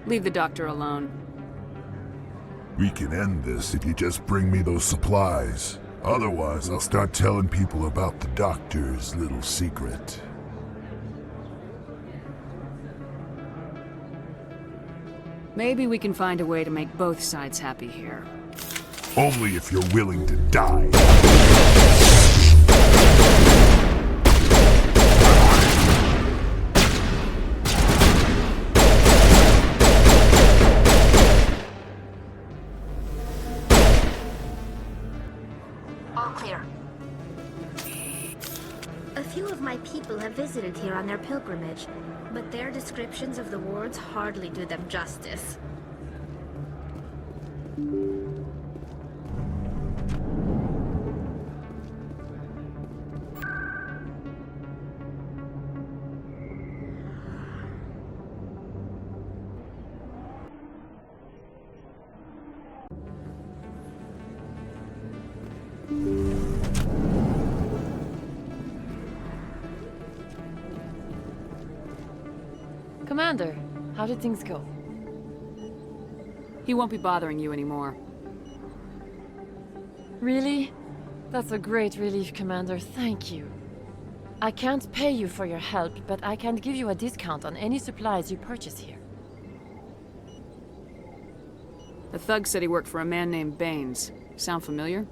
Leave the doctor alone. We can end this if you just bring me those supplies. Otherwise, I'll start telling people about the doctor's little secret. Maybe we can find a way to make both sides happy here. Only if you're willing to die. All clear. A few of my people have visited here on their pilgrimage, but their descriptions of the wards hardly do them justice. Commander, how did things go? He won't be bothering you anymore. Really? That's a great relief, Commander. Thank you. I can't pay you for your help, but I can give you a discount on any supplies you purchase here. The thug said he worked for a man named Baines. Sound familiar?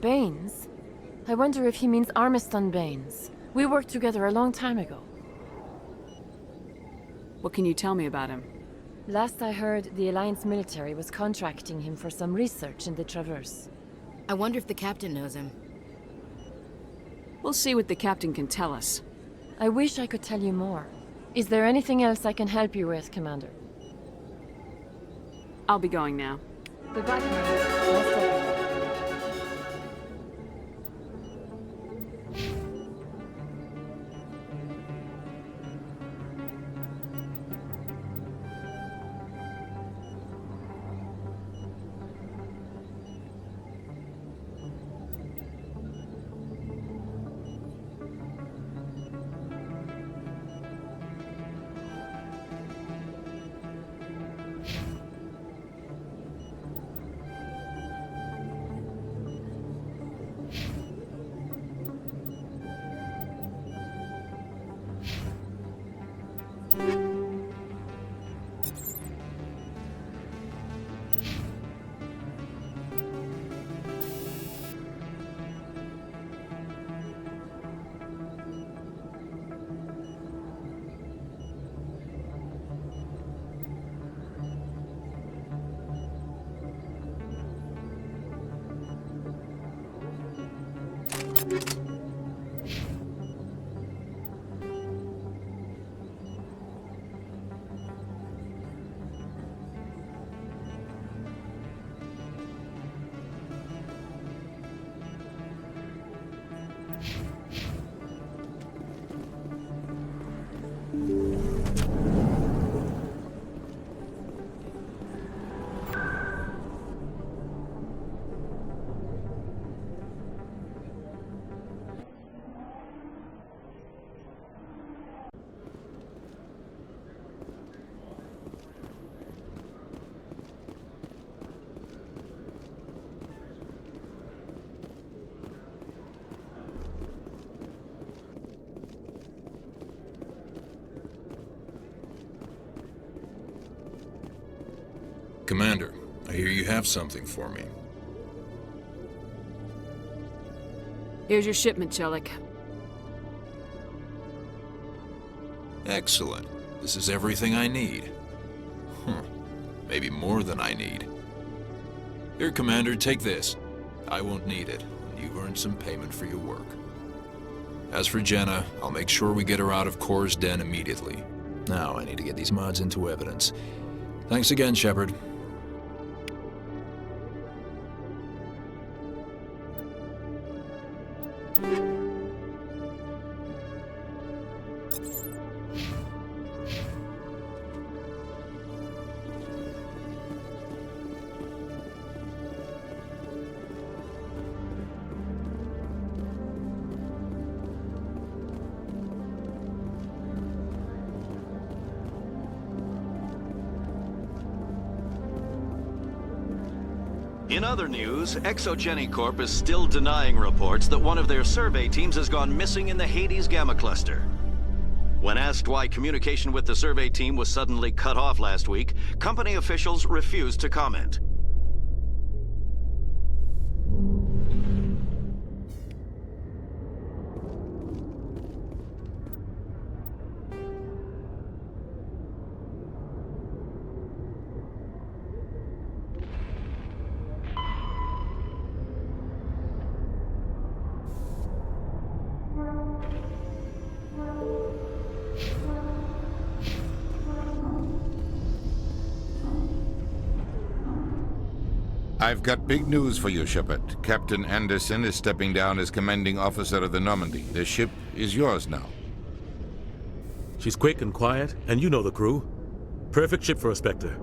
Baines? I wonder if he means Armiston Baines. We worked together a long time ago. What can you tell me about him? Last I heard, the Alliance military was contracting him for some research in the Traverse. I wonder if the captain knows him. We'll see what the captain can tell us. I wish I could tell you more. Is there anything else I can help you with, Commander? I'll be going now. Goodbye, Commander. Nice talking. Commander, I hear you have something for me. Here's your shipment, Chelik. Excellent. This is everything I need. Maybe more than I need. Here, Commander, take this. I won't need it, and you've earned some payment for your work. As for Jenna, I'll make sure we get her out of Kor's den immediately. Now I need to get these mods into evidence. Thanks again, Shepard. In other news, Exogenicorp is still denying reports that one of their survey teams has gone missing in the Hades Gamma Cluster. When asked why communication with the survey team was suddenly cut off last week, company officials refused to comment. I've got big news for you, Shepard. Captain Anderson is stepping down as commanding officer of the Normandy. The ship is yours now. She's quick and quiet, and you know the crew. Perfect ship for a Spectre.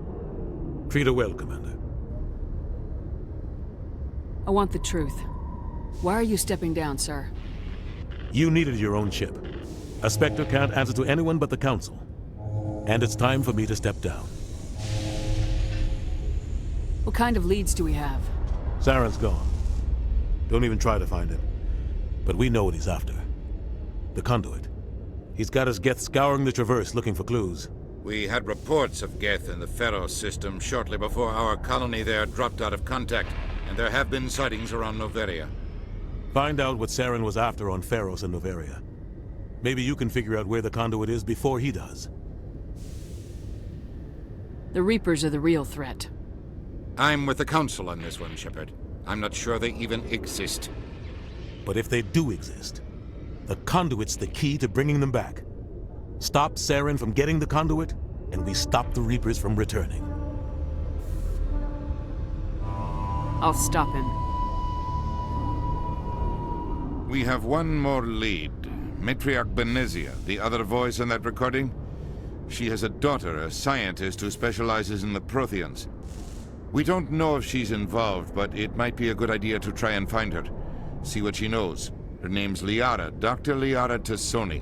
Treat her well, Commander. I want the truth. Why are you stepping down, sir? You needed your own ship. A Spectre can't answer to anyone but the Council. And it's time for me to step down. What kind of leads do we have? Saren's gone. Don't even try to find him. But we know what he's after. The conduit. He's got his Geth scouring the Traverse looking for clues. We had reports of Geth in the Pharos system shortly before our colony there dropped out of contact, and there have been sightings around Noveria. Find out what Saren was after on Pharos and Noveria. Maybe you can figure out where the conduit is before he does. The Reapers are the real threat. I'm with the Council on this one, Shepard. I'm not sure they even exist. But if they do exist, the conduit's the key to bringing them back. Stop Saren from getting the conduit, and we stop the Reapers from returning. I'll stop him. We have one more lead. Matriarch Benezia, the other voice in that recording. She has a daughter, a scientist who specializes in the Protheans. We don't know if she's involved, but it might be a good idea to try and find her. See what she knows. Her name's Liara, Dr. Liara Tassoni.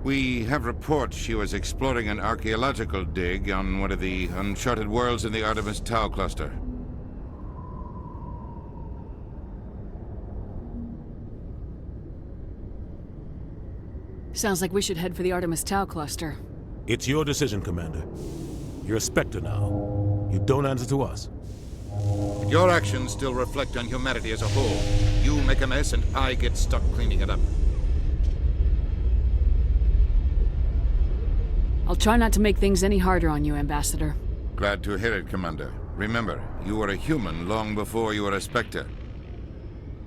We have reports she was exploring an archaeological dig on one of the uncharted worlds in the Artemis Tau cluster. Sounds like we should head for the Artemis Tau cluster. It's your decision, Commander. You're a Spectre now. You don't answer to us. Your actions still reflect on humanity as a whole. You make a mess and I get stuck cleaning it up. I'll try not to make things any harder on you, Ambassador. Glad to hear it, Commander. Remember, you were a human long before you were a Spectre.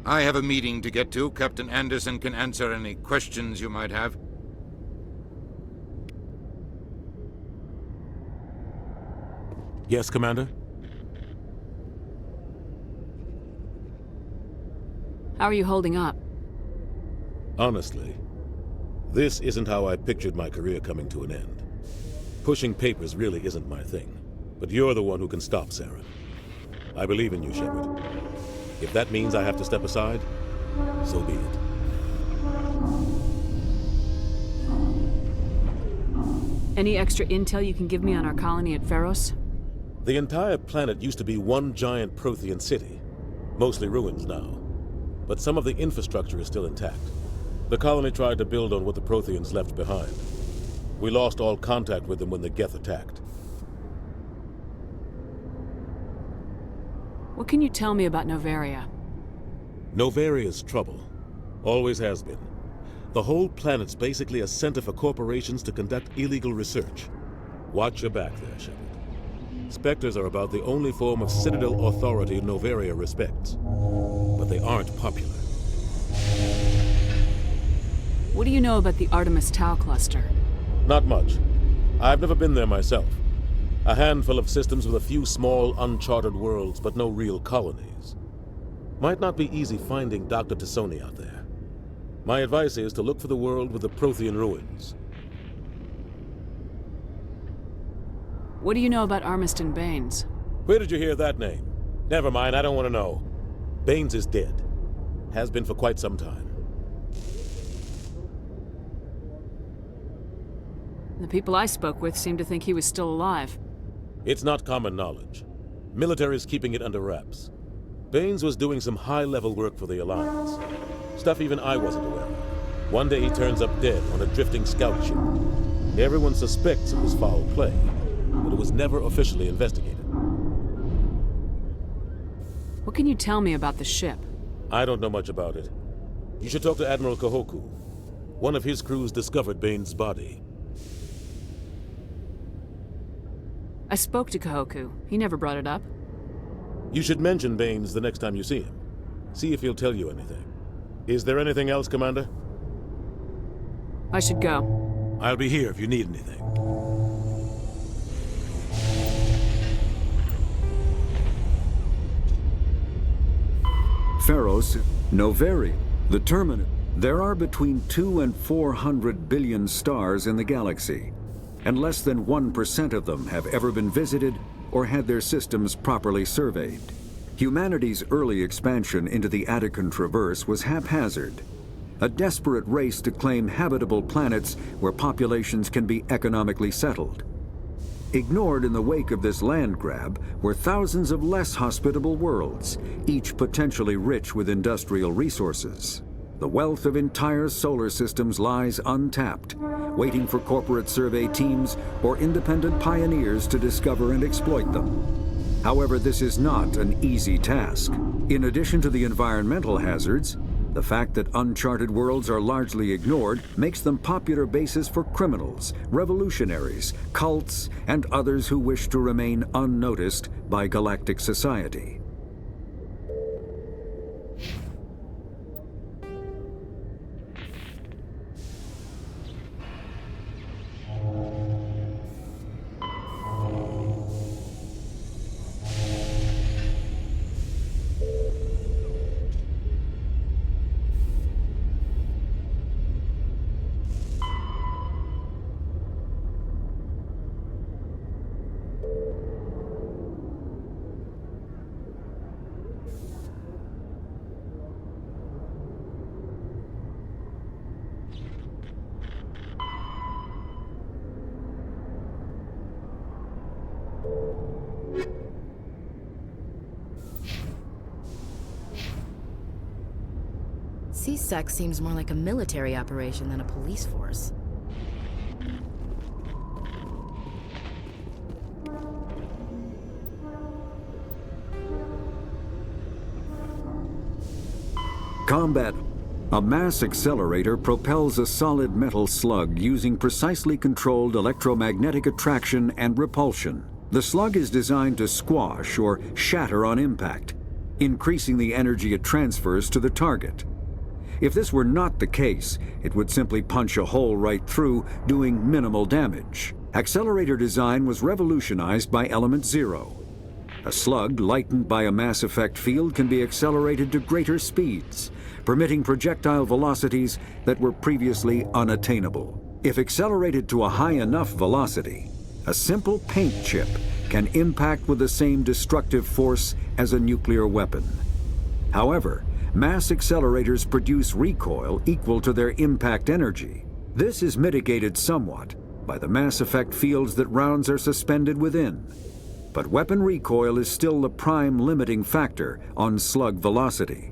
I have a meeting to get to. Captain Anderson can answer any questions you might have. Yes, Commander? How are you holding up? Honestly, this isn't how I pictured my career coming to an end. Pushing papers really isn't my thing, but you're the one who can stop Saren. I believe in you, Shepard. If that means I have to step aside, so be it. Any extra intel you can give me on our colony at Pharos? The entire planet used to be one giant Prothean city, mostly ruins now. But some of the infrastructure is still intact. The colony tried to build on what the Protheans left behind. We lost all contact with them when the Geth attacked. What can you tell me about Novaria? Novaria's trouble. Always has been. The whole planet's basically a center for corporations to conduct illegal research. Watch your back there, Shepard. Spectres are about the only form of Citadel authority Novaria respects. But they aren't popular. What do you know about the Artemis Tau cluster? Not much. I've never been there myself. A handful of systems with a few small, uncharted worlds, but no real colonies. Might not be easy finding Dr. Tassoni out there. My advice is to look for the world with the Prothean ruins. What do you know about Armiston Baines? Where did you hear that name? Never mind, I don't want to know. Baines is dead. Has been for quite some time. The people I spoke with seemed to think he was still alive. It's not common knowledge. Military's keeping it under wraps. Baines was doing some high-level work for the Alliance. Stuff even I wasn't aware of. One day he turns up dead on a drifting scout ship. Everyone suspects it was foul play, but it was never officially investigated. What can you tell me about the ship? I don't know much about it. You should talk to Admiral Kahoku. One of his crews discovered Baines' body. I spoke to Kahoku. He never brought it up. You should mention Baines the next time you see him. See if he'll tell you anything. Is there anything else, Commander? I should go. I'll be here if you need anything. Pharos, Novaria, the Terminus. There are between 200 and 400 billion stars in the galaxy, and less than 1% of them have ever been visited or had their systems properly surveyed. Humanity's early expansion into the Attican Traverse was haphazard, a desperate race to claim habitable planets where populations can be economically settled. Ignored in the wake of this land grab were thousands of less hospitable worlds, each potentially rich with industrial resources. The wealth of entire solar systems lies untapped, waiting for corporate survey teams or independent pioneers to discover and exploit them. However, this is not an easy task. In addition to the environmental hazards, the fact that uncharted worlds are largely ignored makes them popular bases for criminals, revolutionaries, cults, and others who wish to remain unnoticed by galactic society. CSEC seems more like a military operation than a police force. Combat. A mass accelerator propels a solid metal slug using precisely controlled electromagnetic attraction and repulsion. The slug is designed to squash or shatter on impact, increasing the energy it transfers to the target. If this were not the case, it would simply punch a hole right through, doing minimal damage. Accelerator design was revolutionized by Element Zero. A slug lightened by a mass effect field can be accelerated to greater speeds, permitting projectile velocities that were previously unattainable. If accelerated to a high enough velocity, a simple paint chip can impact with the same destructive force as a nuclear weapon. However, mass accelerators produce recoil equal to their impact energy. This is mitigated somewhat by the mass effect fields that rounds are suspended within. But weapon recoil is still the prime limiting factor on slug velocity.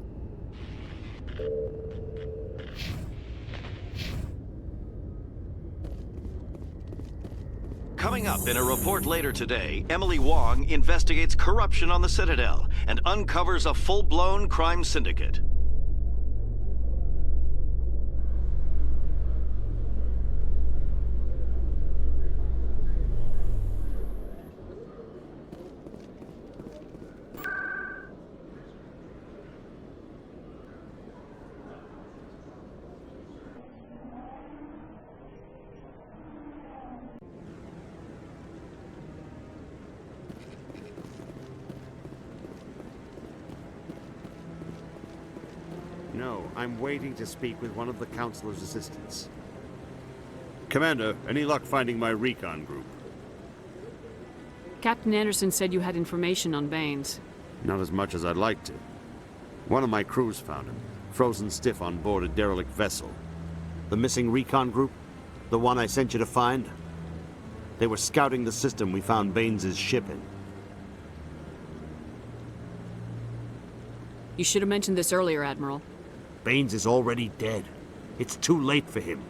Coming up in a report later today, Emily Wong investigates corruption on the Citadel and uncovers a full-blown crime syndicate. No, I'm waiting to speak with one of the Councilor's assistants. Commander, any luck finding my recon group? Captain Anderson said you had information on Baines. Not as much as I'd like to. One of my crews found him, frozen stiff on board a derelict vessel. The missing recon group? The one I sent you to find? They were scouting the system we found Baines' ship in. You should have mentioned this earlier, Admiral. Baines is already dead. It's too late for him.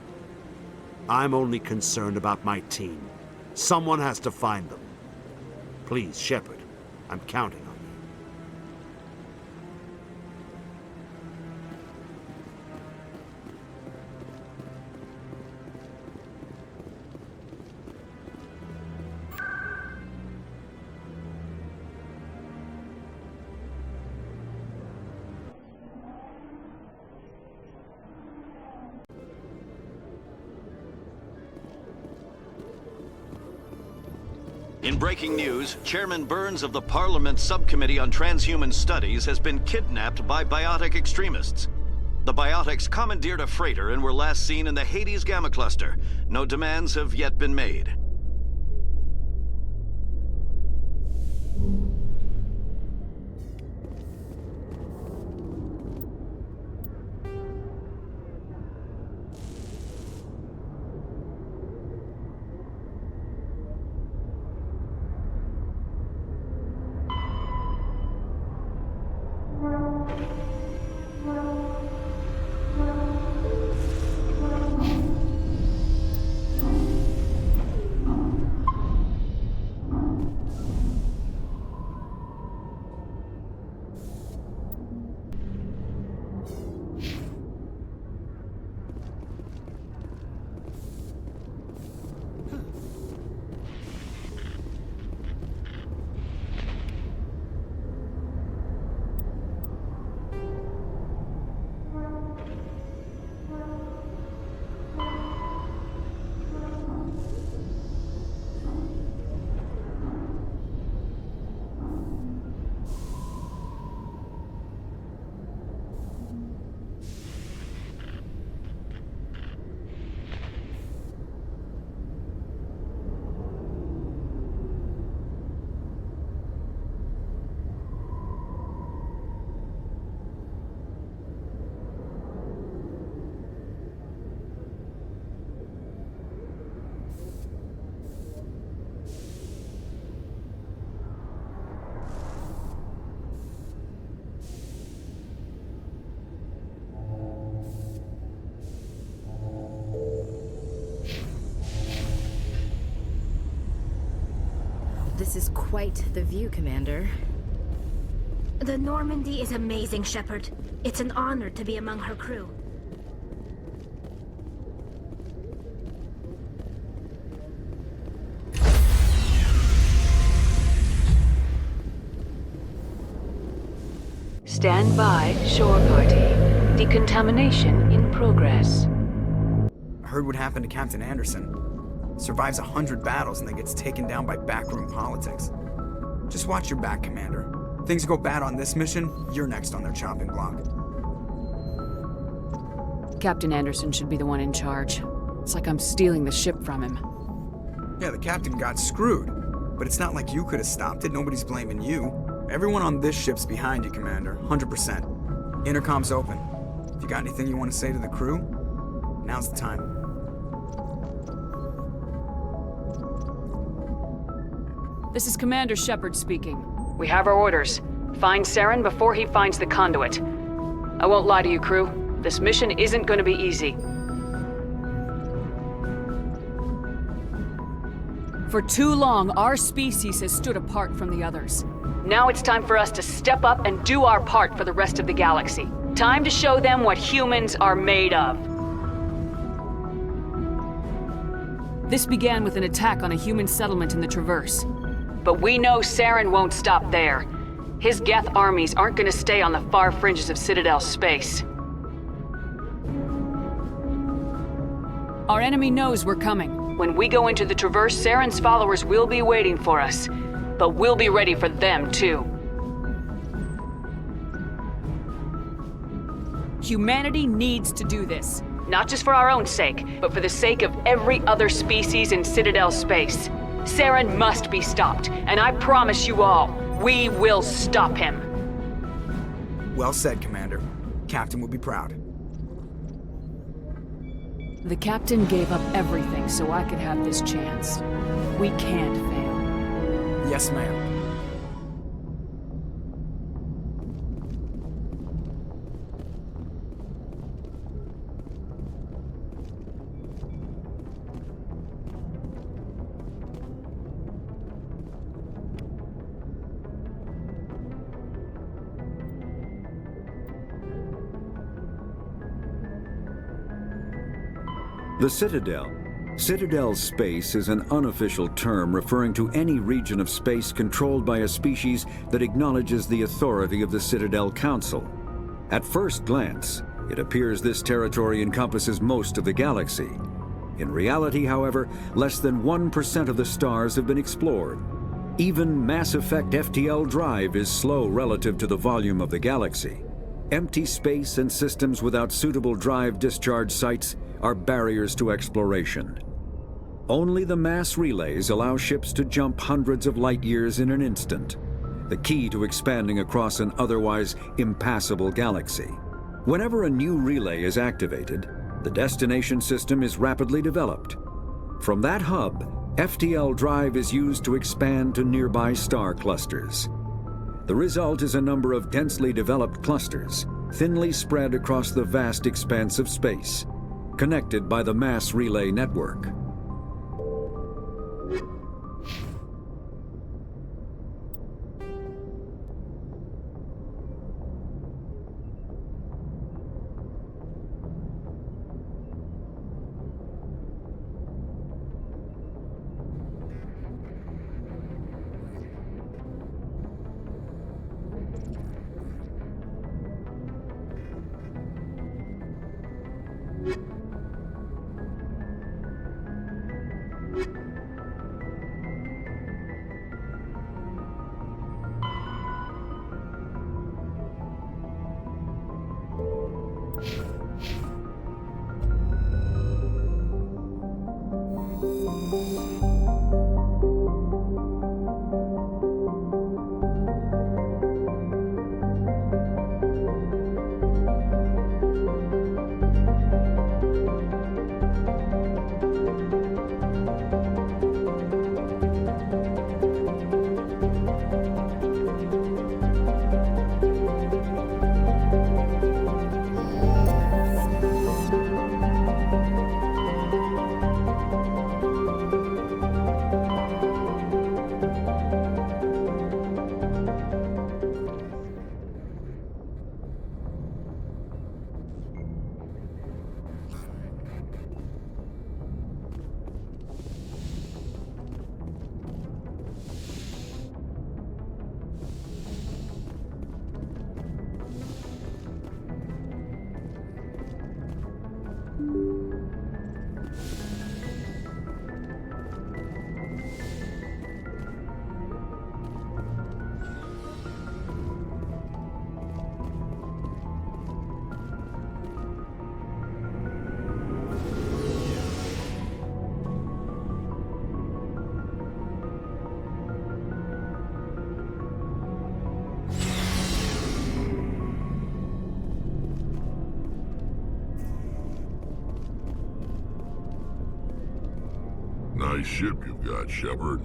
I'm only concerned about my team. Someone has to find them. Please, Shepard, I'm counting on you. In breaking news, Chairman Burns of the Parliament Subcommittee on Transhuman Studies has been kidnapped by biotic extremists. The biotics commandeered a freighter and were last seen in the Hades Gamma Cluster. No demands have yet been made. This is quite the view, Commander. The Normandy is amazing, Shepard. It's an honor to be among her crew. Stand by, shore party. Decontamination in progress. I heard what happened to Captain Anderson. Survives 100 battles and then gets taken down by backroom politics. Just watch your back, Commander. Things go bad on this mission, you're next on their chopping block. Captain Anderson should be the one in charge. It's like I'm stealing the ship from him. Yeah, the captain got screwed. But it's not like you could have stopped it. Nobody's blaming you. Everyone on this ship's behind you, Commander. 100%. Intercom's open. If you got anything you want to say to the crew, now's the time. This is Commander Shepard speaking. We have our orders. Find Saren before he finds the conduit. I won't lie to you, crew. This mission isn't going to be easy. For too long, our species has stood apart from the others. Now it's time for us to step up and do our part for the rest of the galaxy. Time to show them what humans are made of. This began with an attack on a human settlement in the Traverse. But we know Saren won't stop there. His Geth armies aren't gonna stay on the far fringes of Citadel space. Our enemy knows we're coming. When we go into the Traverse, Saren's followers will be waiting for us. But we'll be ready for them, too. Humanity needs to do this. Not just for our own sake, but for the sake of every other species in Citadel space. Saren must be stopped, and I promise you all, we will stop him. Well said, Commander. Captain will be proud. The Captain gave up everything so I could have this chance. We can't fail. Yes, ma'am. The Citadel. Citadel space is an unofficial term referring to any region of space controlled by a species that acknowledges the authority of the Citadel Council. At first glance, it appears this territory encompasses most of the galaxy. In reality, however, less than 1% of the stars have been explored. Even Mass Effect FTL drive is slow relative to the volume of the galaxy. Empty space and systems without suitable drive discharge sites are barriers to exploration. Only the mass relays allow ships to jump hundreds of light years in an instant, the key to expanding across an otherwise impassable galaxy. Whenever a new relay is activated, the destination system is rapidly developed. From that hub, FTL drive is used to expand to nearby star clusters. The result is a number of densely developed clusters, thinly spread across the vast expanse of space, connected by the mass relay network. Nice ship you've got, Shepard.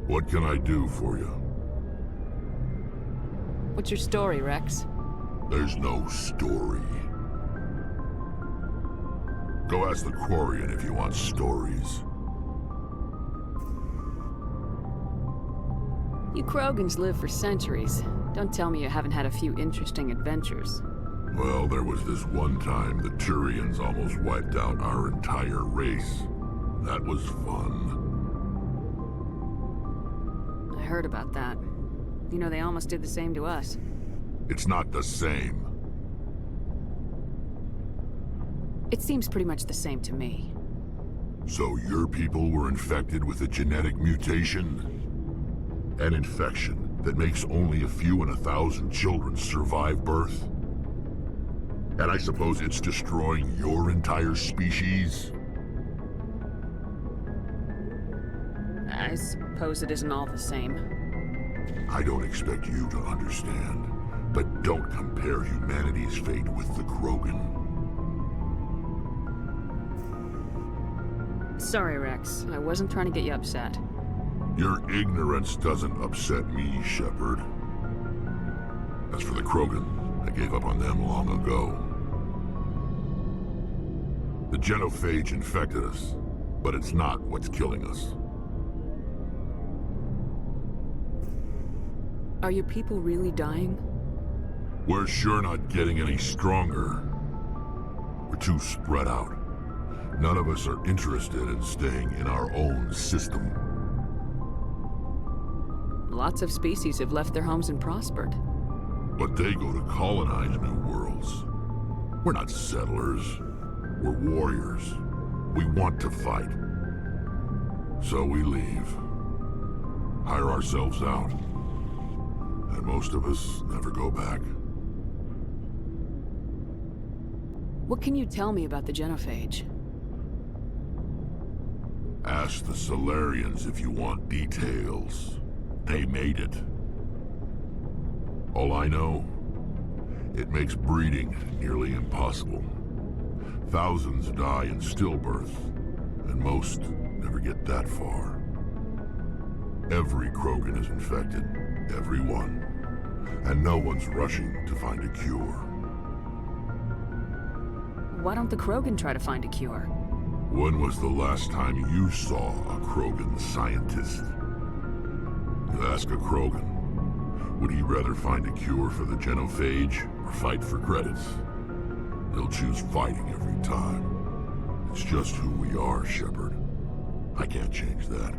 What can I do for you? What's your story, Rex? There's no story. Go ask the Quarian if you want stories. You Krogans live for centuries. Don't tell me you haven't had a few interesting adventures. Well, there was this one time the Turians almost wiped out our entire race. That was fun. I heard about that. You know, they almost did the same to us. It's not the same. It seems pretty much the same to me. So your people were infected with a genetic mutation? An infection that makes only a few in 1,000 children survive birth? And I suppose it's destroying your entire species? I suppose it isn't all the same. I don't expect you to understand, but don't compare humanity's fate with the Krogan. Sorry, Rex. I wasn't trying to get you upset. Your ignorance doesn't upset me, Shepard. As for the Krogan, I gave up on them long ago. The genophage infected us, but it's not what's killing us. Are your people really dying? We're sure not getting any stronger. We're too spread out. None of us are interested in staying in our own system. Lots of species have left their homes and prospered. But they go to colonize new worlds. We're not settlers. We're warriors. We want to fight. So we leave. Hire ourselves out. And most of us never go back. What can you tell me about the genophage? Ask the Solarians if you want details. They made it. All I know, it makes breeding nearly impossible. Thousands die in stillbirth, and most never get that far. Every Krogan is infected, every one, and no one's rushing to find a cure. Why don't the Krogan try to find a cure? When was the last time you saw a Krogan scientist? You ask a Krogan, would he rather find a cure for the genophage or fight for credits? He'll choose fighting every time. It's just who we are, Shepard. I can't change that.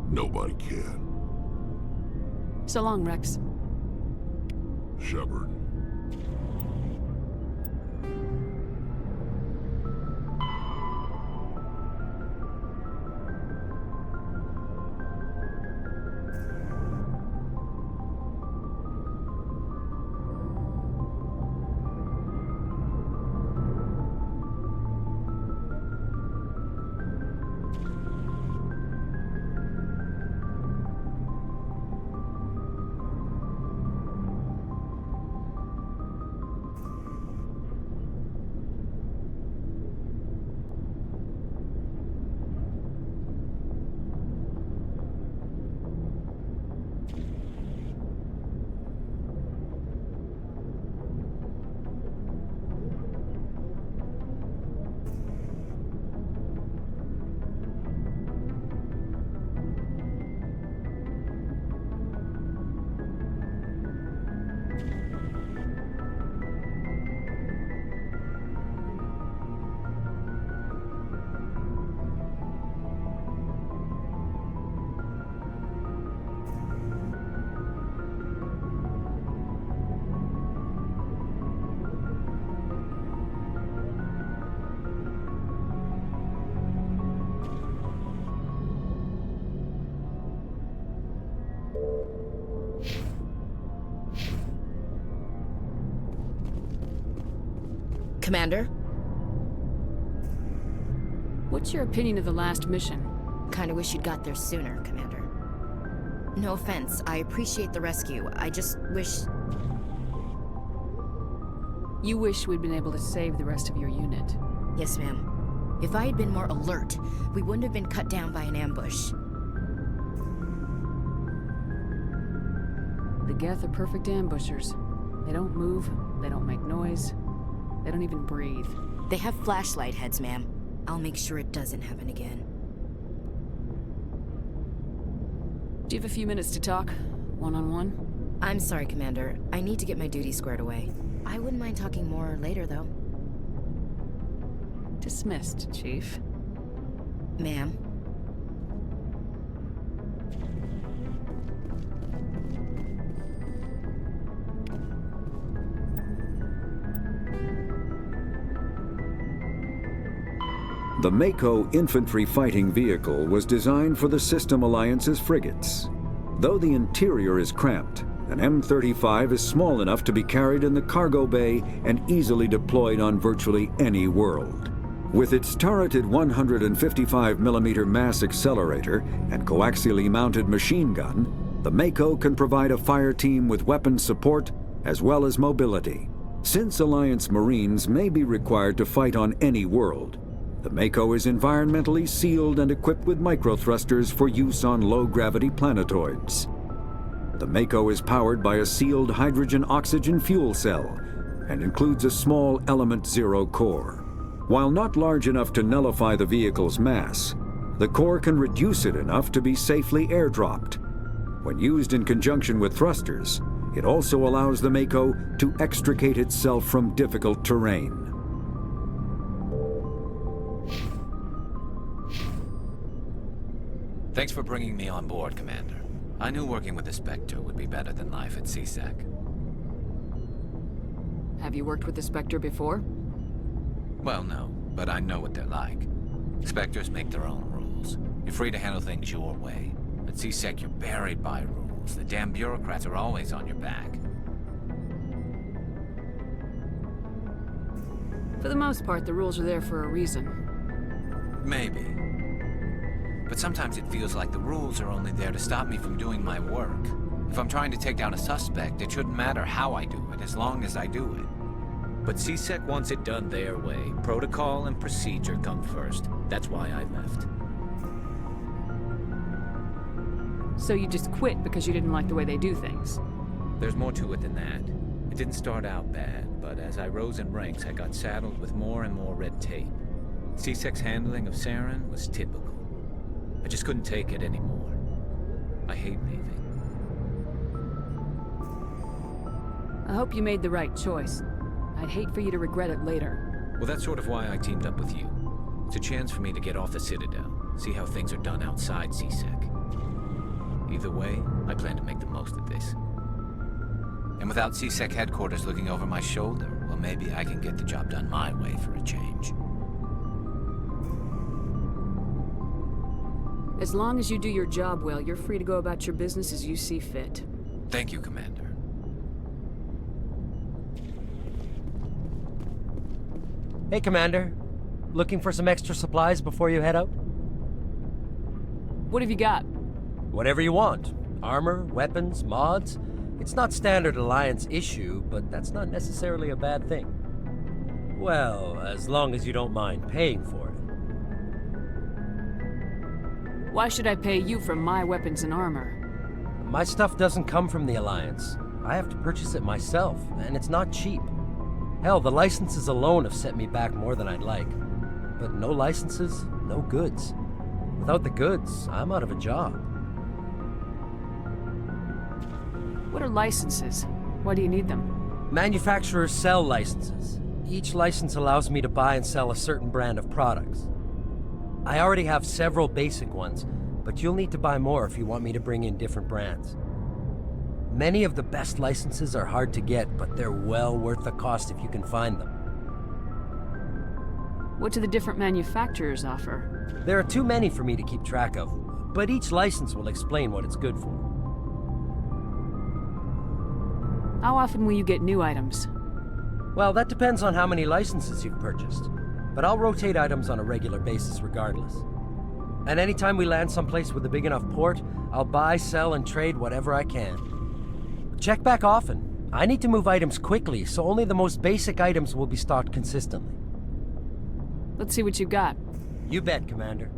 Nobody can. So long, Rex. Shepard. Commander? What's your opinion of the last mission? Kinda wish you'd got there sooner, Commander. No offense, I appreciate the rescue. I just wish... You wish we'd been able to save the rest of your unit. Yes, ma'am. If I had been more alert, we wouldn't have been cut down by an ambush. The Geth are perfect ambushers. They don't move, they don't make noise, they don't even breathe. They have flashlight heads, ma'am. I'll make sure it doesn't happen again. Do you have a few minutes to talk? One-on-one? I'm sorry, Commander. I need to get my duties squared away. I wouldn't mind talking more later, though. Dismissed, Chief. Ma'am. The Mako infantry fighting vehicle was designed for the System Alliance's frigates. Though the interior is cramped, an M35 is small enough to be carried in the cargo bay and easily deployed on virtually any world. With its turreted 155mm mass accelerator and coaxially mounted machine gun, the Mako can provide a fire team with weapon support as well as mobility. Since Alliance Marines may be required to fight on any world, the Mako is environmentally sealed and equipped with microthrusters for use on low-gravity planetoids. The Mako is powered by a sealed hydrogen-oxygen fuel cell and includes a small Element Zero core. While not large enough to nullify the vehicle's mass, the core can reduce it enough to be safely airdropped. When used in conjunction with thrusters, it also allows the Mako to extricate itself from difficult terrain. Thanks for bringing me on board, Commander. I knew working with the Spectre would be better than life at CSEC. Have you worked with the Spectre before? Well, no, but I know what they're like. Spectres make their own rules. You're free to handle things your way. At CSEC, you're buried by rules. The damn bureaucrats are always on your back. For the most part, the rules are there for a reason. Maybe. But sometimes it feels like the rules are only there to stop me from doing my work. If I'm trying to take down a suspect, it shouldn't matter how I do it, as long as I do it. But CSEC wants it done their way. Protocol and procedure come first. That's why I left. So you just quit because you didn't like the way they do things? There's more to it than that. It didn't start out bad, but as I rose in ranks, I got saddled with more and more red tape. CSEC's handling of Saren was typical. I just couldn't take it anymore. I hate leaving. I hope you made the right choice. I'd hate for you to regret it later. Well, that's sort of why I teamed up with you. It's a chance for me to get off the Citadel, see how things are done outside CSEC. Either way, I plan to make the most of this. And without CSEC headquarters looking over my shoulder, well, maybe I can get the job done my way for a change. As long as you do your job well, you're free to go about your business as you see fit. Thank you, Commander. Hey, Commander. Looking for some extra supplies before you head out? What have you got? Whatever you want. Armor, weapons, mods. It's not standard Alliance issue, but that's not necessarily a bad thing. Well, as long as you don't mind paying for it. Why should I pay you for my weapons and armor? My stuff doesn't come from the Alliance. I have to purchase it myself, and it's not cheap. Hell, the licenses alone have set me back more than I'd like. But no licenses, no goods. Without the goods, I'm out of a job. What are licenses? Why do you need them? Manufacturers sell licenses. Each license allows me to buy and sell a certain brand of products. I already have several basic ones, but you'll need to buy more if you want me to bring in different brands. Many of the best licenses are hard to get, but they're well worth the cost if you can find them. What do the different manufacturers offer? There are too many for me to keep track of, but each license will explain what it's good for. How often will you get new items? Well, that depends on how many licenses you've purchased. But I'll rotate items on a regular basis regardless. And anytime we land someplace with a big enough port, I'll buy, sell, and trade whatever I can. Check back often. I need to move items quickly, so only the most basic items will be stocked consistently. Let's see what you got. You bet, Commander.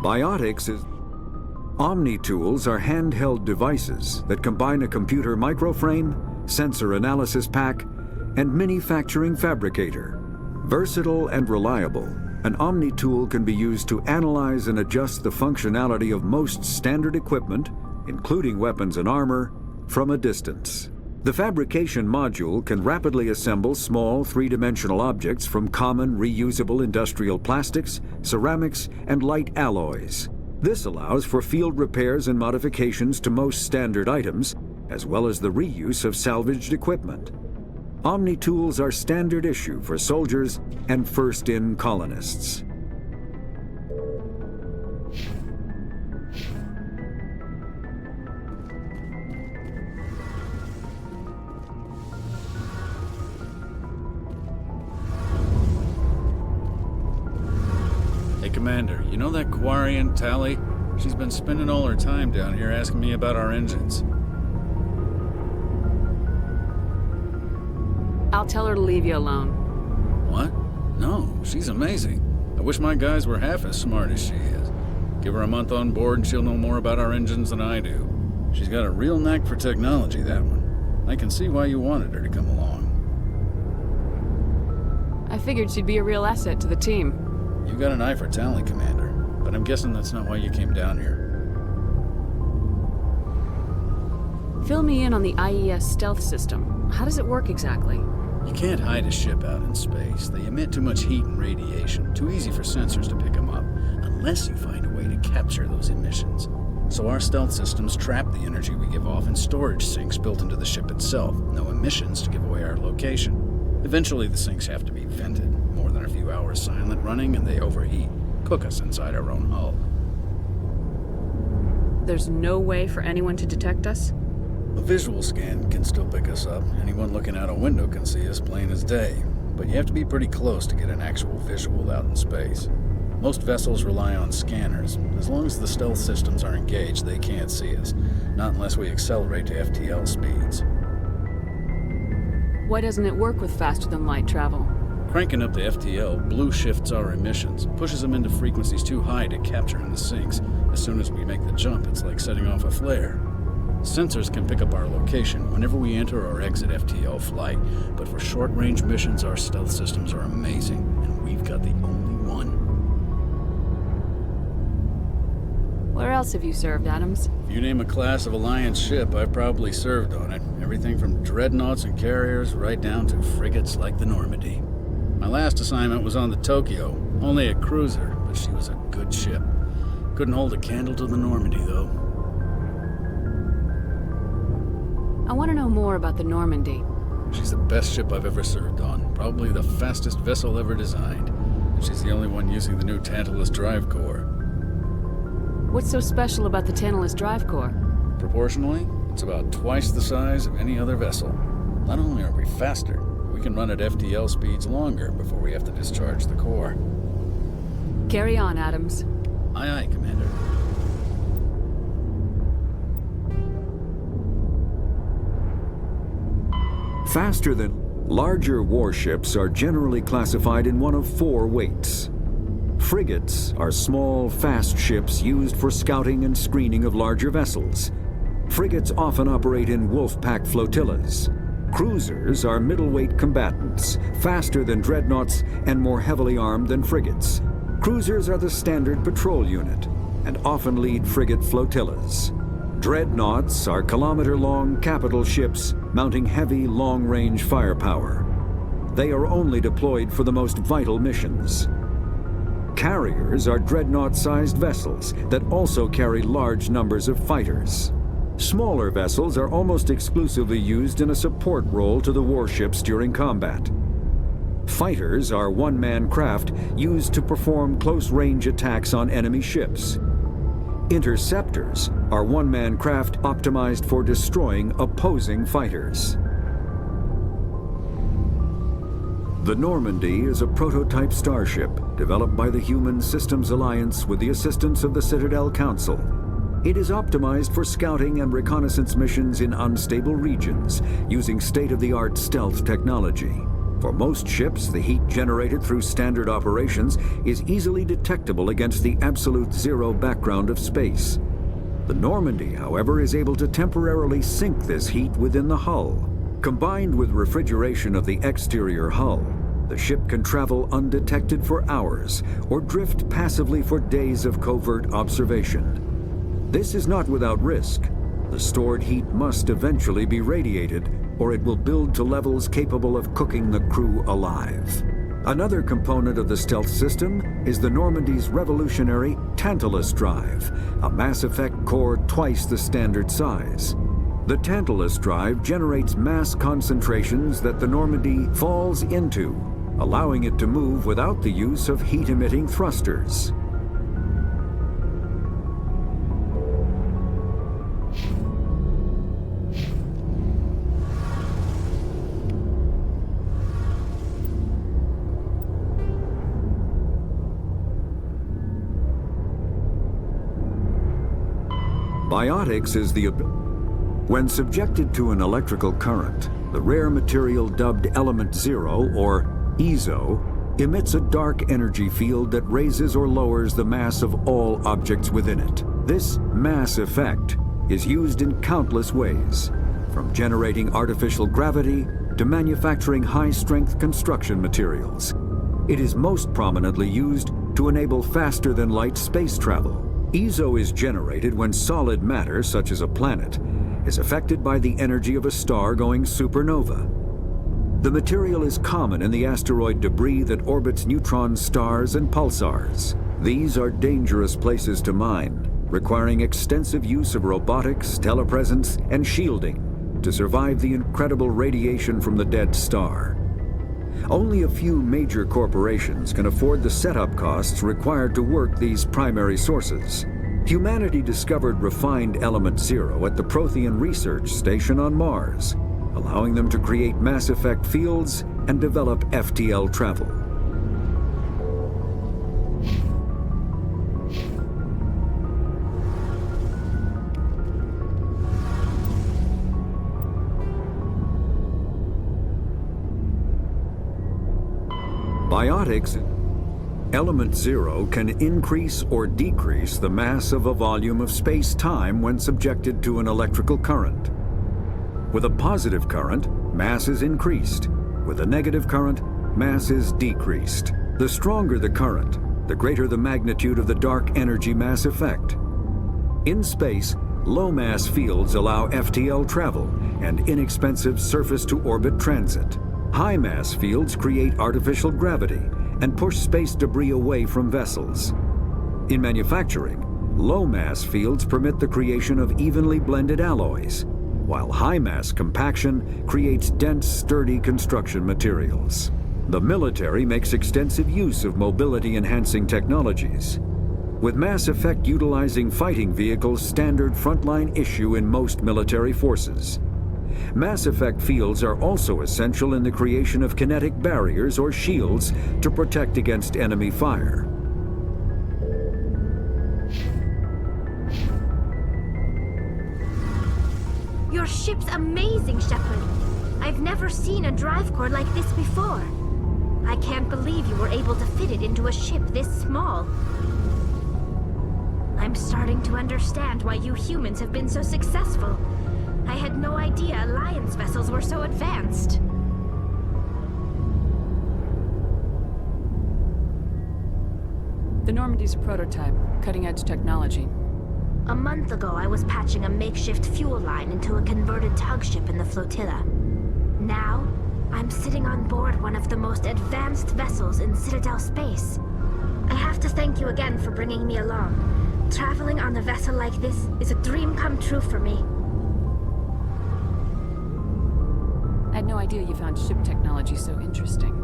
Biotics is... Omni-tools are handheld devices that combine a computer microframe, sensor analysis pack, and manufacturing fabricator. Versatile and reliable, an Omni-tool can be used to analyze and adjust the functionality of most standard equipment, including weapons and armor, from a distance. The fabrication module can rapidly assemble small three-dimensional objects from common reusable industrial plastics, ceramics, and light alloys. This allows for field repairs and modifications to most standard items, as well as the reuse of salvaged equipment. Omni-tools are standard issue for soldiers and first-in colonists. Hey, Commander, you know that Quarian, Tally? She's been spending all her time down here asking me about our engines. I'll tell her to leave you alone. What? No, she's amazing. I wish my guys were half as smart as she is. Give her a month on board and she'll know more about our engines than I do. She's got a real knack for technology, that one. I can see why you wanted her to come along. I figured she'd be a real asset to the team. You got an eye for talent, Commander, but I'm guessing that's not why you came down here. Fill me in on the IES stealth system. How does it work exactly? You can't hide a ship out in space. They emit too much heat and radiation. Too easy for sensors to pick them up, unless you find a way to capture those emissions. So our stealth systems trap the energy we give off in storage sinks built into the ship itself. No emissions to give away our location. Eventually the sinks have to be vented. More than a few hours silent running and they overheat. Cook us inside our own hull. There's no way for anyone to detect us? A visual scan can still pick us up. Anyone looking out a window can see us plain as day. But you have to be pretty close to get an actual visual out in space. Most vessels rely on scanners. As long as the stealth systems are engaged, they can't see us. Not unless we accelerate to FTL speeds. Why doesn't it work with faster-than-light travel? Cranking up the FTL blue shifts our emissions, pushes them into frequencies too high to capture in the sinks. As soon as we make the jump, it's like setting off a flare. Sensors can pick up our location whenever we enter or exit FTL flight, but for short-range missions, our stealth systems are amazing, and we've got the only one. Where else have you served, Adams? If you name a class of Alliance ship, I've probably served on it. Everything from dreadnoughts and carriers right down to frigates like the Normandy. My last assignment was on the Tokyo, only a cruiser, but she was a good ship. Couldn't hold a candle to the Normandy, though. I want to know more about the Normandy. She's the best ship I've ever served on, probably the fastest vessel ever designed. And she's the only one using the new Tantalus drive core. What's so special about the Tantalus drive core? Proportionally, it's about twice the size of any other vessel. Not only are we faster, we can run at FTL speeds longer before we have to discharge the core. Carry on, Adams. Aye, aye, Commander. Faster than larger warships are generally classified in one of four weights. Frigates are small, fast ships used for scouting and screening of larger vessels. Frigates often operate in wolf pack flotillas. Cruisers are middleweight combatants, faster than dreadnoughts and more heavily armed than frigates. Cruisers are the standard patrol unit and often lead frigate flotillas. Dreadnoughts are kilometer-long capital ships mounting heavy, long-range firepower. They are only deployed for the most vital missions. Carriers are dreadnought-sized vessels that also carry large numbers of fighters. Smaller vessels are almost exclusively used in a support role to the warships during combat. Fighters are one-man craft used to perform close-range attacks on enemy ships. Interceptors are one-man craft optimized for destroying opposing fighters. The Normandy is a prototype starship developed by the Human Systems Alliance with the assistance of the Citadel Council. It is optimized for scouting and reconnaissance missions in unstable regions using state-of-the-art stealth technology. For most ships, the heat generated through standard operations is easily detectable against the absolute zero background of space. The Normandy, however, is able to temporarily sink this heat within the hull. Combined with refrigeration of the exterior hull, the ship can travel undetected for hours or drift passively for days of covert observation. This is not without risk. The stored heat must eventually be radiated, or it will build to levels capable of cooking the crew alive. Another component of the stealth system is the Normandy's revolutionary Tantalus drive, a Mass Effect core twice the standard size. The Tantalus drive generates mass concentrations that the Normandy falls into, allowing it to move without the use of heat-emitting thrusters. Biotics is the... When subjected to an electrical current, the rare material dubbed Element Zero, or EZO, emits a dark energy field that raises or lowers the mass of all objects within it. This mass effect is used in countless ways, from generating artificial gravity to manufacturing high-strength construction materials. It is most prominently used to enable faster-than-light space travel. EZO is generated when solid matter, such as a planet, is affected by the energy of a star going supernova. The material is common in the asteroid debris that orbits neutron stars and pulsars. These are dangerous places to mine, requiring extensive use of robotics, telepresence, and shielding to survive the incredible radiation from the dead star. Only a few major corporations can afford the setup costs required to work these primary sources. Humanity discovered refined Element Zero at the Prothean Research Station on Mars, allowing them to create Mass Effect fields and develop FTL travel. Biotics, Element Zero can increase or decrease the mass of a volume of space-time when subjected to an electrical current. With a positive current, mass is increased. With a negative current, mass is decreased. The stronger the current, the greater the magnitude of the dark energy mass effect. In space, low-mass fields allow FTL travel and inexpensive surface-to-orbit transit. High-mass fields create artificial gravity and push space debris away from vessels. In manufacturing, low-mass fields permit the creation of evenly blended alloys, while high-mass compaction creates dense, sturdy construction materials. The military makes extensive use of mobility-enhancing technologies, with Mass Effect utilizing fighting vehicles standard frontline issue in most military forces. Mass Effect fields are also essential in the creation of kinetic barriers or shields to protect against enemy fire. Your ship's amazing, Shepard. I've never seen a drive core like this before. I can't believe you were able to fit it into a ship this small. I'm starting to understand why you humans have been so successful. I had no idea Alliance vessels were so advanced. The Normandy's a prototype, cutting-edge technology. A month ago, I was patching a makeshift fuel line into a converted tug ship in the flotilla. Now, I'm sitting on board one of the most advanced vessels in Citadel space. I have to thank you again for bringing me along. Traveling on a vessel like this is a dream come true for me. I had no idea you found ship technology so interesting.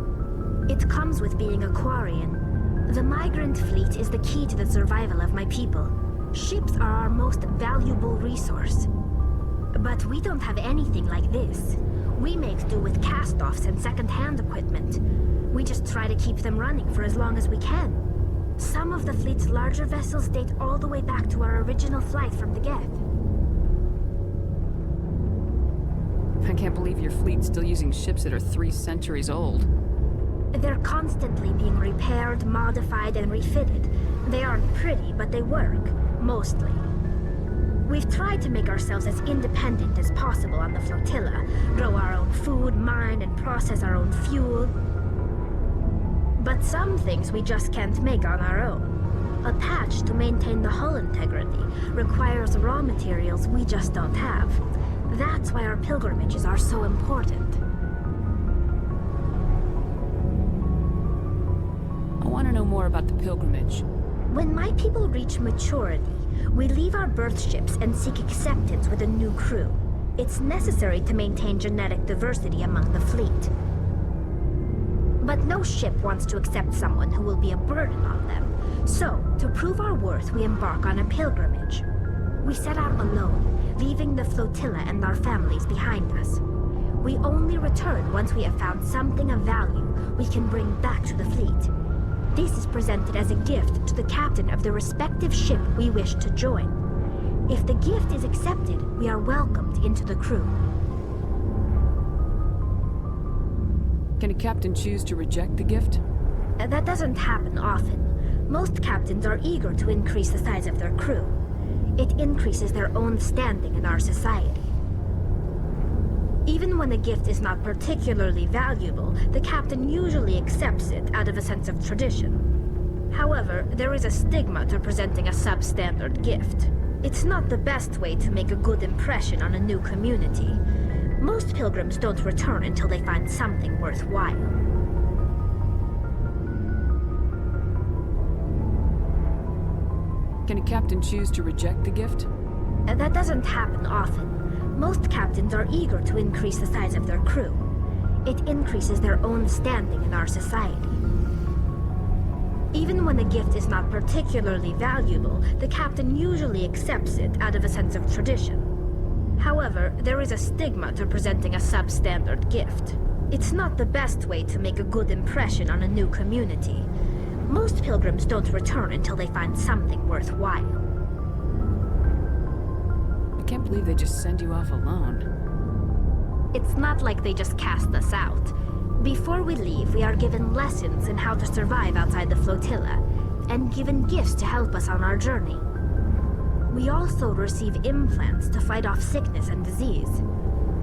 It comes with being a Quarian. The migrant fleet is the key to the survival of my people. Ships are our most valuable resource. But we don't have anything like this. We make do with cast-offs and second-hand equipment. We just try to keep them running for as long as we can. Some of the fleet's larger vessels date all the way back to our original flight from the Geth. I can't believe your fleet's still using ships that are 3 centuries old. They're constantly being repaired, modified, and refitted. They aren't pretty, but they work. Mostly. We've tried to make ourselves as independent as possible on the flotilla, grow our own food, mine, and process our own fuel. But some things we just can't make on our own. A patch to maintain the hull integrity requires raw materials we just don't have. That's why our pilgrimages are so important. I want to know more about the pilgrimage. When my people reach maturity, we leave our birth ships and seek acceptance with a new crew. It's necessary to maintain genetic diversity among the fleet. But no ship wants to accept someone who will be a burden on them. So, to prove our worth, we embark on a pilgrimage. We set out alone, leaving the flotilla and our families behind us. We only return once we have found something of value we can bring back to the fleet. This is presented as a gift to the captain of the respective ship we wish to join. If the gift is accepted, we are welcomed into the crew. Can a captain choose to reject the gift? That doesn't happen often. Most captains are eager to increase the size of their crew. It increases their own standing in our society. Even when the gift is not particularly valuable, the captain usually accepts it out of a sense of tradition. However, there is a stigma to presenting a substandard gift. It's not the best way to make a good impression on a new community. Most pilgrims don't return until they find something worthwhile. Can a captain choose to reject the gift? That doesn't happen often. Most captains are eager to increase the size of their crew. It increases their own standing in our society. Even when the gift is not particularly valuable, the captain usually accepts it out of a sense of tradition. However, there is a stigma to presenting a substandard gift. It's not the best way to make a good impression on a new community. Most pilgrims don't return until they find something worthwhile. I can't believe they just send you off alone. It's not like they just cast us out. Before we leave, we are given lessons in how to survive outside the flotilla, and given gifts to help us on our journey. We also receive implants to fight off sickness and disease.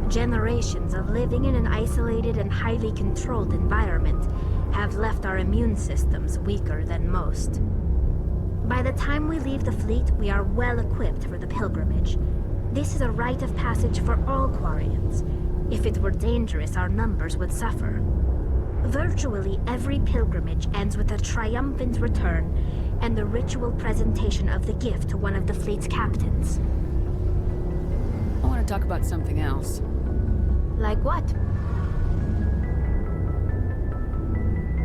Generations of living in an isolated and highly controlled environment have left our immune systems weaker than most. By the time we leave the fleet, we are well equipped for the pilgrimage. This is a rite of passage for all Quarians. If it were dangerous, our numbers would suffer. Virtually every pilgrimage ends with a triumphant return and the ritual presentation of the gift to one of the fleet's captains. I want to talk about something else. Like what?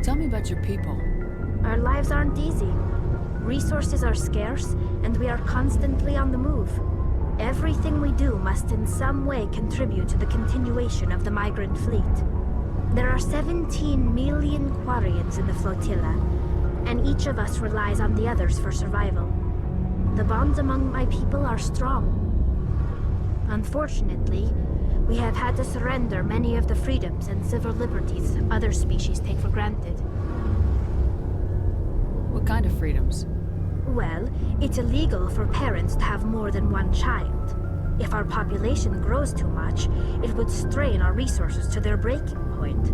Tell me about your people. Our lives aren't easy. Resources are scarce, and we are constantly on the move. Everything we do must in some way contribute to the continuation of the migrant fleet. There are 17 million Quarians in the flotilla, and each of us relies on the others for survival. The bonds among my people are strong. Unfortunately, we have had to surrender many of the freedoms and civil liberties other species take for granted. What kind of freedoms? Well, it's illegal for parents to have more than one child. If our population grows too much, it would strain our resources to their breaking point.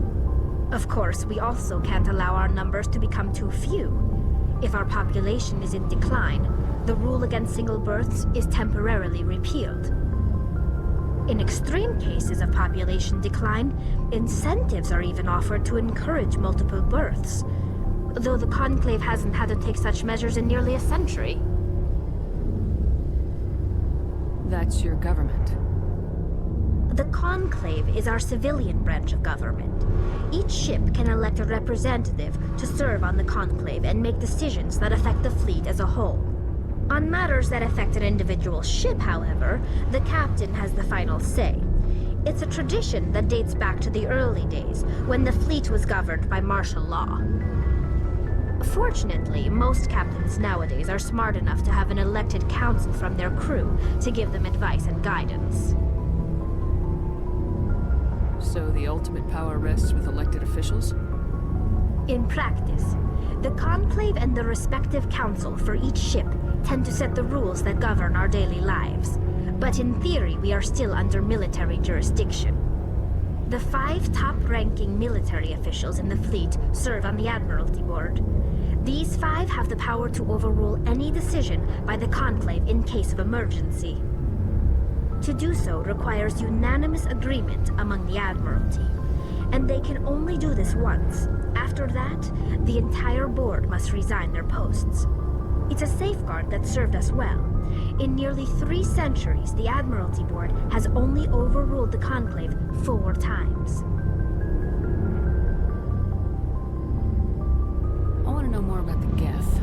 Of course, we also can't allow our numbers to become too few. If our population is in decline, the rule against single births is temporarily repealed. In extreme cases of population decline, incentives are even offered to encourage multiple births, though the Conclave hasn't had to take such measures in nearly a century. That's your government. The Conclave is our civilian branch of government. Each ship can elect a representative to serve on the Conclave and make decisions that affect the fleet as a whole. On matters that affect an individual ship, however, the captain has the final say. It's a tradition that dates back to the early days, when the fleet was governed by martial law. Fortunately, most captains nowadays are smart enough to have an elected council from their crew to give them advice and guidance. So the ultimate power rests with elected officials? In practice, the Conclave and the respective council for each ship tend to set the rules that govern our daily lives. But in theory, we are still under military jurisdiction. The 5 top-ranking military officials in the fleet serve on the Admiralty Board. These 5 have the power to overrule any decision by the Conclave in case of emergency. To do so requires unanimous agreement among the Admiralty, and they can only do this once. After that, the entire board must resign their posts. It's a safeguard that served us well. In nearly 3 centuries, the Admiralty Board has only overruled the Conclave 4 times. I want to know more about the Geth.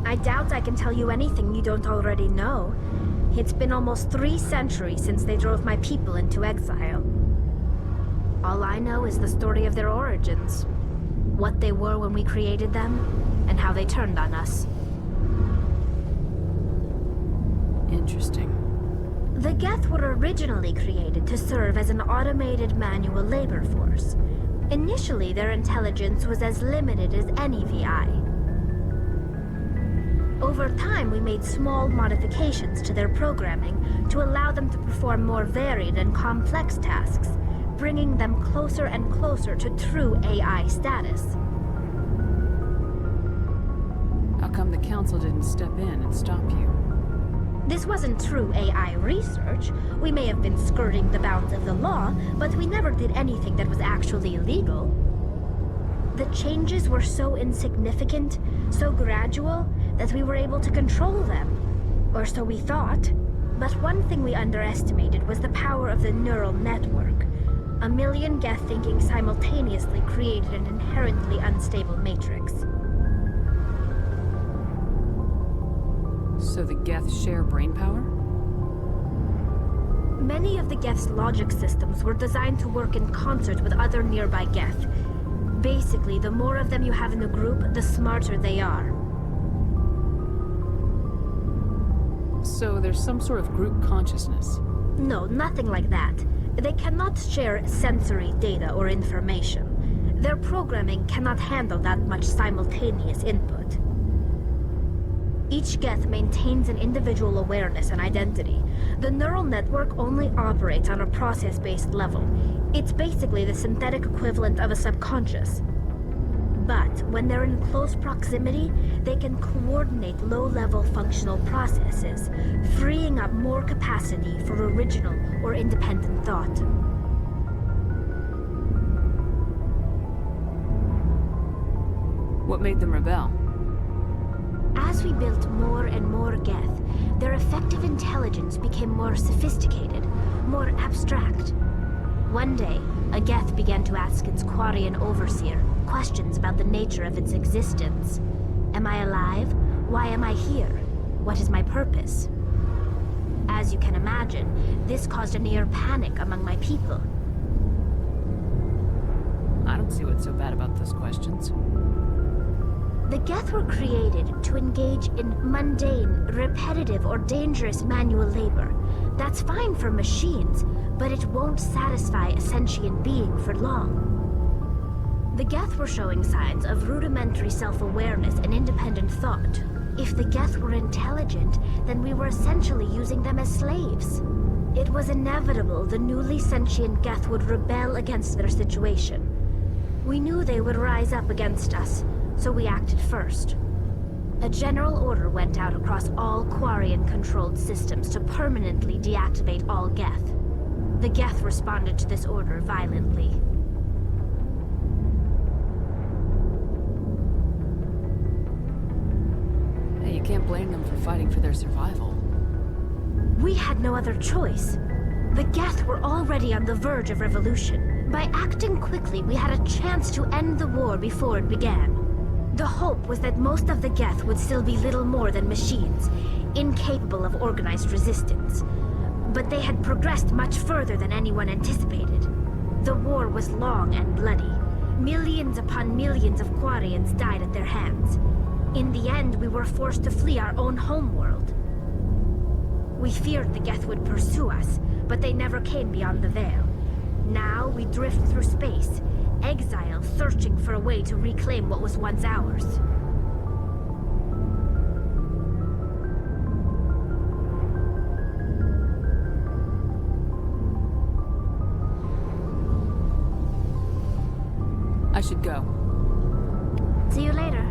I doubt I can tell you anything you don't already know. It's been almost 3 centuries since they drove my people into exile. All I know is the story of their origins. What they were when we created them, and how they turned on us. Interesting. The Geth were originally created to serve as an automated manual labor force. Initially, their intelligence was as limited as any VI. Over time, we made small modifications to their programming to allow them to perform more varied and complex tasks, bringing them closer and closer to true AI status. How come the Council didn't step in and stop you? This wasn't true AI research. We may have been skirting the bounds of the law, but we never did anything that was actually illegal. The changes were so insignificant, so gradual, that we were able to control them. Or so we thought. But one thing we underestimated was the power of the neural network. 1 million Geth thinking simultaneously created an inherently unstable matrix. So the Geth share brain power? Many of the Geth's logic systems were designed to work in concert with other nearby Geth. Basically, the more of them you have in a group, the smarter they are. So there's some sort of group consciousness? No, nothing like that. They cannot share sensory data or information. Their programming cannot handle that much simultaneous input. Each Geth maintains an individual awareness and identity. The neural network only operates on a process-based level. It's basically the synthetic equivalent of a subconscious. But when they're in close proximity, they can coordinate low-level functional processes, freeing up more capacity for original or independent thought. What made them rebel? As we built more and more Geth, their effective intelligence became more sophisticated, more abstract. One day, a Geth began to ask its Quarian overseer questions about the nature of its existence. Am I alive? Why am I here? What is my purpose? As you can imagine, this caused a near panic among my people. I don't see what's so bad about those questions. The Geth were created to engage in mundane, repetitive, or dangerous manual labor. That's fine for machines, but it won't satisfy a sentient being for long. The Geth were showing signs of rudimentary self-awareness and independent thought. If the Geth were intelligent, then we were essentially using them as slaves. It was inevitable the newly sentient Geth would rebel against their situation. We knew they would rise up against us, so we acted first. A general order went out across all Quarian-controlled systems to permanently deactivate all Geth. The Geth responded to this order violently. Hey, you can't blame them for fighting for their survival. We had no other choice. The Geth were already on the verge of revolution. By acting quickly, we had a chance to end the war before it began. The hope was that most of the Geth would still be little more than machines, incapable of organized resistance. But they had progressed much further than anyone anticipated. The war was long and bloody. Millions upon millions of Quarians died at their hands. In the end, we were forced to flee our own homeworld. We feared the Geth would pursue us, but they never came beyond the Veil. Now we drift through space, exile searching for a way to reclaim what was once ours. I should go. See you later.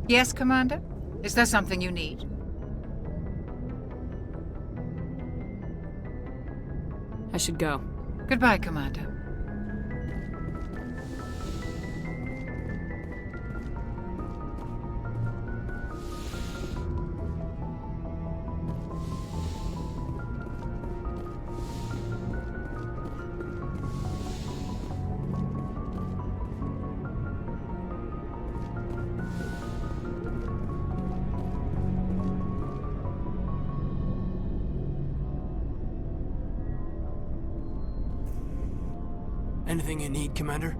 Yes, Commander? Is there something you need? I should go. Goodbye, Commander. Anything you need, Commander?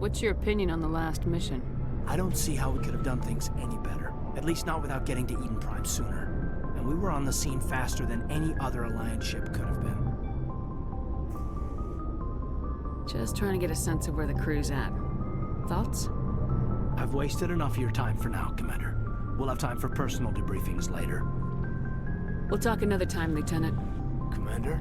What's your opinion on the last mission? I don't see how we could have done things any better. At least not without getting to Eden Prime sooner. And we were on the scene faster than any other Alliance ship could have been. Just trying to get a sense of where the crew's at. Thoughts? I've wasted enough of your time for now, Commander. We'll have time for personal debriefings later. We'll talk another time, Lieutenant. Commander?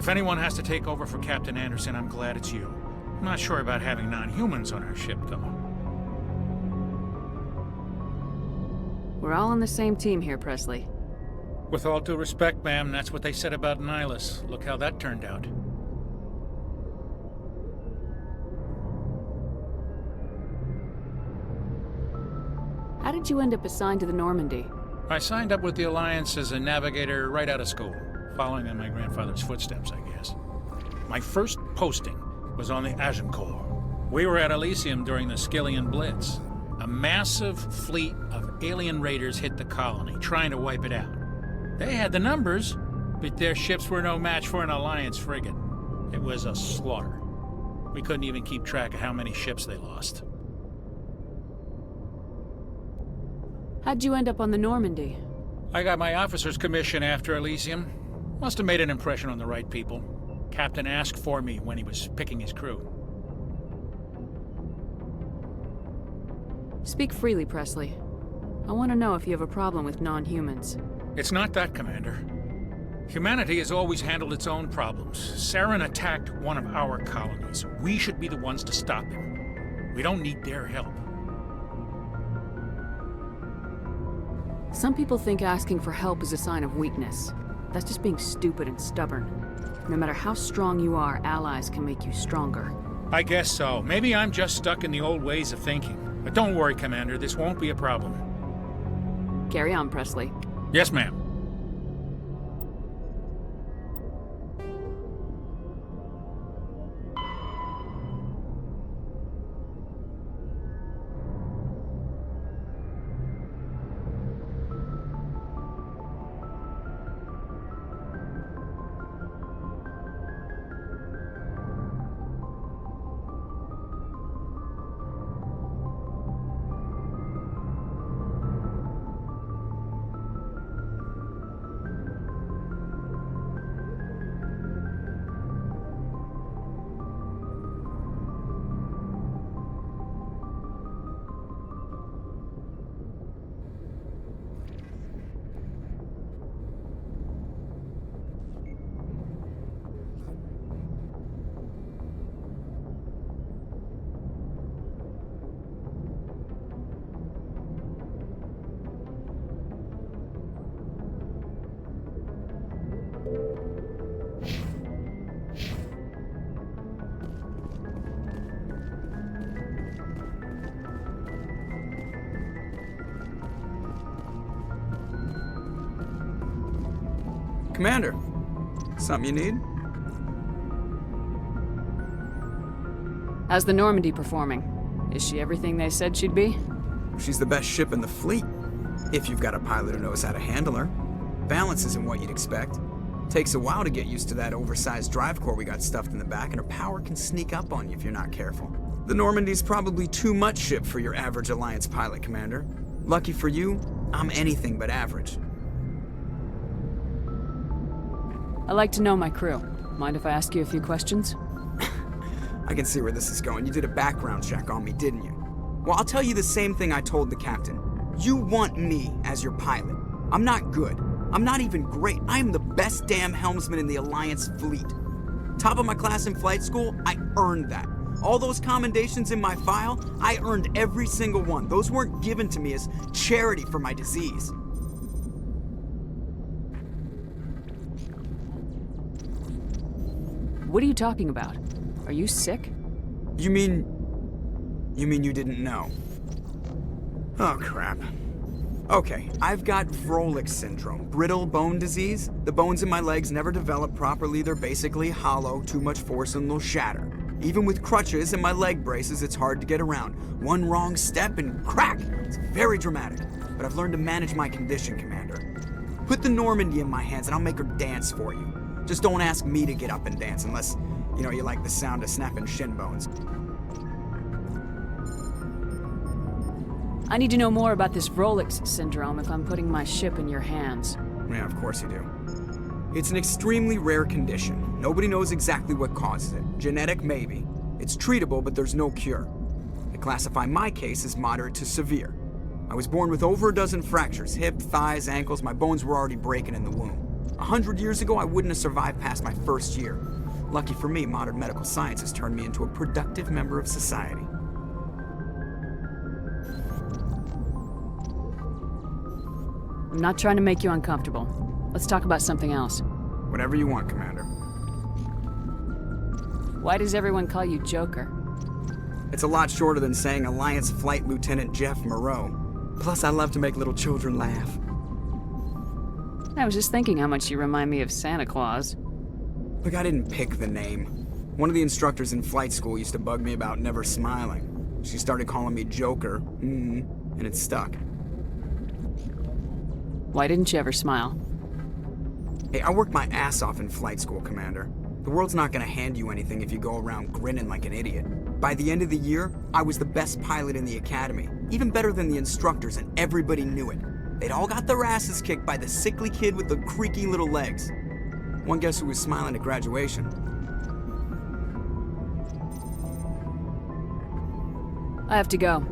If anyone has to take over for Captain Anderson, I'm glad it's you. I'm not sure about having non-humans on our ship, though. We're all on the same team here, Presley. With all due respect, ma'am, that's what they said about Nihilus. Look how that turned out. How did you end up assigned to the Normandy? I signed up with the Alliance as a navigator right out of school, following in my grandfather's footsteps, I guess. My first posting was on the Agincourt. We were at Elysium during the Skillian Blitz. A massive fleet of alien raiders hit the colony, trying to wipe it out. They had the numbers, but their ships were no match for an Alliance frigate. It was a slaughter. We couldn't even keep track of how many ships they lost. How'd you end up on the Normandy? I got my officer's commission after Elysium. Must have made an impression on the right people. Captain asked for me when he was picking his crew. Speak freely, Presley. I want to know if you have a problem with non-humans. It's not that, Commander. Humanity has always handled its own problems. Saren attacked one of our colonies. We should be the ones to stop him. We don't need their help. Some people think asking for help is a sign of weakness. That's just being stupid and stubborn. No matter how strong you are, allies can make you stronger. I guess so. Maybe I'm just stuck in the old ways of thinking. But don't worry, Commander. This won't be a problem. Carry on, Presley. Yes, ma'am. Commander, something you need? How's the Normandy performing? Is she everything they said she'd be? She's the best ship in the fleet, if you've got a pilot who knows how to handle her. Balance isn't what you'd expect. Takes a while to get used to that oversized drive core we got stuffed in the back, and her power can sneak up on you if you're not careful. The Normandy's probably too much ship for your average Alliance pilot, Commander. Lucky for you, I'm anything but average. I like to know my crew. Mind if I ask you a few questions? I can see where this is going. You did a background check on me, didn't you? Well, I'll tell you the same thing I told the captain. You want me as your pilot. I'm not good. I'm not even great. I am the best damn helmsman in the Alliance fleet. Top of my class in flight school, I earned that. All those commendations in my file, I earned every single one. Those weren't given to me as charity for my disease. What are you talking about? Are you sick? You mean you didn't know? Oh, crap. Okay, I've got Vrolik syndrome, brittle bone disease. The bones in my legs never develop properly. They're basically hollow, too much force and they'll shatter. Even with crutches and my leg braces, it's hard to get around. One wrong step and crack! It's very dramatic. But I've learned to manage my condition, Commander. Put the Normandy in my hands and I'll make her dance for you. Just don't ask me to get up and dance unless, you like the sound of snapping shin bones. I need to know more about this Vrolik syndrome if I'm putting my ship in your hands. Yeah, of course you do. It's an extremely rare condition. Nobody knows exactly what causes it. Genetic, maybe. It's treatable, but there's no cure. They classify my case as moderate to severe. I was born with over a dozen fractures, hip, thighs, ankles. My bones were already breaking in the womb. 100 years ago, I wouldn't have survived past my first year. Lucky for me, modern medical science has turned me into a productive member of society. I'm not trying to make you uncomfortable. Let's talk about something else. Whatever you want, Commander. Why does everyone call you Joker? It's a lot shorter than saying Alliance Flight Lieutenant Jeff Moreau. Plus, I love to make little children laugh. I was just thinking how much you remind me of Santa Claus. Look, I didn't pick the name. One of the instructors in flight school used to bug me about never smiling. She started calling me Joker, and it stuck. Why didn't you ever smile? Hey, I worked my ass off in flight school, Commander. The world's not gonna hand you anything if you go around grinning like an idiot. By the end of the year, I was the best pilot in the academy, even better than the instructors, and everybody knew it. They'd all got their asses kicked by the sickly kid with the creaky little legs. One guess who was smiling at graduation? I have to go.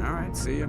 All right, see ya.